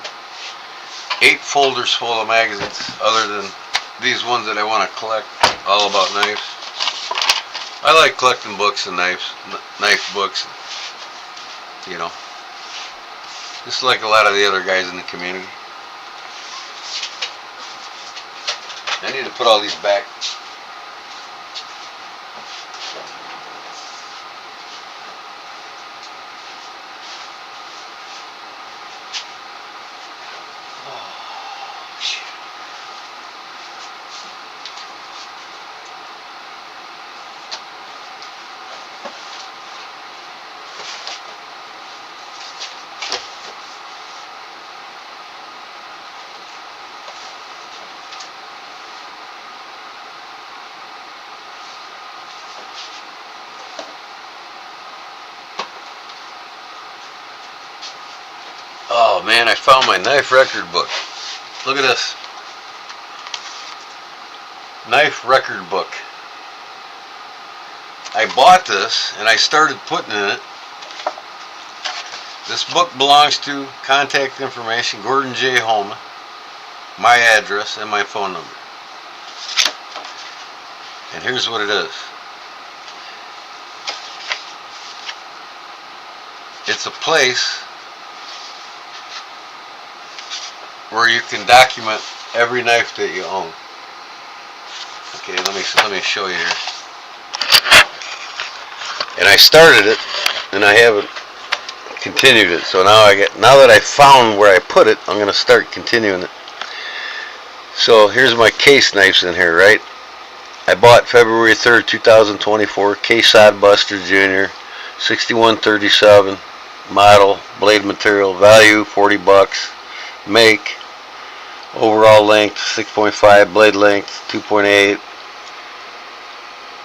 8 folders full of magazines, other than these ones that I want to collect, all about knives. I like collecting books and knife books, you know, just like a lot of the other guys in the community. I need to put all these back. Oh man, I found my knife record book. Look at this. Knife record book. I bought this and I started putting in it. This book belongs to contact information, Gordon J. Homa, my address, and my phone number. And here's what it is. It's a place where you can document every knife that you own. Okay, let me show you here. And I started it, and I haven't continued it. So now that I found where I put it, I'm going to start continuing it. So here's my case knives in here, right? I bought February 3rd, 2024, Case Sodbuster Jr., 6137, model, blade material, value $40, make, overall length 6.5, blade length 2.8,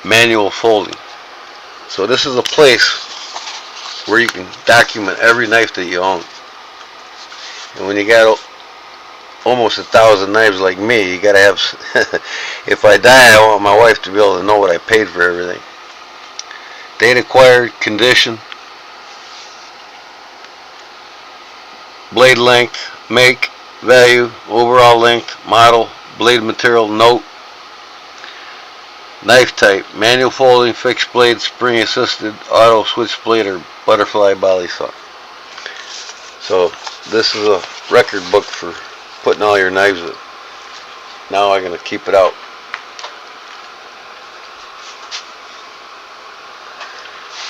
manual folding. So this is a place where you can document every knife that you own. And when you got almost 1,000 knives like me, you gotta have, if I die, I want my wife to be able to know what I paid for everything. Date acquired, condition, blade length, make, value, overall length, model, blade material, note, knife type, manual folding, fixed blade, spring assisted, auto switch blade, or butterfly volley saw. So this is a record book for putting all your knives in. Now I'm going to keep it out.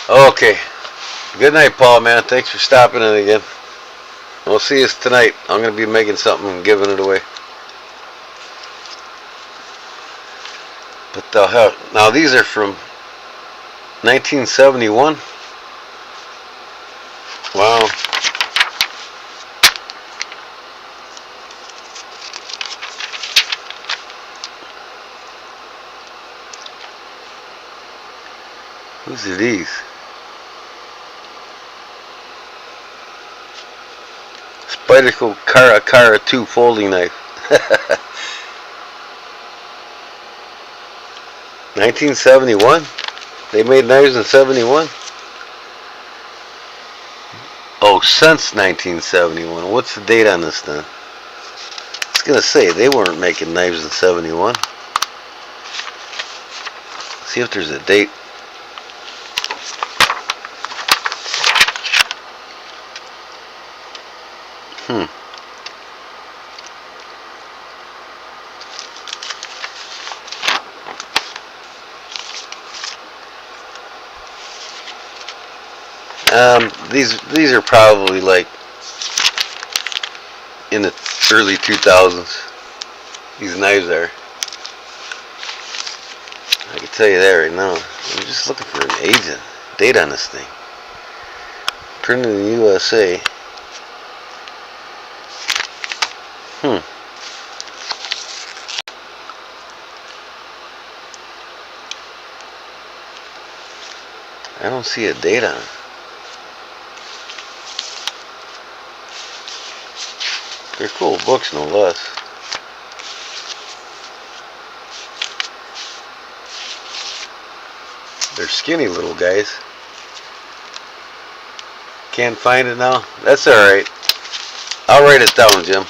Okay. Good night, Paul, man. Thanks for stopping in again. We'll see us tonight. I'm going to be making something and giving it away. But now these are from 1971. Wow. Whose are these? Spyderco Cara 2 folding knife. 1971? They made knives in 71? Oh, since 1971. What's the date on this then? I was gonna say they weren't making knives in 71. See if there's a date. These are probably like in the early 2000s. These knives are. I can tell you that right now. I'm just looking for an date on this thing. Printed in the USA. I don't see a date on it. They're cool books, no less. They're skinny little guys. Can't find it now? That's alright. I'll write it down, Jim.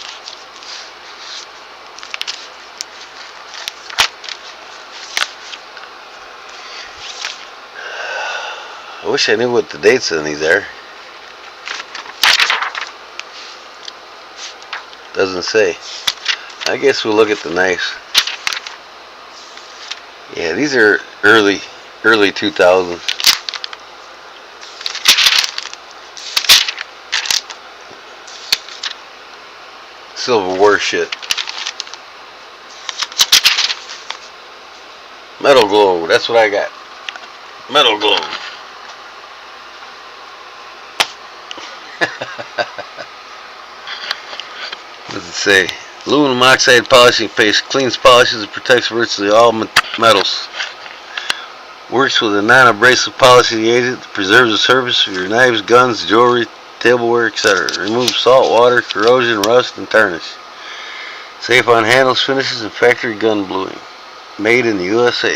I wish I knew what the dates on these are. Doesn't say. I guess we'll look at the knives. Yeah, these are early 2000s. Civil War shit. Metal globe, that's what I got. Metal globe. What does it say? Aluminum oxide polishing paste cleans, polishes, and protects virtually all metals. Works with a non-abrasive polishing agent that preserves the surface of your knives, guns, jewelry, tableware, etc. Removes salt, water, corrosion, rust, and tarnish. Safe on handles, finishes, and factory gun bluing. Made in the USA.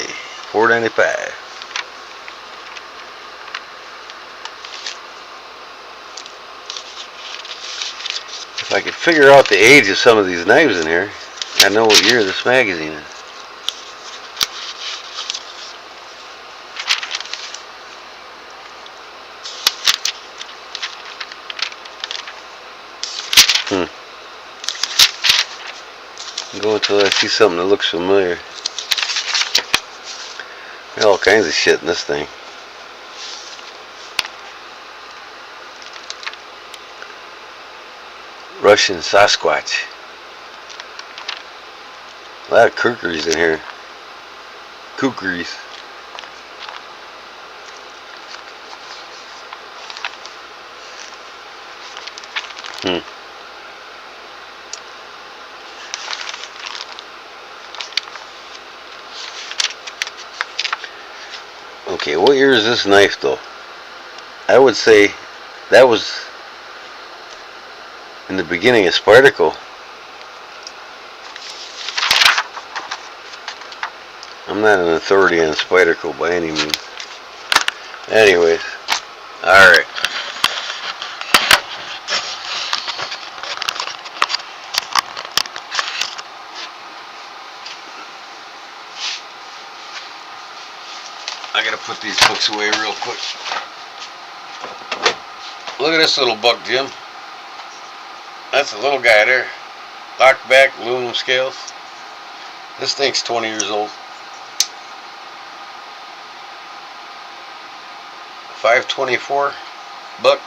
$4.95. If I could figure out the age of some of these knives in here, I know what year this magazine is. Go until I see something that looks familiar. There's all kinds of shit in this thing. Russian Sasquatch. A lot of kookeries in here. Kookeries. Okay, what year is this knife though? I would say that was in the beginning of Spartaco. I'm not an authority on Spyderco by any means. Anyways, alright. I gotta put these books away real quick. Look at this little book, Jim. That's a little guy there. Locked back, aluminum scales. This thing's 20 years old. 524 buck.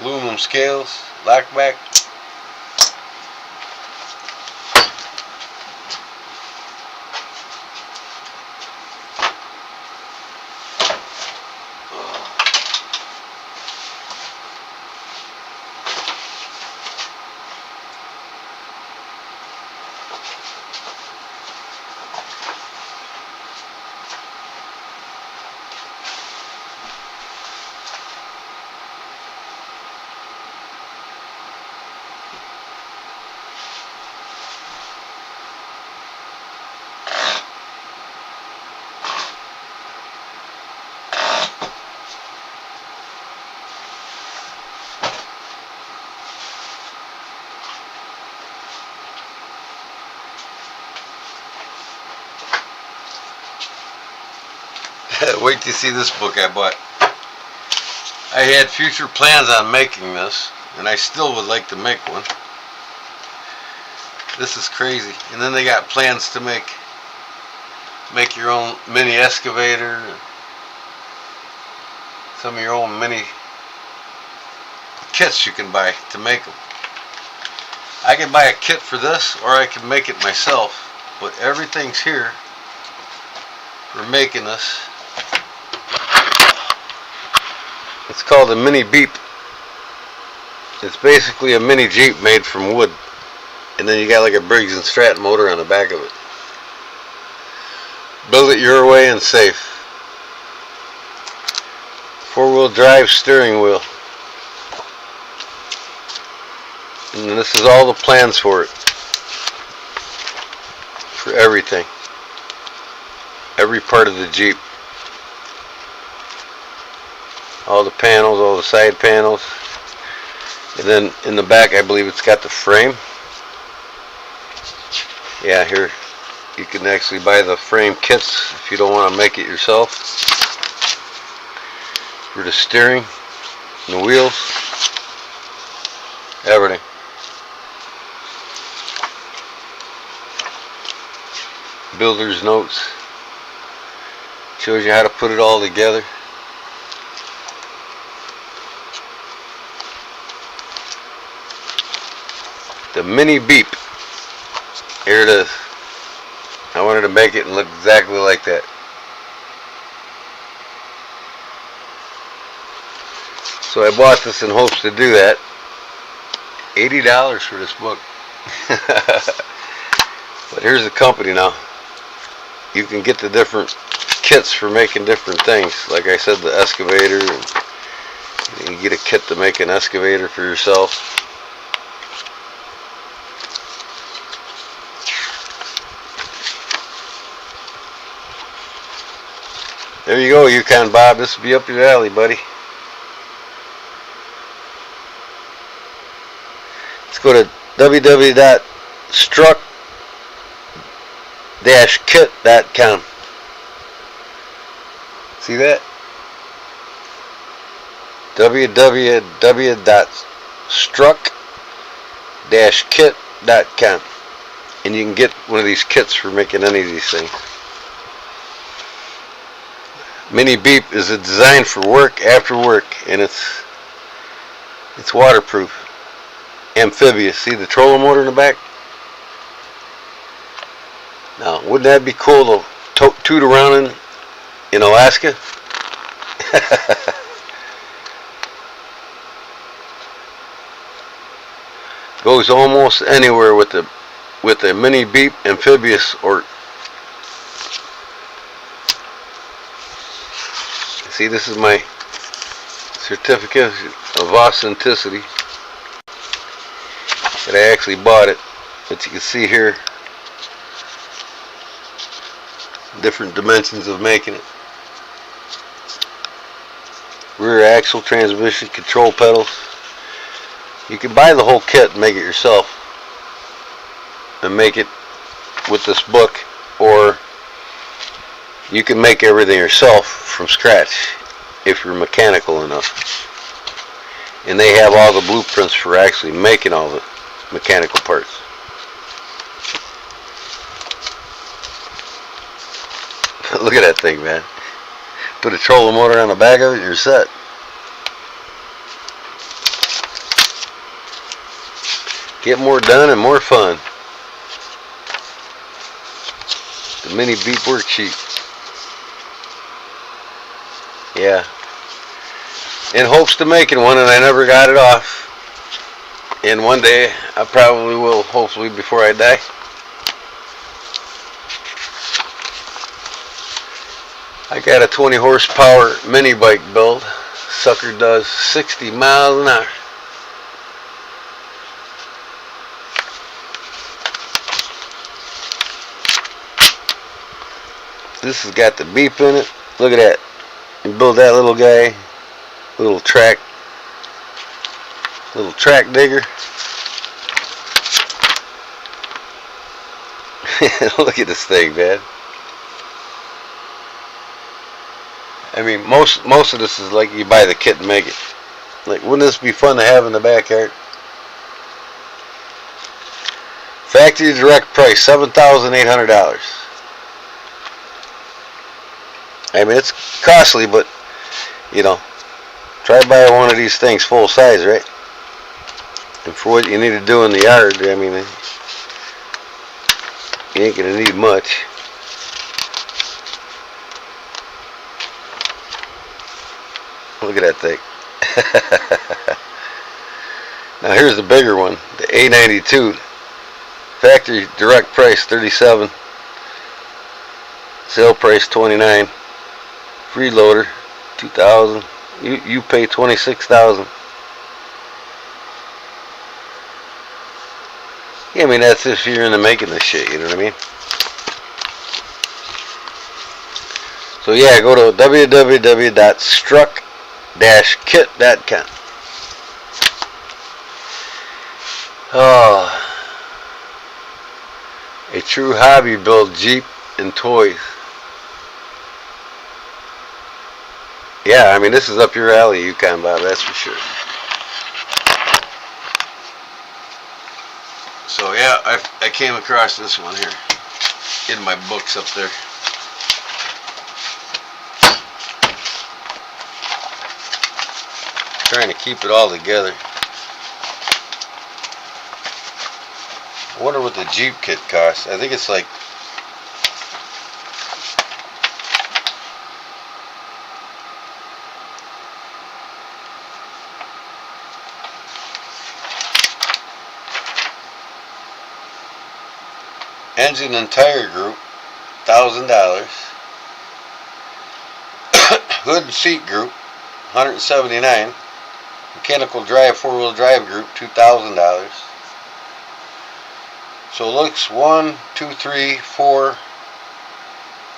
Aluminum scales, locked back. Wait till you see this book I bought. I had future plans on making this, and I still would like to make one. This is crazy. And then they got plans to make make your own mini excavator, some of your own mini kits you can buy to make them. I can buy a kit for this, or I can make it myself, but everything's here for making this. It's called a mini Beep. It's basically a mini Jeep made from wood, and then you got like a Briggs & Stratton motor on the back of it. Build it your way and safe. 4-wheel drive steering wheel. And this is all the plans for it. For everything. Every part of the Jeep. All the panels, all the side panels. And then in the back I believe it's got the frame. Yeah, here you can actually buy the frame kits if you don't want to make it yourself. For the steering and the wheels. Everything. Builder's notes. Shows you how to put it all together. The mini Beep. Here it is. I wanted to make it and look exactly like that. So I bought this in hopes to do that. $80 for this book. But here's the company now. You can get the different kits for making different things. Like I said, the excavator. And you get a kit to make an excavator for yourself. There you go, Yukon Bob. This will be up your alley, buddy. Let's go to www.struck-kit.com. See that? www.struck-kit.com. And you can get one of these kits for making any of these things. Mini Beep is designed for work after work, and it's waterproof, amphibious. See the trolling motor in the back? Now, wouldn't that be cool to toot around in Alaska? Goes almost anywhere with the Mini Beep amphibious or. See, this is my certificate of authenticity that I actually bought it. But you can see here different dimensions of making it. Rear axle, transmission, control pedals. You can buy the whole kit and make it yourself and make it with this book, or you can make everything yourself from scratch if you're mechanical enough. And they have all the blueprints for actually making all the mechanical parts. Look at that thing, man. Put a trolling motor on the back of it and you're set. Get more done and more fun. The Mini Beep worksheet. Yeah. In hopes to making one, and I never got it off. And one day I probably will, hopefully before I die. I got a 20 horsepower mini bike build. Sucker does 60 miles an hour. This has got the Beep in it. Look at that. You build that little guy, little track digger. Look at this thing, man. I mean, most of this is like you buy the kit and make it. Like, wouldn't this be fun to have in the backyard? Factory direct price, $7,800. I mean, it's costly, but you know, try buy one of these things full size, right? And for what you need to do in the yard, I mean, you ain't gonna need much. Look at that thing. Now here's the bigger one, the A92. Factory direct price $37. Sale price $29. Freeloader $2,000. You pay $26,000. Yeah, I mean that's if you're into making this shit. You know what I mean? So yeah, go to www.struck-kit.com. Oh, a true hobby build Jeep and toys. Yeah, I mean this is up your alley, Yukon Bob, that's for sure. So yeah, I came across this one here in my books up there. Trying to keep it all together. I wonder what the Jeep kit costs. I think it's like engine and tire group, $1,000. Hood and seat group, $179. Mechanical drive, 4-wheel drive group, $2,000. So it looks 1, 2, 3, 4,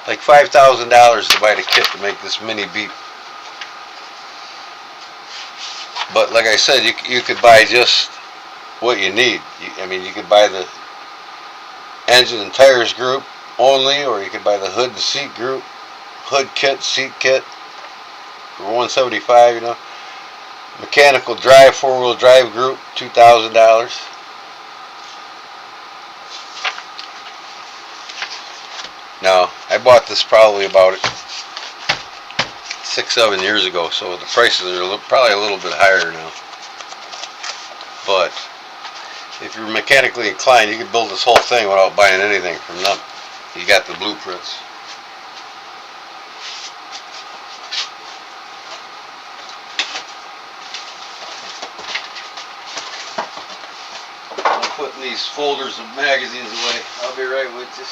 like $5,000 to buy the kit to make this mini Beep. But like I said, you could buy just what you need. I mean, you could buy the engine and tires group only, or you could buy the hood and seat group, hood kit, seat kit for $175. You know, mechanical drive, 4-wheel drive group, $2,000. Now, I bought this probably about 6-7 years ago, so the prices are probably a little bit higher now. But if you're mechanically inclined, you can build this whole thing without buying anything from them. You got the blueprints. I'm putting these folders of magazines away. I'll be right with you.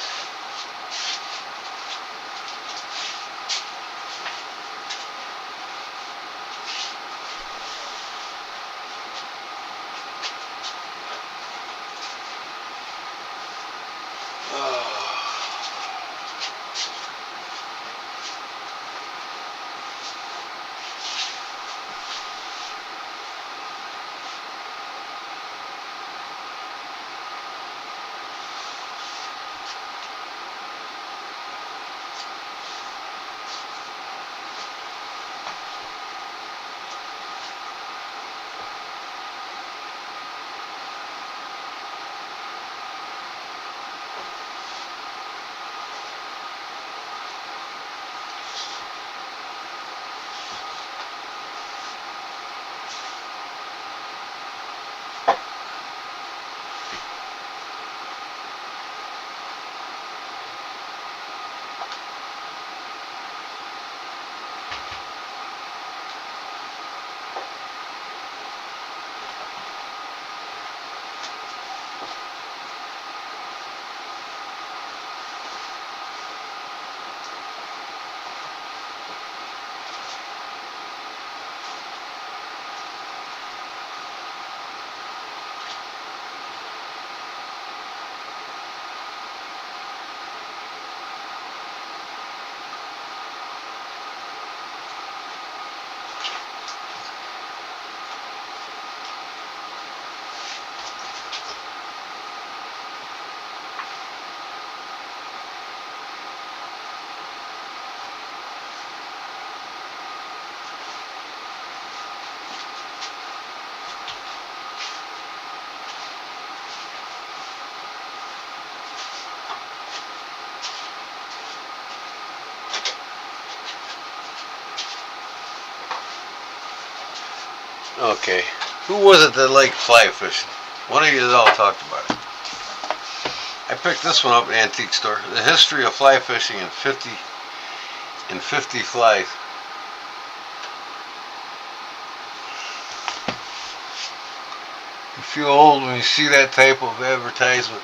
Okay, who was it that liked fly fishing? One of you all talked about it. I picked this one up at an antique store. The history of fly fishing in 50 flies. You feel old when you see that type of advertisement.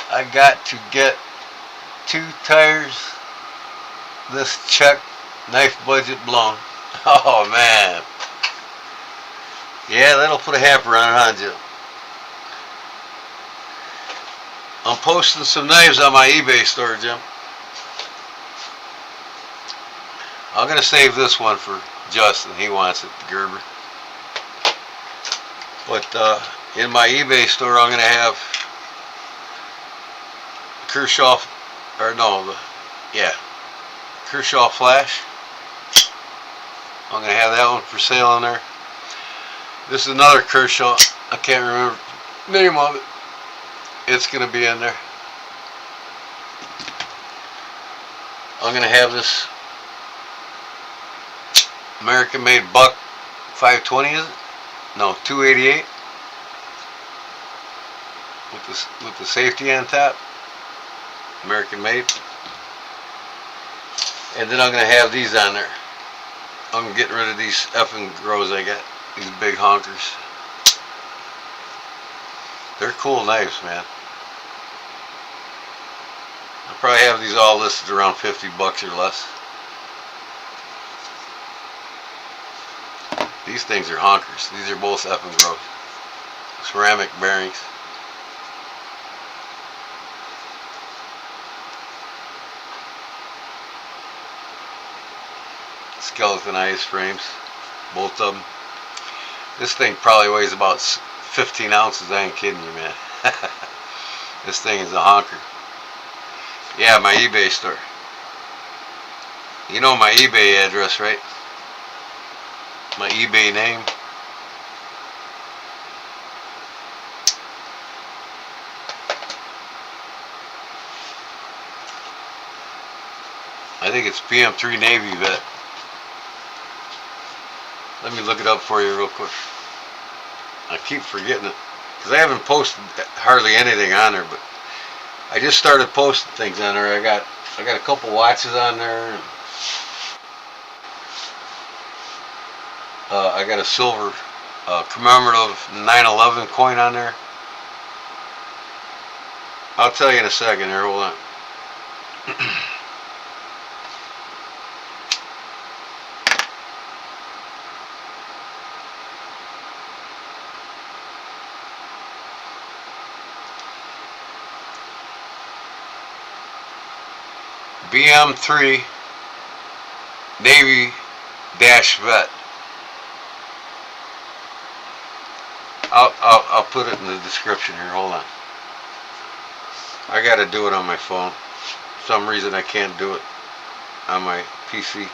I got to get 2 tires, this check, knife budget blown. Oh man. Yeah, that'll put a hamper on it, huh, Jim? I'm posting some knives on my eBay store, Jim. I'm going to save this one for Justin. He wants it, the Gerber. But in my eBay store, I'm going to have Kershaw Flash. I'm going to have that one for sale in there. This is another Kershaw. I can't remember the name of it. It's going to be in there. I'm going to have this American made buck 520, is it? No, 288 with the safety on top. American made. And then I'm going to have these on there. I'm getting rid of these effing grows I got. These big honkers. They're cool knives, man. I'll probably have these all listed around $50 or less. These things are honkers. These are both effing gross. Ceramic bearings. Skeletonized frames. Both of them. This thing probably weighs about 15 ounces. I ain't kidding you, man. This thing is a honker. Yeah, my eBay store. You know my eBay address, right? My eBay name. I think it's PM3 Navy Vet. Let me look it up for you real quick. I keep forgetting it because I haven't posted hardly anything on there, but I just started posting things on there. I got a couple watches on there. And, I got a silver commemorative 9/11 coin on there. I'll tell you in a second here. Hold on. BM3 Navy Vet. I'll put it in the description here. Hold on. I gotta do it on my phone. For some reason I can't do it on my PC.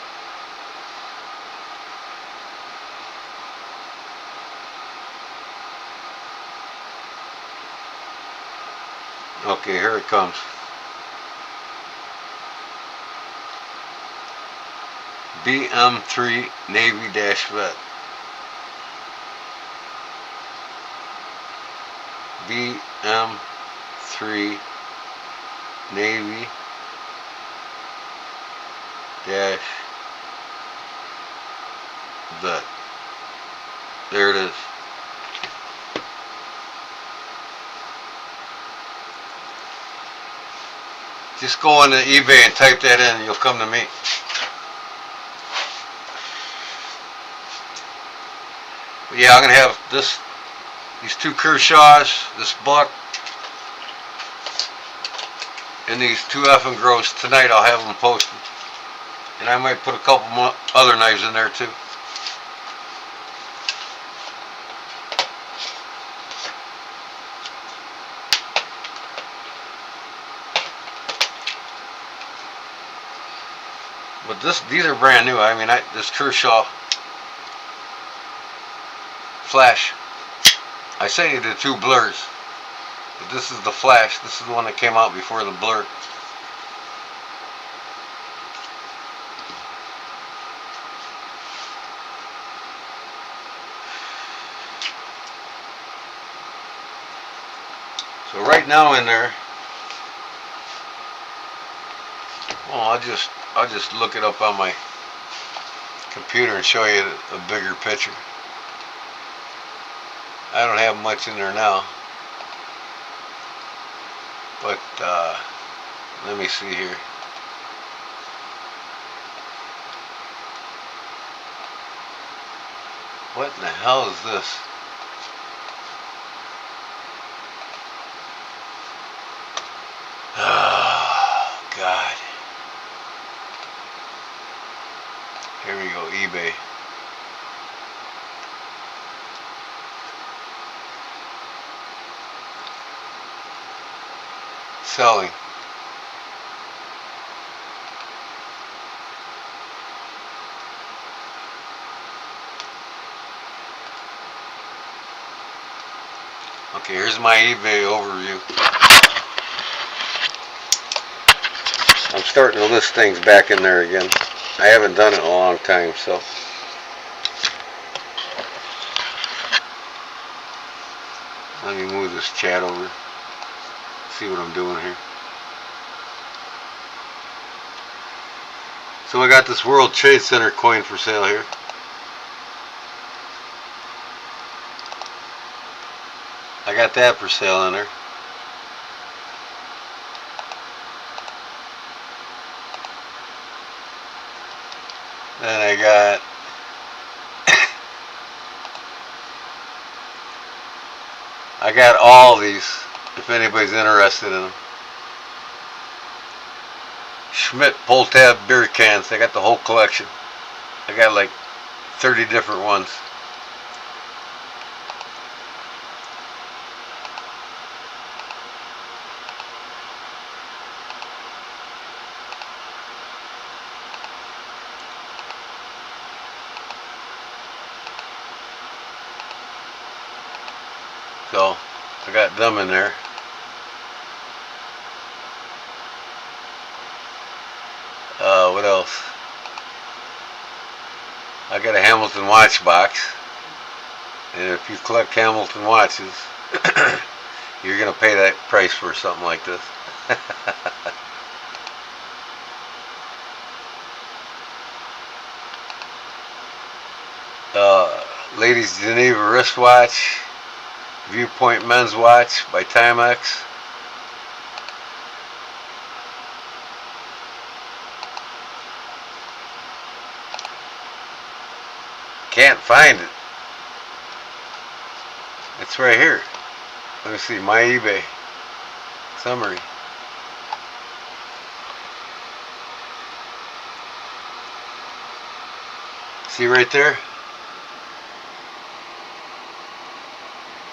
Okay, here it comes. BM3 Navy Vet. BM3 Navy Vet. There it is. Just go on to eBay and type that in and you'll come to me. But yeah, I'm going to have these 2 Kershaws, this buck, and these 2 effing gross. Tonight I'll have them posted. And I might put a couple more other knives in there too. But these are brand new. I mean, this Kershaw Flash. I sent you the 2 blurs, but this is the Flash. This is the one that came out before the blur. So right now in there, well, I'll just look it up on my computer and show you a bigger picture. I don't have much in there now, but let me see here. What in the hell is this? Oh, God. Here we go, eBay. Selling. Okay, here's my eBay overview. I'm starting to list things back in there again. I haven't done it in a long time, so. Let me move this chat over. See what I'm doing here. So I got this World Trade Center coin for sale here. I got that for sale in there. Then I got I got all these if anybody's interested in them. Schmidt pull tab beer cans. I got the whole collection. I got like 30 different ones. So I got them in there. What else? I got a Hamilton watch box, and if you collect Hamilton watches, you're gonna pay that price for something like this. Ladies Geneva wristwatch, Viewpoint men's watch by Timex. Can't find it. It's right here. Let me see, my eBay summary. See right there?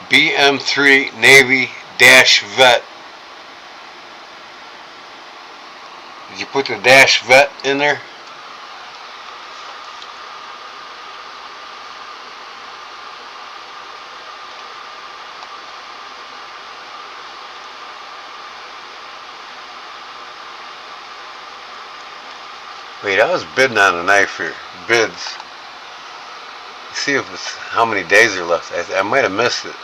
BM3 Navy Dash Vet. Did you put the Dash Vet in there? Wait, I was bidding on a knife here. Bids. See if it's how many days are left. I might have missed it.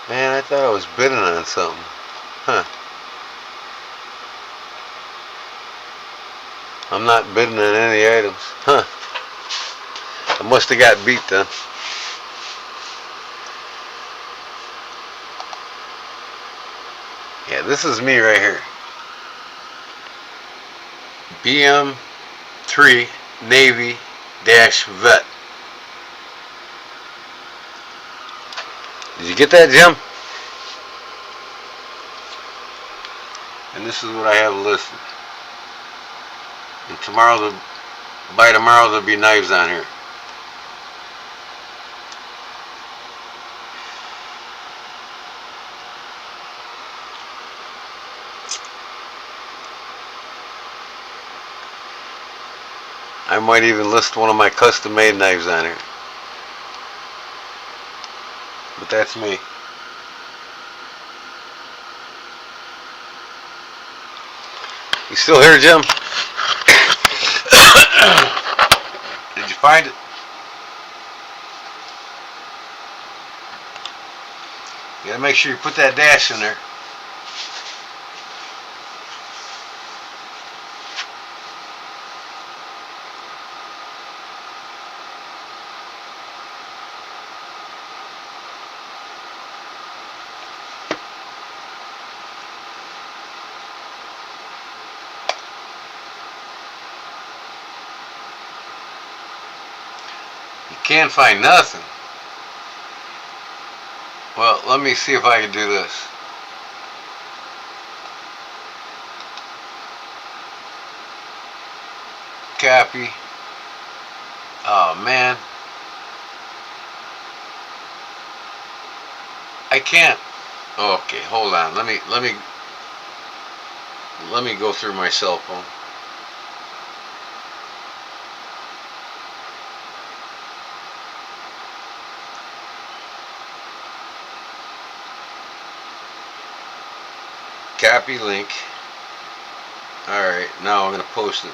Man, I thought I was bidding on something. Huh. I'm not bidding on any items. Huh. I must have got beat then. Yeah, this is me right here. BM3 Navy Dash Vet. Did you get that, Jim? And this is what I have listed. And tomorrow, by tomorrow, there'll be knives on here. I might even list one of my custom-made knives on here. But that's me. You still here, Jim? Did you find it? You gotta make sure you put that dash in there. You can't find nothing. Well, let me see if I can do this. Copy. Oh man. I can't. Okay, hold on. Let me go through my cell phone. Copy link. Alright, now I'm going to post it.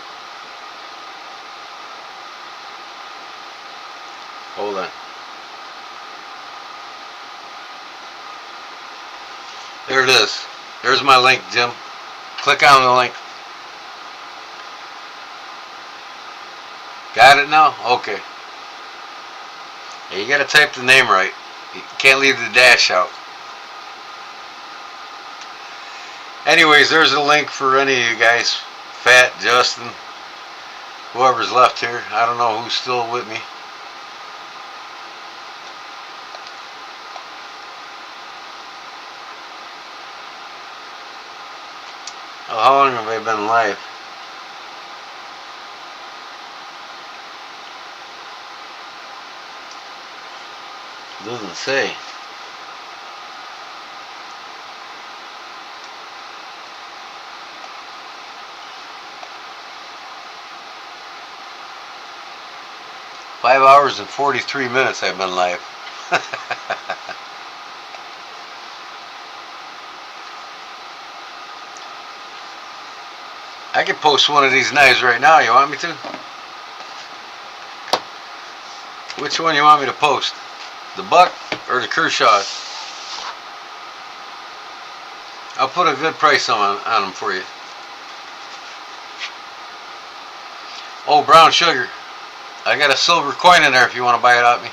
Hold on. There it is. There's my link, Jim. Click on the link. Got it now? Okay. Yeah, you got to type the name right. You can't leave the dash out. Anyways, there's a link for any of you guys. Fat, Justin, whoever's left here. I don't know who's still with me. Oh, how long have I been live? Doesn't say. Five hours and 43 minutes I've been live. I could post one of these knives right now. You want me to? Which one you want me to post? The Buck or the Kershaw? I'll put a good price on them for you. Oh, brown sugar. I got a silver coin in there if you want to buy it off me.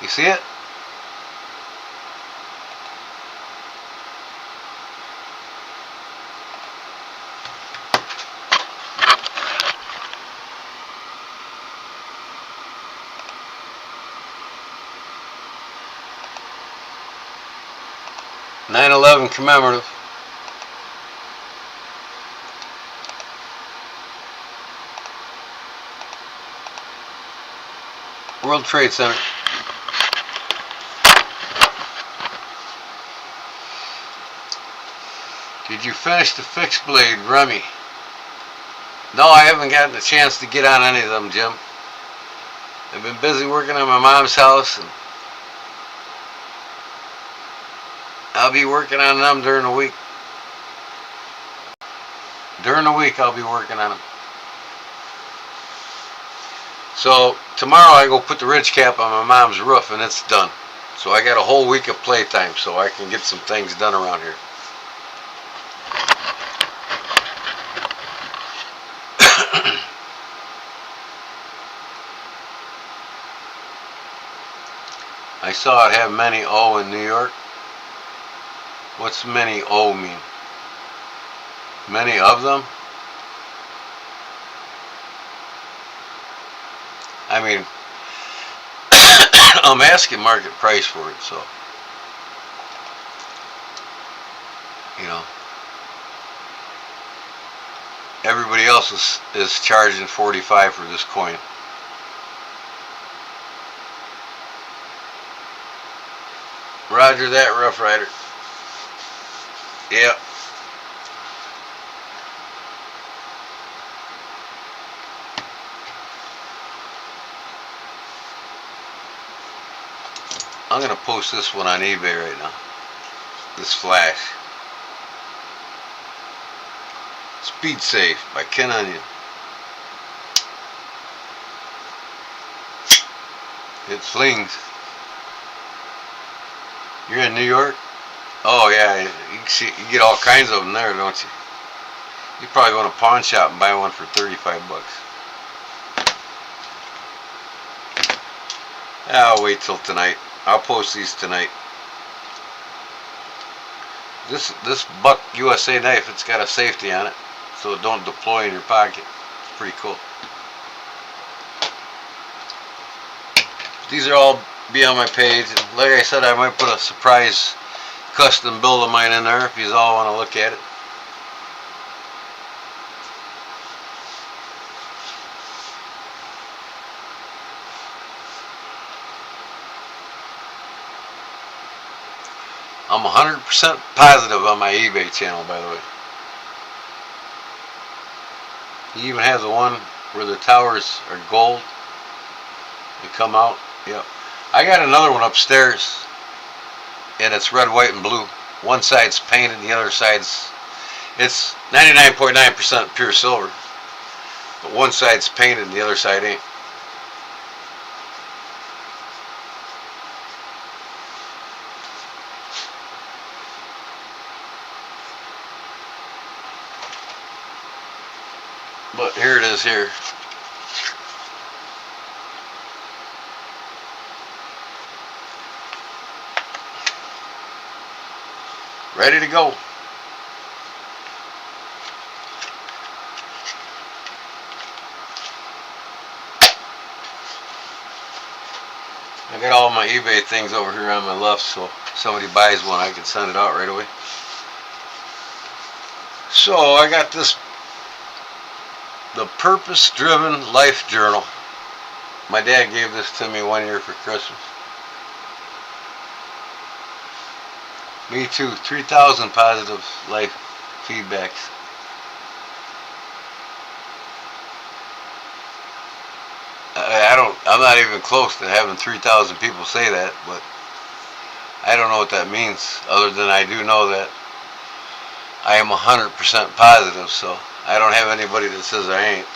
You see it? (9/11) commemorative. World Trade Center. Did you finish the fixed blade, Remy? No, I haven't gotten a chance to get on any of them, Jim. I've been busy working on my mom's house, and I'll be working on them during the week. During the week, I'll be working on them. So tomorrow I go put the ridge cap on my mom's roof, and it's done. So I got a whole week of playtime, so I can get some things done around here. I saw it have many O in New York. What's many O mean? Many of them? I mean, I'm asking market price for it, so, you know, everybody else is charging 45 for this coin. Roger that, Rough Rider. Yep. I'm going to post this one on eBay right now. This flash. It's Speed Safe by Ken Onion. It flings. You're in New York? Oh yeah, you get all kinds of them there, don't you? You probably go to a pawn shop and buy one for 35 bucks. I'll wait till tonight. I'll post these tonight. This Buck USA knife, it's got a safety on it, so it don't deploy in your pocket. It's pretty cool. These are all be on my page. And like I said, I might put a surprise custom build of mine in there if you all want to look at it. I'm 100% positive on my eBay channel, by the way. He even has the one where the towers are gold. They come out. Yep. I got another one upstairs, and it's red, white, and blue. One side's painted, the other side's, it's 99.9% pure silver. But one side's painted and the other side ain't. But here it is here. Ready to go. I got all my eBay things over here on my left, so if somebody buys one, I can send it out right away. So I got this, the Purpose Driven Life Journal. My dad gave this to me one year for Christmas. Me too. 3,000 positive life feedbacks. I'm not even close to having 3,000 people say that, but I don't know what that means, other than I do know that I am 100% positive, so I don't have anybody that says I ain't.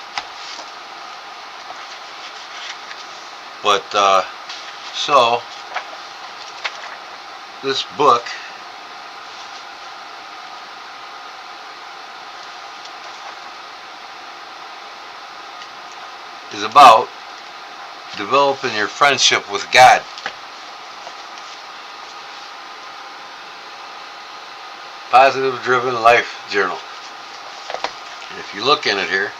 But, so, this book is about developing your friendship with God. Positive Driven Life Journal. And if you look in it here,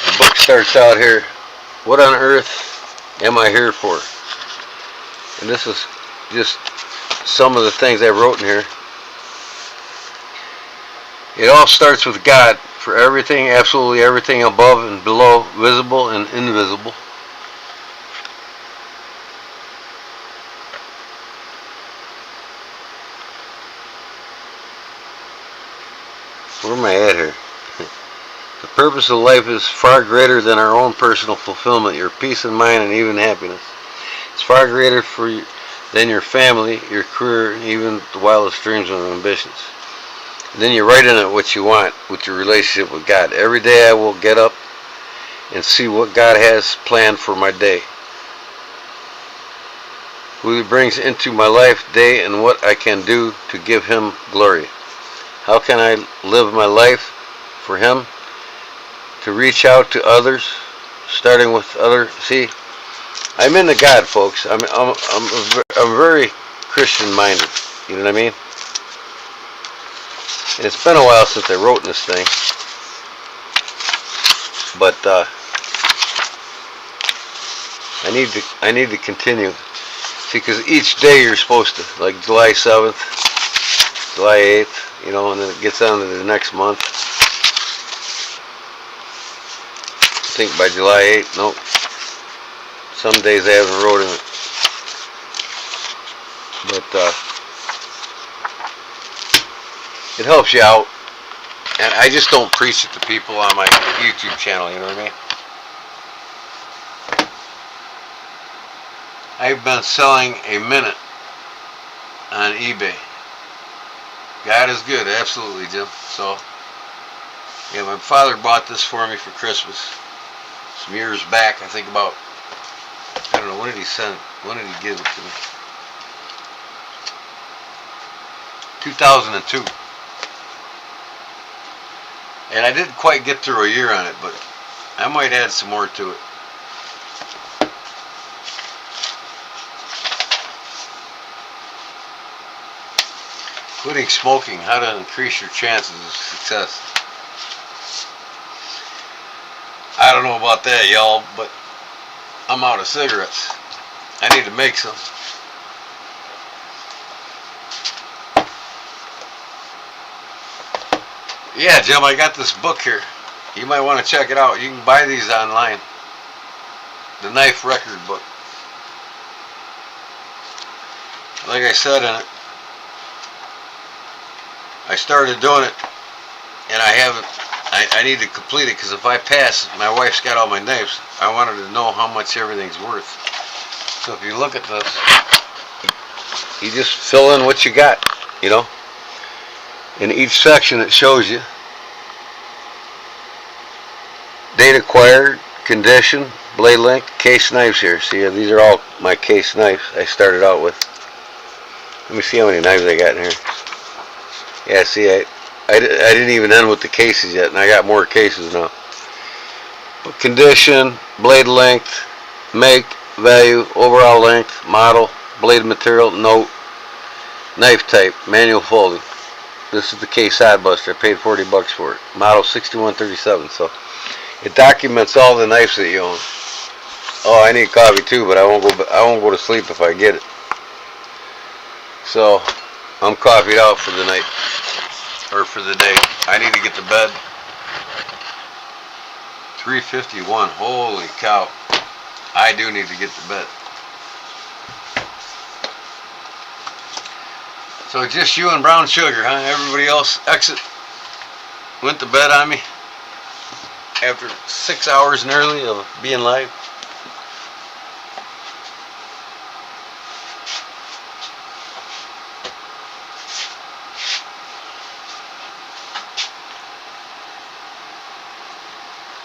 the book starts out here, what on earth am I here for? And this is just some of the things I wrote in here. It all starts with God, for everything, absolutely everything above and below, visible and invisible. Where am I at here? The purpose of life is far greater than our own personal fulfillment, your peace of mind, and even happiness. It's far greater for you than your family, your career, and even the wildest dreams and ambitions. And then you write in it what you want with your relationship with God. Every day I will get up and see what God has planned for my day, who He brings into my life day, and what I can do to give Him glory. How can I live my life for Him? To reach out to others, starting with others. See, I'm into God, folks. I'm very Christian-minded. You know what I mean? And it's been a while since I wrote this thing, but I need to continue. See, because each day you're supposed to, like July 7th, July 8th, you know, and then it gets on to the next month. I think by July 8th, nope. Some days I haven't wrote in it. But it helps you out. And I just don't preach it to people on my YouTube channel, you know what I mean? I've been selling a minute on eBay. God is good, absolutely, Jim. So, yeah, my father bought this for me for Christmas some years back. I think about, I don't know, when did he send it? When did he give it to me? 2002. And I didn't quite get through a year on it, but I might add some more to it. Quitting smoking, how to increase your chances of success. I don't know about that, y'all, but I'm out of cigarettes. I need to make some. Yeah, Jim, I got this book here. You might want to check it out. You can buy these online. The Knife Record Book. Like I said in it, I started doing it, and I haven't. I need to complete it because if I pass, my wife's got all my knives. I wanted to know how much everything's worth. So if you look at this, you just fill in what you got, you know. In each section it shows you date acquired, condition, blade length, case knives here. See, these are all my case knives I started out with. Let me see how many knives I got in here. Yeah, see, I didn't even end with the cases yet, and I got more cases now. But condition, blade length, make, value, overall length, model, blade material, note, knife type, manual folding. This is the case side buster. I paid $40 for it. Model 6137. So it documents all the knives that you own. Oh, I need coffee too, but I won't go to sleep if I get it. So I'm coffeeed out for the night, or for the day. I need to get to bed. 3:51. Holy cow! I do need to get to bed. So just you and brown sugar, huh? Everybody else went to bed on me after 6 hours nearly of being live.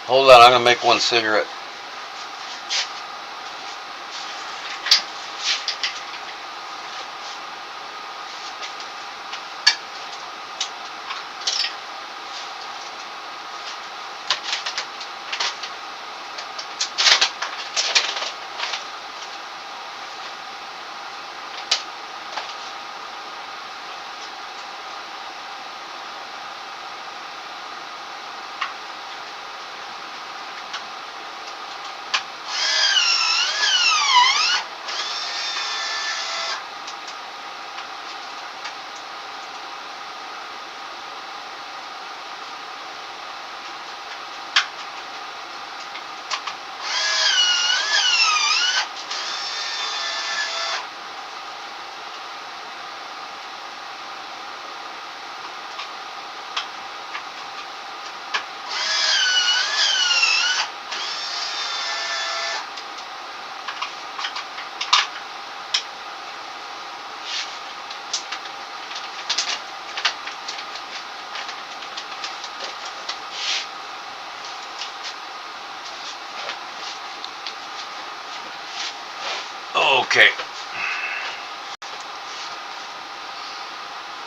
Hold on, I'm gonna make one cigarette. Okay.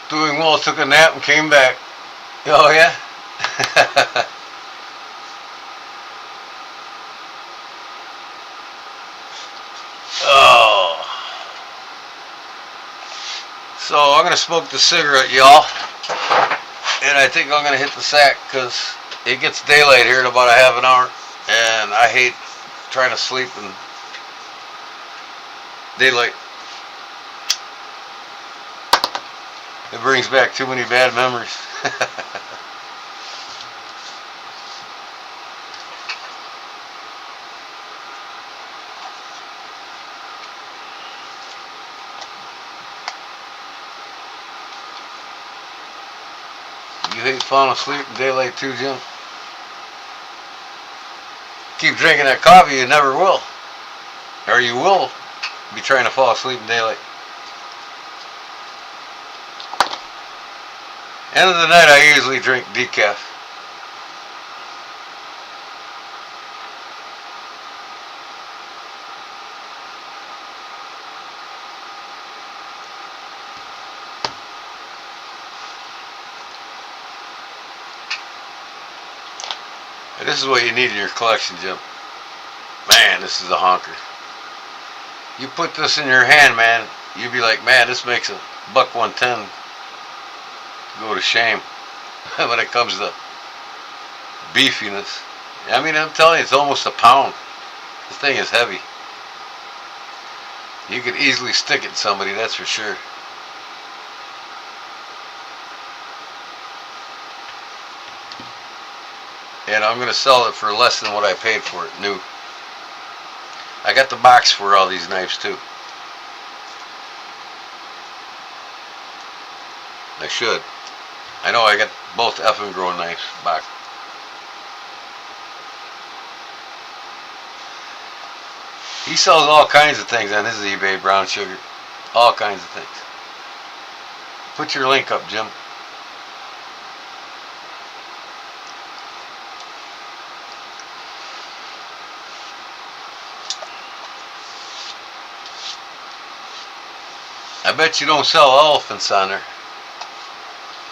Doing well, took a nap and came back. Oh yeah? Oh. So I'm going to smoke the cigarette, y'all. And I think I'm going to hit the sack because it gets daylight here in about a half an hour. And I hate trying to sleep in daylight. It brings back too many bad memories. You hate falling asleep in daylight too, Jim? Keep drinking that coffee, you never will. Or you will be trying to fall asleep in daylight. End of the night, I usually drink decaf. This is what you need in your collection, Jim. Man, this is a honker. You put this in your hand, man, you'd be like, man, this makes a $1.10 go to shame when it comes to beefiness. I mean, I'm telling you, it's almost a pound. This thing is heavy. You could easily stick it in somebody, that's for sure. And I'm going to sell it for less than what I paid for it, new. I got the box for all these knives too. I should. I know I got both effing grown knives box. He sells all kinds of things on his eBay, brown sugar. All kinds of things. Put your link up, Jim. I bet you don't sell elephants on there.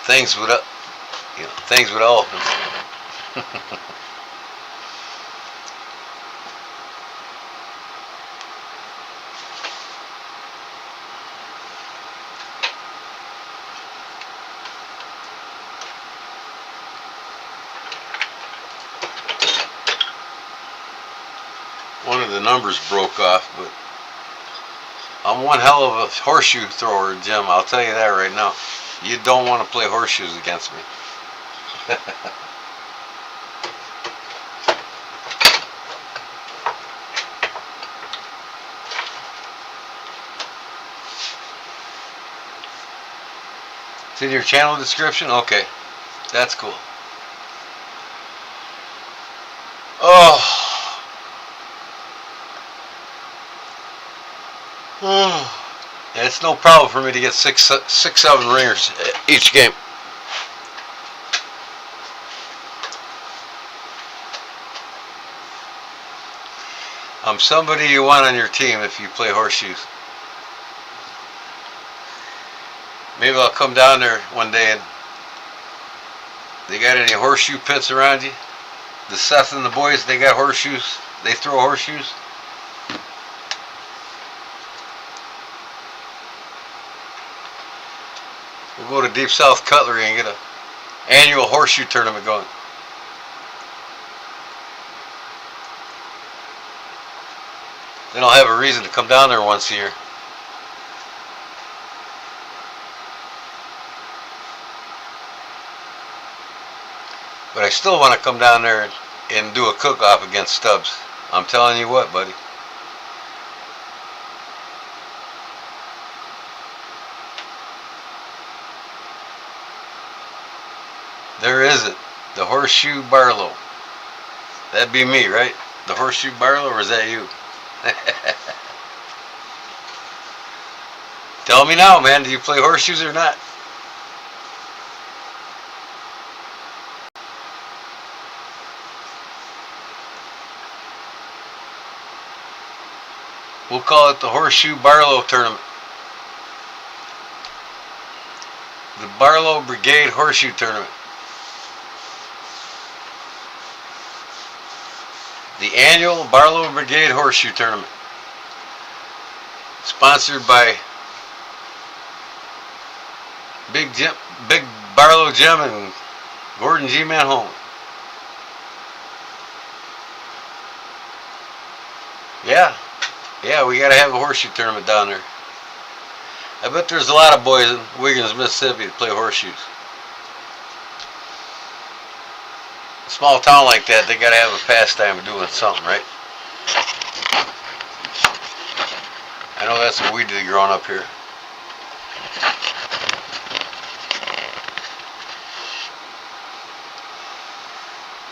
Things with, things with elephants. One of the numbers broke off, but I'm one hell of a horseshoe thrower, Jim. I'll tell you that right now. You don't want to play horseshoes against me. It's in your channel description? Okay. That's cool. Oh. Yeah, it's no problem for me to get six, 7 ringers each game. I'm somebody you want on your team if you play horseshoes. Maybe I'll come down there one day and they got any horseshoe pits around you? The Seth and the boys, they got horseshoes. They throw horseshoes. We'll go to Deep South Cutlery and get an annual horseshoe tournament going. Then I'll have a reason to come down there once a year. But I still want to come down there and do a cook-off against Stubbs. I'm telling you what, buddy. There is it. The Horseshoe Barlow. That'd be me, right? The Horseshoe Barlow, or is that you? Tell me now, man. Do you play horseshoes or not? We'll call it the Horseshoe Barlow Tournament. The Barlow Brigade Horseshoe Tournament. The annual Barlow Brigade Horseshoe Tournament. Sponsored by Big Barlow Jim and Gordon G. Manholm. Yeah, we gotta have a horseshoe tournament down there. I bet there's a lot of boys in Wiggins, Mississippi that play horseshoes. A small town like that, they gotta have a pastime of doing something, right? I know that's what we did growing up here.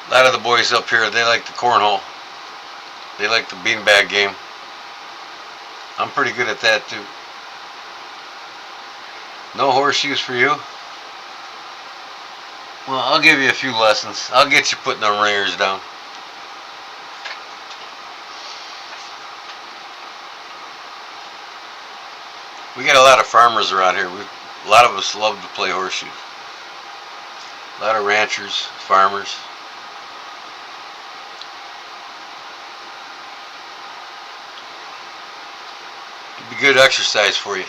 A lot of the boys up here, they like the cornhole. They like the beanbag game. I'm pretty good at that too. No horseshoes for you? Well, I'll give you a few lessons. I'll get you putting them ringers down. We got a lot of farmers around here. A lot of us love to play horseshoes. A lot of ranchers, farmers. It'd be good exercise for you.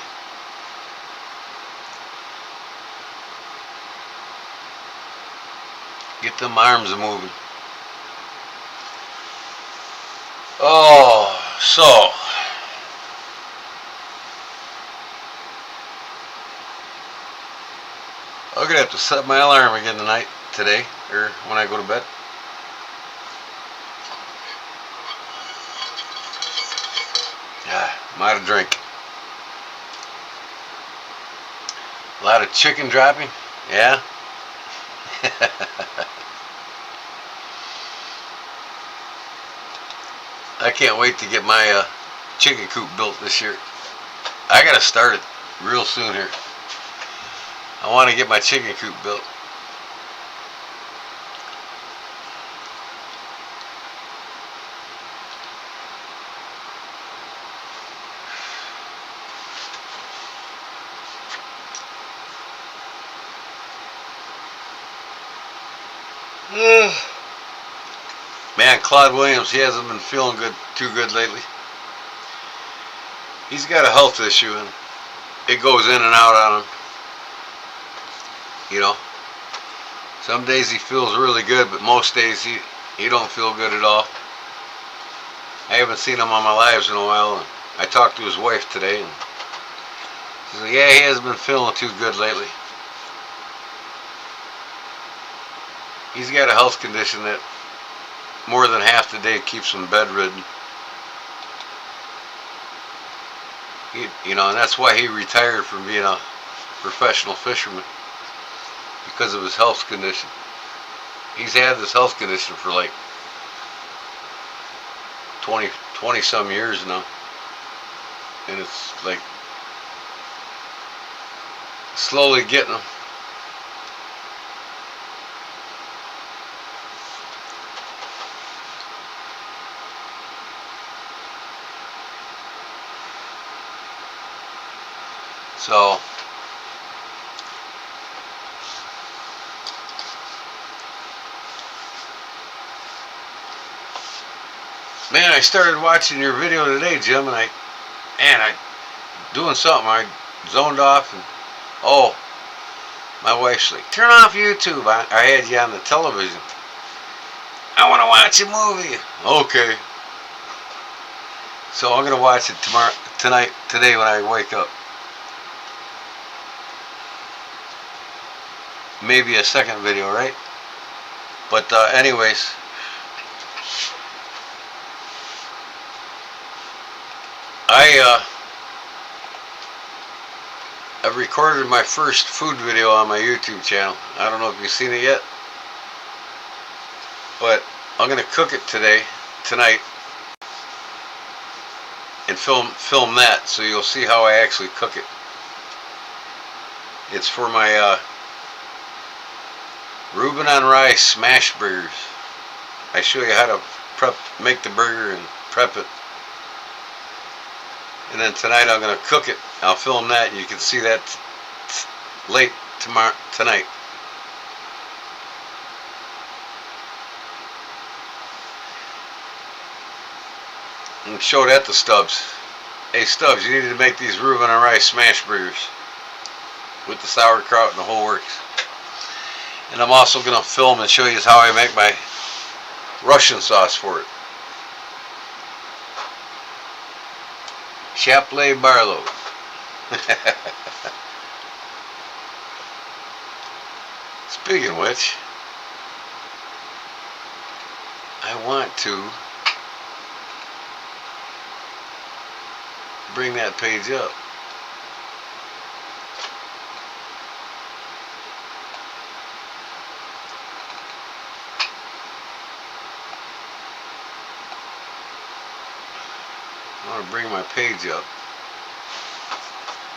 Get them arms moving. Oh, so I'm gonna have to set my alarm again today, or when I go to bed. Yeah, I'm out of drink. A lot of chicken dropping, yeah. I can't wait to get my chicken coop built this year. I gotta start it real soon here. I want to get my chicken coop built. Man, Claude Williams, he hasn't been feeling too good lately. He's got a health issue and it goes in and out on him. You know, some days he feels really good, but most days he don't feel good at all. I haven't seen him on my lives in a while, and I talked to his wife today, and she said, yeah, he hasn't been feeling too good lately. He's got a health condition that more than half the day keeps him bedridden. You know, and that's why he retired from being a professional fisherman, because of his health condition. He's had this health condition for like 20 some years now, and it's like slowly getting him. So man, I started watching your video today, Jim, and I doing something. I zoned off, and oh, my wife's like, turn off YouTube. I had you on the television. I want to watch a movie. Okay. So I'm gonna watch it today when I wake up. Maybe a second video, right? But anyways, I've recorded my first food video on my YouTube channel. I don't know if you've seen it yet, but I'm gonna cook it tonight, and film that, so you'll see how I actually cook it. It's for my Reuben on Rye smash burgers. I show you how to make the burger and prep it. And then tonight I'm going to cook it. I'll film that, and you can see that late tonight. And show that to Stubbs. Hey Stubbs, you need to make these Reuben on Rye smash burgers with the sauerkraut and the whole works. And I'm also going to film and show you how I make my Russian sauce for it. Chapelet Barlow. Speaking of which, I want to bring that page up. I want to bring my page up.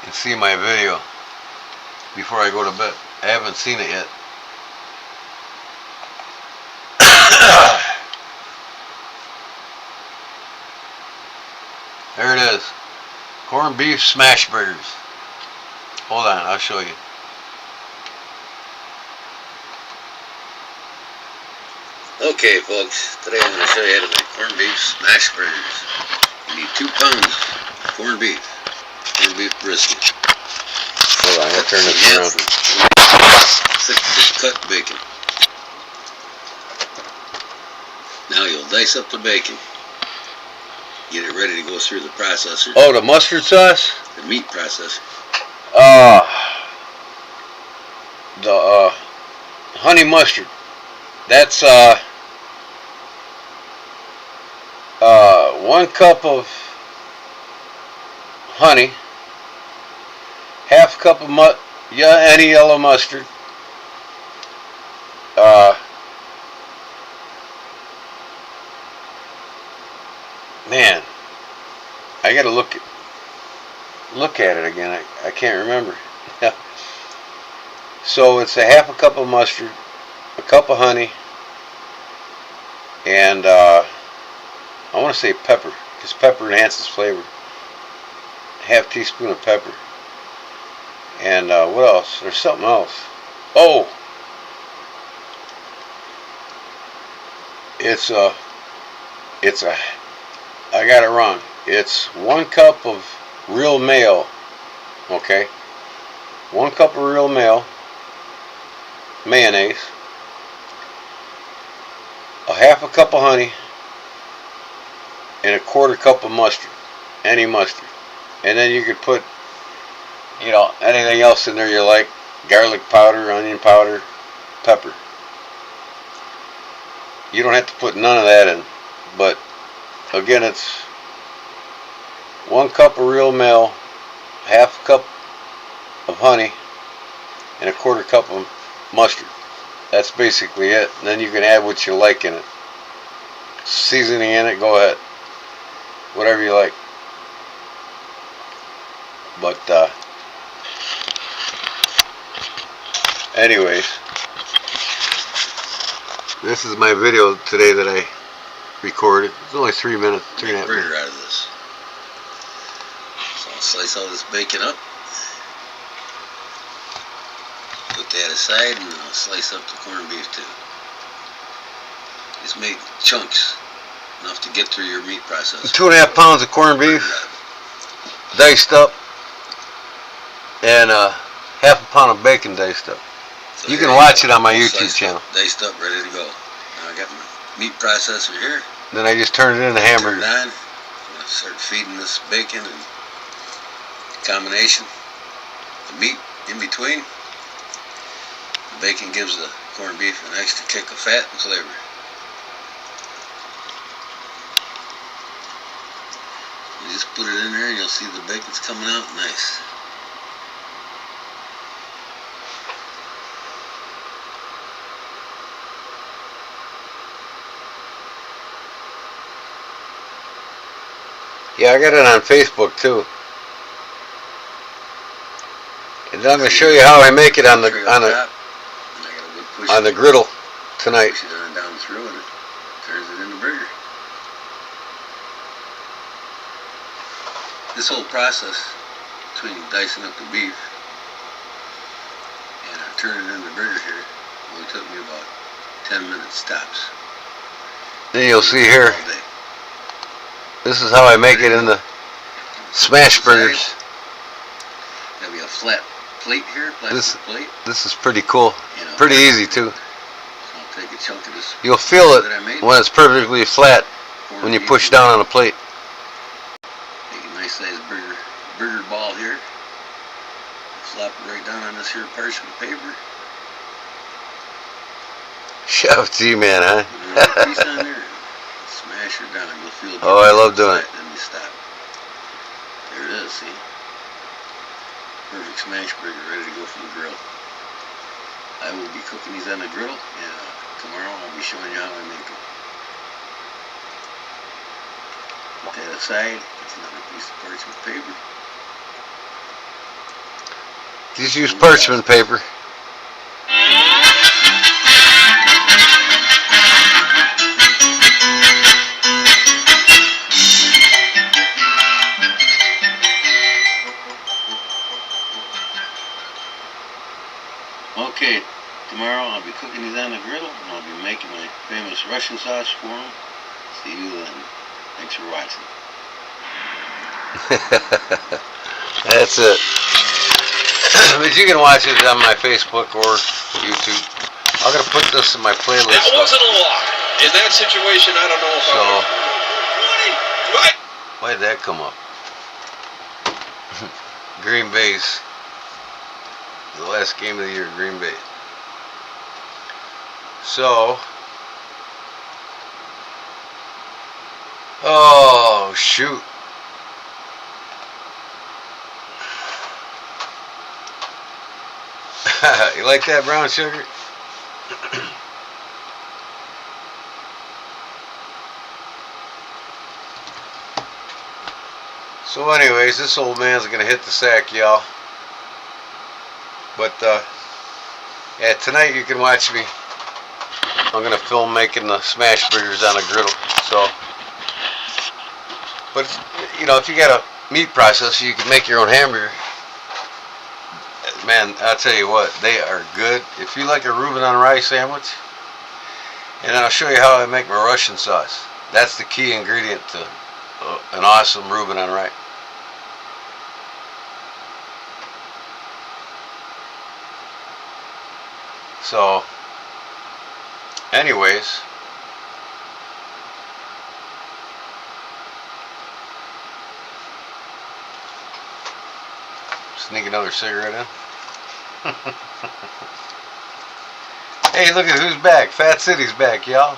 and see my video before I go to bed. I haven't seen it yet. There it is. Corned beef smash burgers. Hold on, I'll show you. Okay, folks, today I'm going to show you how to make corned beef smash burgers. You need 2 pounds of corned beef brisket. Hold on, I'll turn this around. 6 cut bacon. Now you'll dice up the bacon. Get it ready to go through the processor. Oh, the mustard sauce? The meat processor. The honey mustard. That's 1 cup of honey, half cup of any yellow mustard, man, I gotta look at it again. I can't remember. So it's a half a cup of mustard, a cup of honey, and I want to say pepper, because pepper enhances flavor. Half teaspoon of pepper. And what else? There's something else. Oh! I got it wrong. It's 1 cup of real mayo. Okay? 1 cup of real mayo. Mayonnaise. A half a cup of honey. And a 1/4 cup of mustard. Any mustard. And then you could put, you know, anything else in there you like. Garlic powder, onion powder, pepper. You don't have to put none of that in. But, again, it's 1 cup of real mayo, half a cup of honey, and a 1/4 cup of mustard. That's basically it. And then you can add what you like in it. Seasoning in it, go ahead. Whatever you like. But anyways, this is my video today that I recorded. It's only 3 minutes, 3.5 minutes. Burger out of this. So I'll slice all this bacon up. Put that aside, and I'll slice up the corned beef too. Just make chunks. Enough to get through your meat process. 2.5 pounds of corned beef, diced up, and half a pound of bacon diced up. So you can watch it on my YouTube channel. Diced up, ready to go. Now I got my meat processor here. Then I just turn it into hamburger. Turn it on. I'm gonna start feeding this bacon and combination. The meat in between. The bacon gives the corned beef an extra kick of fat and flavor. You just put it in there and you'll see the bacon's coming out nice. Yeah, I got it on Facebook too. And then I'm going to show you how I make it on the griddle tonight. Push it on down through and it turns it into burger. This whole process between dicing up the beef and turning it into burger here only took me about 10 minutes tops. Then you'll see here, this is how I make it in the smash burgers. There'll be a flat plate here, plastic plate. This is pretty cool, pretty easy too. So I'll take a chunk of this. You'll feel it when it's perfectly flat when you push down on a plate. Nice sized burger ball here. Slap it right down on this here parchment paper. Chef G-Man, huh? Piece on there. Smash her down. You'll feel it. Oh, I love doing it. Then you stop. There it is, see? Perfect smash burger ready to go from the grill. I will be cooking these on the grill, and tomorrow I'll be showing you how I make them. Put that aside. Get another piece of parchment paper. Just use parchment paper. Okay, tomorrow I'll be cooking these on the griddle, and I'll be making my famous Russian sauce for them. See you then. Thanks for watching. That's it. But you can watch it on my Facebook or YouTube. I'm gonna put this in my playlist. That wasn't a lot. In that situation, I don't know if I... Why did that come up? Green Bay's the last game of the year, Green Bay. So, oh shoot. You like that, brown sugar? So anyways, this old man's gonna hit the sack, y'all. But yeah, tonight you can watch me. I'm gonna film making the smash burgers on a griddle. So, but you know, if you got a meat processor, you can make your own hamburger. Man, I'll tell you what, they are good. If you like a Reuben on rice sandwich, and I'll show you how I make my Russian sauce. That's the key ingredient to an awesome Reuben on rice. So, anyways, sneak another cigarette in. Hey, look at who's back. Fat City's back, y'all.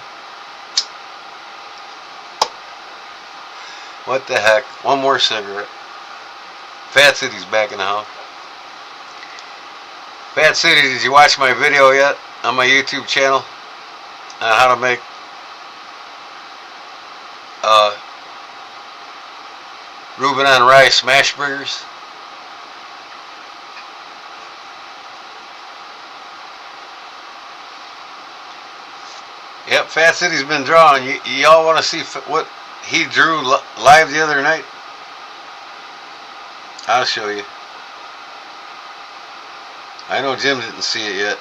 What the heck? One more cigarette. Fat City's back in the house. Fat City, did you watch my video yet on my YouTube channel on how to make Reuben on rice smash burgers? Yep, Fat City's been drawing. Y'all want to see what he drew live the other night? I'll show you. I know Jim didn't see it yet.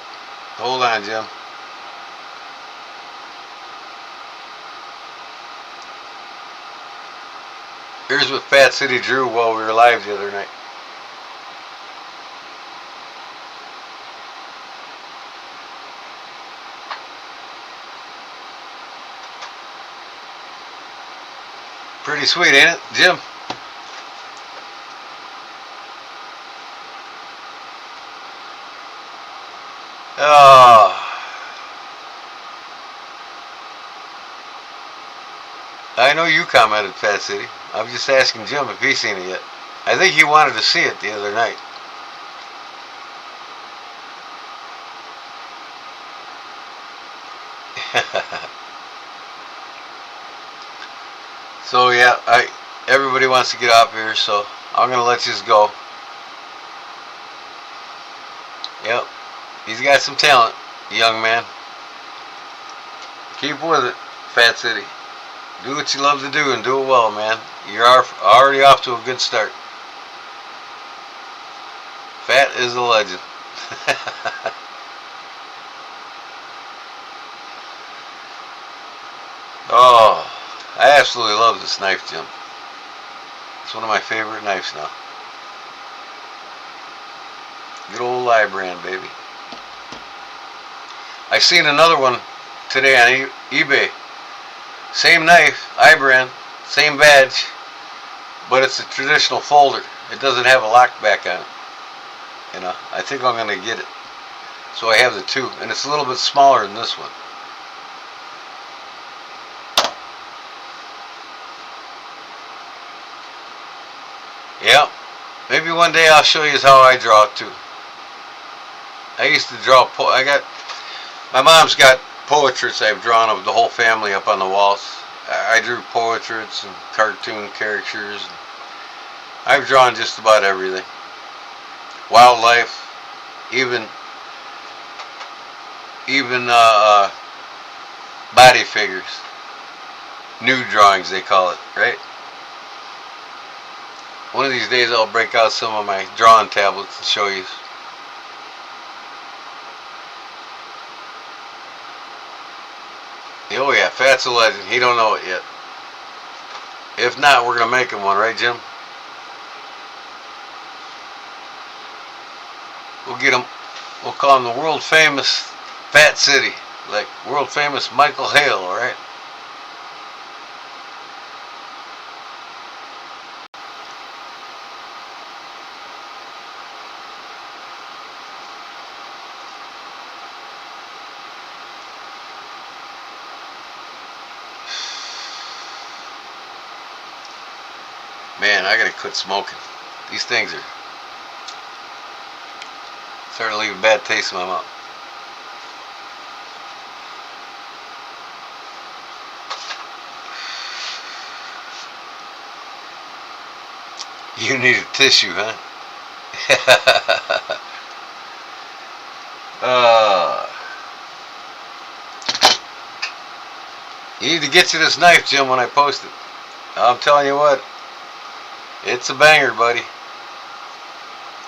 Hold on, Jim. Here's what Fat City drew while we were live the other night. Pretty sweet, ain't it, Jim? I know you commented, Fat City. I was just asking Jim if he's seen it yet. I think he wanted to see it the other night. So yeah, everybody wants to get off here, so I'm gonna let you go. Yep, he's got some talent, young man. Keep with it, Fat City. Do what you love to do and do it well, man. You're already off to a good start. Fat is a legend. Oh, I absolutely love this knife, Jim. It's one of my favorite knives now. Good old Librand, baby. I seen another one today on eBay. Same knife, iBrand, same badge, but it's a traditional folder. It doesn't have a lock back on it. You know, I think I'm gonna get it. So I have the two, and it's a little bit smaller than this one. Yep. Maybe one day I'll show you how I draw too. I used to draw. My mom's got portraits I've drawn of the whole family up on the walls. I drew portraits and cartoon characters. I've drawn just about everything. Wildlife. even body figures, nude drawings they call it, right? One of these days I'll break out some of my drawing tablets and show you. Oh yeah, Fat's a legend. He don't know it yet. If not, we're gonna make him one, right, Jim? We'll get him. We'll call him the world famous Fat City, like world famous Michael Hale, all right? Man, I gotta quit smoking. These things are starting to leave a bad taste in my mouth. You need a tissue, huh? You need to get you this knife, Jim, when I post it. I'm telling you what, it's a banger, buddy.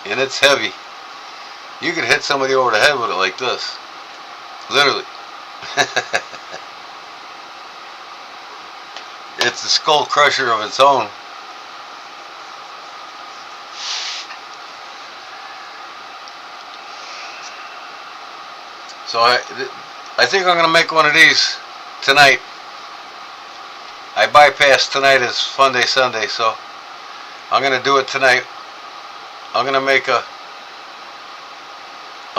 And it's heavy. You could hit somebody over the head with it like this. Literally. It's a skull crusher of its own. So I think I'm going to make one of these tonight. I bypassed tonight as Funday Sunday, so I'm going to do it tonight. I'm going to make a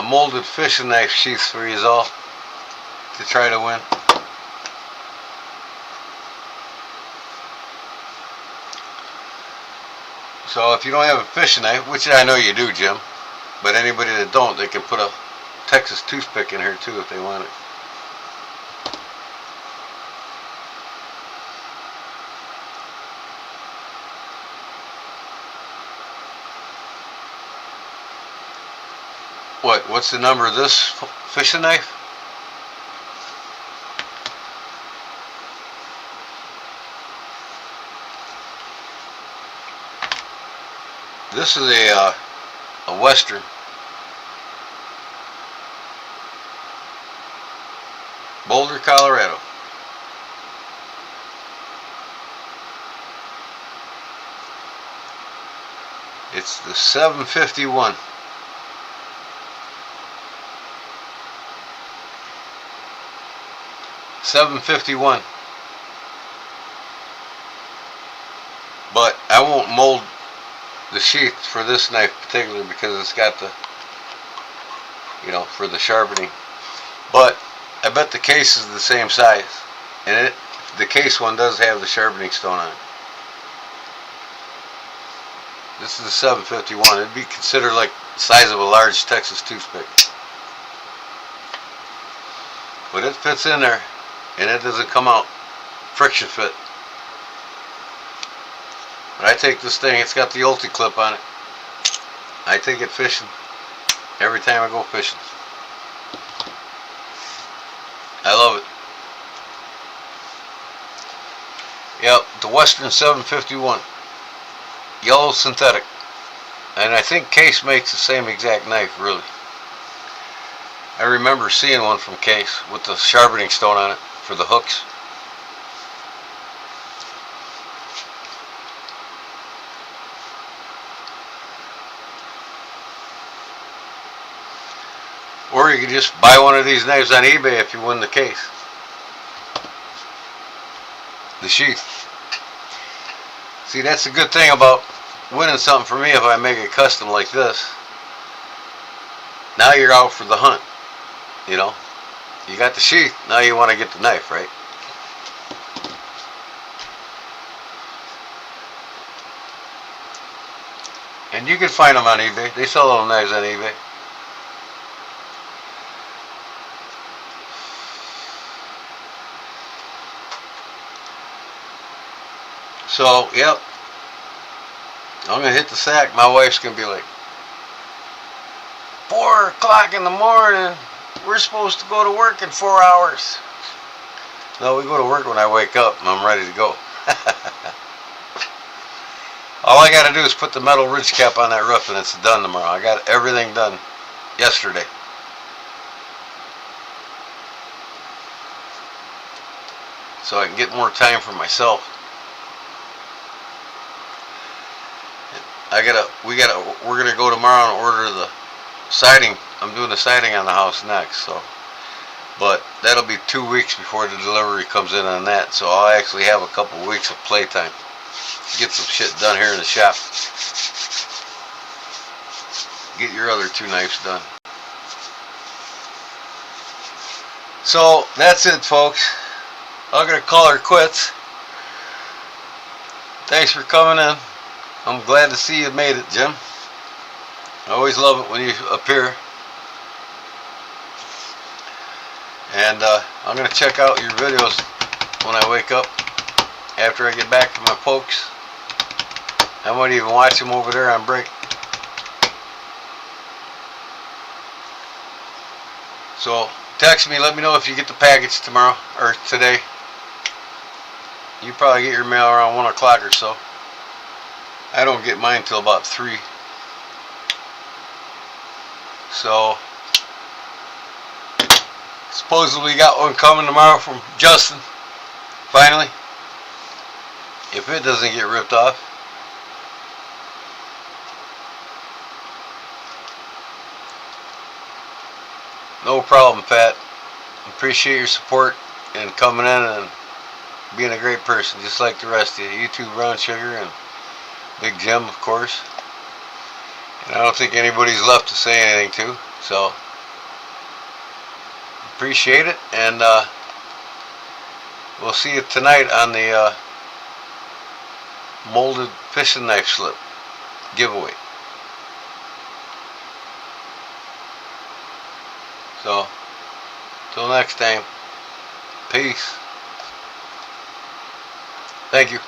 molded fishing knife sheath for you all to try to win. So if you don't have a fishing knife, which I know you do, Jim, but anybody that don't, they can put a Texas toothpick in here too if they want it. What's the number of this fishing knife? This is a Western. Boulder, Colorado. It's the 751. But I won't mold the sheath for this knife particularly because it's got the, you know, for the sharpening. But I bet the case is the same size, and the case one does have the sharpening stone on it. This is a 751. It'd be considered like the size of a large Texas toothpick. But it fits in there, and it doesn't come out friction fit. But I take this thing, it's got the ulti clip on it. I take it fishing every time I go fishing. I love it. Yep, the Western 751. Yellow synthetic. And I think Case makes the same exact knife, really. I remember seeing one from Case with the sharpening stone on it for the hooks. Or you could just buy one of these knives on eBay if you win the case. The sheath. See, that's the good thing about winning something for me if I make it custom like this. Now you're out for the hunt. You know? You got the sheath, now you want to get the knife, right? And you can find them on eBay. They sell little knives on eBay. So, yep. I'm going to hit the sack. My wife's going to be like, 4 o'clock in the morning. We're supposed to go to work in 4 hours. No, we go to work when I wake up and I'm ready to go. All I got to do is put the metal ridge cap on that roof and it's done tomorrow. I got everything done yesterday. So I can get more time for myself. We're gonna go tomorrow and order the siding. I'm doing the siding on the house next, so. But that'll be 2 weeks before the delivery comes in on that, so I'll actually have a couple weeks of playtime. Get some shit done here in the shop. Get your other 2 knives done. So that's it, folks. I'm gonna call her quits. Thanks for coming in. I'm glad to see you made it, Jim. I always love it when you appear. And I'm going to check out your videos when I wake up after I get back from my pokes. I might even watch them over there on break. So text me, let me know if you get the package tomorrow or today. You probably get your mail around 1 o'clock or so. I don't get mine till about 3. So supposedly got one coming tomorrow from Justin. Finally. If it doesn't get ripped off. No problem, Pat. Appreciate your support and coming in and being a great person, just like the rest of you. You too, Brown Sugar, and Big Jim, of course. And I don't think anybody's left to say anything to, so appreciate it, and we'll see you tonight on the molded fishing knife slip giveaway. So, till next time, peace. Thank you.